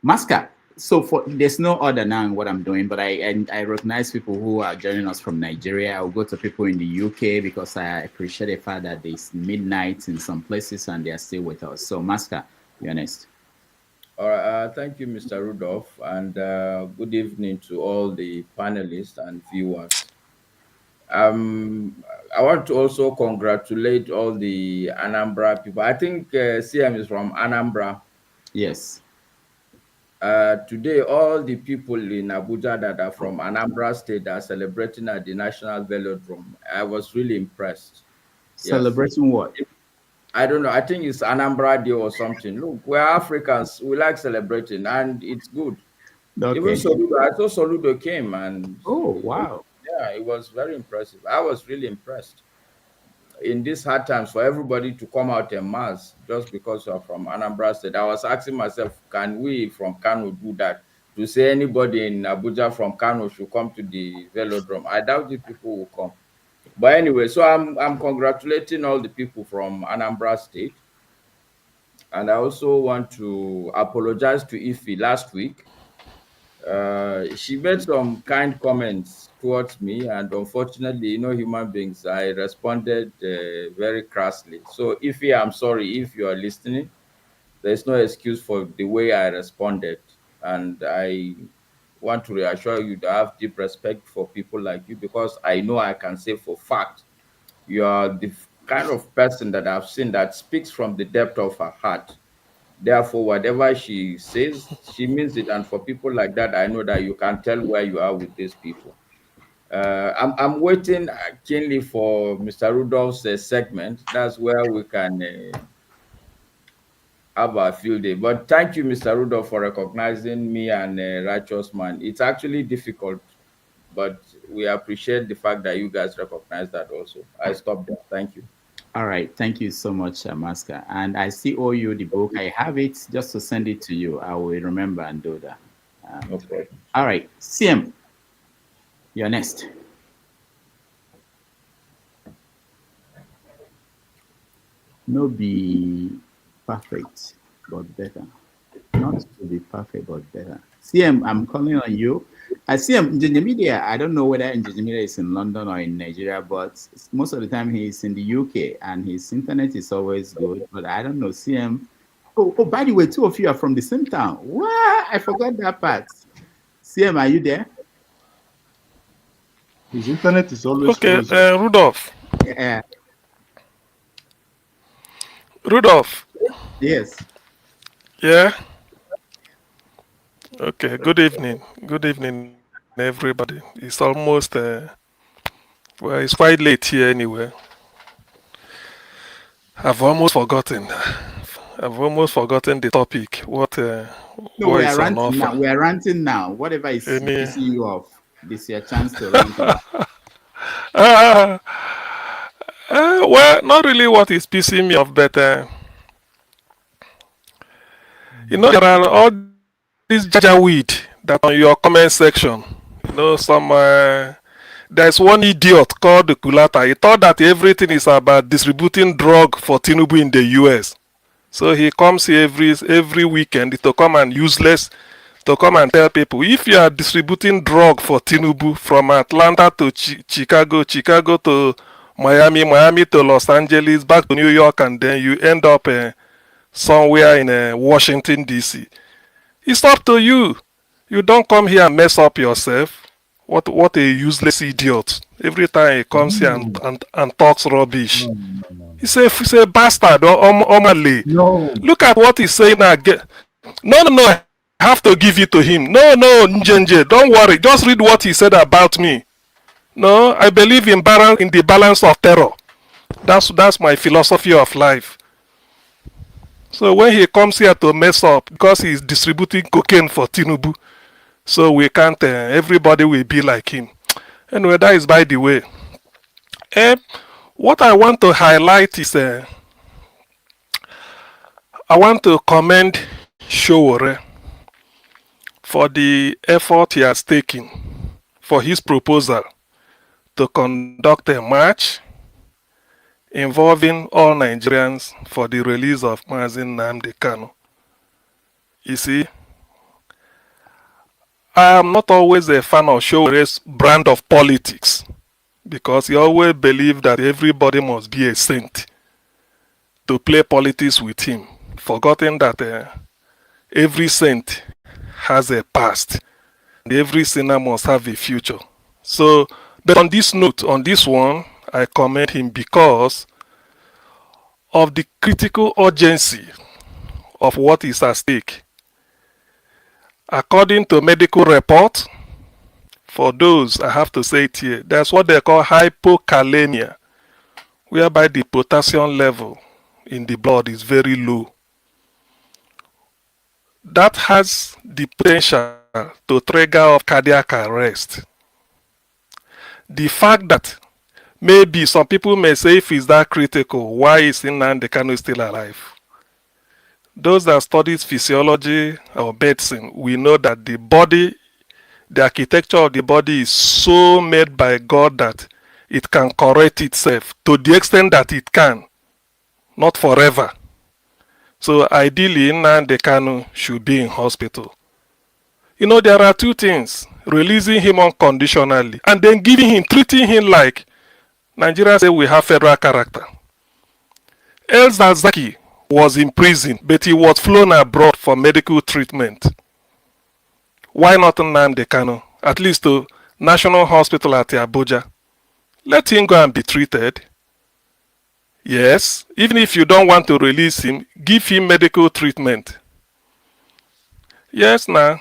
Masca, so there's no order now in what I'm doing, but I recognize people who are joining us from Nigeria. I'll go to people in the UK because I appreciate the fact that it's midnight in some places and they are still with us. So Masca, be honest. All right. Thank you, Mr. Rudolph, and good evening to all the panelists and viewers. I want to also congratulate all the Anambra people. I think CM is from Anambra. Yes. Today, all the people in Abuja that are from Anambra State are celebrating at the National Velodrome. I was really impressed. Celebrating what? I don't know. I think it's Anambra Day or something. Look, we're Africans. We like celebrating, and it's good. Even Okay. Soludo, I saw Soludo came, and Oh, wow. yeah, it was very impressive. I was really impressed in these hard times for everybody to come out en mass just because you're from Anambra State. I was asking myself, can we from Kano do that? To say anybody in Abuja from Kano should come to the velodrome, I doubt if people will come. But anyway, so I'm congratulating all the people from Anambra State. And I also want to apologize to Ife last week. She made some kind comments towards me, and unfortunately, human beings, I responded very crassly. So, Ife, I'm sorry if you are listening. There's no excuse for the way I responded, and I want to reassure you that I have deep respect for people like you, because I know I can say for fact you are the kind of person that I've seen that speaks from the depth of her heart. Therefore, whatever she says, she means it. And for people like that, I know that you can tell where you are with these people. I'm waiting keenly for Mr. Rudolph's segment. That's where we can have our field day. But thank you, Mr. Rudolph, for recognizing me and Righteous Man. It's actually difficult, but we appreciate the fact that you guys recognize that also. I stop there. Thank you. All right. Thank you so much, Maska. And I still owe you the book. I have it just to send it to you. I will remember and do that. No problem. All right. CM, you're next. No be perfect, but better. Not to be perfect, but better. CM, I'm calling on you. I see him in Media. I don't know whether in Media is in London or in Nigeria, but most of the time he's in the UK and his internet is always good. But I don't know. CM. Oh, by the way, two of you are from the same town. What? I forgot that part. CM, are you there? His internet is always okay. closer. Rudolph. Yeah. Rudolph. Yes. Yeah. Okay. Good evening. Good evening, everybody. It's almost well, it's quite late here anyway. I've almost forgotten. I've almost forgotten the topic. What No, what we is are on ranting now. offer? We are ranting now. Whatever is pissing you off, this is your chance to rant off. Well, not really what is pissing me off, but you know, there are all these jaja weed that on your comment section. You know, some there's one idiot called Kulata. He thought that everything is about distributing drug for Tinubu in the US. So he comes here every weekend to come and tell people, if you are distributing drug for Tinubu from Atlanta to Chicago, Chicago to Miami, Miami to Los Angeles, back to New York, and then you end up somewhere in Washington, D.C. It's up to you. You don't come here and mess up yourself. What a useless idiot. Every time he comes here and talks rubbish. He's a bastard or Omale. No. Look at what he's saying again. No, I have to give it to him. No, Njenje, don't worry. Just read what he said about me. No, I believe in the balance of terror. That's my philosophy of life. So when he comes here to mess up because he's distributing cocaine for Tinubu, so we can't, everybody will be like him. Anyway, that is by the way. What I want to highlight is I want to commend Sowore for the effort he has taken for his proposal to conduct a march involving all Nigerians for the release of Nnamdi Kanu. You see, I am not always a fan of Sowore's brand of politics because he always believed that everybody must be a saint to play politics with him, forgetting that every saint has a past and every sinner must have a future. So, but on this note, on this one, I commend him because of the critical urgency of what is at stake. According to medical report, for those, I have to say it here, there's what they call hypokalemia, whereby the potassium level in the blood is very low. That has the potential to trigger off cardiac arrest. The fact that maybe some people may say if it's that critical, why is Nnamdi Kanu still alive? Those that studies physiology or medicine, we know that the body, the architecture of the body is so made by God that it can correct itself to the extent that it can, not forever. So ideally, Nnamdi Kanu should be in hospital. You know, there are two things: releasing him unconditionally and then giving him, treating him like Nigeria say we have federal character. El Zazaki was in prison, but he was flown abroad for medical treatment. Why not Nnamdi Kanu? At least to National Hospital at Abuja. Let him go and be treated. Yes, even if you don't want to release him, give him medical treatment. Yes, now.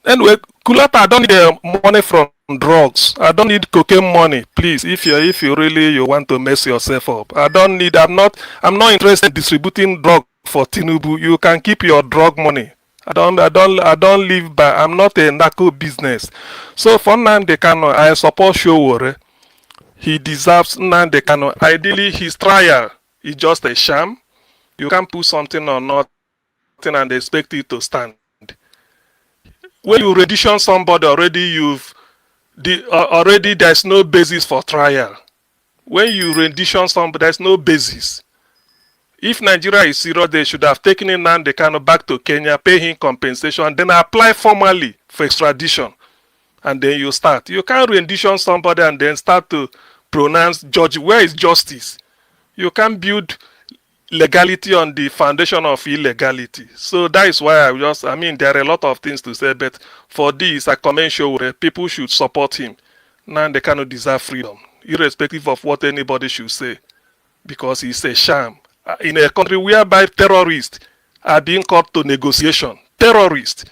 Anyway, Kulata, I don't need money from drugs. I don't need cocaine money. Please, if you really want to mess yourself up, I'm not interested in distributing drug for Tinubu. You can keep your drug money. I don't live by, I'm not a narco business. So for Nnamdi Kanu, I support Sowore. He deserves Nnamdi Kanu. Ideally, his trial is just a sham. You can't put something or nothing and expect it to stand. When you rendition somebody already, already there's no basis for trial. When you rendition somebody, there's no basis. If Nigeria is serious, they should have taken Nnamdi Kanu back to Kenya, pay him compensation, and then apply formally for extradition. And then you start. You can't rendition somebody and then start to pronounce judge. Where is justice? You can't build legality on the foundation of illegality. So that is why there are a lot of things to say, but for this, I commend Sowore. People should support him. Nnamdi Kanu deserve freedom, irrespective of what anybody should say, because it's a sham. In a country whereby terrorists are being called to negotiation, terrorists,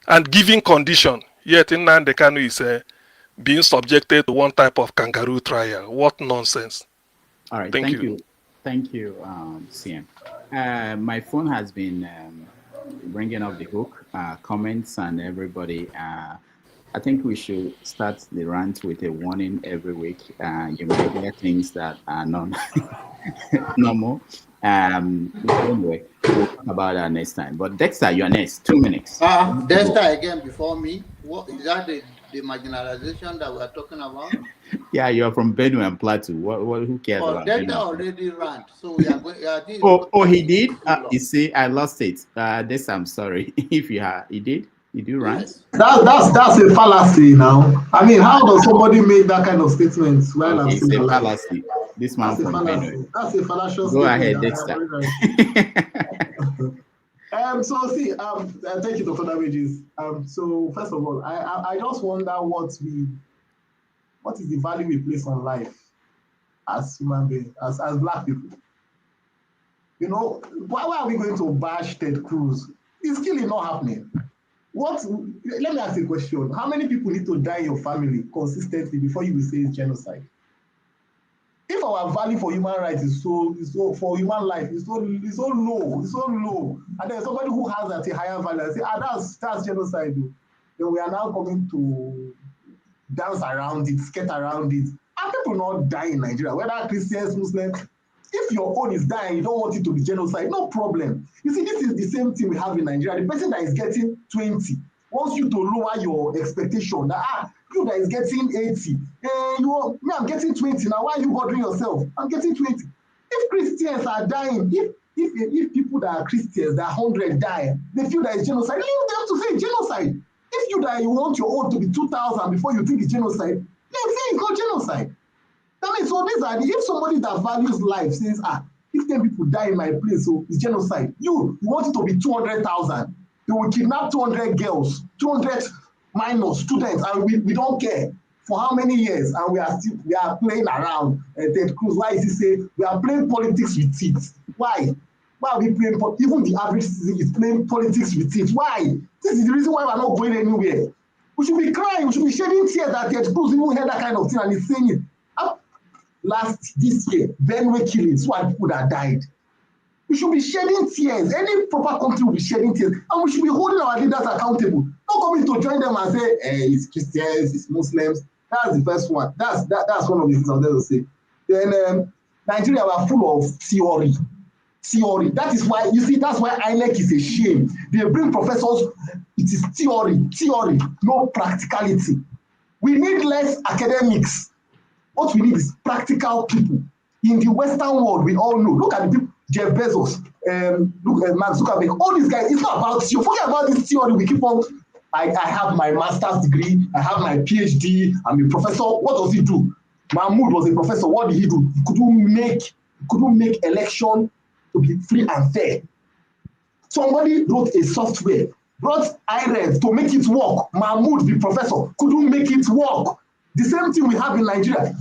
and giving condition, yet Nnamdi Kanu is being subjected to one type of kangaroo trial. What nonsense. All right, Thank you. Thank you, CM. My phone has been bringing up the hook, comments and everybody. I think we should start the rant with a warning every week. You might hear things that are not normal. Anyway, we'll talk about that next time. But Dexter, you're next. 2 minutes. Dexter again before me. What is that? The marginalization that we are talking about? Yeah, you're from Benue and Plateau. Who cares about Dexter Benue? already ran, so we are going. Oh, he did. You see, I lost it. This, I'm sorry. If he did. Did you run? Yes. That's a fallacy now. I mean, how does somebody make that kind of statement while I'm still alive? Fallacy. This man from Benue. That's a fallacious Go ahead, statement. Dexter. Thank you, Dr. Damages. So first of all, I just wonder what is the value we place on life as human beings, as Black people. You know, why are we going to bash Ted Cruz? It's killing not happening. Let me ask you a question. How many people need to die in your family consistently before you will say it's genocide? If our value for human rights is so for human life is so low, and there's somebody who has that a higher value and say, that's genocide, then we are now coming to dance around it, skate around it. And people not die in Nigeria, whether Christians, Muslims. If your own is dying, you don't want it to be genocide, no problem. You see, this is the same thing we have in Nigeria. The person that is getting 20 wants you to lower your expectation. That you that is getting 80, I'm getting 20 now. Why are you bothering yourself? I'm getting 20. If Christians are dying, if people that are Christians, that 100 die, they feel that it's genocide. Leave them to say genocide. If you die, you want your own to be 2,000 before you think it's genocide, then say it's not genocide. I mean, so these are if somebody that values life says, if 10 people die in my place, so it's genocide. You want it to be 200,000. They will kidnap 200 girls, 200 minors, students, and we don't care for how many years, and we are playing around. Ted Cruz, why is he saying we are playing politics with it? Why? Why are we playing? Even the average citizen is playing politics with it. Why? This is the reason why we're not going anywhere. We should be crying. We should be shedding tears that Ted Cruz even heard that kind of thing and he's saying it. this year, Benue killings, who are people that died. We should be shedding tears. Any proper country will be shedding tears. And we should be holding our leaders accountable. Not coming to join them and say, it's Christians, it's Muslims. That's the first one. That's one of the things I was going to say. Then Nigeria were full of theory. That is why, you see, that's why INEC is a shame. They bring professors, it is theory, no practicality. We need less academics. What we need is practical people. In the Western world, we all know. Look at the people, Jeff Bezos, look at Mark Zuckerberg. All these guys, it's not about you. Forget about this theory. We keep on. I have my master's degree. I have my PhD. I'm a professor. What does he do? Mahmoud was a professor. What did he do? He couldn't make election to be free and fair. Somebody wrote a software, brought IREV to make it work. Mahmoud, the professor, couldn't make it work. The same thing we have in Nigeria.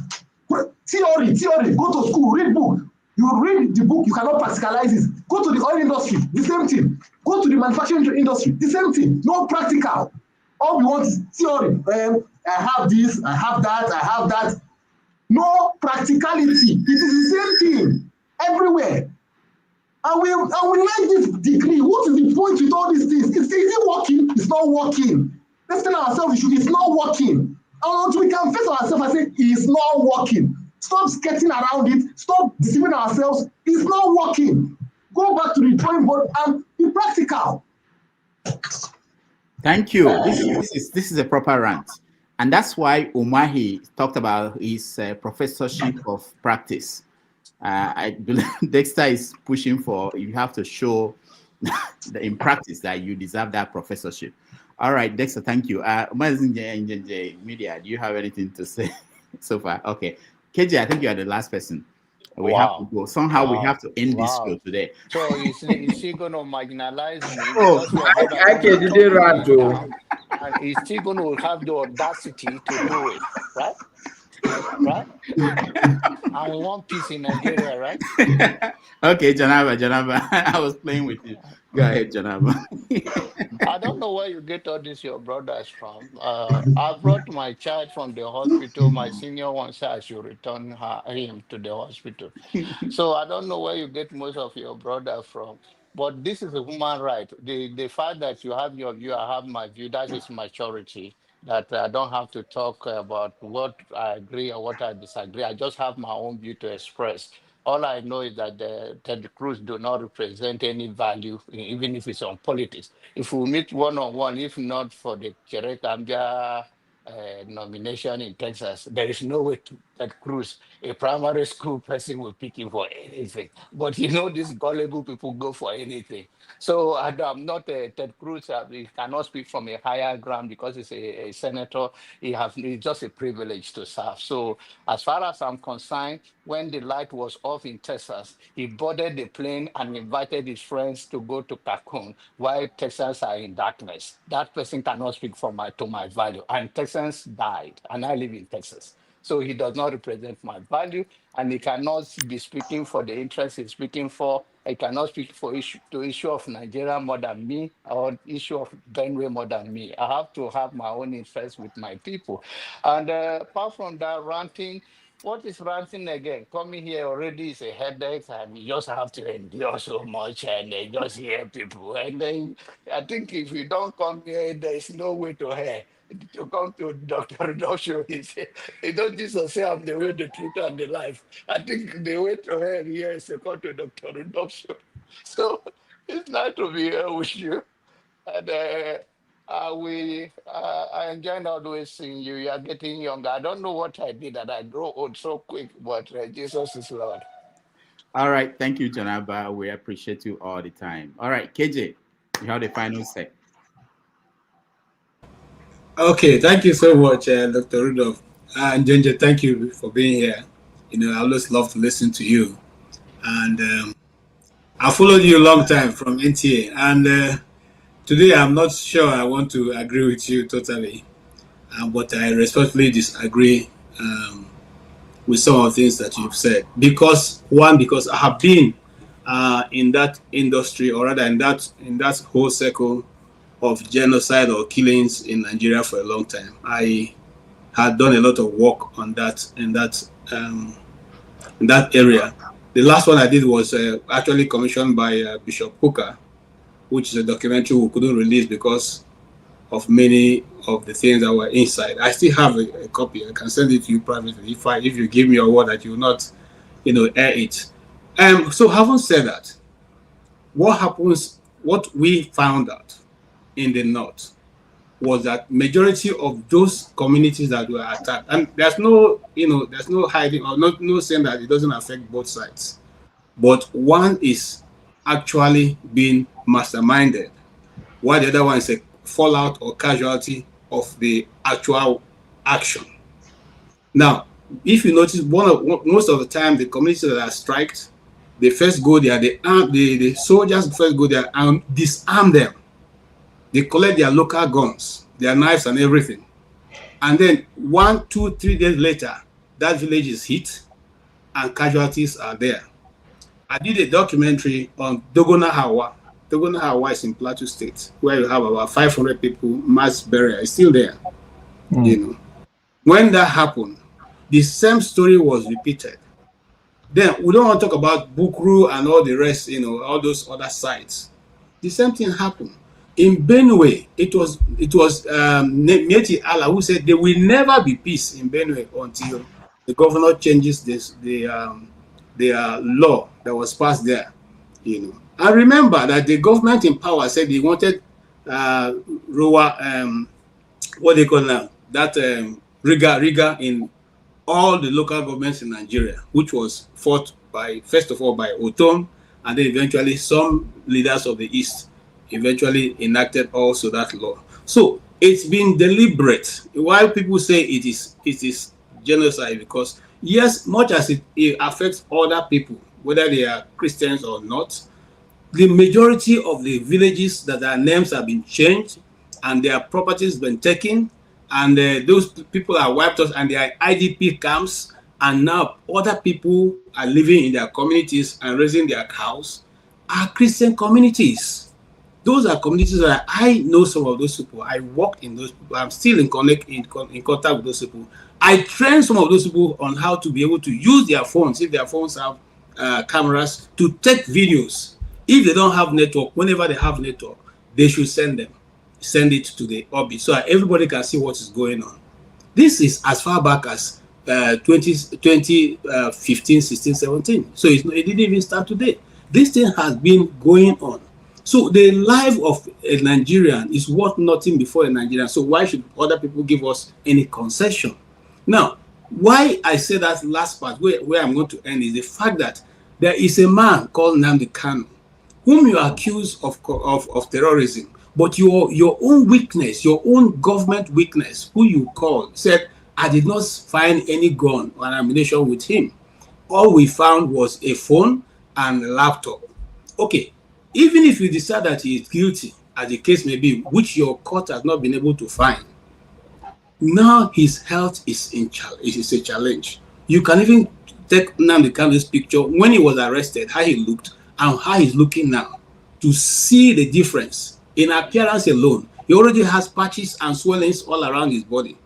Theory. Go to school, read book. You read the book, you cannot practicalize it. Go to the oil industry, the same thing. Go to the manufacturing industry, the same thing. No practical. All we want is theory. I have this, I have that. No practicality. It is the same thing everywhere. And we like this degree. What is the point with all these things? Is it working? It's not working. Let's tell ourselves it's not working. And we can face ourselves and say it's not working. Stop skirting around it. Stop deceiving ourselves. It's not working. Go back to the drawing board and be practical. Thank you. This is a proper rant. And that's why Umahi talked about his professorship of practice. I believe Dexter is pushing for, you have to show in practice that you deserve that professorship. All right, Dexter, thank you. Media, do you have anything to say so far? Okay. KJ, I think you are the last person. We have to go. Somehow we have to end this show today. So is he going to marginalize me? Oh, I didn't run to. And he's still going to have the audacity to do it, right? Right? And we want peace in Nigeria, right? Okay, Janaba, I was playing with you. Go ahead, Janaba. I don't know where you get all this your brothers from. I brought my child from the hospital. My senior one said I should return him to the hospital. So I don't know where you get most of your brothers from. But this is a human right. The fact that you have your view, I have my view, that is maturity. That I don't have to talk about what I agree or what I disagree. I just have my own view to express. All I know is that the Ted Cruz do not represent any value, even if it's on politics. If we meet one-on-one, if not for the Cherekambia nomination in Texas, there is no way to Ted Cruz, a primary school person, will pick him for anything. But these gullible people go for anything. So I'm not Ted Cruz. He cannot speak from a higher ground because he's a senator. It's just a privilege to serve. So as far as I'm concerned, when the light was off in Texas, he boarded the plane and invited his friends to go to Cancun while Texans are in darkness. That person cannot speak to my value. And Texans died, and I live in Texas. So he does not represent my value, and he cannot be speaking for the interests he's speaking for. He cannot speak for issue of Nigeria more than me, or issue of Benue more than me. I have to have my own interests with my people. And apart from that, ranting, what is ranting again? Coming here already is a headache, and you just have to endure so much and just hear people. And then I think if you don't come here, there's no way to hear. To come to Dr. Rodolfo, he don't just say I'm the way, the truth, and the life. I think the way to hell here is to come to Dr. Rodolfo. So it's nice to be here with you. And I enjoyed always seeing you. You are getting younger. I don't know what I did that I grow old so quick, but Jesus is Lord. All right. Thank you, Janaba. We appreciate you all the time. All right, KJ, you have the final say. Okay, thank you so much, Dr. Rudolph. And Ginger, thank you for being here. I always love to listen to you. And I followed you a long time from NTA. And today I'm not sure I want to agree with you totally. But I respectfully disagree with some of the things that you've said. Because I have been in that industry, or rather in that whole circle of genocide or killings in Nigeria for a long time. I had done a lot of work on that in that in that area. The last one I did was actually commissioned by Bishop Hooker, which is a documentary we couldn't release because of many of the things that were inside. I still have a copy. I can send it to you privately if you give me your word that you will not, air it. So having said that, what we found out in the north was that majority of those communities that were attacked, and there's no hiding or no saying that it doesn't affect both sides, but one is actually being masterminded, while the other one is a fallout or casualty of the actual action. Now, if you notice, most of the time the communities that are striked, they first go there, the soldiers first go there and disarm them. They collect their local guns, their knives and everything. And then 1, 2, 3 days later, that village is hit and casualties are there. I did a documentary on Dogona Hawa. Dogona Hawa is in Plateau State, where you have about 500 people, mass burial. It's still there. When that happened, the same story was repeated. Then we don't want to talk about Bukru and all the rest, all those other sites. The same thing happened. In Benue, it was Mieti Allah who said there will never be peace in Benue until the governor changes the law that was passed there. I remember that the government in power said they wanted what they call now, that Riga in all the local governments in Nigeria, which was fought first of all by Otom, and then eventually some leaders of the East eventually enacted also that law. So it's been deliberate. Why people say it is genocide, because yes, much as it affects other people, whether they are Christians or not, the majority of the villages that their names have been changed and their properties been taken, and those people are wiped out, and they are IDP camps, and now other people are living in their communities and raising their cows, are Christian communities. Those are communities that I know some of those people. I work in those people. I'm still in contact with those people. I train some of those people on how to be able to use their phones, if their phones have cameras, to take videos. If they don't have network, whenever they have network, they should send it to the orbit so that everybody can see what is going on. This is as far back as 2015, 16, 17. So it didn't even start today. This thing has been going on. So the life of a Nigerian is worth nothing before a Nigerian. So why should other people give us any concession? Now, why I say that last part, where I'm going to end, is the fact that there is a man called Nnamdi Kanu, whom you accuse of terrorism, but your own weakness, your own government weakness, who you called, said, I did not find any gun or ammunition with him. All we found was a phone and a laptop. Okay. Even if you decide that he is guilty, as the case may be, which your court has not been able to find, now his health is a challenge. You can even take Nnamdi Kanu's picture when he was arrested, how he looked, and how he's looking now, to see the difference in appearance alone. He already has patches and swellings all around his body.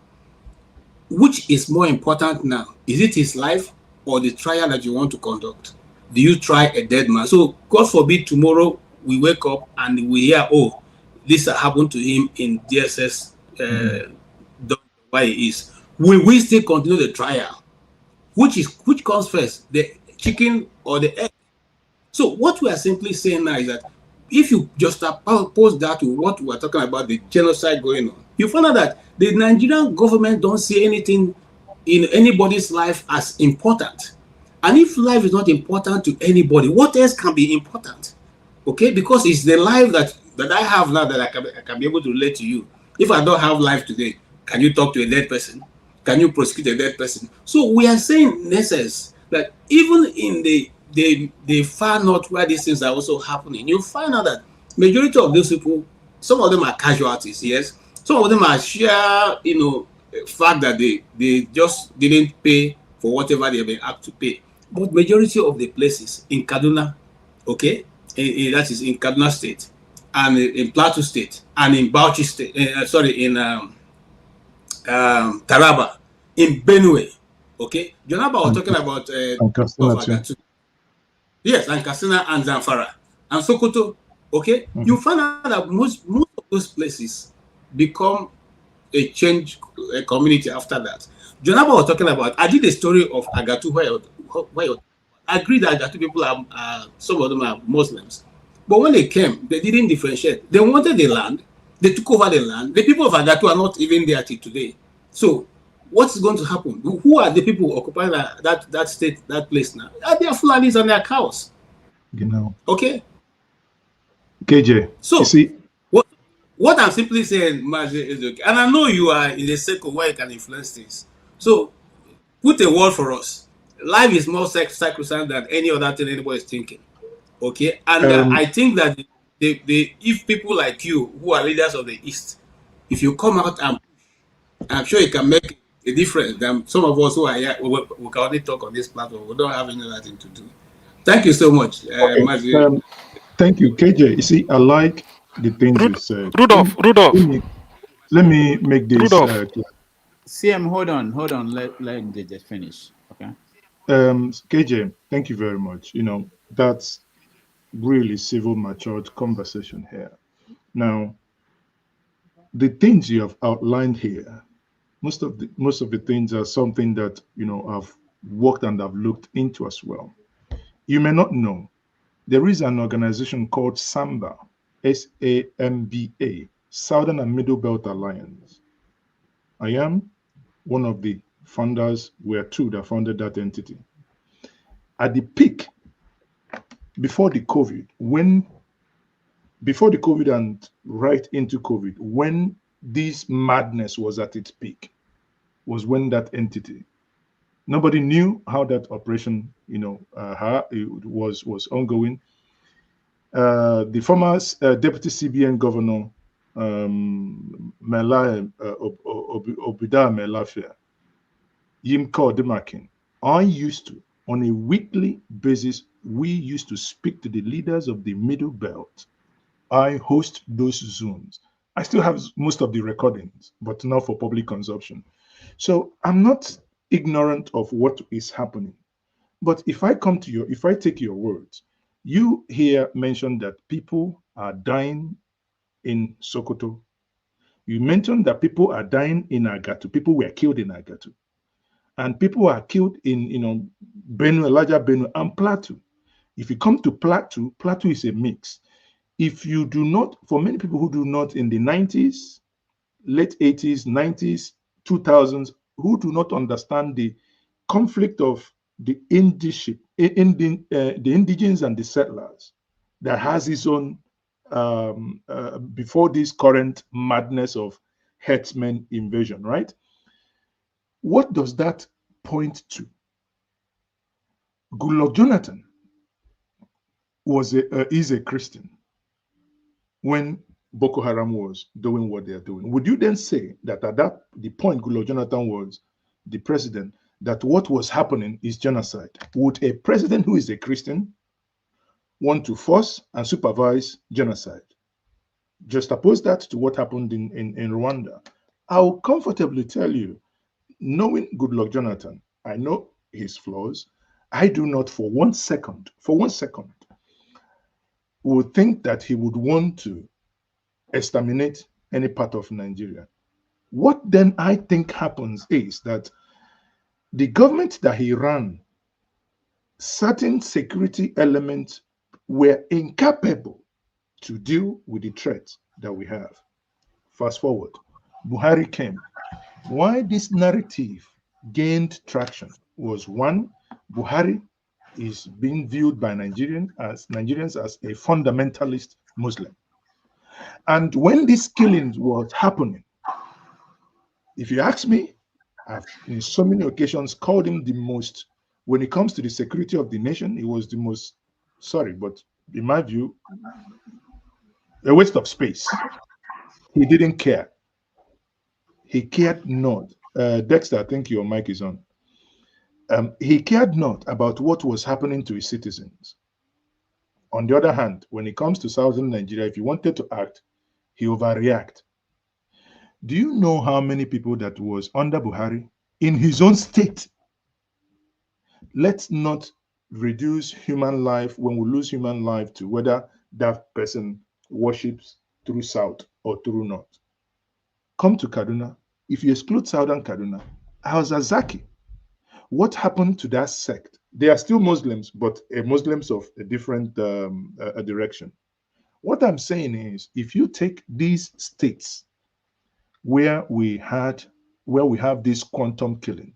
Which is more important now? Is it his life or the trial that you want to conduct? Do you try a dead man? So God forbid tomorrow we wake up and we hear, oh, this happened to him in DSS, why he is. Will we still continue the trial? Which comes first, the chicken or the egg? So what we are simply saying now is that if you just oppose that to what we are talking about, the genocide going on, you find out that the Nigerian government don't see anything in anybody's life as important. And if life is not important to anybody, what else can be important? Okay, because it's the life that I have now that I can be able to relate to you. If I don't have life today, can you talk to a dead person? Can you prosecute a dead person? So we are saying, in essence, that even in the far north where these things are also happening, you find out that majority of those people, some of them are casualties, yes. Some of them are sheer, fact that they just didn't pay for whatever they've been asked to pay. But majority of the places in Kaduna, okay, that is in Kaduna State, and in Plateau State, and in Bauchi State, in Taraba, in Benue, Okay, Jonaba was talking about and Katsina of too. Agatu. Yes, and Katsina and Zamfara and Sokoto. Okay, you find out that most of those places become a change community after that. Jonaba was talking about. I did a story of Agatu where I agree that Agatu people are some of them are Muslims, but when they came, they didn't differentiate. They wanted the land. They took over the land. The people of Agatu are not even there till today. So what's going to happen? Who are the people occupying that state, that place now? They are Fulanis and their cows. You know. Okay. KJ. So you see, what I'm simply saying, Maji, is okay. And I know you are in a circle where you can influence things. So put a word for us. Life is more sacrosanct than any other thing anybody is thinking. Okay. And I think that if people like you who are leaders of the East, if you come out and I'm sure it can make a difference than some of us who are here. We can only talk on this platform. We don't have any other thing to do. Thank you so much, Mazi. Thank you, KJ. You see, I like the things you said. Rudolph. Let me make this clear. CM, hold on. Let him just finish. Okay. KJ, thank you very much. You know, that's really civil, matured conversation here. Now, the things you have outlined here, most of the things are something that I've worked and I've looked into as well. You may not know, there is an organization called SAMBA, SAMBA, Southern and Middle Belt Alliance. I am one of the founders, we're two that founded that entity. At the peak, before the COVID and right into COVID, when this madness was at its peak, was when that entity, nobody knew how that operation, how it was ongoing. The former deputy CBN governor, Obida Melafia, Yimko Demakin, I used to, on a weekly basis, we used to speak to the leaders of the Middle Belt. I host those Zooms. I still have most of the recordings, but not for public consumption. So I'm not ignorant of what is happening. But if I take your words, you here mentioned that people are dying in Sokoto. You mentioned that people are dying in Agatu. People were killed in Agatu. And people are killed in, Benue, larger Benue, and Plateau. If you come to Plateau, Plateau is a mix. If you do not, for many people who do not in the 90s, late 80s, 90s, 2000s, who do not understand the conflict of the indigenous and the settlers that has its own, before this current madness of herdsmen invasion, right? What does that point to? Goodluck Jonathan is a Christian when Boko Haram was doing what they are doing. Would you then say that at the point Goodluck Jonathan was the president, that what was happening is genocide? Would a president who is a Christian want to force and supervise genocide? Just oppose that to what happened in Rwanda. I'll comfortably tell you, knowing Goodluck Jonathan, I know his flaws. I do not for one second, would think that he would want to exterminate any part of Nigeria. What then I think happens is that the government that he ran, certain security elements were incapable to deal with the threat that we have. Fast forward, Buhari came. Why this narrative gained traction was, one, Buhari is being viewed by Nigerians as a fundamentalist Muslim. And when this killing was happening, if you ask me, I've in so many occasions called him the most, when it comes to the security of the nation, he was the most, sorry, but in my view, a waste of space. He didn't care. He cared not. Dexter, I think your mic is on. He cared not about what was happening to his citizens. On the other hand, when it comes to southern Nigeria, if he wanted to act, he overreact. Do you know how many people that was under Buhari in his own state let's not reduce human life when we lose human life to whether that person worships through south or through north. Come to Kaduna. If you exclude southern Kaduna, Al-Zazaki, what happened to that sect? They are still Muslims, but Muslims of a different direction. What I'm saying is, if you take these states where we have this quantum killing,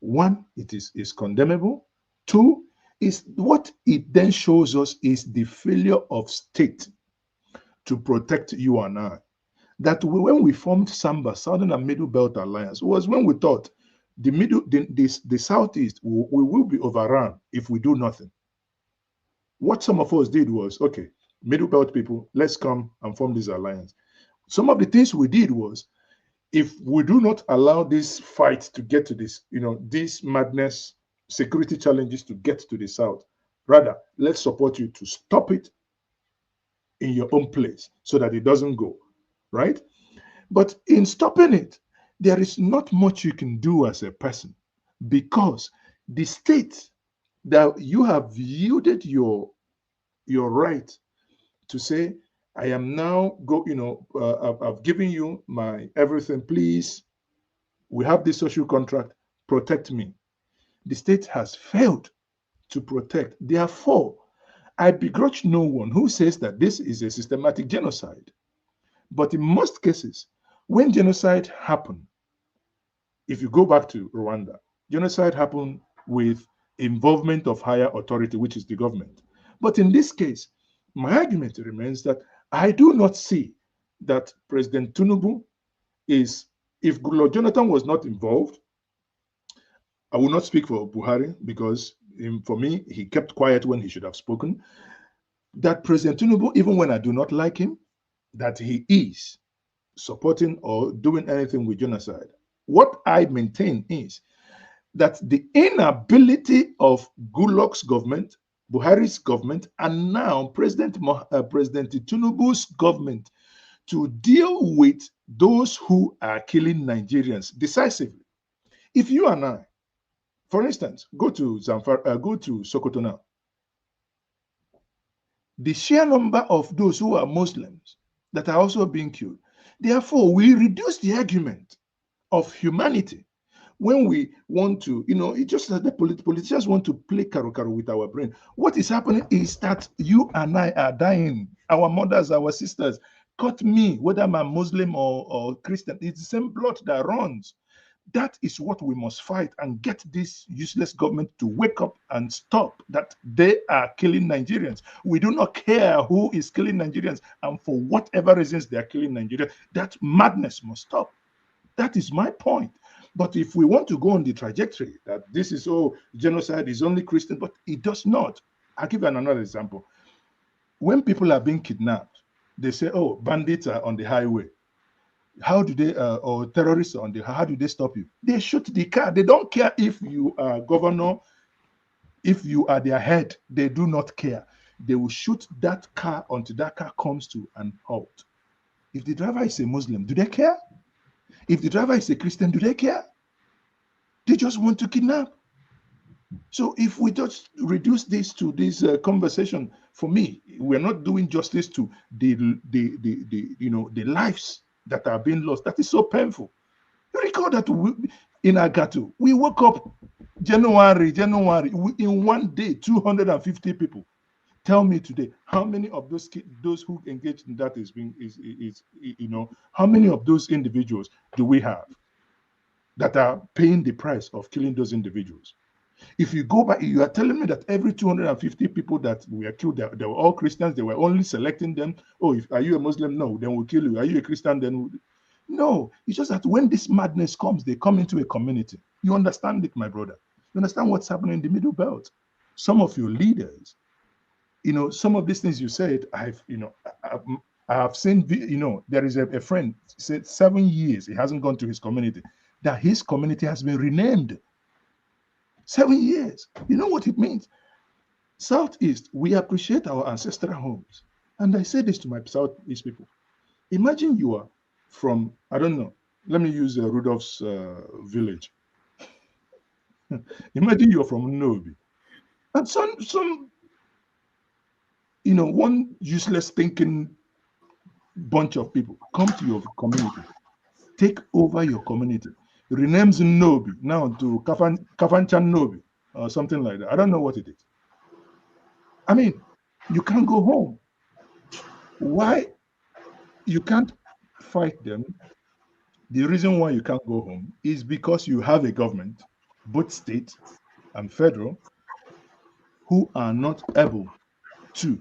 one, it is condemnable. Two, is what it then shows us is the failure of state to protect you and I. That when we formed SAMBA, Southern and Middle Belt Alliance, was when we thought the Southeast we will be overrun if we do nothing. What some of us did was, okay, Middle Belt people, let's come and form this alliance. Some of the things we did was, if we do not allow this fight to get to this, this madness, security challenges to get to the South, rather, let's support you to stop it in your own place so that it doesn't go, right? But in stopping it, there is not much you can do as a person, because the state that you have yielded your right to say, I am now I've given you my everything, please, we have this social contract, protect me. The state has failed to protect. Therefore, I begrudge no one who says that this is a systematic genocide. But in most cases, when genocide happened, if you go back to Rwanda, genocide happened with involvement of higher authority, which is the government. But in this case, my argument remains that I do not see that President Tinubu is, if Goodluck Jonathan was not involved, I will not speak for Buhari, because for me, he kept quiet when he should have spoken, that President Tinubu, even when I do not like him, that he is supporting or doing anything with genocide. What I maintain is that the inability of Goodluck's government, Buhari's government, and now President Tinubu's government to deal with those who are killing Nigerians decisively. If you and I, for instance, go to Sokoto now, the sheer number of those who are Muslims that are also being killed. Therefore, we reduce the argument of humanity when we want to, it's just that the politicians want to play karo with our brain. What is happening is that you and I are dying. Our mothers, our sisters, cut me, whether I'm Muslim or Christian, it's the same blood that runs. That is what we must fight, and get this useless government to wake up and stop that they are killing Nigerians. We do not care who is killing Nigerians and for whatever reasons they are killing Nigerians. That madness must stop. That is my point. But if we want to go on the trajectory that this is, genocide is only Christian, but it does not. I'll give you another example. When people are being kidnapped, they say, bandits are on the highway. How do they, or terrorists on the, how do they stop you? They shoot the car. They don't care if you are governor, if you are their head. They do not care. They will shoot that car until that car comes to an halt. If the driver is a Muslim, do they care? If the driver is a Christian, do they care? They just want to kidnap. So if we just reduce this to this conversation, for me, we're not doing justice to the lives that are being lost. That is so painful. You recall that in Agato, we woke up January, in one day, 250 people. Tell me today, how many of those who engaged in that how many of those individuals do we have that are paying the price of killing those individuals? If you go back, you are telling me that every 250 people that were killed, they were all Christians. They were only selecting them. Are you a Muslim? No, then we'll kill you. Are you a Christian? Then no. It's just that when this madness comes, they come into a community. You understand it, my brother. You understand what's happening in the Middle Belt. Some of your leaders, some of these things you said, I have seen, there is a friend said 7 years he hasn't gone to his community, that his community has been renamed. 7 years. You know what it means? Southeast, we appreciate our ancestral homes. And I say this to my Southeast people. Imagine you are from, I don't know, let me use Rudolph's village. Imagine you're from Nobi, and some one useless thinking bunch of people come to your community, take over your community, renames Nobi now to Kafanchan Nobi or something like that. I don't know what it is. I mean, you can't go home. Why you can't fight them? The reason why you can't go home is because you have a government, both state and federal, who are not able to.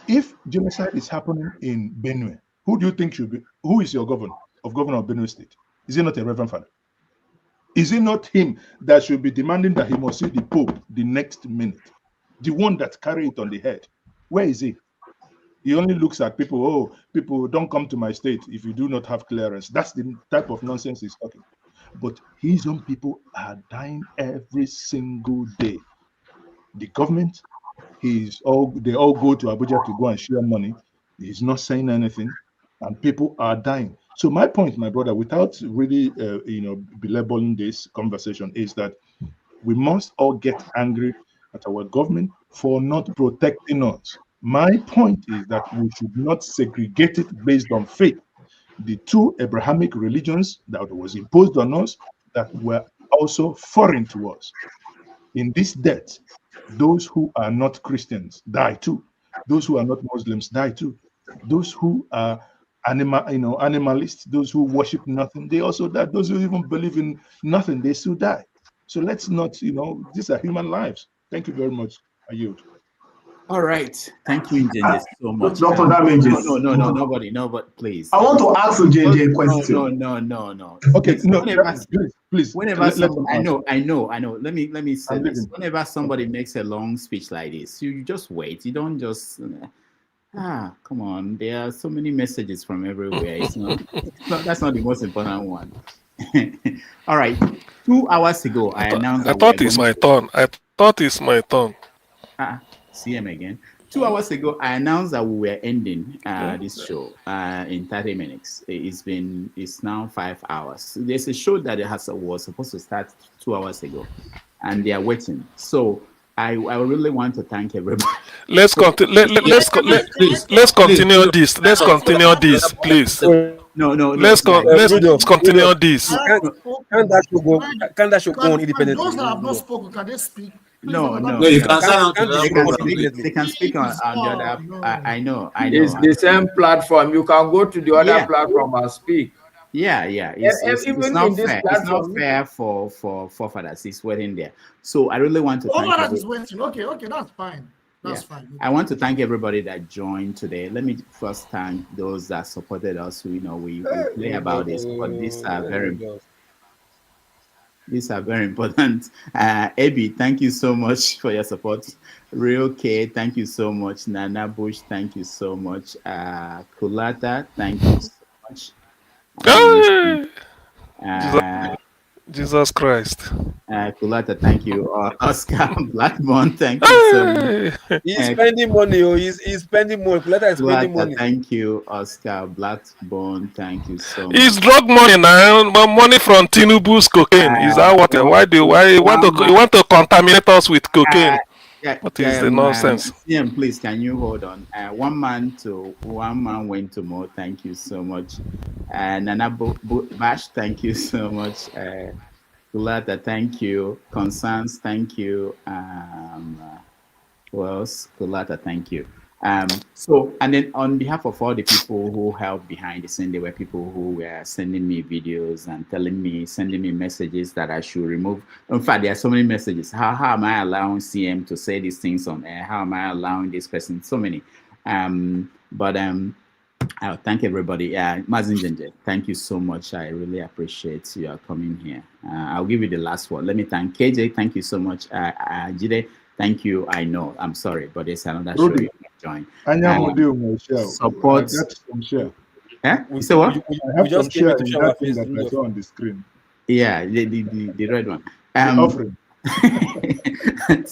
If genocide is happening in Benue, who do you think should be? Who is your governor of Benue State? Is it not a Reverend Father? Is it not him that should be demanding that he must see the Pope the next minute? The one that carry it on the head. Where is he? He only looks at people, oh, people don't come to my state if you do not have clearance. That's the type of nonsense he's talking. But his own people are dying every single day. The government, they all go to Abuja to go and share money. He's not saying anything, and people are dying. So my point, my brother, without really belaboring this conversation, is that we must all get angry at our government for not protecting us. My point is that we should not segregate it based on faith. The two Abrahamic religions that was imposed on us that were also foreign to us. In this death, those who are not Christians die too. Those who are not Muslims die too. Those who are animalists, those who worship nothing, they also die. Those who even believe in nothing, they still die. So let's not, these are human lives. Thank you very much. I yield. All right. Thank you, Njenge, so much. Dr. Damages. No, nobody, please. I want to ask Njenge a question. No. Okay, please. Whenever I know. Let me say this. Whenever somebody makes a long speech like this, you just wait. You don't just come on. There are so many messages from everywhere. That's not the most important one. All right. 2 hours ago, I announced. I thought it's my turn. CM again. 2 hours ago, I announced that we were ending this show in 30 minutes. It's now 5 hours. There's a show that was supposed to start 2 hours ago, and they are waiting. So I really want to thank everybody. Let's continue this. Let's continue this, please. No. Let's continue this. Can that show go on independently? Those that have not spoken, can they speak? No. You can sign They can speak on the other. I know. It's the same platform. You can go to the other platform and speak. Yeah. It's not fair. It's not fair for forefathers. It's waiting there. So I really want to thank forefathers is waiting. Okay, that's fine. That's fine. I want to thank everybody that joined today. Let me first thank those that supported us. We play about this, but these are very important. These are very important. Abby, thank you so much for your support. Real K, thank you so much. Nana Bush, thank you so much. Kulata, thank you so much. Jesus Christ. Kulata, thank you. Oscar Blackburn, thank you so much. He's spending money. He's spending money. Kulata is spending money. Thank you, Oscar Blackburn. Thank you so much. It's drug money now. Money from Tinubu's cocaine. Is that what? Why you want to contaminate us with cocaine? What is the nonsense? CM, please, can you hold on? One man went to more. Thank you so much. Nana Bash, thank you so much. Kulata, thank you. Constance, thank you. Who else? Kulata, thank you. So, and then on behalf of all the people who helped behind the scene, there were people who were sending me videos and sending me messages that I should remove. In fact, there are so many messages. How am I allowing CM to say these things on air? How am I allowing this person? So many. I'll thank everybody. Mazin Jenje, thank you so much. I really appreciate you coming here. I'll give you the last word. Let me thank KJ. Thank you so much. Jide, thank you. I know. I'm sorry, but there's another show you can join. Support. You say what? I have some share in that thing that I saw on the screen. Yeah, the red one. Offering.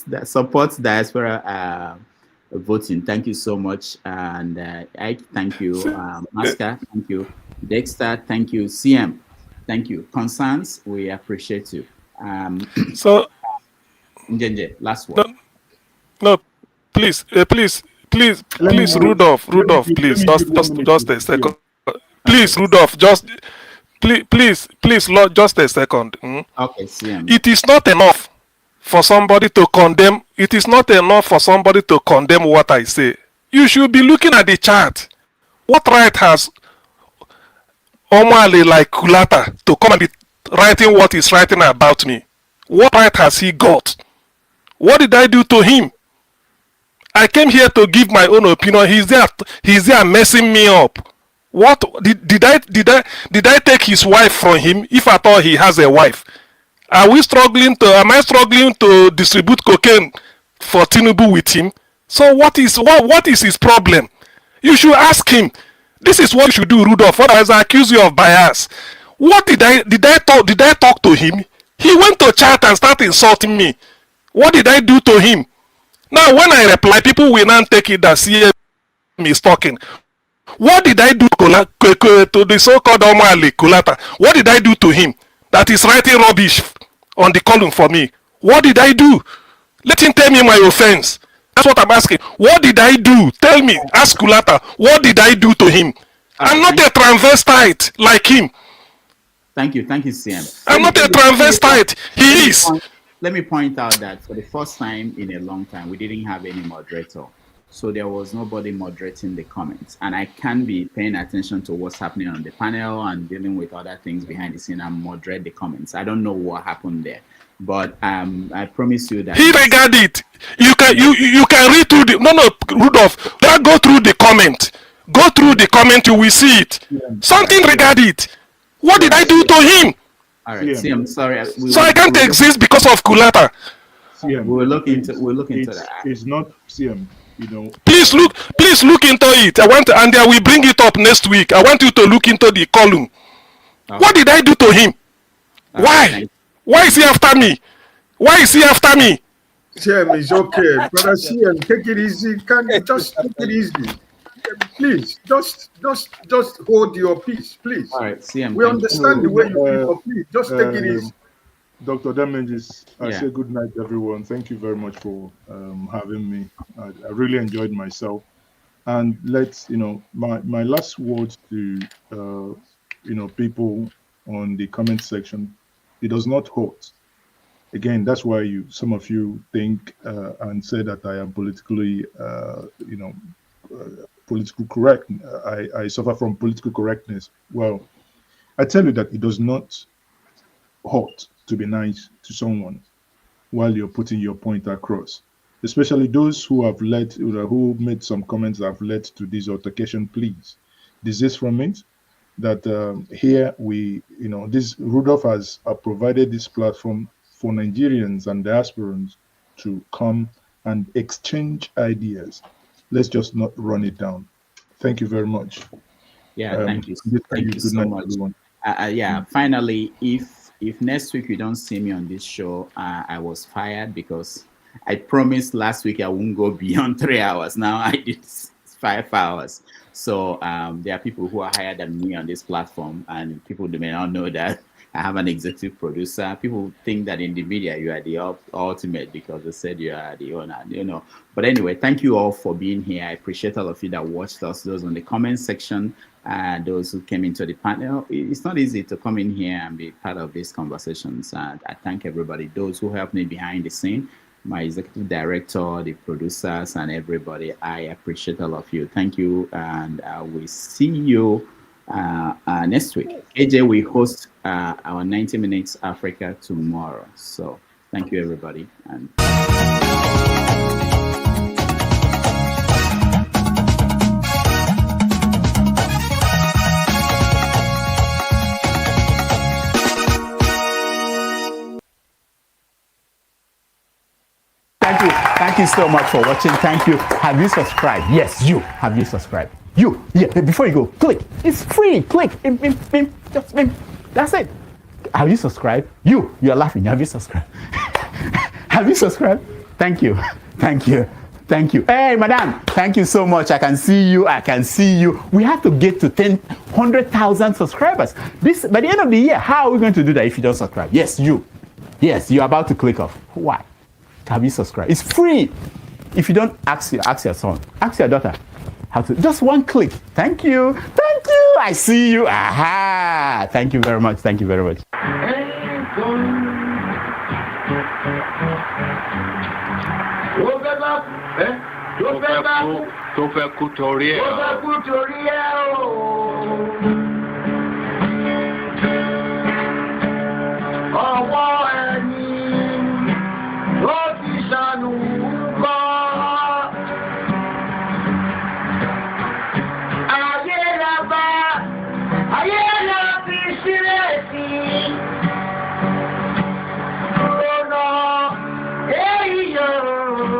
That supports diaspora voting. Thank you so much. And I thank you, Masker. Thank you, Dexter. Thank you, CM. Thank you, Constance. We appreciate you. Njenje, last word. No, no, please, Let me please, Rudolph, please, give 1 minute just to a second. CM. Please, Rudolph, just please, Lord, just a second. Okay, CM. It is not enough for somebody to condemn. It is not enough for somebody to condemn what I say. You should be looking at the chart. What right has Omale like Kulata to come and be writing what he's writing about me? What right has he got? What did I do to him? I came here to give my own opinion. He's there messing me up. What did I take his wife from him? If at all he has a wife, am I struggling to distribute cocaine for Tinubu with him? So what is his problem? You should ask him. This is what you should do, Rudolph. Otherwise, I accuse you of bias. What did I talk to him? He went to chat and started insulting me. What did I do to him? Now, when I reply, people will now take it that CM is talking. What did I do to the so-called Omali Kulata? What did I do to him that is writing rubbish on the column for me? What did I do? Let him tell me my offense. That's what I'm asking. What did I do? Tell me. Ask Kulata. What did I do to him? I'm not a transvestite like him. Thank you, CM. I'm not a transvestite. He is. Let me point out that for the first time in a long time, we didn't have any moderator. So there was nobody moderating the comments. And I can be paying attention to what's happening on the panel and dealing with other things behind the scene and moderate the comments. I don't know what happened there. But I promise you that he regard it. You can read through the Rudolph. Go through the comment. Go through the comment, you will see it. Something regard it. What did I do to him? All right, see, I'm sorry. So I can't exist because of Kulata. CM, we'll look into that. It's not CM, you know. Please look into it. And I will bring it up next week. I want you to look into the column. Okay. What did I do to him? Why? Why is he after me? Why is he after me? CM is okay. Brother CM, take it easy. Can you just take it easy? Please, just hold your peace, please. All right, CM. We understand the way you feel, but please, just take it easy. Dr. Damages, I say good night, everyone. Thank you very much for having me. I really enjoyed myself. And let's, my last words to, people on the comment section, it does not hurt. Again, that's why some of you think and say that I am politically, political correct. I suffer from political correctness. Well, I tell you that it does not hurt to be nice to someone while you're putting your point across, especially those who have who made some comments that have led to this altercation. Please desist from it. That here this Rudolph has provided this platform for Nigerians and diasporans to come and exchange ideas. Let's just not run it down. Thank you very much. Yeah, thank you. Thank you so much. Finally, if next week you don't see me on this show, I was fired because I promised last week I won't go beyond 3 hours. Now I did 5 hours. So there are people who are higher than me on this platform, and people may not know that I have an executive producer. People think that in the media you are the ultimate because they said you are the owner, But anyway, thank you all for being here. I appreciate all of you that watched us, those on the comment section, those who came into the panel. It's not easy to come in here and be part of these conversations. And I thank everybody, those who helped me behind the scene, my executive director, the producers, and everybody. I appreciate all of you. Thank you, and we'll see you next week. AJ will host our 90 Minutes Africa tomorrow. So thank you, everybody. And Thank you so much for watching. Thank you. Have you subscribed? Yes, you. Have you subscribed? You. Yeah, before you go, click. It's free. Click. Just that's it. Have you subscribed? You're laughing. Have you subscribed? Have you subscribed? Thank you. Thank you. Thank you. Hey, madam. Thank you so much. I can see you. We have to get to 100,000 subscribers. By the end of the year, how are we going to do that if you don't subscribe? Yes, you. Yes, you're about to click off. Why? Have you subscribed? It's free. If you don't, ask your son, ask your daughter how to. Just one click. Thank you. Thank you. I see you. Aha. Thank you very much. Thank you very much. Tó fẹ́ kú torí ẹ̀ o.